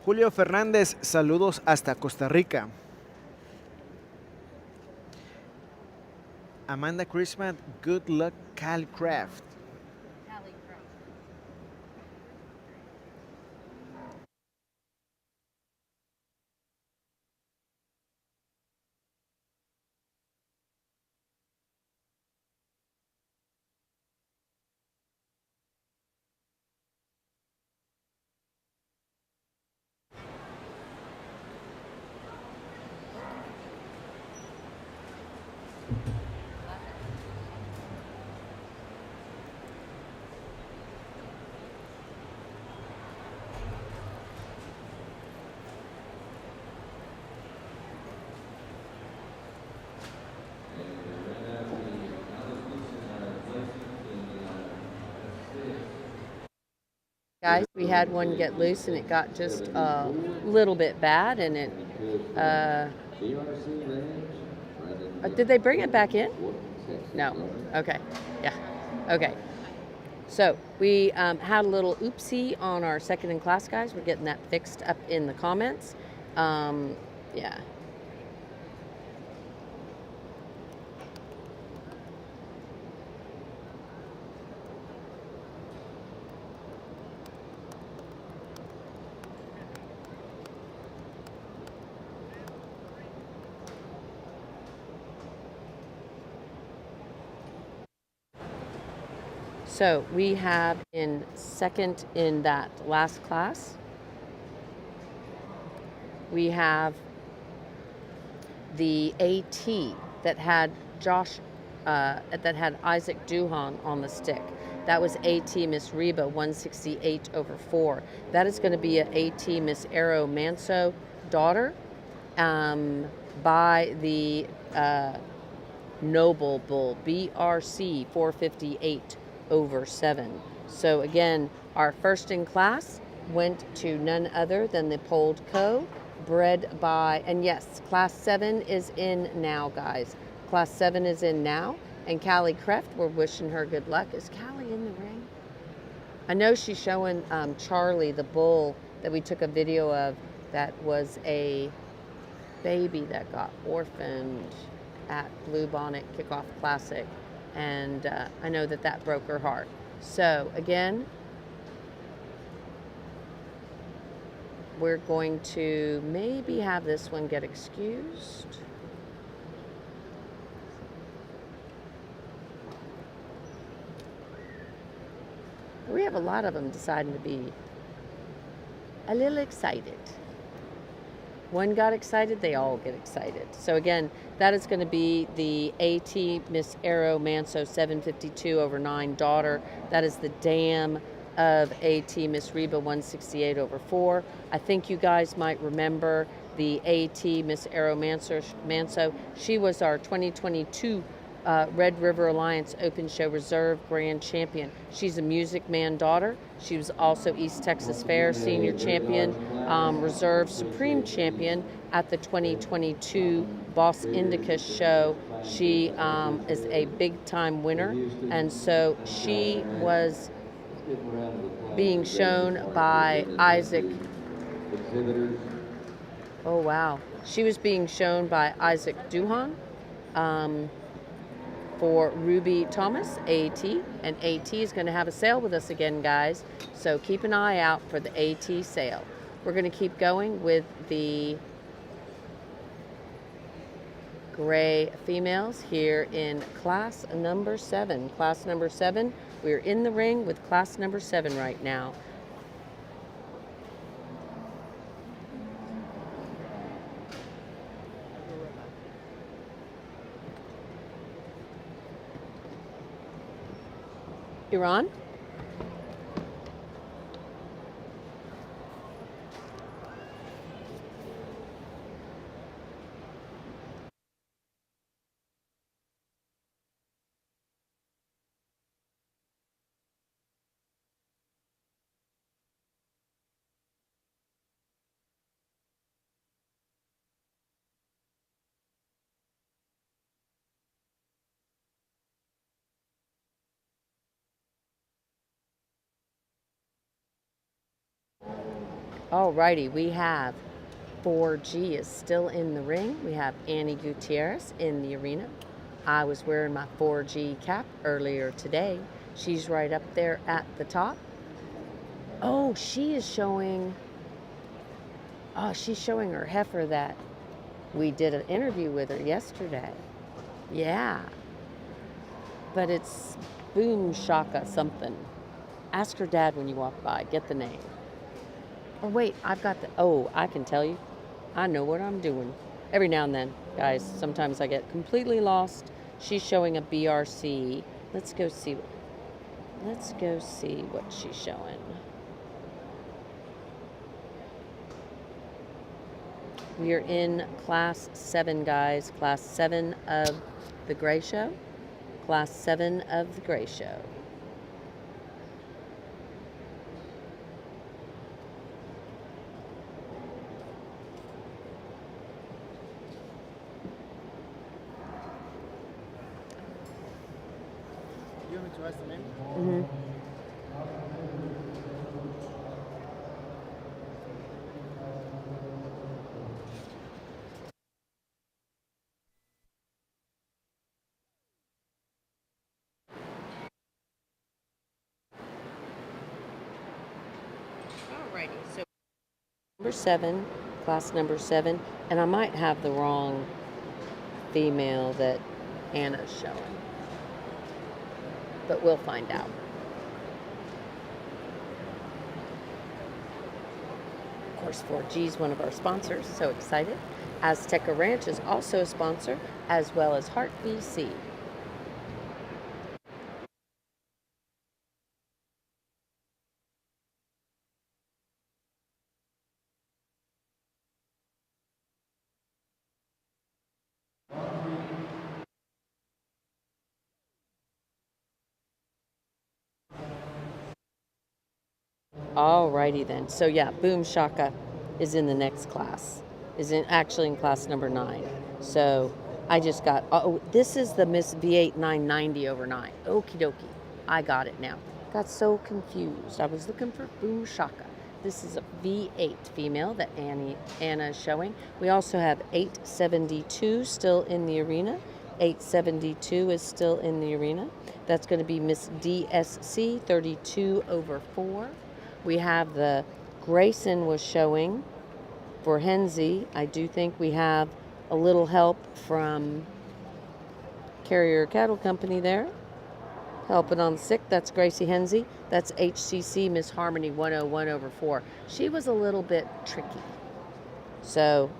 Julio Fernández, saludos hasta Costa Rica. Amanda Christmas, good luck, Cal Craft. Guys, we had one get loose and it got just a little bit bad, and it did they bring it back in? No. Okay. Yeah. Okay. So we had a little oopsie on our second in class, guys. We're getting that fixed up in the comments. Yeah. So we have in second in that last class, we have the AT that had Isaac Duhan on the stick. That was AT Miss Reba 168/4. That is going to be an AT Miss Arrow Manso daughter by the Noble Bull BRC 458/7. So again, our first in class went to none other than the Polled Co, bred by, and yes, class 7 is in now, guys. Class 7 is in now, and Callie Kreft, we're wishing her good luck. Is Callie in the ring? I know she's showing Charlie, the bull that we took a video of, that was a baby that got orphaned at Blue Bonnet Kickoff Classic, and I know that broke her heart. So again, we're going to maybe have this one get excused. We have a lot of them deciding to be a little excited. One got excited, they all get excited. So again, that is going to be the AT Miss Arrow Manso 752/9 daughter. That is the dam of AT Miss Reba 168/4. I think you guys might remember the AT Miss Arrow Manso. She was our 2022 Red River Alliance Open Show Reserve Grand Champion. She's a Music Man daughter. She was also East Texas Fair Senior Champion, Reserve Supreme Champion at the 2022 Boss Indica Show. She is a big-time winner, and so she was being shown by Isaac Oh, wow. She was being shown by Isaac Duhan for Ruby Thomas, AT. And AT is going to have a sale with us again, guys. So keep an eye out for the AT sale. We're going to keep going with the gray females here in class number 7. Class number 7, we're in the ring with class number 7 right now. You're on? Alrighty, we have 4G is still in the ring. We have Annie Gutierrez in the arena. I was wearing my 4G cap earlier today. She's right up there at the top. Oh, she is showing, she's showing her heifer that we did an interview with her yesterday. Yeah. But it's Boom Shaka something. Ask her dad when you walk by. Get the name. Oh, wait, I've got I can tell you. I know what I'm doing. Every now and then, guys, sometimes I get completely lost. She's showing a BRC. Let's go see what she's showing. We are in class 7, guys. Class 7 of the gray show. Class 7 of the gray show. You want me to ask the name? Mm-hmm. Alrighty, so number 7, class number 7, and I might have the wrong female that Anna's showing, but we'll find out. Of course, 4G is one of our sponsors, so excited. Azteca Ranch is also a sponsor, as well as Heart BC. Alrighty then. So yeah, Boom Shaka is in the next class. Actually in class number 9. So I just got, this is the Miss V8 990 over 9. Okie dokie. I got it now. Got so confused. I was looking for Boom Shaka. This is a V8 female that Anna is showing. We also have 872 still in the arena. 872 is still in the arena. That's going to be Miss DSC 32 over 4. We have the Grayson was showing for Henzie. I do think we have a little help from Carrier Cattle Company there. Helping on sick, that's Gracie Henzie. That's HCC Miss Harmony 101 over 4. She was a little bit tricky. So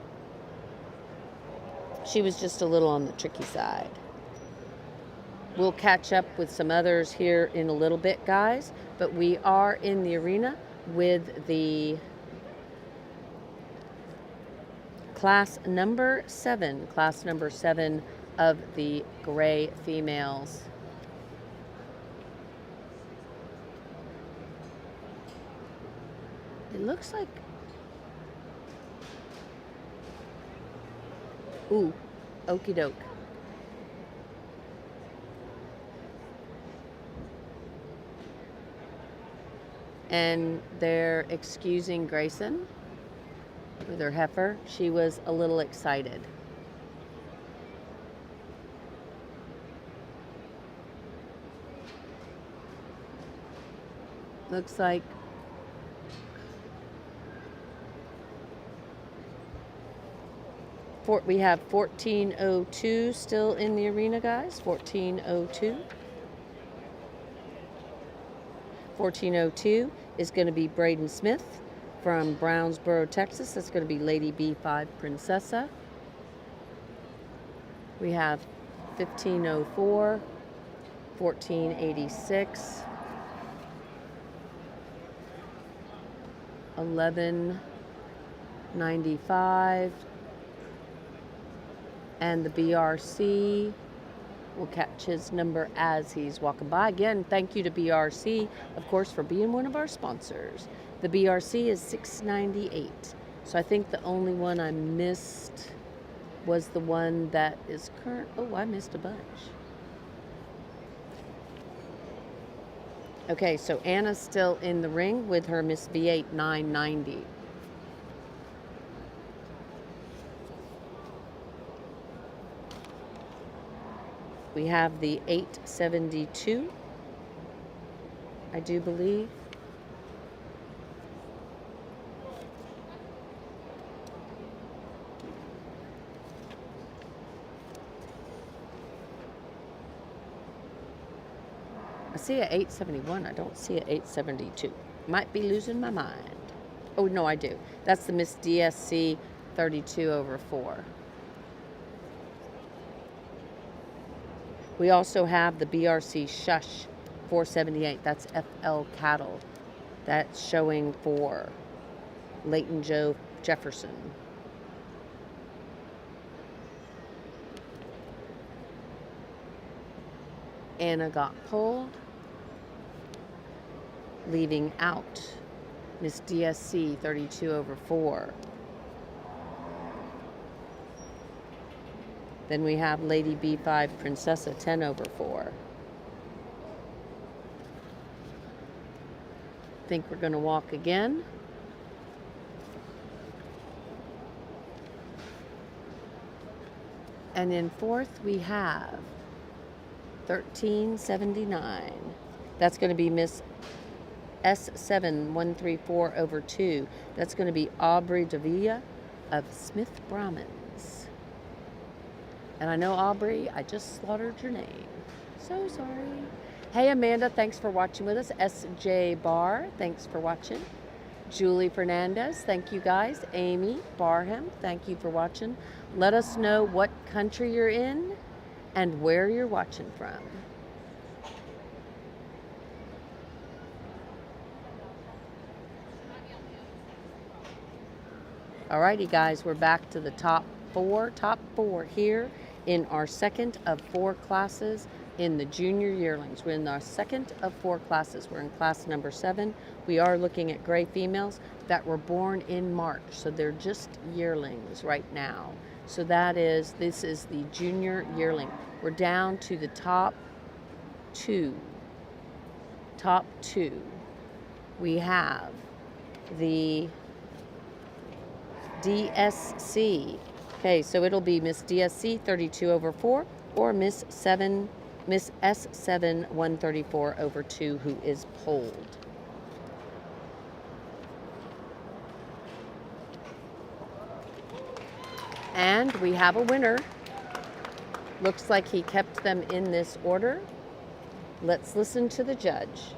she was just a little on the tricky side. We'll catch up with some others here in a little bit, guys. But we are in the arena with the class number 7. Class number 7 of the gray females. It looks like... Ooh, okie doke. And they're excusing Grayson. with her heifer. She was a little excited. Looks like we have 1402 still in the arena, guys. 1402. 1402 is going to be Braden Smith from Brownsboro, Texas. That's going to be Lady B5 Princessa. We have 1504, 1486, 1195, and the BRC will catch his number as he's walking by. Again, thank you to BRC, of course, for being one of our sponsors. The BRC is 698. So I think the only one I missed was the one that is current. Oh, I missed a bunch. Okay, so Anna's still in the ring with her Miss V8 990. We have the 872, I do believe. I see a 871. I don't see a 872. Might be losing my mind. Oh, no, I do. That's the Miss DSC 32/4. We also have the BRC Shush 478. That's FL Cattle. That's showing for Leighton Joe Jefferson. Anna got pulled, leaving out Miss DSC 32/4. Then we have Lady B5 Princessa 10/4. Think we're going to walk again. And in fourth we have 1379. That's going to be Miss S7134/2. That's going to be Aubrey Davila of Smith Brahmans. And I know, Aubrey, I just slaughtered your name. So sorry. Hey, Amanda, thanks for watching with us. SJ Barr, thanks for watching. Julie Fernandez, thank you guys. Amy Barham, thank you for watching. Let us know what country you're in and where you're watching from. Alrighty, guys, we're back to the top four here in our second of 4 classes in the junior yearlings. We're in our second of 4 classes. We're in class number 7. We are looking at gray females that were born in March, so they're just yearlings right now. So this is the junior yearling. We're down to the top two. We have the DSC. Okay, so it'll be Miss DSC 32/4 or Miss S7 134/2 who is polled. And we have a winner. Looks like he kept them in this order. Let's listen to the judge.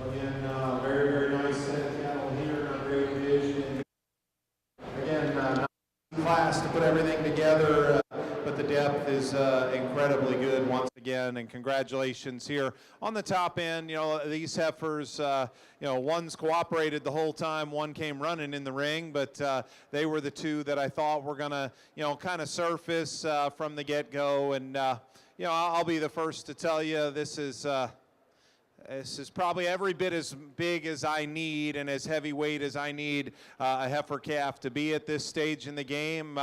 Again, very, very nice set of cattle here, not great division. Again, not class to put everything together, but the depth is incredibly good once again, and congratulations here on the top end. You know, these heifers, one's cooperated the whole time, one came running in the ring, but they were the two that I thought were gonna, kind of surface from the get-go, and I'll be the first to tell you this is probably every bit as big as I need and as heavyweight as I need a heifer calf to be at this stage in the game.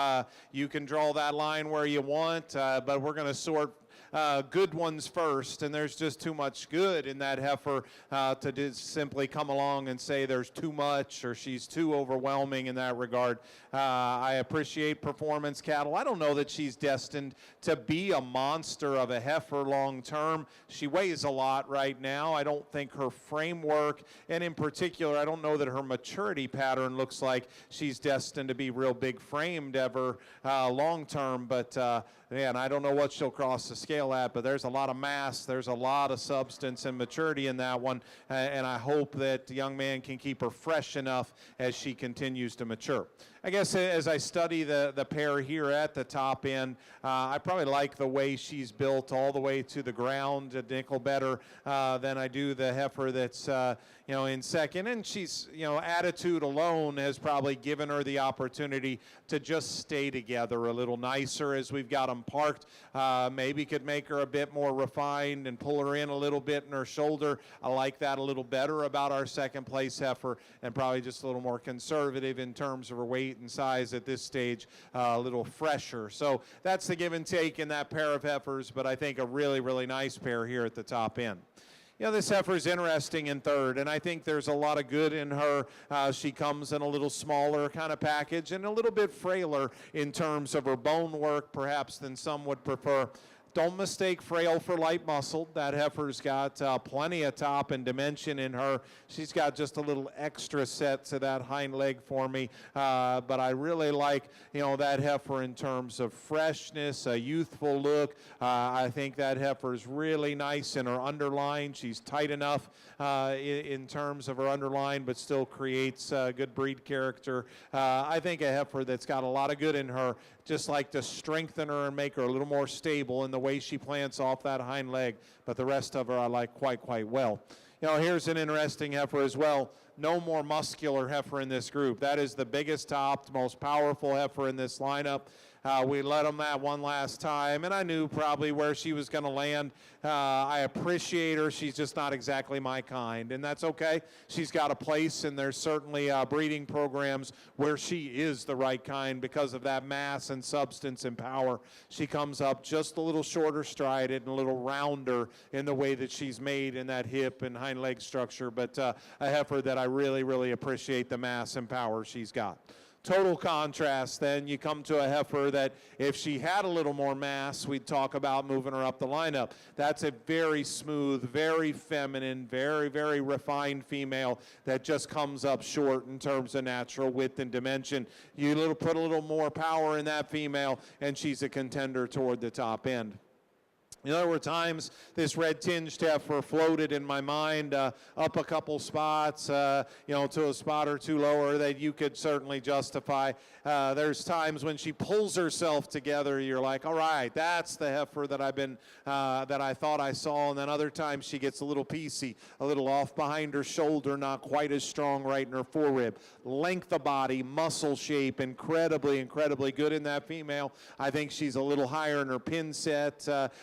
You can draw that line where you want, but we're going to sort good ones first, and there's just too much good in that heifer to just simply come along and say there's too much or she's too overwhelming in that regard. I appreciate performance cattle. I don't know that she's destined to be a monster of a heifer long term. She weighs a lot right now. I don't think her framework, and in particular, I don't know that her maturity pattern looks like she's destined to be real big framed ever long term, but man, I don't know what she'll cross the scale at, but there's a lot of mass, there's a lot of substance and maturity in that one, and I hope that the young man can keep her fresh enough as she continues to mature. I guess as I study the pair here at the top end, I probably like the way she's built all the way to the ground, a nickel better than I do the heifer that's in second. And she's, attitude alone has probably given her the opportunity to just stay together a little nicer as we've got them parked. Maybe could make her a bit more refined and pull her in a little bit in her shoulder. I like that a little better about our second place heifer, and probably just a little more conservative in terms of her weight and size at this stage, a little fresher. So that's the give and take in that pair of heifers, but I think a really, really nice pair here at the top end. This heifer is interesting in third, and I think there's a lot of good in her. She comes in a little smaller kind of package and a little bit frailer in terms of her bone work, perhaps, than some would prefer. Don't mistake frail for light muscled. That heifer's got plenty of top and dimension in her. She's got just a little extra set to that hind leg for me. But I really like, that heifer in terms of freshness, a youthful look. I think that heifer's really nice in her underline. She's tight enough in terms of her underline, but still creates good breed character. I think a heifer that's got a lot of good in her, just like to strengthen her and make her a little more stable in the way she plants off that hind leg, but the rest of her I like quite well. Here's an interesting heifer as well. No more muscular heifer in this group. That is the biggest topped, most powerful heifer in this lineup. We let them that one last time, and I knew probably where she was going to land. I appreciate her. She's just not exactly my kind, and that's okay. She's got a place, and there's certainly breeding programs where she is the right kind because of that mass and substance and power. She comes up just a little shorter strided and a little rounder in the way that she's made in that hip and hind leg structure, but a heifer that I really, really appreciate the mass and power she's got. Total contrast, then you come to a heifer that if she had a little more mass, we'd talk about moving her up the lineup. That's a very smooth, very feminine, very, very refined female that just comes up short in terms of natural width and dimension. You put a little more power in that female, and she's a contender toward the top end. There were times this red tinged heifer floated in my mind up a couple spots, to a spot or two lower that you could certainly justify. There's times when she pulls herself together, you're like, all right, that's the heifer that that I thought I saw. And then other times she gets a little piecey, a little off behind her shoulder, not quite as strong right in her forerib. Length of body, muscle shape, incredibly, incredibly good in that female. I think she's a little higher in her pin set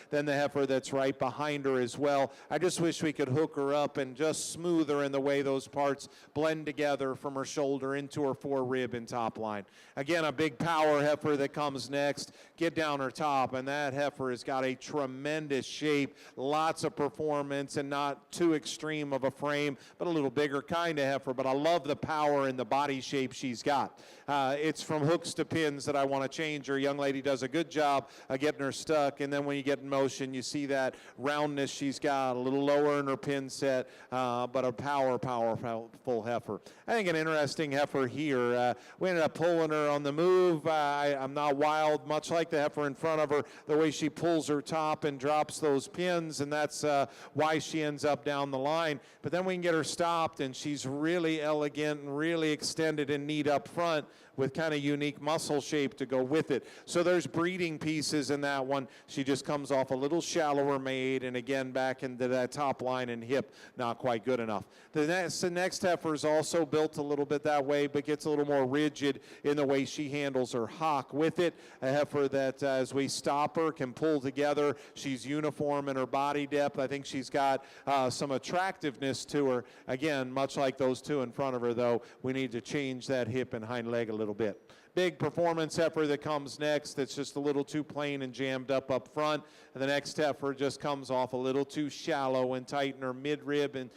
than the heifer that's right behind her as well. I just wish we could hook her up and just smooth her in the way those parts blend together from her shoulder into her forerib and top line. Again, a big power heifer that comes next. Get down her top, and that heifer has got a tremendous shape, lots of performance, and not too extreme of a frame, but a little bigger kind of heifer. But I love the power and the body shape she's got. It's from hooks to pins that I want to change her. Young lady does a good job of getting her stuck, and then when you get in motion, you see that roundness she's got, a little lower in her pin set, but a powerful heifer. I think an interesting heifer here. We ended up pulling her on the move. I'm not wild, much like the heifer in front of her, the way she pulls her top and drops those pins, and that's why she ends up down the line. But then we can get her stopped, and she's really elegant and really extended and neat up front with kind of unique muscle shape to go with it. So there's breeding pieces in that one. She just comes off a little shallower made, and again back into that top line and hip, not quite good enough. The next heifer is also built a little bit that way, but gets a little more rigid in the way she handles her hock with it. A heifer that as we stop her can pull together. She's uniform in her body depth. I think she's got some attractiveness to her. Again, much like those two in front of her, though, we need to change that hip and hind leg a little bit. big performance heifer that comes next that's just a little too plain and jammed up front. And the next heifer just comes off a little too shallow and tight in her midrib and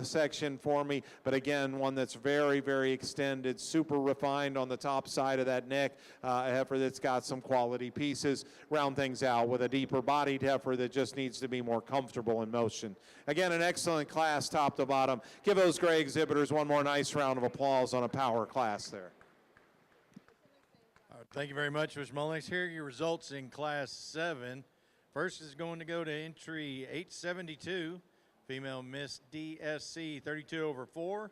section for me. But again, one that's very, very extended, super refined on the top side of that neck. A heifer that's got some quality pieces. Round things out with a deeper bodied heifer that just needs to be more comfortable in motion. Again, an excellent class top to bottom. Give those gray exhibitors one more nice round of applause on a power class there. All right, thank you very much, Mr. Mullins. Here are your results in Class 7. First is going to go to entry 872, female Miss DSC 32 over 4,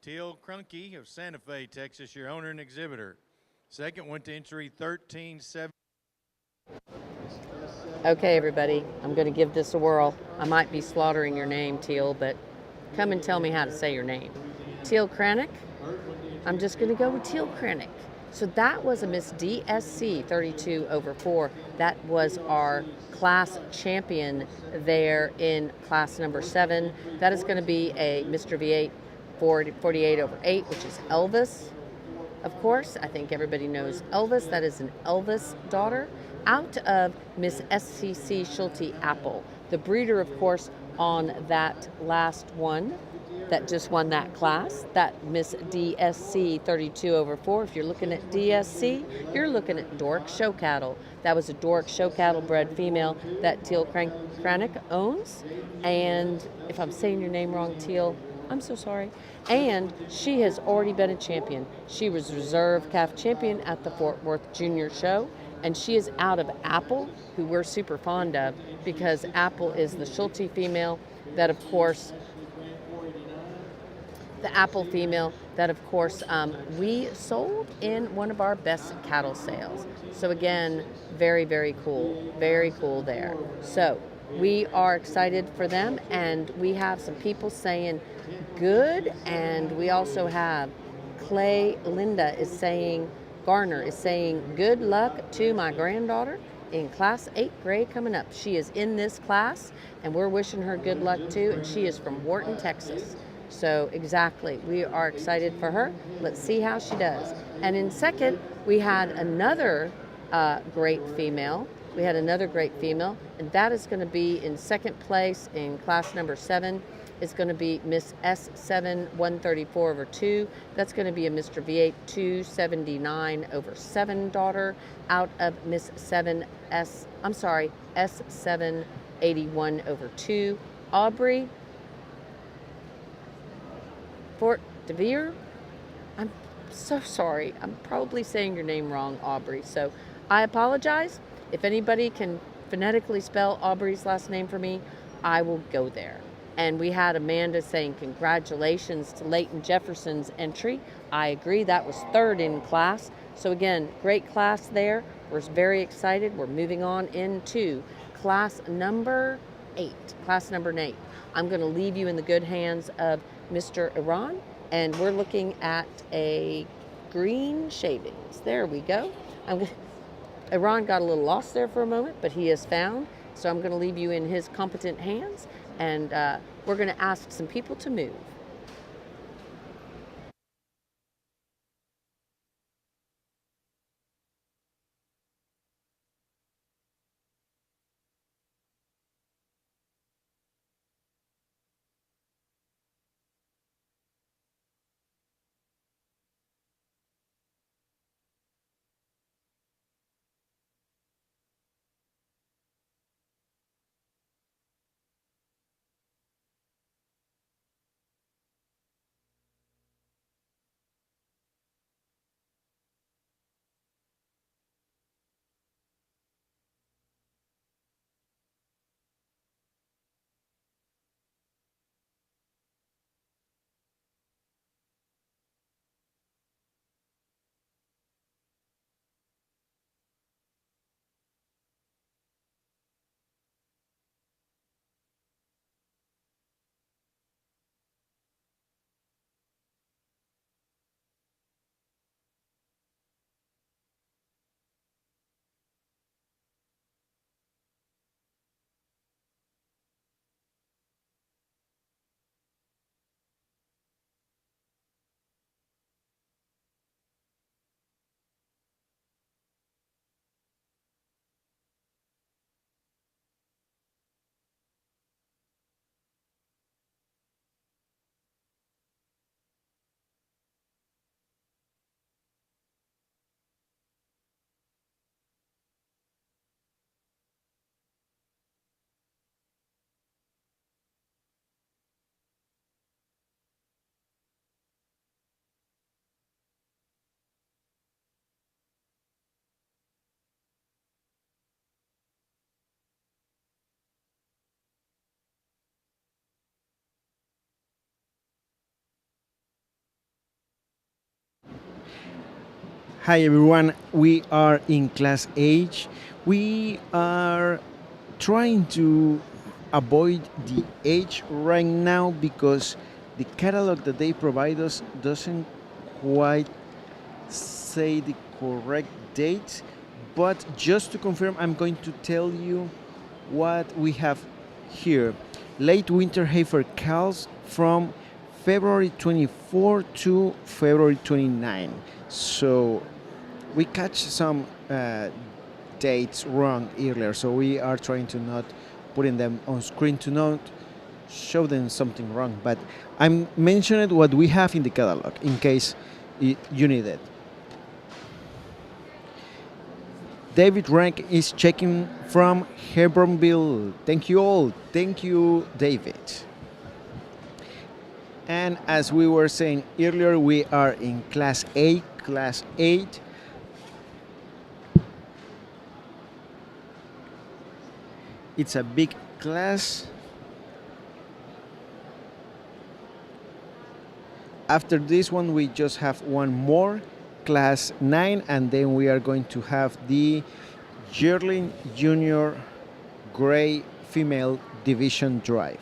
Teal Krunke of Santa Fe, Texas, your owner and exhibitor. Second went to entry 1370. Okay, everybody, I'm going to give this a whirl. I might be slaughtering your name, Teal, but come and tell me how to say your name. Teal Kranick? I'm just going to go with Teal Kranick. So that was a Miss DSC 32 over 4. That was our class champion there in class number 7. That is going to be a Mr. V8 48 over 8, which is Elvis. Of course, I think everybody knows Elvis. That is an Elvis daughter out of Miss SCC Schulte Apple. The breeder, of course, on that last one that just won that class, that Miss DSC 32 over 4. If you're looking at DSC, you're looking at Doric Show Cattle. That was a Doric Show Cattle bred female that Teal Kranick owns. And if I'm saying your name wrong, Teal, I'm so sorry. And she has already been a champion. She was reserve calf champion at the Fort Worth Junior Show. And she is out of Apple, who we're super fond of, because Apple is the Schulte female that, of course, the Apple female that, of course, we sold in one of our best cattle sales. So again, very, very cool. Very cool there. So we are excited for them, and we have some people saying good, and we also have Clay Linda is saying, Garner is saying, good luck to my granddaughter in Class 8 grade coming up. She is in this class, and we're wishing her good luck too, and she is from Wharton, Texas. So exactly, we are excited for her. Let's see how she does. And in second, we had another great female. And that is going to be in second place in class number 7. It's going to be Miss S7 134 over 2. That's going to be a Mr. V8 279 over 7 daughter out of Miss S7 81 over 2. Aubrey Fort DeVere. I'm so sorry. I'm probably saying your name wrong, Aubrey. So I apologize. If anybody can phonetically spell Aubrey's last name for me, I will go there. And we had Amanda saying congratulations to Leighton Jefferson's entry. I agree, that was third in class. So again, great class there. We're very excited. We're moving on into class number 8. Class number 8. I'm going to leave you in the good hands of Mr. Iran, and we're looking at a green shavings. There we go. Iran got a little lost there for a moment, but he is found. So I'm going to leave you in his competent hands, and we're going to ask some people to move. Hi everyone, we are in Class H. We are trying to avoid the H right now because the catalog that they provide us doesn't quite say the correct dates. But just to confirm, I'm going to tell you what we have here. Late winter heifer cows from February 24 to February 29. So we catch some dates wrong earlier, so we are trying to not putting them on screen to not show them something wrong. But I'm mentioning what we have in the catalog in case you need it. David Rank is checking from Hebronville. Thank you all. Thank you, David. And as we were saying earlier, we are in Class A, Class 8. It's a big class. After this one, we just have one more, Class 9, and then we are going to have the Yearling Junior Gray Female Division Drive.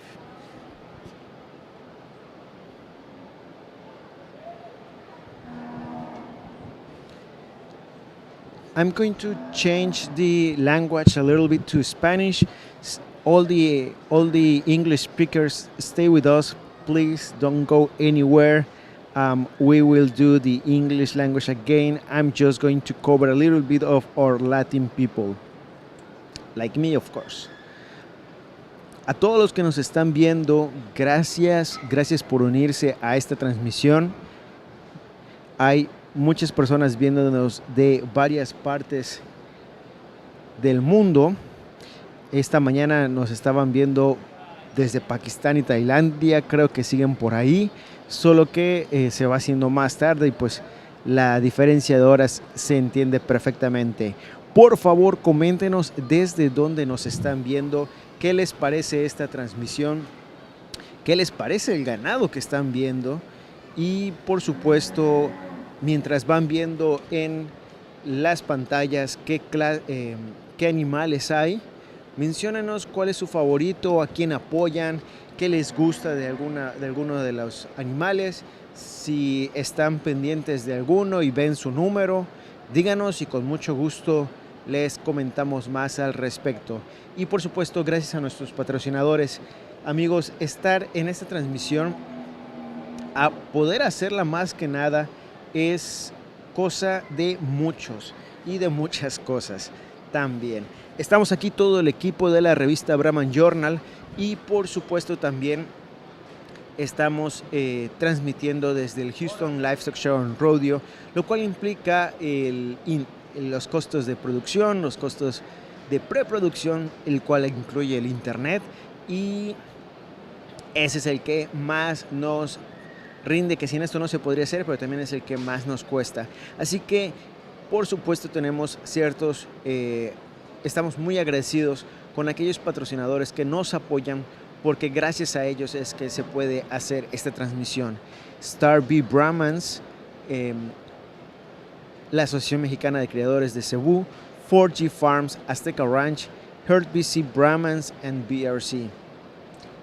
I'm going to change the language a little bit to Spanish. All the English speakers, stay with us. Please don't go anywhere. We will do the English language again. I'm just going to cover a little bit of our Latin people, like me, of course. A todos los que nos están viendo, gracias por unirse a esta transmisión. Hay muchas personas viéndonos de varias partes del mundo. Esta mañana nos estaban viendo desde Pakistán y Tailandia, creo que siguen por ahí, solo que se va haciendo más tarde y pues la diferencia de horas se entiende perfectamente. Por favor, coméntenos desde dónde nos están viendo, qué les parece esta transmisión, qué les parece el ganado que están viendo y por supuesto, mientras van viendo en las pantallas qué animales hay, menciónenos cuál es su favorito, a quién apoyan, qué les gusta de alguno de los animales, si están pendientes de alguno y ven su número, díganos y con mucho gusto les comentamos más al respecto. Y por supuesto, gracias a nuestros patrocinadores. Amigos, estar en esta transmisión, a poder hacerla más que nada, es cosa de muchos y de muchas cosas también. Estamos aquí todo el equipo de la revista Brahman Journal y por supuesto también estamos transmitiendo desde el Houston Livestock Show and Rodeo, lo cual implica los costos de producción, los costos de preproducción, el cual incluye el internet y ese es el que más nos rinde, que sin esto no se podría hacer, pero también es el que más nos cuesta. Así que, por supuesto, tenemos estamos muy agradecidos con aquellos patrocinadores que nos apoyan, porque gracias a ellos es que se puede hacer esta transmisión. Star B Brahmans, la Asociación Mexicana de Criadores de Cebú, 4G Farms, Azteca Ranch, Herd BC Brahmans and BRC.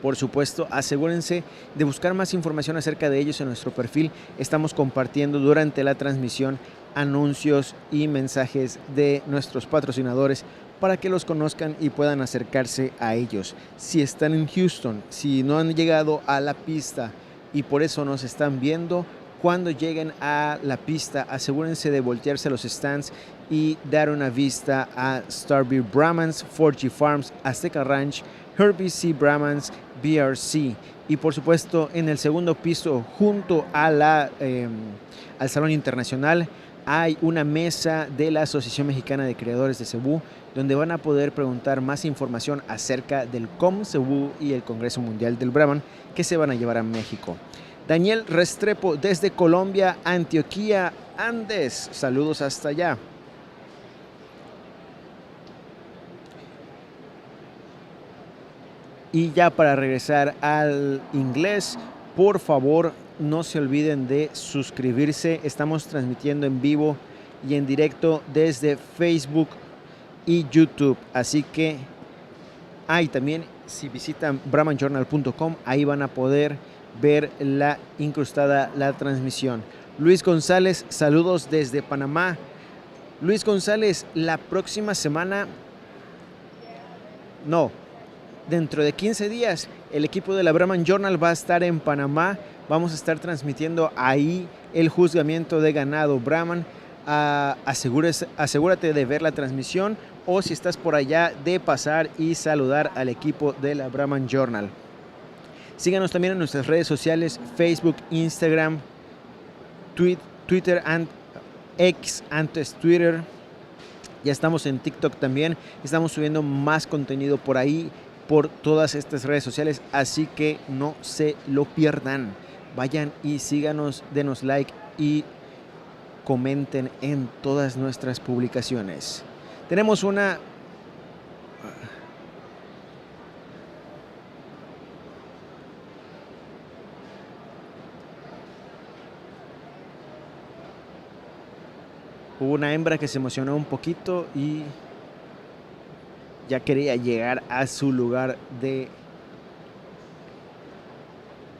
Por supuesto, asegúrense de buscar más información acerca de ellos en nuestro perfil. Estamos compartiendo durante la transmisión anuncios y mensajes de nuestros patrocinadores para que los conozcan y puedan acercarse a ellos. Si están en Houston, si no han llegado a la pista y por eso nos están viendo, cuando lleguen a la pista, asegúrense de voltearse a los stands y dar una vista a Starbeer Brahmans, 4G Farms, Azteca Ranch, HerbC Brahmans, BRC. Y por supuesto, en el segundo piso, junto a al Salón Internacional, hay una mesa de la Asociación Mexicana de Criadores de Cebú, donde van a poder preguntar más información acerca del COM Cebú y el Congreso Mundial del Brahman que se van a llevar a México. Daniel Restrepo desde Colombia, Antioquía, Andes. Saludos hasta allá. Y ya para regresar al inglés, por favor, no se olviden de suscribirse. Estamos transmitiendo en vivo y en directo desde Facebook y YouTube. Así que, y también si visitan brahmanjournal.com, ahí van a poder ver la incrustada, la transmisión. Luis González, saludos desde Panamá. Luis González, la próxima semana, no, dentro de 15 días, el equipo de la Brahman Journal va a estar en Panamá. Vamos a estar transmitiendo ahí el juzgamiento de ganado Brahman. Asegúrate de ver la transmisión, o si estás por allá, de pasar y saludar al equipo de la Brahman Journal. Síganos también en nuestras redes sociales: Facebook, Instagram, Twitter, X, antes Twitter. Ya estamos en TikTok también. Estamos subiendo más contenido por ahí, por todas estas redes sociales, así que no se lo pierdan. Vayan y síganos, denos like y comenten en todas nuestras publicaciones. Tenemos una hubo una hembra que se emocionó un poquito y ya quería llegar a su lugar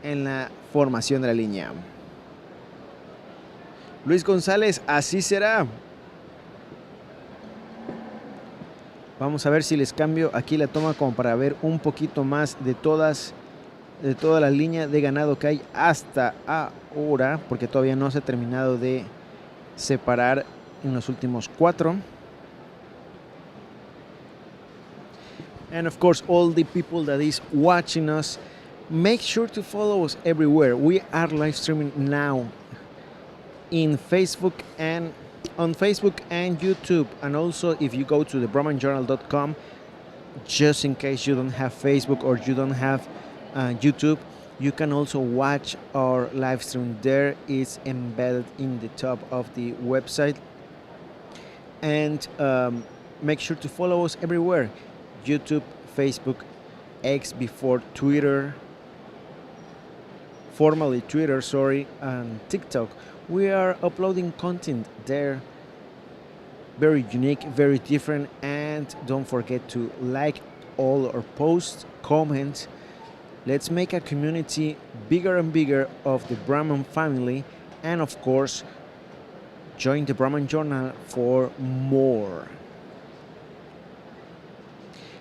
en la formación de la línea. Luis González, así será. Vamos a ver si les cambio aquí la toma como para ver un poquito más de toda la línea de ganado que hay hasta ahora, porque todavía no se ha terminado de separar en los últimos 4. And of course, all the people that is watching us, make sure to follow us everywhere. We are live streaming now in Facebook and on Facebook and YouTube. And also, if you go to the brahmanjournal.com, just in case you don't have Facebook or you don't have YouTube, you can also watch our live stream there. It's embedded in the top of the website. And make sure to follow us everywhere: YouTube, Facebook, X before Twitter, formerly Twitter, and TikTok. We are uploading content there, very unique, very different, and don't forget to like all our posts, comment. Let's make a community bigger and bigger of the Brahman family, and of course, join the Brahman Journal for more.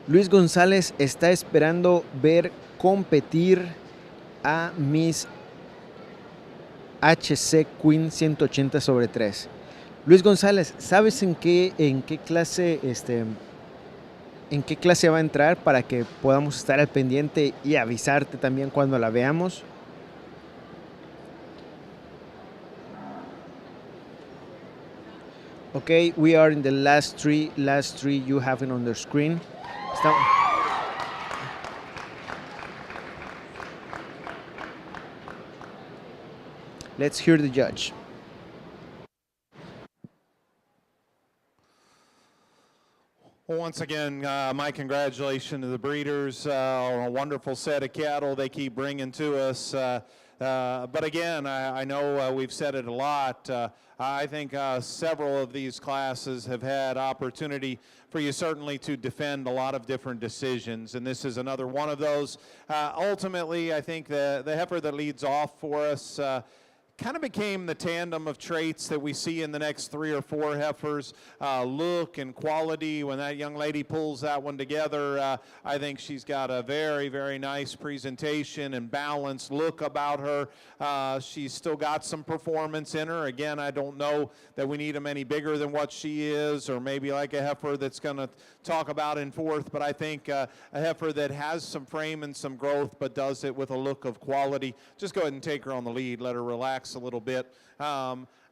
Luis González está esperando ver competir a Miss HC Queen 180/3. Luis González, ¿sabes en qué clase va a entrar para que podamos estar al pendiente y avisarte también cuando la veamos? Okay, we are in the last three you have it on the screen. Let's hear the judge. Well, once again, my congratulations to the breeders on a wonderful set of cattle they keep bringing to us. But again, I know we've said it a lot. I think several of these classes have had opportunity for you certainly to defend a lot of different decisions, and this is another one of those. Ultimately, I think the heifer that leads off for us kind of became the tandem of traits that we see in the next 3 or 4 heifers. Look and quality. When that young lady pulls that one together, I think she's got a very, very nice presentation and balanced look about her. She's still got some performance in her. Again, I don't know that we need them any bigger than what she is, or maybe like a heifer that's going to talk about in 4th, but I think a heifer that has some frame and some growth but does it with a look of quality. Just go ahead and take her on the lead. Let her relax a little bit.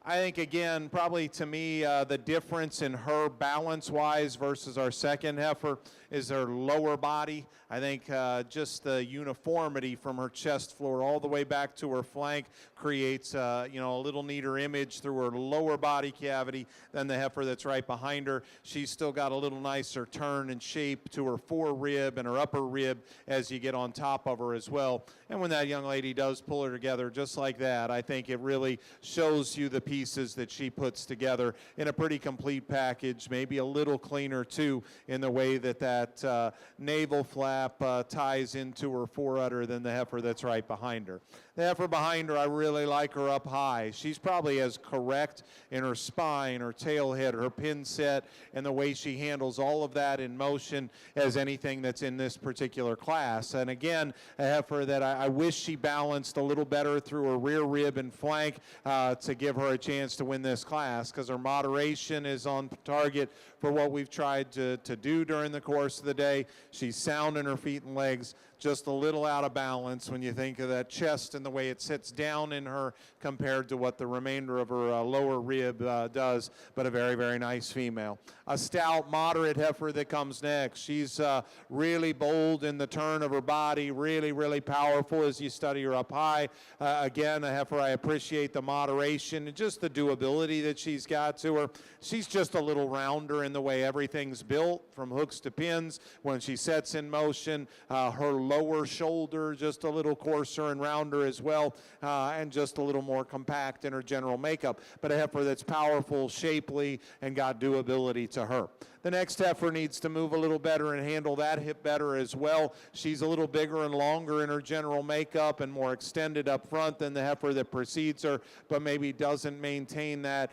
I think, again, probably to me, the difference in her balance-wise versus our second heifer is her lower body. I think just the uniformity from her chest floor all the way back to her flank creates a little neater image through her lower body cavity than the heifer that's right behind her. She's still got a little nicer turn and shape to her forerib and her upper rib as you get on top of her as well. And when that young lady does pull her together just like that, I think it really shows you the piece pieces that she puts together in a pretty complete package, maybe a little cleaner too in the way that navel flap ties into her forudder than the heifer that's right behind her. The heifer behind her, I really like her up high. She's probably as correct in her spine, her tail head, her pin set, and the way she handles all of that in motion as anything that's in this particular class. And again, a heifer that I wish she balanced a little better through her rear rib and flank to give her a chance to win this class, because her moderation is on target for what we've tried to do during the course of the day. She's sound in her feet and legs, just a little out of balance when you think of that chest and the way it sits down in her compared to what the remainder of her lower rib does, but a very, very nice female. A stout, moderate heifer that comes next. She's really bold in the turn of her body, really, really powerful as you study her up high. Again, a heifer, I appreciate the moderation and just the doability that she's got to her. She's just a little rounder in the way everything's built, from hooks to pins. When she sets in motion, her lower shoulder just a little coarser and rounder as well, and just a little more compact in her general makeup, but a heifer that's powerful, shapely, and got doability to her. The next heifer needs to move a little better and handle that hip better as well. She's a little bigger and longer in her general makeup and more extended up front than the heifer that precedes her, but maybe doesn't maintain that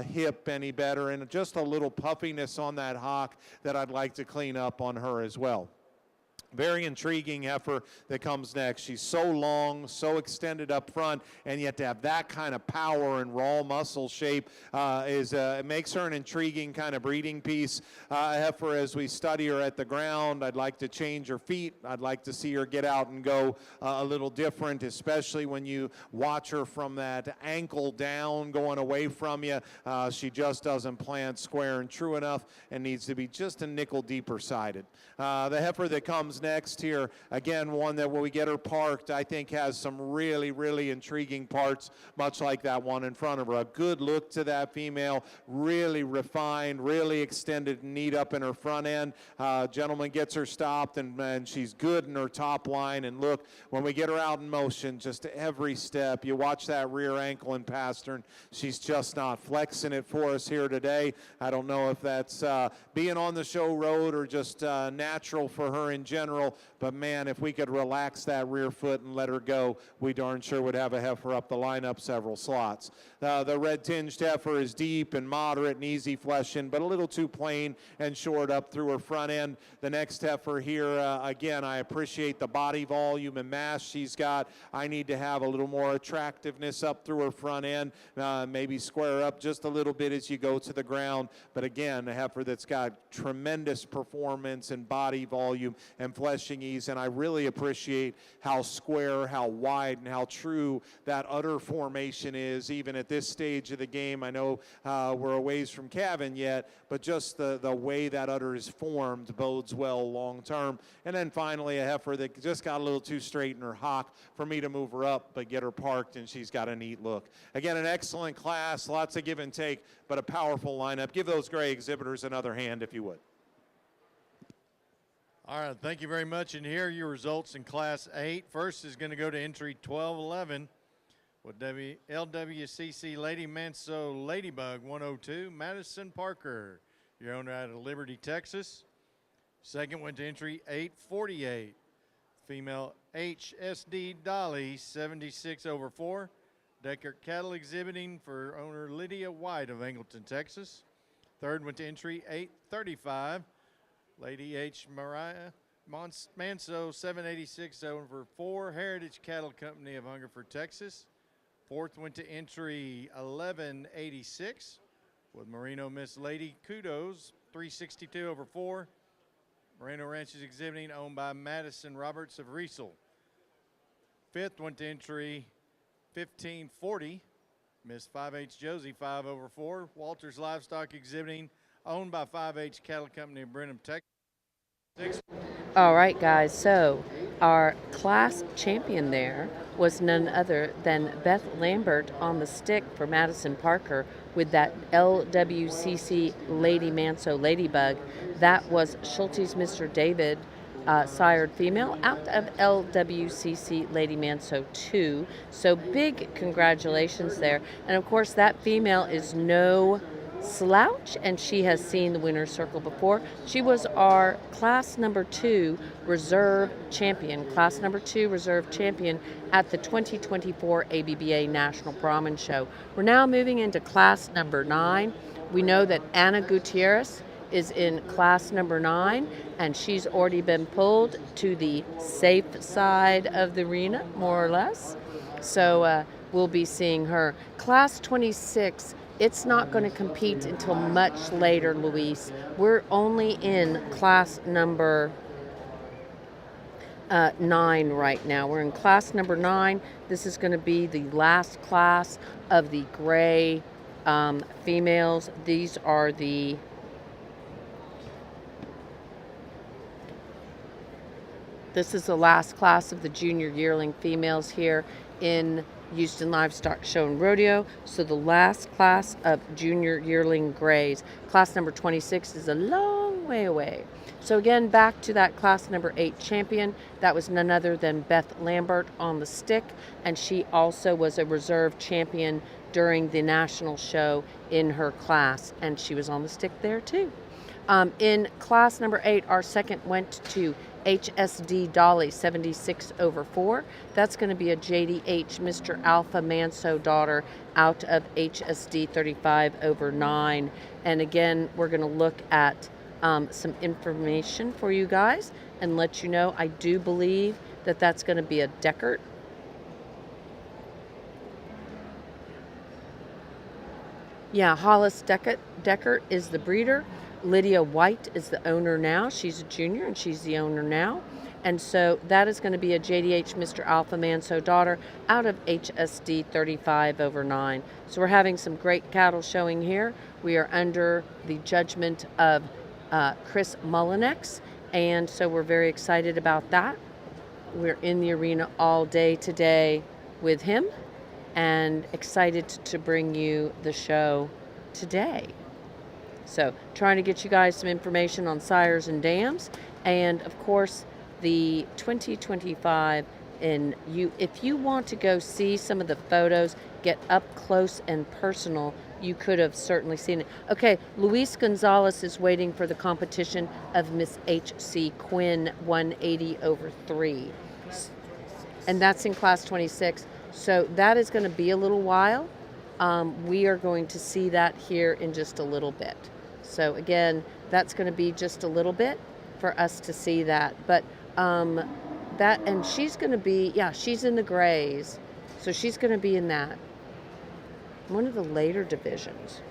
hip any better, and just a little puffiness on that hock that I'd like to clean up on her as well. Very intriguing heifer that comes next. She's so long, so extended up front, and yet to have that kind of power and raw muscle shape it makes her an intriguing kind of breeding piece. A heifer, as we study her at the ground, I'd like to change her feet. I'd like to see her get out and go a little different, especially when you watch her from that ankle down going away from you. She just doesn't plant square and true enough and needs to be just a nickel deeper sided. The heifer that comes next here, again, one that when we get her parked, I think has some really, really intriguing parts, much like that one in front of her. A good look to that female, really refined, really extended and neat up in her front end. Gentleman gets her stopped, and she's good in her top line. And look, when we get her out in motion, just every step, you watch that rear ankle and pastern, she's just not flexing it for us here today. I don't know if that's being on the show road or just natural for her in general, but man, if we could relax that rear foot and let her go, we darn sure would have a heifer up the lineup several slots. The red-tinged heifer is deep and moderate and easy fleshing, but a little too plain and short up through her front end. The next heifer here, again, I appreciate the body volume and mass she's got. I need to have a little more attractiveness up through her front end, maybe square up just a little bit as you go to the ground. But again, a heifer that's got tremendous performance and body volume and fleshing ease, and I really appreciate how square, how wide, and how true that udder formation is, even at this stage of the game. I know we're a ways from calving yet, but just the way that udder is formed bodes well long term. And then finally, a heifer that just got a little too straight in her hock for me to move her up, but get her parked, and she's got a neat look. Again, an excellent class, lots of give and take, but a powerful lineup. Give those gray exhibitors another hand if you would. All right, thank you very much. And here are your results in Class 8. First is going to go to entry 1211 with LWCC Lady Manso Ladybug 102, Madison Parker, your owner out of Liberty, Texas. Second went to entry 848, female HSD Dolly 76 over 4, Deckert Cattle exhibiting for owner Lydia White of Angleton, Texas. Third went to entry 835. Lady H. Mariah Manso, 786 over 4, Heritage Cattle Company of Hungerford, Texas. Fourth went to entry 1186 with Merino Miss Lady Kudos, 362 over 4. Merino Ranch is exhibiting, owned by Madison Roberts of Riesel. Fifth went to entry 1540, Miss 5H Josie, 5 over 4. Walters Livestock exhibiting, owned by 5H Cattle Company of Brenham, Texas. All right, guys, so our class champion there was none other than Beth Lambert on the stick for Madison Parker with that LWCC Lady Manso Ladybug. That was Schulte's Mr. David sired female out of LWCC Lady Manso 2. So big congratulations there. And of course, that female is no slouch, and she has seen the winner's circle before. She was our class number 2 reserve champion, at the 2024 ABBA National Brahman Show. We're now moving into class number 9. We know that Ana Gutierrez is in class number 9, and she's already been pulled to the safe side of the arena, more or less. So we'll be seeing her. Class 26, it's not going to compete until much later, Luis. We're only in class number 9 right now. We're in class number 9. This is going to be the last class of the gray females. These are the This is the last class of the junior yearling females here in Houston Livestock Show and Rodeo. So the last class of junior yearling grays. Class number 26 is a long way away. So again, back to that class number 8 champion. That was none other than Beth Lambert on the stick, and she also was a reserve champion during the national show in her class, and she was on the stick there too. In class number 8, our second went to HSD Dolly 76/4. That's going to be a JDH Mr. Alpha Manso daughter out of HSD 35/9. And again, we're going to look at some information for you guys and let you know. I do believe that that's going to be a Deckert. Yeah, Hollis Deckert is the breeder. Lydia White is the owner now. She's a junior and she's the owner now. And so that is going to be a JDH Mr. Alpha Manso daughter out of HSD 35/9. So we're having some great cattle showing here. We are under the judgment of Chris Mullinex, and so we're very excited about that. We're in the arena all day today with him and excited to bring you the show today. So trying to get you guys some information on sires and dams, and of course the 2025. And if you want to go see some of the photos, get up close and personal, you could have certainly seen it. Okay, Luis Gonzalez is waiting for the competition of Miss H.C. Quinn 180/3. And that's in class 26. So that is going to be a little while. We are going to see that here in just a little bit. So again, that's going to be just a little bit for us to see that. But that, and she's going to be, yeah, she's in the grays. So she's going to be in that. One of the later divisions.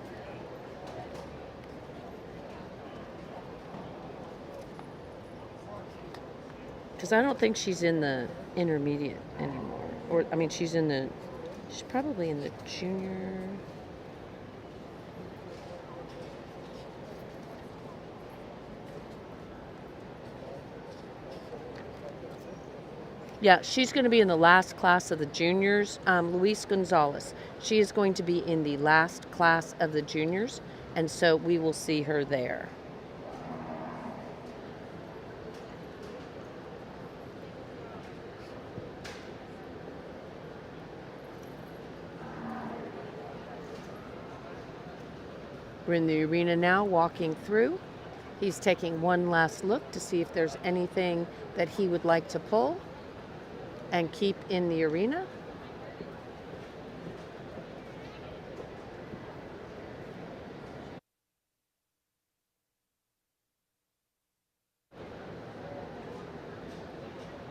Because I don't think she's in the intermediate anymore. Or, I mean, she's probably in the junior. Yeah, she's going to be in the last class of the juniors. Luis Gonzalez. She is going to be in the last class of the juniors, and so we will see her there. We're in the arena now, walking through. He's taking one last look to see if there's anything that he would like to pull and keep in the arena.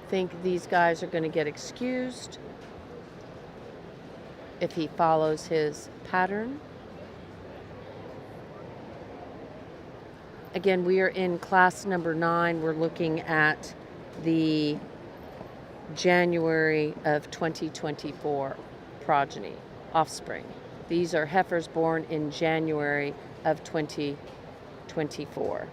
Think these guys are going to get excused if he follows his pattern. Again, we are in class number 9. We're looking at the January of 2024 progeny, offspring. These are heifers born in January of 2024.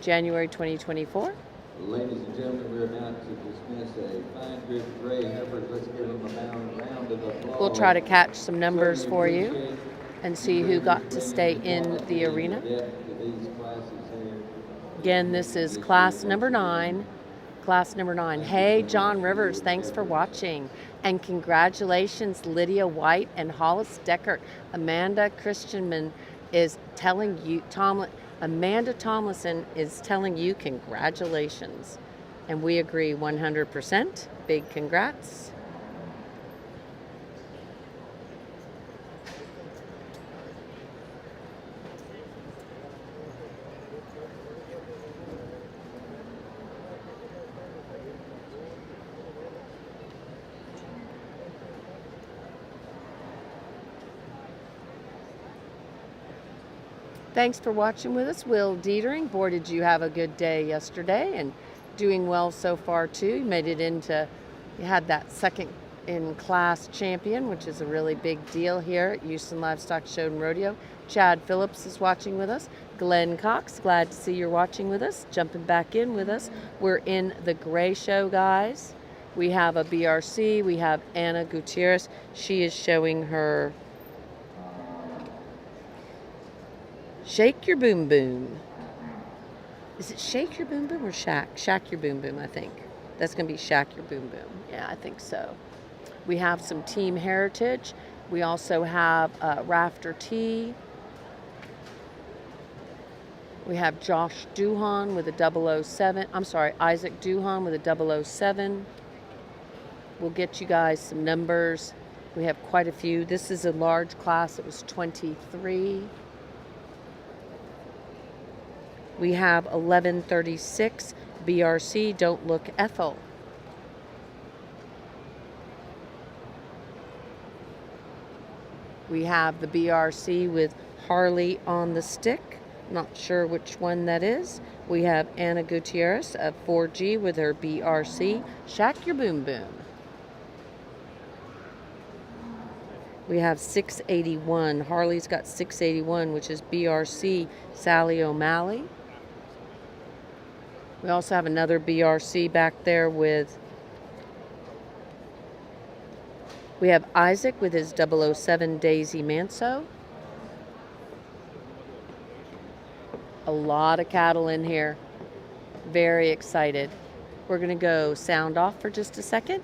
January 2024. Ladies and gentlemen, we're about to dismiss a fine group of gray heifers. Let's give them a round of applause. We'll try to catch some numbers for you and see who got to stay in the arena. Again, this is class number 9. class number 9. Hey, John Rivers, thanks for watching. And congratulations, Lydia White and Hollis Deckert. Amanda Christianman is telling you, Amanda Tomlinson is telling you congratulations. And we agree 100%. Big congrats. Thanks for watching with us. Will Dietering, boy, did you have a good day yesterday and doing well so far too. You made it into, you had that second in class champion, which is a really big deal here at Houston Livestock Show and Rodeo. Chad Phillips is watching with us. Glenn Cox, glad to see you're watching with us, jumping back in with us. We're in the Gray Show, guys. We have a BRC, we have Anna Gutierrez. She is showing her Shake Your Boom Boom. Is it Shake Your Boom Boom or Shack? Shack Your Boom Boom, I think. That's going to be Shack Your Boom Boom. Yeah, I think so. We have some Team Heritage. We also have Rafter T. We have Josh Duhan with a 007. I'm sorry, Isaac Duhan with a 007. We'll get you guys some numbers. We have quite a few. This is a large class. It was 23. We have 1136 BRC, Don't Look Ethel. We have the BRC with Harley on the stick. Not sure which one that is. We have Anna Gutierrez of 4G with her BRC, Shack Your Boom Boom. We have 681. Harley's got 681, which is BRC, Sally O'Malley. We also have another BRC back there with, we have Isaac with his 007 Daisy Manso. A lot of cattle in here. Very excited. We're going to go sound off for just a second.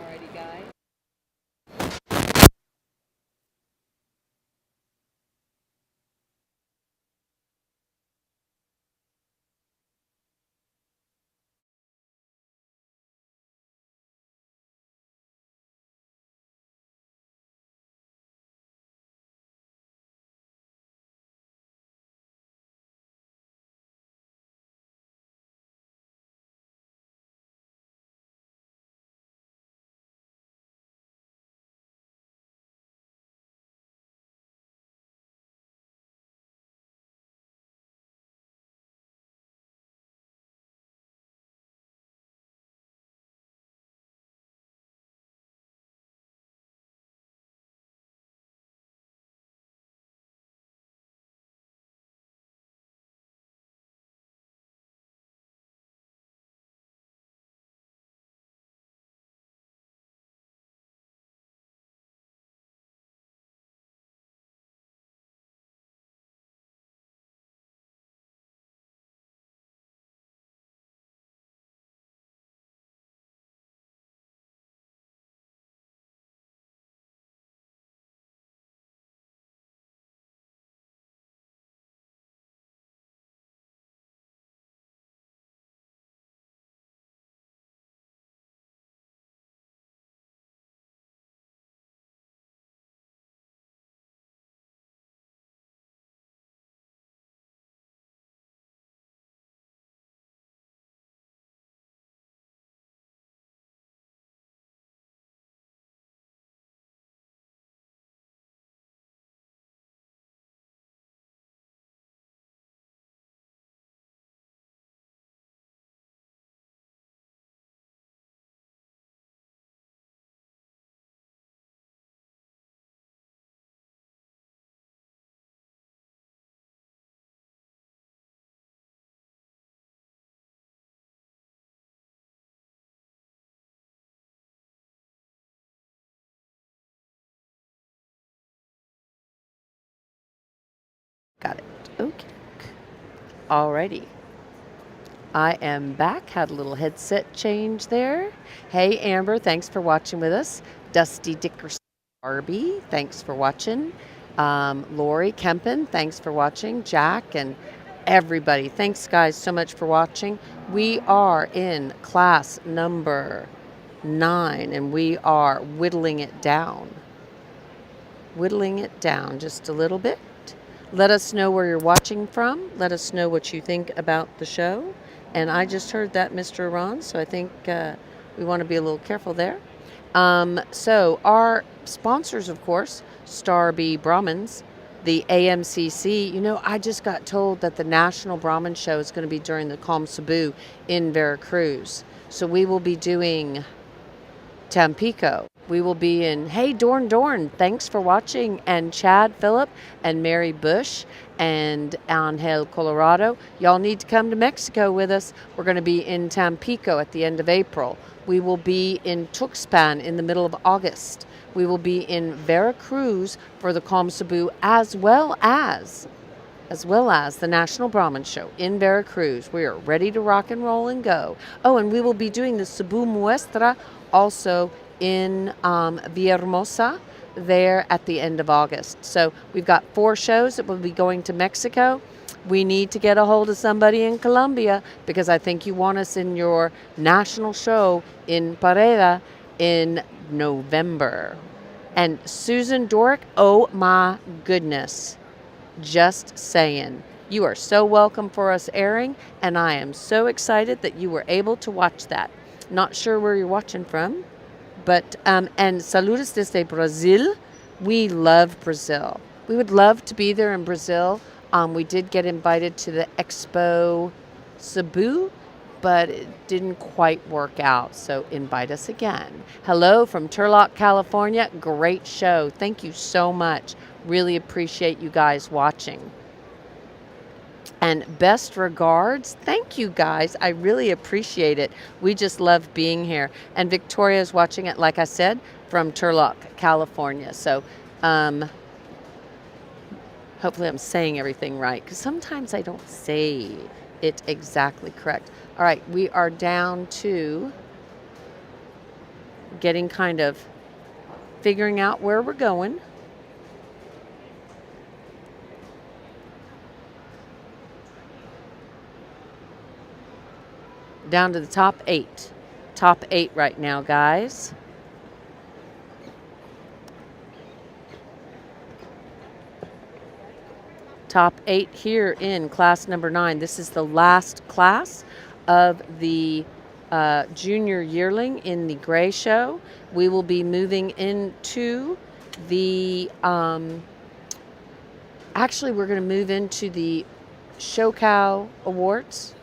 Alrighty, guys. Alrighty. I am back. Had a little headset change there. Hey, Amber, thanks for watching with us. Dusty Dickerson Barbie, thanks for watching. Lori Kempen, thanks for watching. Jack and everybody, thanks guys so much for watching. We are in class number 9 and we are whittling it down. Whittling it down just a little bit. Let us know where you're watching from. Let us know what you think about the show. And I just heard that, Mr. Iran, so I think we want to be a little careful there. So our sponsors, of course, Star B Brahmans, the AMCC. You know, I just got told that the National Brahman Show is going to be during the Calm Cebu in Veracruz. So we will be doing Tampico. We will be in, hey, Dorn, thanks for watching, and Chad Phillip and Mary Bush and Angel Colorado. Y'all need to come to Mexico with us. We're going to be in Tampico at the end of April. We will be in Tuxpan in the middle of August. We will be in Veracruz for the Calm Cebu as well as the National Brahman Show in Veracruz. We are ready to rock and roll and go. Oh, and we will be doing the Cebu Muestra also in Villahermosa there at the end of August. So we've got 4 shows that will be going to Mexico. We need to get a hold of somebody in Colombia because I think you want us in your national show in Pareda in November. And Susan Dorick, oh my goodness. Just saying. You are so welcome for us airing, and I am so excited that you were able to watch that. Not sure where you're watching from, but, and saludos desde Brazil. We love Brazil. We would love to be there in Brazil. We did get invited to the Expo Cebu, but it didn't quite work out, so invite us again. Hello from Turlock, California. Great show. Thank you so much. Really appreciate you guys watching. And best regards. Thank you guys. I really appreciate it. We just love being here. And Victoria is watching it, like I said, from Turlock, California. So hopefully I'm saying everything right, because sometimes I don't say it exactly correct. All right, we are down to getting kind of figuring out where we're going. Down to the top 8. Top 8 right now, guys. Top 8 here in class number 9. This is the last class of the junior yearling in the Gray Show. We will be moving into the, actually we're going to move into the Show Cow Awards.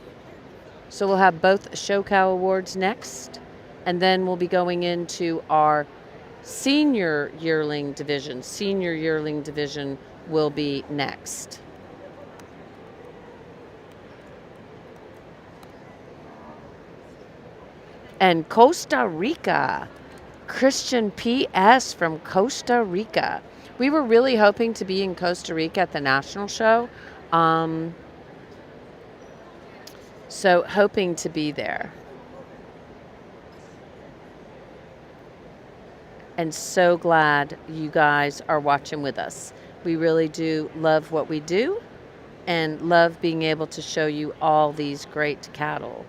So we'll have both Show Cow Awards next, and then we'll be going into our senior yearling division. Senior yearling division will be next. And Costa Rica, Christian P.S. from Costa Rica. We were really hoping to be in Costa Rica at the national show. So hoping to be there. And so glad you guys are watching with us. We really do love what we do and love being able to show you all these great cattle.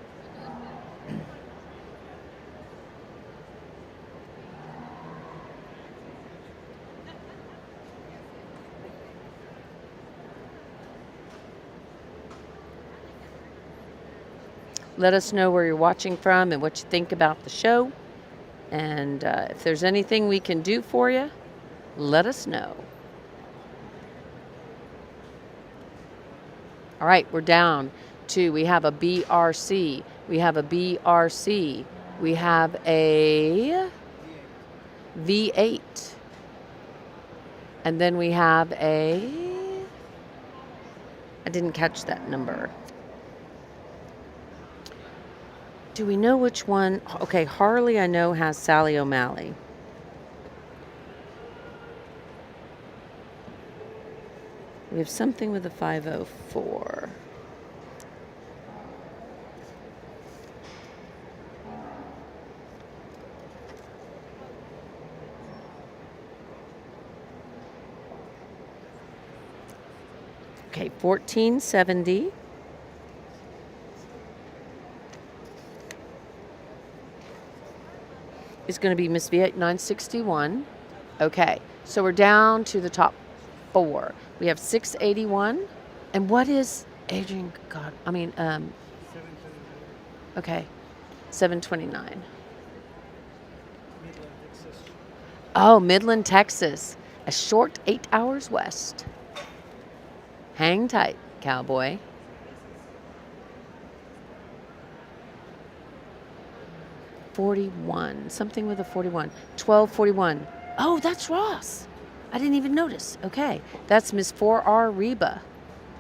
Let us know where you're watching from and what you think about the show. And if there's anything we can do for you, let us know. All right, we're down to, we have a BRC. We have a BRC. We have a V8. And then we have a, I didn't catch that number. Do we know which one? Okay, Harley I know has Sally O'Malley. We have something with a 504. Okay, 1470. Is going to be Miss V8 961. Okay, so we're down to the top 4. We have 681. And what is Adrian? God, I mean, okay, 729. Oh, Midland, Texas. A short 8 hours west. Hang tight, cowboy. $41. Something with a 41. $12.41. Oh, that's Ross. I didn't even notice. Okay, that's Miss 4R Reba.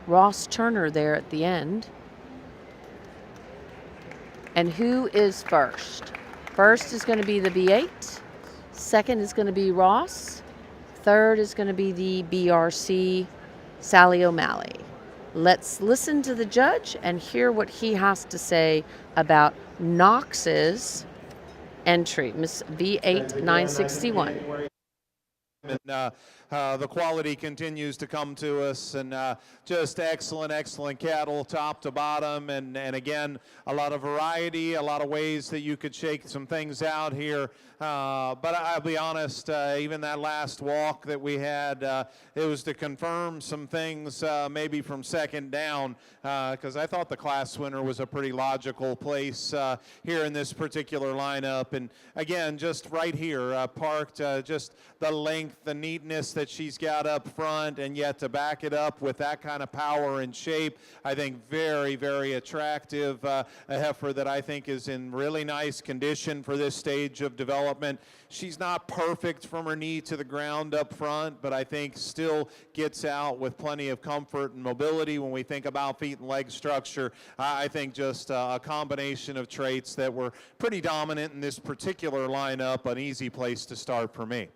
Ross Turner there at the end. And who is first? First is going to be the V8. Second is going to be Ross. Third is going to be the BRC, Sally O'Malley. Let's listen to the judge and hear what he has to say about Knox's entry, Miss V8 961. And the quality continues to come to us, and just excellent cattle top to bottom, and again, a lot of variety, a lot of ways that you could shake some things out here. But I'll be honest, even that last walk that we had, it was to confirm some things maybe from second down, because I thought the class winner was a pretty logical place here in this particular lineup. And again, just right here, parked, just the length, the neatness that she's got up front, and yet to back it up with that kind of power and shape, I think very attractive. A heifer that I think is in really nice condition for this stage of development. She's not perfect from her knee to the ground up front, but I think still gets out with plenty of comfort and mobility when we think about feet and leg structure. I think just a combination of traits that were pretty dominant in this particular lineup, an easy place to start for me.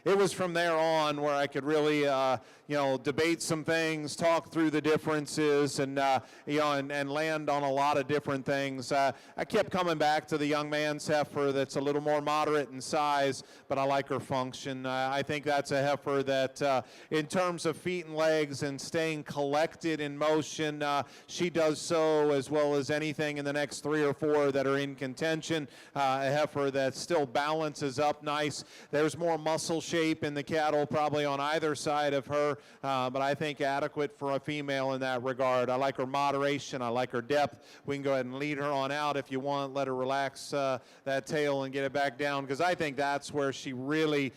It was from there on where I could really, debate some things, talk through the differences, and and land on a lot of different things. I kept coming back to the young man's heifer that's a little more moderate in size, but I like her function. I think that's a heifer that, in terms of feet and legs and staying collected in motion, she does so as well as anything in the next 3 or 4 that are in contention. A heifer that still balances up nice. There's more muscle shape in the cattle probably on either side of her, but I think adequate for a female in that regard. I like her moderation. I like her depth. We can go ahead and lead her on out if you want. Let her relax that tail and get it back down, because I think that's where she really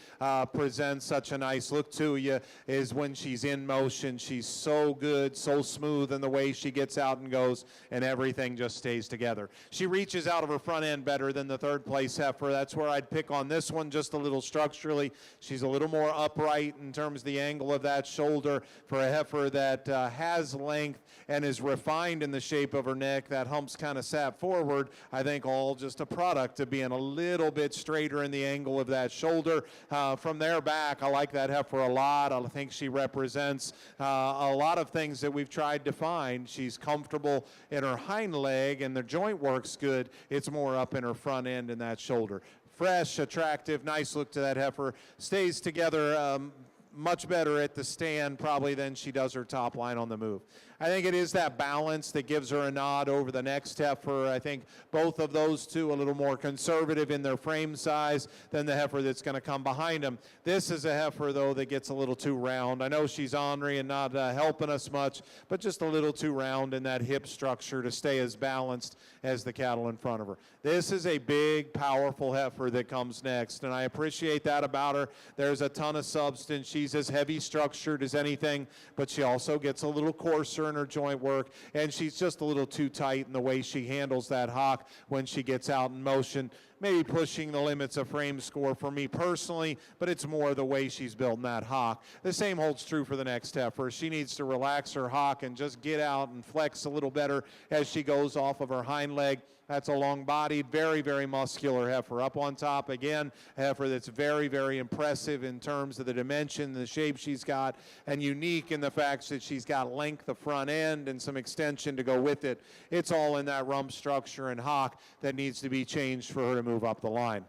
presents such a nice look to you, is when she's in motion. She's so good, so smooth in the way she gets out and goes, and everything just stays together. She reaches out of her front end better than the third place heifer. That's where I'd pick on this one, just a little structurally. She's a little more upright in terms of the angle of that shoulder for a heifer that has length and is refined in the shape of her neck. That hump's kind of sat forward. I think all just a product of being a little bit straighter in the angle of that shoulder. From there back, I like that heifer a lot. I think she represents a lot of things that we've tried to find. She's comfortable in her hind leg, and the joint works good. It's more up in her front end and that shoulder. Fresh, attractive, nice look to that heifer. Stays together much better at the stand probably than she does her top line on the move. I think it is that balance that gives her a nod over the next heifer. I think both of those two a little more conservative in their frame size than the heifer that's going to come behind them. This is a heifer, though, that gets a little too round. I know she's ornery and not helping us much, but just a little too round in that hip structure to stay as balanced as the cattle in front of her. This is a big, powerful heifer that comes next, and I appreciate that about her. There's a ton of substance. She's as heavy structured as anything, but she also gets a little coarser in her joint work, and she's just a little too tight in the way she handles that hock when she gets out in motion. Maybe pushing the limits of frame score for me personally, but it's more the way she's building that hock. The same holds true for the next heifer. She needs to relax her hock and just get out and flex a little better as she goes off of her hind leg. That's a long-bodied, very muscular heifer. Up on top, again, a heifer that's very impressive in terms of the dimension, the shape she's got, and unique in the fact that she's got length of front end and some extension to go with it. It's all in that rump structure and hock that needs to be changed for her to move up the line.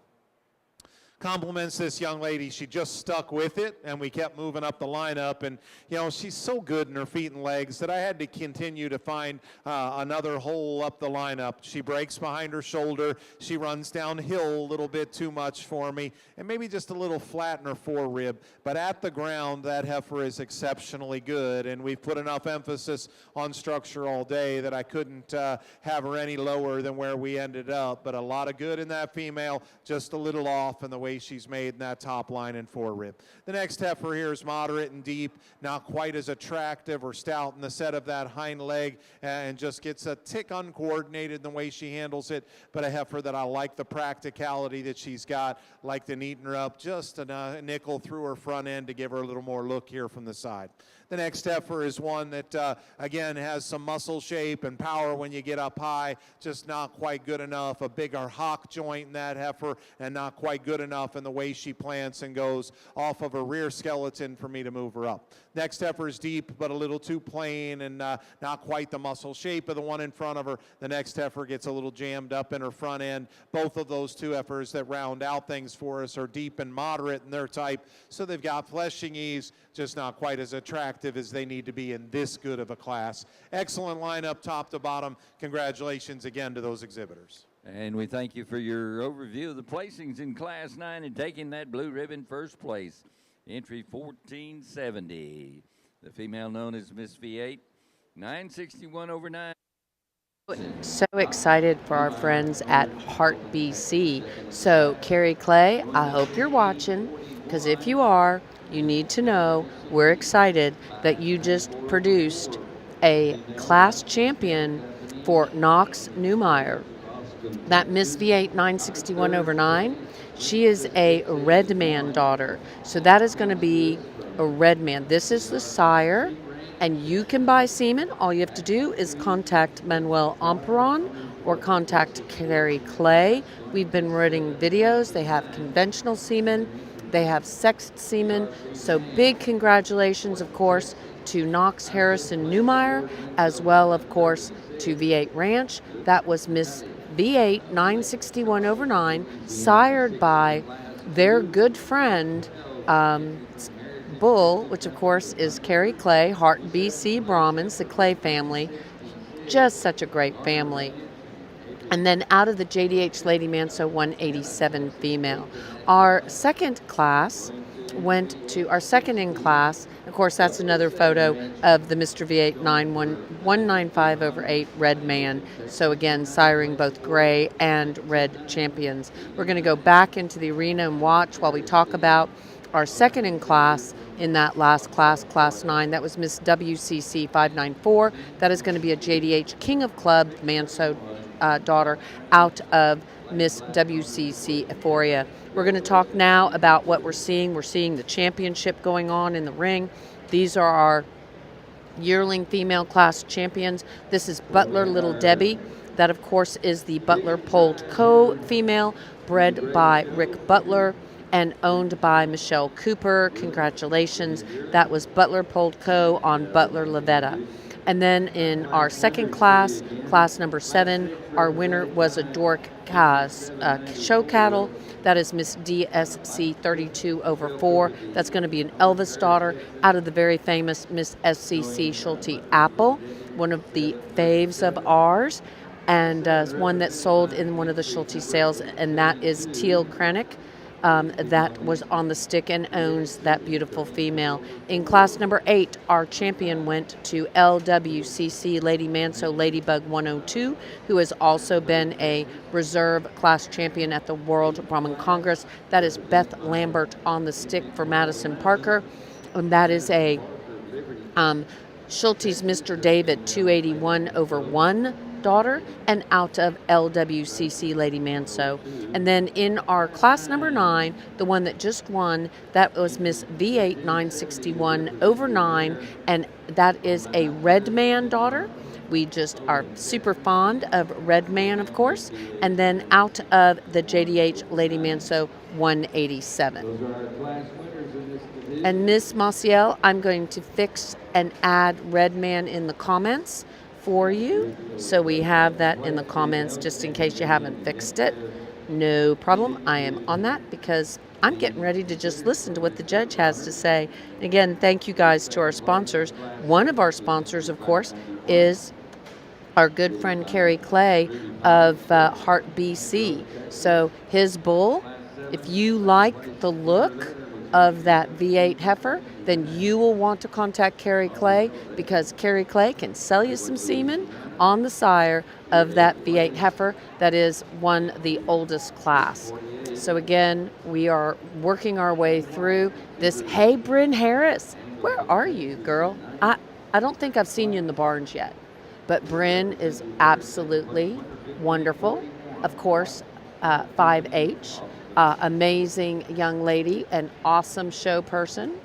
compliments this young lady. She just stuck with it, and we kept moving up the lineup. And, she's so good in her feet and legs that I had to continue to find another hole up the lineup. She breaks behind her shoulder. She runs downhill a little bit too much for me, and maybe just a little flat in her forerib. But at the ground, that heifer is exceptionally good, and we've put enough emphasis on structure all day that I couldn't have her any lower than where we ended up. But a lot of good in that female, just a little off in the way she's made in that top line and forerib. The next heifer here is moderate and deep, not quite as attractive or stout in the set of that hind leg, and just gets a tick uncoordinated in the way she handles it, but a heifer that I like the practicality that she's got, like to neaten her up just a nickel through her front end to give her a little more look here from the side. The next heifer is one that, again, has some muscle shape and power when you get up high, just not quite good enough. A bigger hock joint in that heifer, and not quite good enough in the way she plants and goes off of her rear skeleton for me to move her up. Next heifer is deep, but a little too plain and not quite the muscle shape of the one in front of her. The next heifer gets a little jammed up in her front end. Both of those two heifers that round out things for us are deep and moderate in their type, so they've got fleshing ease, just not quite as attractive as they need to be in this good of a class. Excellent lineup top to bottom. Congratulations again to those exhibitors. And we thank you for your overview of the placings in Class 9 and taking that blue ribbon first place. Entry 1470. The female known as Miss V8, 961 over 9. So excited for our friends at Heart BC. So, Carrie Clay, I hope you're watching, because if you are, you need to know we're excited that you just produced a class champion for Knox Newmeyer. That Miss V8 961 over 9, she is a red man daughter. So that is going to be a red man. This is the sire, and you can buy semen. All you have to do is contact Manuel Amperon or contact Carrie Clay. We've been running videos. They have conventional semen. They have sexed semen. So big congratulations, of course, to Knox Harrison Newmeyer, as well, of course, to V8 Ranch. That was Miss V8 961 over 9, sired by their good friend, Bull, which of course is Carrie Clay, Heart BC Brahmins, the Clay family. Just such a great family. And then out of the JDH Lady Manso 187 female. Our second class went to our second in class. Of course, that's another photo of the Mr. V8 195 over 8 red man. So again, siring both gray and red champions. We're going to go back into the arena and watch while we talk about our second in class in that last class, Class 9. That was Miss WCC 594. That is going to be a JDH King of Club Manso daughter out of Miss WCC Euphoria. We're going to talk now about what we're seeing. We're seeing the championship going on in the ring. These are our yearling female class champions. This is Butler Little Debbie. That, of course, is the Butler Polled Co. female, bred by Rick Butler and owned by Michelle Cooper. Congratulations. That was Butler Polled Co. on Butler Lavetta. And then in our second class, class number 7, our winner was a Doric show cattle. That is Miss DSC 32 over 4. That's going to be an Elvis daughter out of the very famous Miss SCC Schulte Apple, one of the faves of ours, and one that sold in one of the Schulte sales, and that is Teal Krennic. That was on the stick and owns that beautiful female. In class number 8, our champion went to LWCC Lady Manso Ladybug 102, who has also been a reserve class champion at the World Brahman Congress. That is Beth Lambert on the stick for Madison Parker. And that is a Schulte's Mr. David 281 over 1 daughter, and out of LWCC Lady Manso. And then in our class number 9, the one that just won, that was Miss V8 961 over 9, and that is a Red Man daughter. We just are super fond of Red Man, of course. And then out of the JDH Lady Manso 187. And Miss Maciel, I'm going to fix and add Red Man in the comments for you, so we have that in the comments just in case you haven't fixed it. No problem. I am on that because I'm getting ready to just listen to what the judge has to say. Again, thank you guys to our sponsors. One of our sponsors, of course, is our good friend Kerry Clay of Heart BC. So his bull, if you like the look of that V8 heifer, then you will want to contact Kerry Clay, because Kerry Clay can sell you some semen on the sire of that V8 heifer that is won the oldest class. So again, we are working our way through this. Hey, Bryn Harris, where are you, girl? I don't think I've seen you in the barns yet. But Bryn is absolutely wonderful. Of course, 5H, amazing young lady, an awesome show person.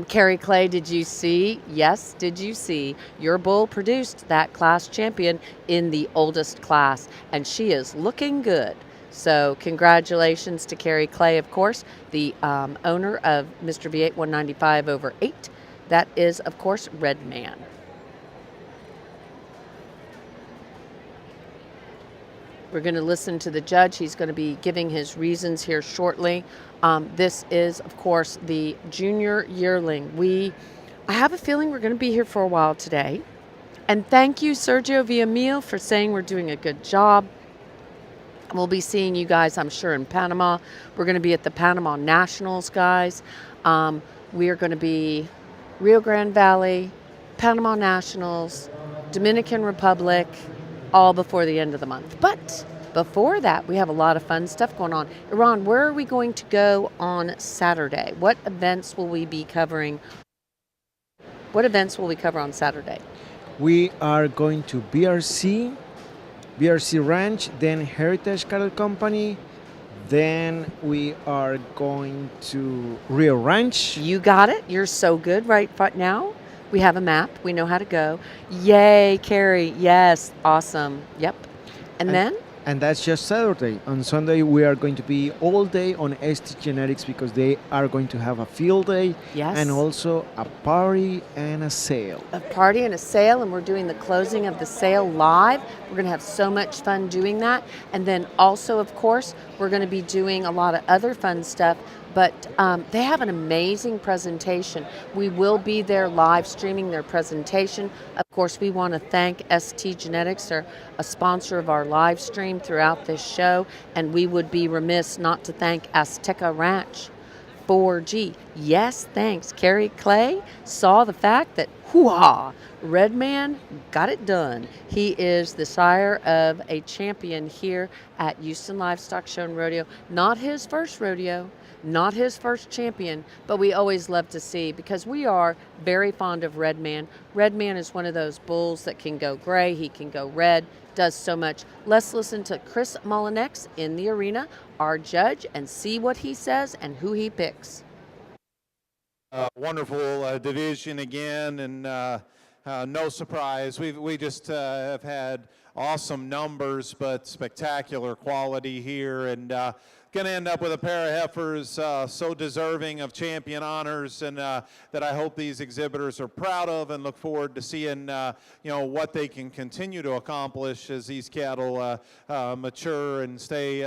Carrie Clay, did you see? Yes, did you see? Your bull produced that class champion in the oldest class, and she is looking good. So congratulations to Carrie Clay, of course, the owner of Mr. V8 195/8. That is, of course, Red Man. We're going to listen to the judge. He's going to be giving his reasons here shortly. This is, of course, the junior yearling. I have a feeling we're going to be here for a while today. And thank you, Sergio Villamil, for saying we're doing a good job. We'll be seeing you guys, I'm sure, in Panama. We're going to be at the Panama Nationals, guys. We are going to be Rio Grande Valley, Panama Nationals, Dominican Republic, all before the end of the month. But before that, we have a lot of fun stuff going on. Iran, where are we going to go on Saturday? What events will we be covering? What events will we cover on Saturday? We are going to BRC Ranch, then Heritage Cattle Company, then we are going to Rio Ranch. You got it. You're so good right now. We have a map. We know how to go. Yay, Carrie. Yes. Awesome. Yep. And then? And that's just Saturday. On Sunday, we are going to be all day on ST Genetics because they are going to have a field day. Yes. And also a party and a sale. A party and a sale, and we're doing the closing of the sale live. We're going to have so much fun doing that. And then also, of course, we're going to be doing a lot of other fun stuff. But they have an amazing presentation. We will be there live streaming their presentation. Of course, we want to thank ST Genetics. They're a sponsor of our live stream throughout this show. And we would be remiss not to thank Azteca Ranch 4G. Yes, thanks. Carrie Clay saw the fact that, hoo-ha, Red Man got it done. He is the sire of a champion here at Houston Livestock Show and Rodeo. Not his first rodeo. Not his first champion, but we always love to see, because we are very fond of Red Man. Red Man is one of those bulls that can go gray, he can go red, does so much. Let's listen to Chris Mullinex in the arena, our judge, and see what he says and who he picks. Wonderful division again, and no surprise. We just have had awesome numbers, but spectacular quality here, and going to end up with a pair of heifers so deserving of champion honors, and that I hope these exhibitors are proud of, and look forward to seeing what they can continue to accomplish as these cattle mature and stay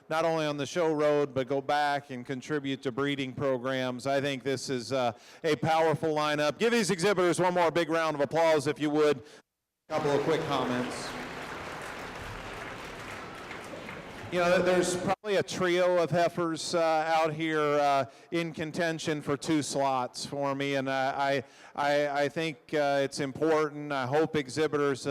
not only on the show road, but go back and contribute to breeding programs. I think this is a powerful lineup. Give these exhibitors one more big round of applause, if you would. A couple of quick comments. There's probably a trio of heifers out here in contention for 2 slots for me, and I think it's important. I hope exhibitors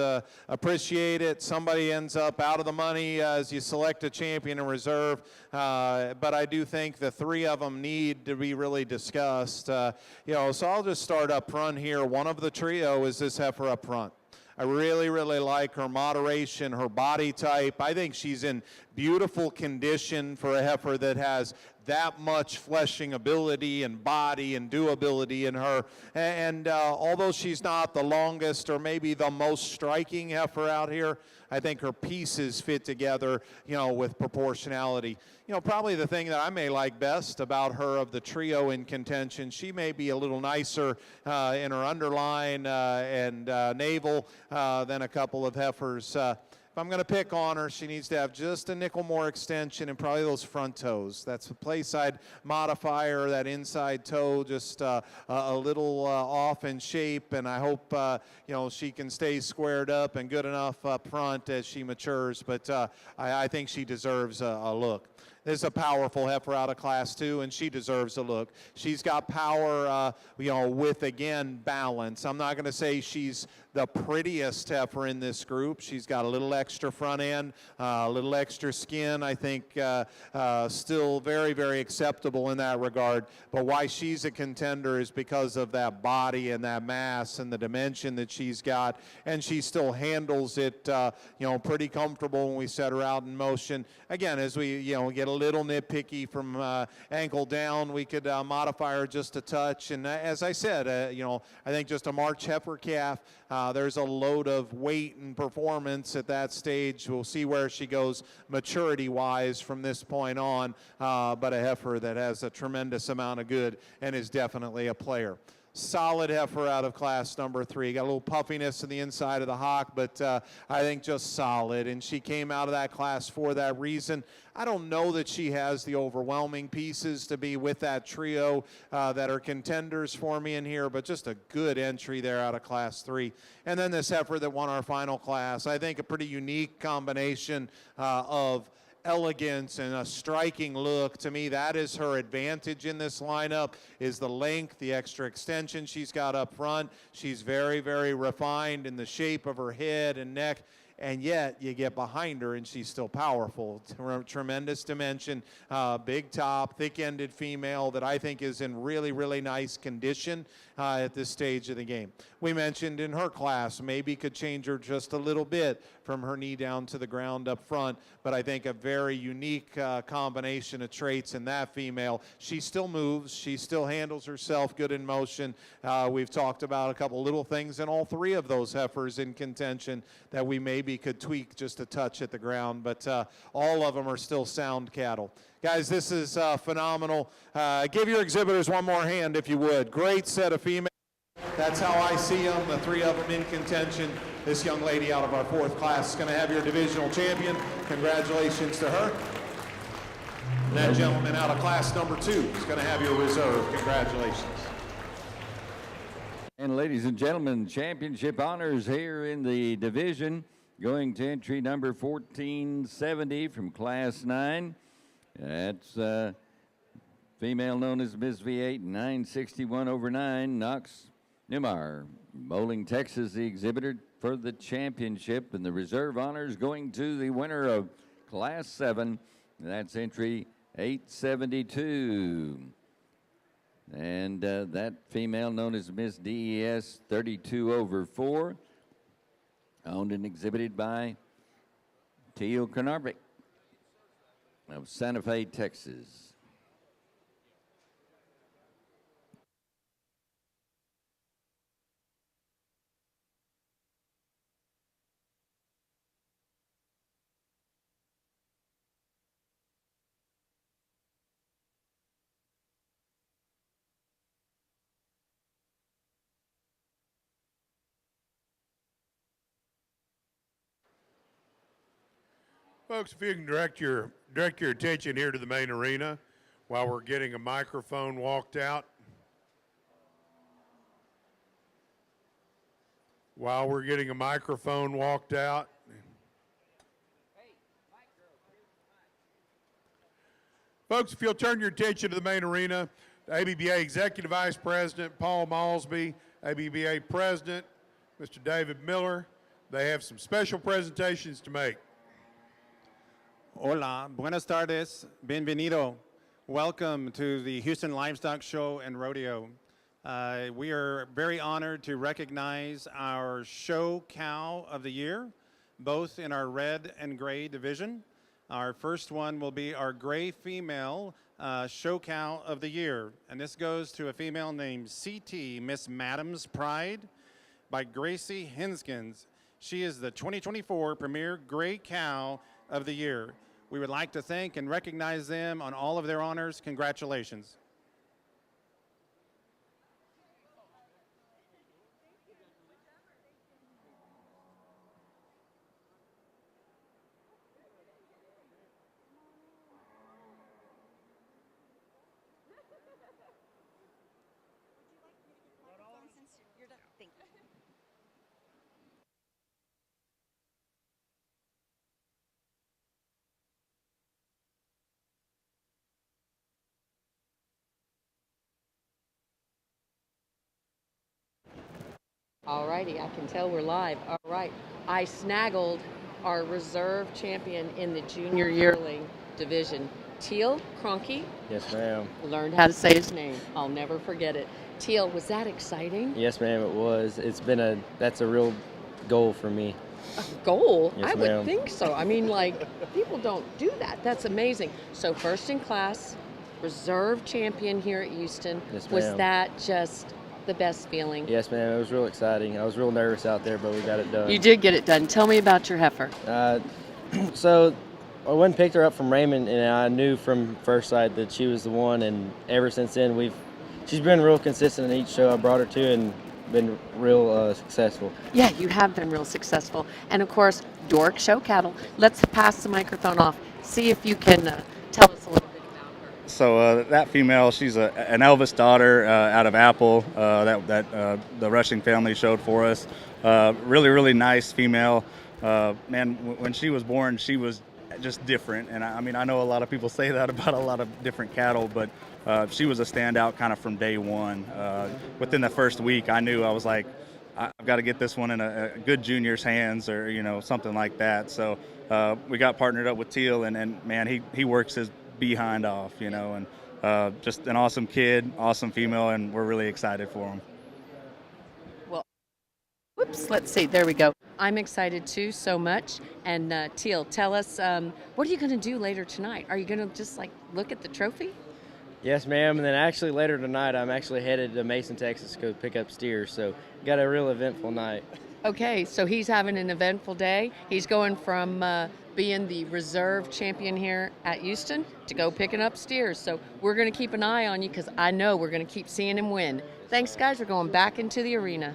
appreciate it. Somebody ends up out of the money as you select a champion in reserve, but I do think the 3 of them need to be really discussed. So I'll just start up front here. One of the trio is this heifer up front. I really, really like her moderation, her body type. I think she's in beautiful condition for a heifer that has that much fleshing ability and body and doability in her. And although she's not the longest or maybe the most striking heifer out here, I think her pieces fit together, with proportionality. Probably the thing that I may like best about her of the trio in contention, she may be a little nicer in her underline and navel than a couple of heifers if I'm going to pick on her, she needs to have just a nickel more extension and probably those front toes. That's the place I'd modify her, that inside toe just a little off in shape, and I hope she can stay squared up and good enough up front as she matures, but I think she deserves a look. This is a powerful heifer out of Class 2, and she deserves a look. She's got power, with, again, balance. I'm not going to say she's the prettiest heifer in this group. She's got a little extra front end, a little extra skin. I think still very, very acceptable in that regard. But why she's a contender is because of that body and that mass and the dimension that she's got. And she still handles it, pretty comfortable when we set her out in motion. Again, as we, get a little nitpicky from ankle down, we could modify her just a touch. And as I said, I think just a March heifer calf, there's a load of weight and performance at that stage. We'll see where she goes maturity-wise from this point on, but a heifer that has a tremendous amount of good and is definitely a player. Solid heifer out of class number 3. Got a little puffiness in the inside of the hock, but I think just solid. And she came out of that class for that reason. I don't know that she has the overwhelming pieces to be with that trio that are contenders for me in here, but just a good entry there out of class 3. And then this heifer that won our final class. I think a pretty unique combination of elegance and a striking look. To me, that is her advantage in this lineup, is the length, the extra extension she's got up front. She's very, very refined in the shape of her head and neck, and yet you get behind her and she's still powerful. Tremendous dimension, big top, thick-ended female that I think is in really, really nice condition at this stage of the game. We mentioned in her class maybe could change her just a little bit from her knee down to the ground up front, but I think a very unique combination of traits in that female. She still moves, she still handles herself good in motion. We've talked about a couple little things in all 3 of those heifers in contention that we maybe could tweak just a touch at the ground, but all of them are still sound cattle. Guys, this is phenomenal. Give your exhibitors one more hand if you would. Great set of females. That's how I see them, the 3 of them in contention. This young lady out of our 4th class is going to have your divisional champion. Congratulations to her. And that gentleman out of class number 2 is going to have your reserve. Congratulations. And ladies and gentlemen, championship honors here in the division, going to entry number 1470 from class 9. That's female known as Ms. V8, 961/9, Knox Newmar. Bowling, Texas, the exhibitor for the championship, and the reserve honors going to the winner of class 7. That's entry 872. And that female known as Miss DES, 32/4, owned and exhibited by Teal Carnarvik of Santa Fe, Texas. Folks, if you can direct your attention here to the main arena while we're getting a microphone walked out. While we're getting a microphone walked out. Folks, if you'll turn your attention to the main arena, the ABBA Executive Vice President Paul Malsby, ABBA President Mr. David Miller, they have some special presentations to make. Hola, buenas tardes, bienvenido. Welcome to the Houston Livestock Show and Rodeo. We are very honored to recognize our show cow of the year, both in our red and gray division. Our first one will be our gray female show cow of the year. And this goes to a female named CT, Miss Madam's Pride, by Gracie Henskins. She is the 2024 Premier Gray Cow of the Year. We would like to thank and recognize them on all of their honors. Congratulations. All righty, I can tell we're live. All right, I snaggled our reserve champion in the junior yearling division, Teal Cronky. Yes, ma'am. Learned how to say his name. I'll never forget it. Teal, was that exciting? Yes, ma'am, it was. That's a real goal for me. A goal? Yes, I would ma'am. think so. I mean, like, people don't do that. That's amazing. So, first in class, reserve champion here at Houston. Yes, Was ma'am. that just the best feeling? Yes, ma'am, it was real exciting. I was real nervous out there, but we got it done. You did get it done. Tell me about your heifer. So I went and picked her up from Raymond, and I knew from first sight that she was the one, and ever since then she's been real consistent in each show I brought her to and been real successful. Yeah, you have been real successful. And of course, Doric Show Cattle. Let's pass the microphone off. See if you can tell us a little bit about her. So that female, she's an Elvis daughter out of Apple that the Rushing family showed for us. Really, really nice female. Man, when she was born, she was just different. And I mean, I know a lot of people say that about a lot of different cattle, but she was a standout kind of from day one. Within the first week, I knew I was like, I've got to get this one in a good junior's hands or, something like that. So we got partnered up with Teal, and man, he works his behind off, and just an awesome kid, awesome female, and we're really excited for him. Well, whoops, let's see. There we go. I'm excited too, so much. And Teal, tell us, what are you going to do later tonight? Are you going to just look at the trophy? Yes, ma'am, and then actually later tonight I'm actually headed to Mason, Texas to go pick up steers, so got a real eventful night. Okay, so he's having an eventful day. He's going from being the reserve champion here at Houston to go picking up steers. So we're going to keep an eye on you because I know we're going to keep seeing him win. Thanks, guys. We're going back into the arena.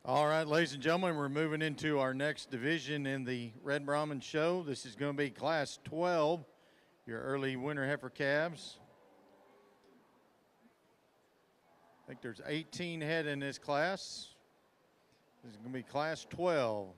All right, ladies and gentlemen, we're moving into our next division in the Red Brahman show. This is going to be Class 12, your early winter heifer calves. I think there's 18 head in this class. This is going to be Class 12.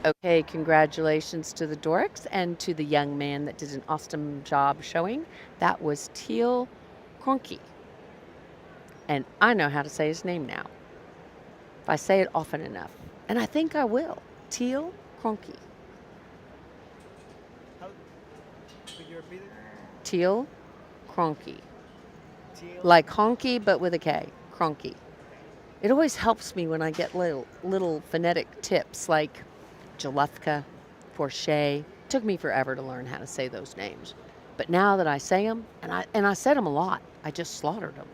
Okay, congratulations to the Doricks and to the young man that did an awesome job showing. That was Teal Cronky. And I know how to say his name now, if I say it often enough. And I think I will. Teal Cronky. Could you repeat it? Teal Cronky. Teal. Like honky, but with a K. Cronky. It always helps me when I get little phonetic tips like Jalufka, Porche. Took me forever to learn how to say those names. But now that I say them, and I said them a lot, I just slaughtered them.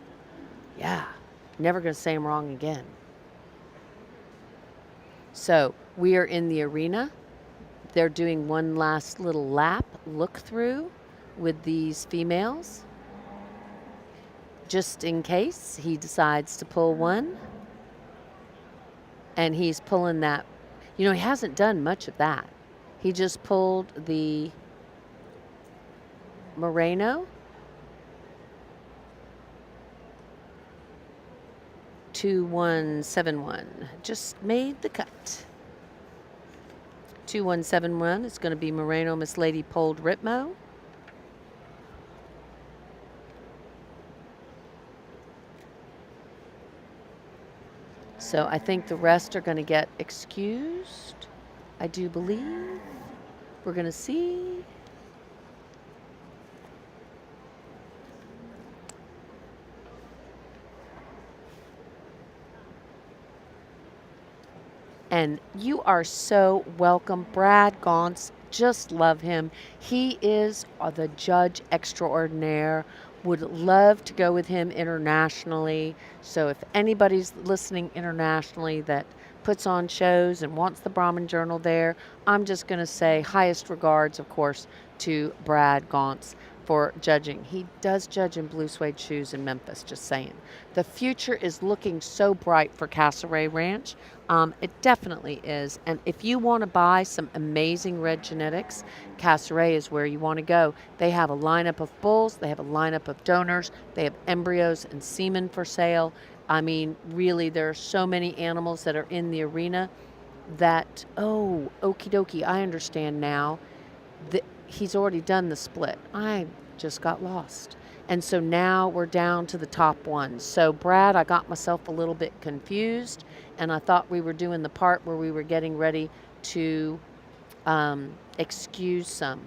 Yeah, never going to say them wrong again. So we are in the arena. They're doing one last little lap, look through with these females, just in case he decides to pull one. And he's pulling that. You know, he hasn't done much of that. He just pulled the Moreno. 2171. Just made the cut. 2171 is going to be Moreno Miss Lady Polled Ritmo. So I think the rest are going to get excused. I do believe. We're going to see. And you are so welcome. Brad Gauntz, just love him. He is the judge extraordinaire. Would love to go with him internationally. So if anybody's listening internationally that puts on shows and wants the Brahman Journal there, I'm just going to say highest regards, of course, to Brad Gauntz for judging. He does judge in blue suede shoes in Memphis, just saying. The future is looking so bright for Castlereagh Ranch. It definitely is. And if you want to buy some amazing red genetics, Castlereagh is where you want to go. They have a lineup of bulls. They have a lineup of donors. They have embryos and semen for sale. I mean, really, there are so many animals that are in the arena that, oh, okie dokie, I understand now. He's already done the split. I just got lost. And so now we're down to the top ones. So Brad, I got myself a little bit confused, and I thought we were doing the part where we were getting ready to excuse some.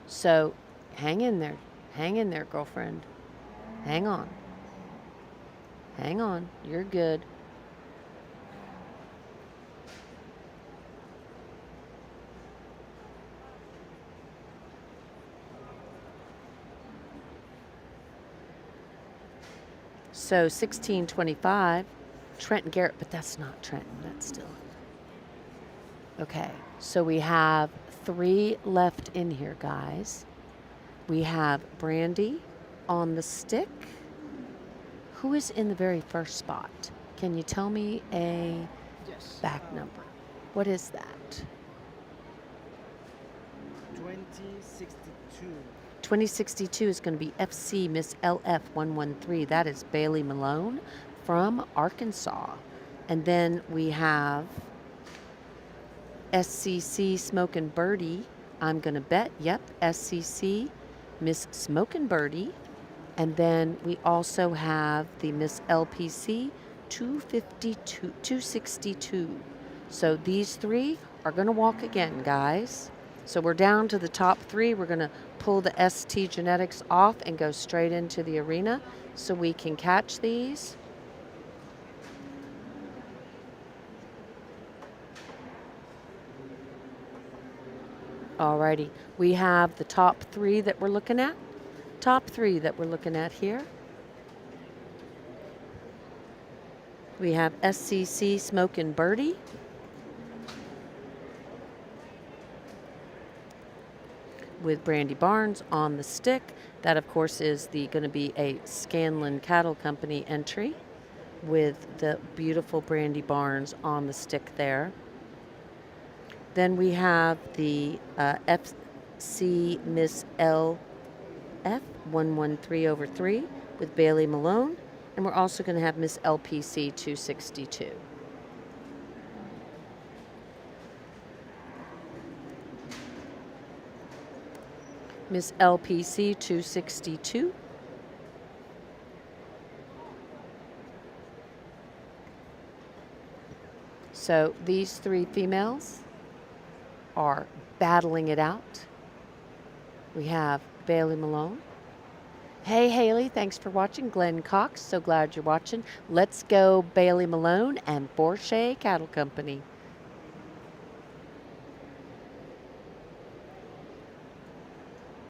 So hang in there, girlfriend. Hang on. Hang on, you're good. So 1625, Trenton Garrett, but that's not Trenton, that's still. Okay, so we have 3 left in here, guys. We have Brandy on the stick. Who is in the very first spot? Can you tell me a back number? What is that? 2062. 2062 is going to be FC Miss LF 113. That is Bailey Malone from Arkansas. And then we have SCC Smokin' Birdie. I'm going to bet, yep, SCC Miss Smokin' Birdie. And then we also have the Miss LPC 262. So these 3 are going to walk again, guys. So we're down to the top 3. We're going to pull the ST Genetics off and go straight into the arena so we can catch these. Alrighty, we have the top 3 that we're looking at. Top 3 that we're looking at here. We have SCC Smokin' Birdie. With Brandy Barnes on the stick. That, of course, is going to be a Scanlon Cattle Company entry with the beautiful Brandy Barnes on the stick there. Then we have the FC Miss LF 113/3 with Bailey Malone. And we're also going to have Miss LPC 262. Miss LPC 262. So these three females are battling it out. We have Bailey Malone. Hey Haley, thanks for watching. Glenn Cox, so glad you're watching. Let's go Bailey Malone and Borchet Cattle Company.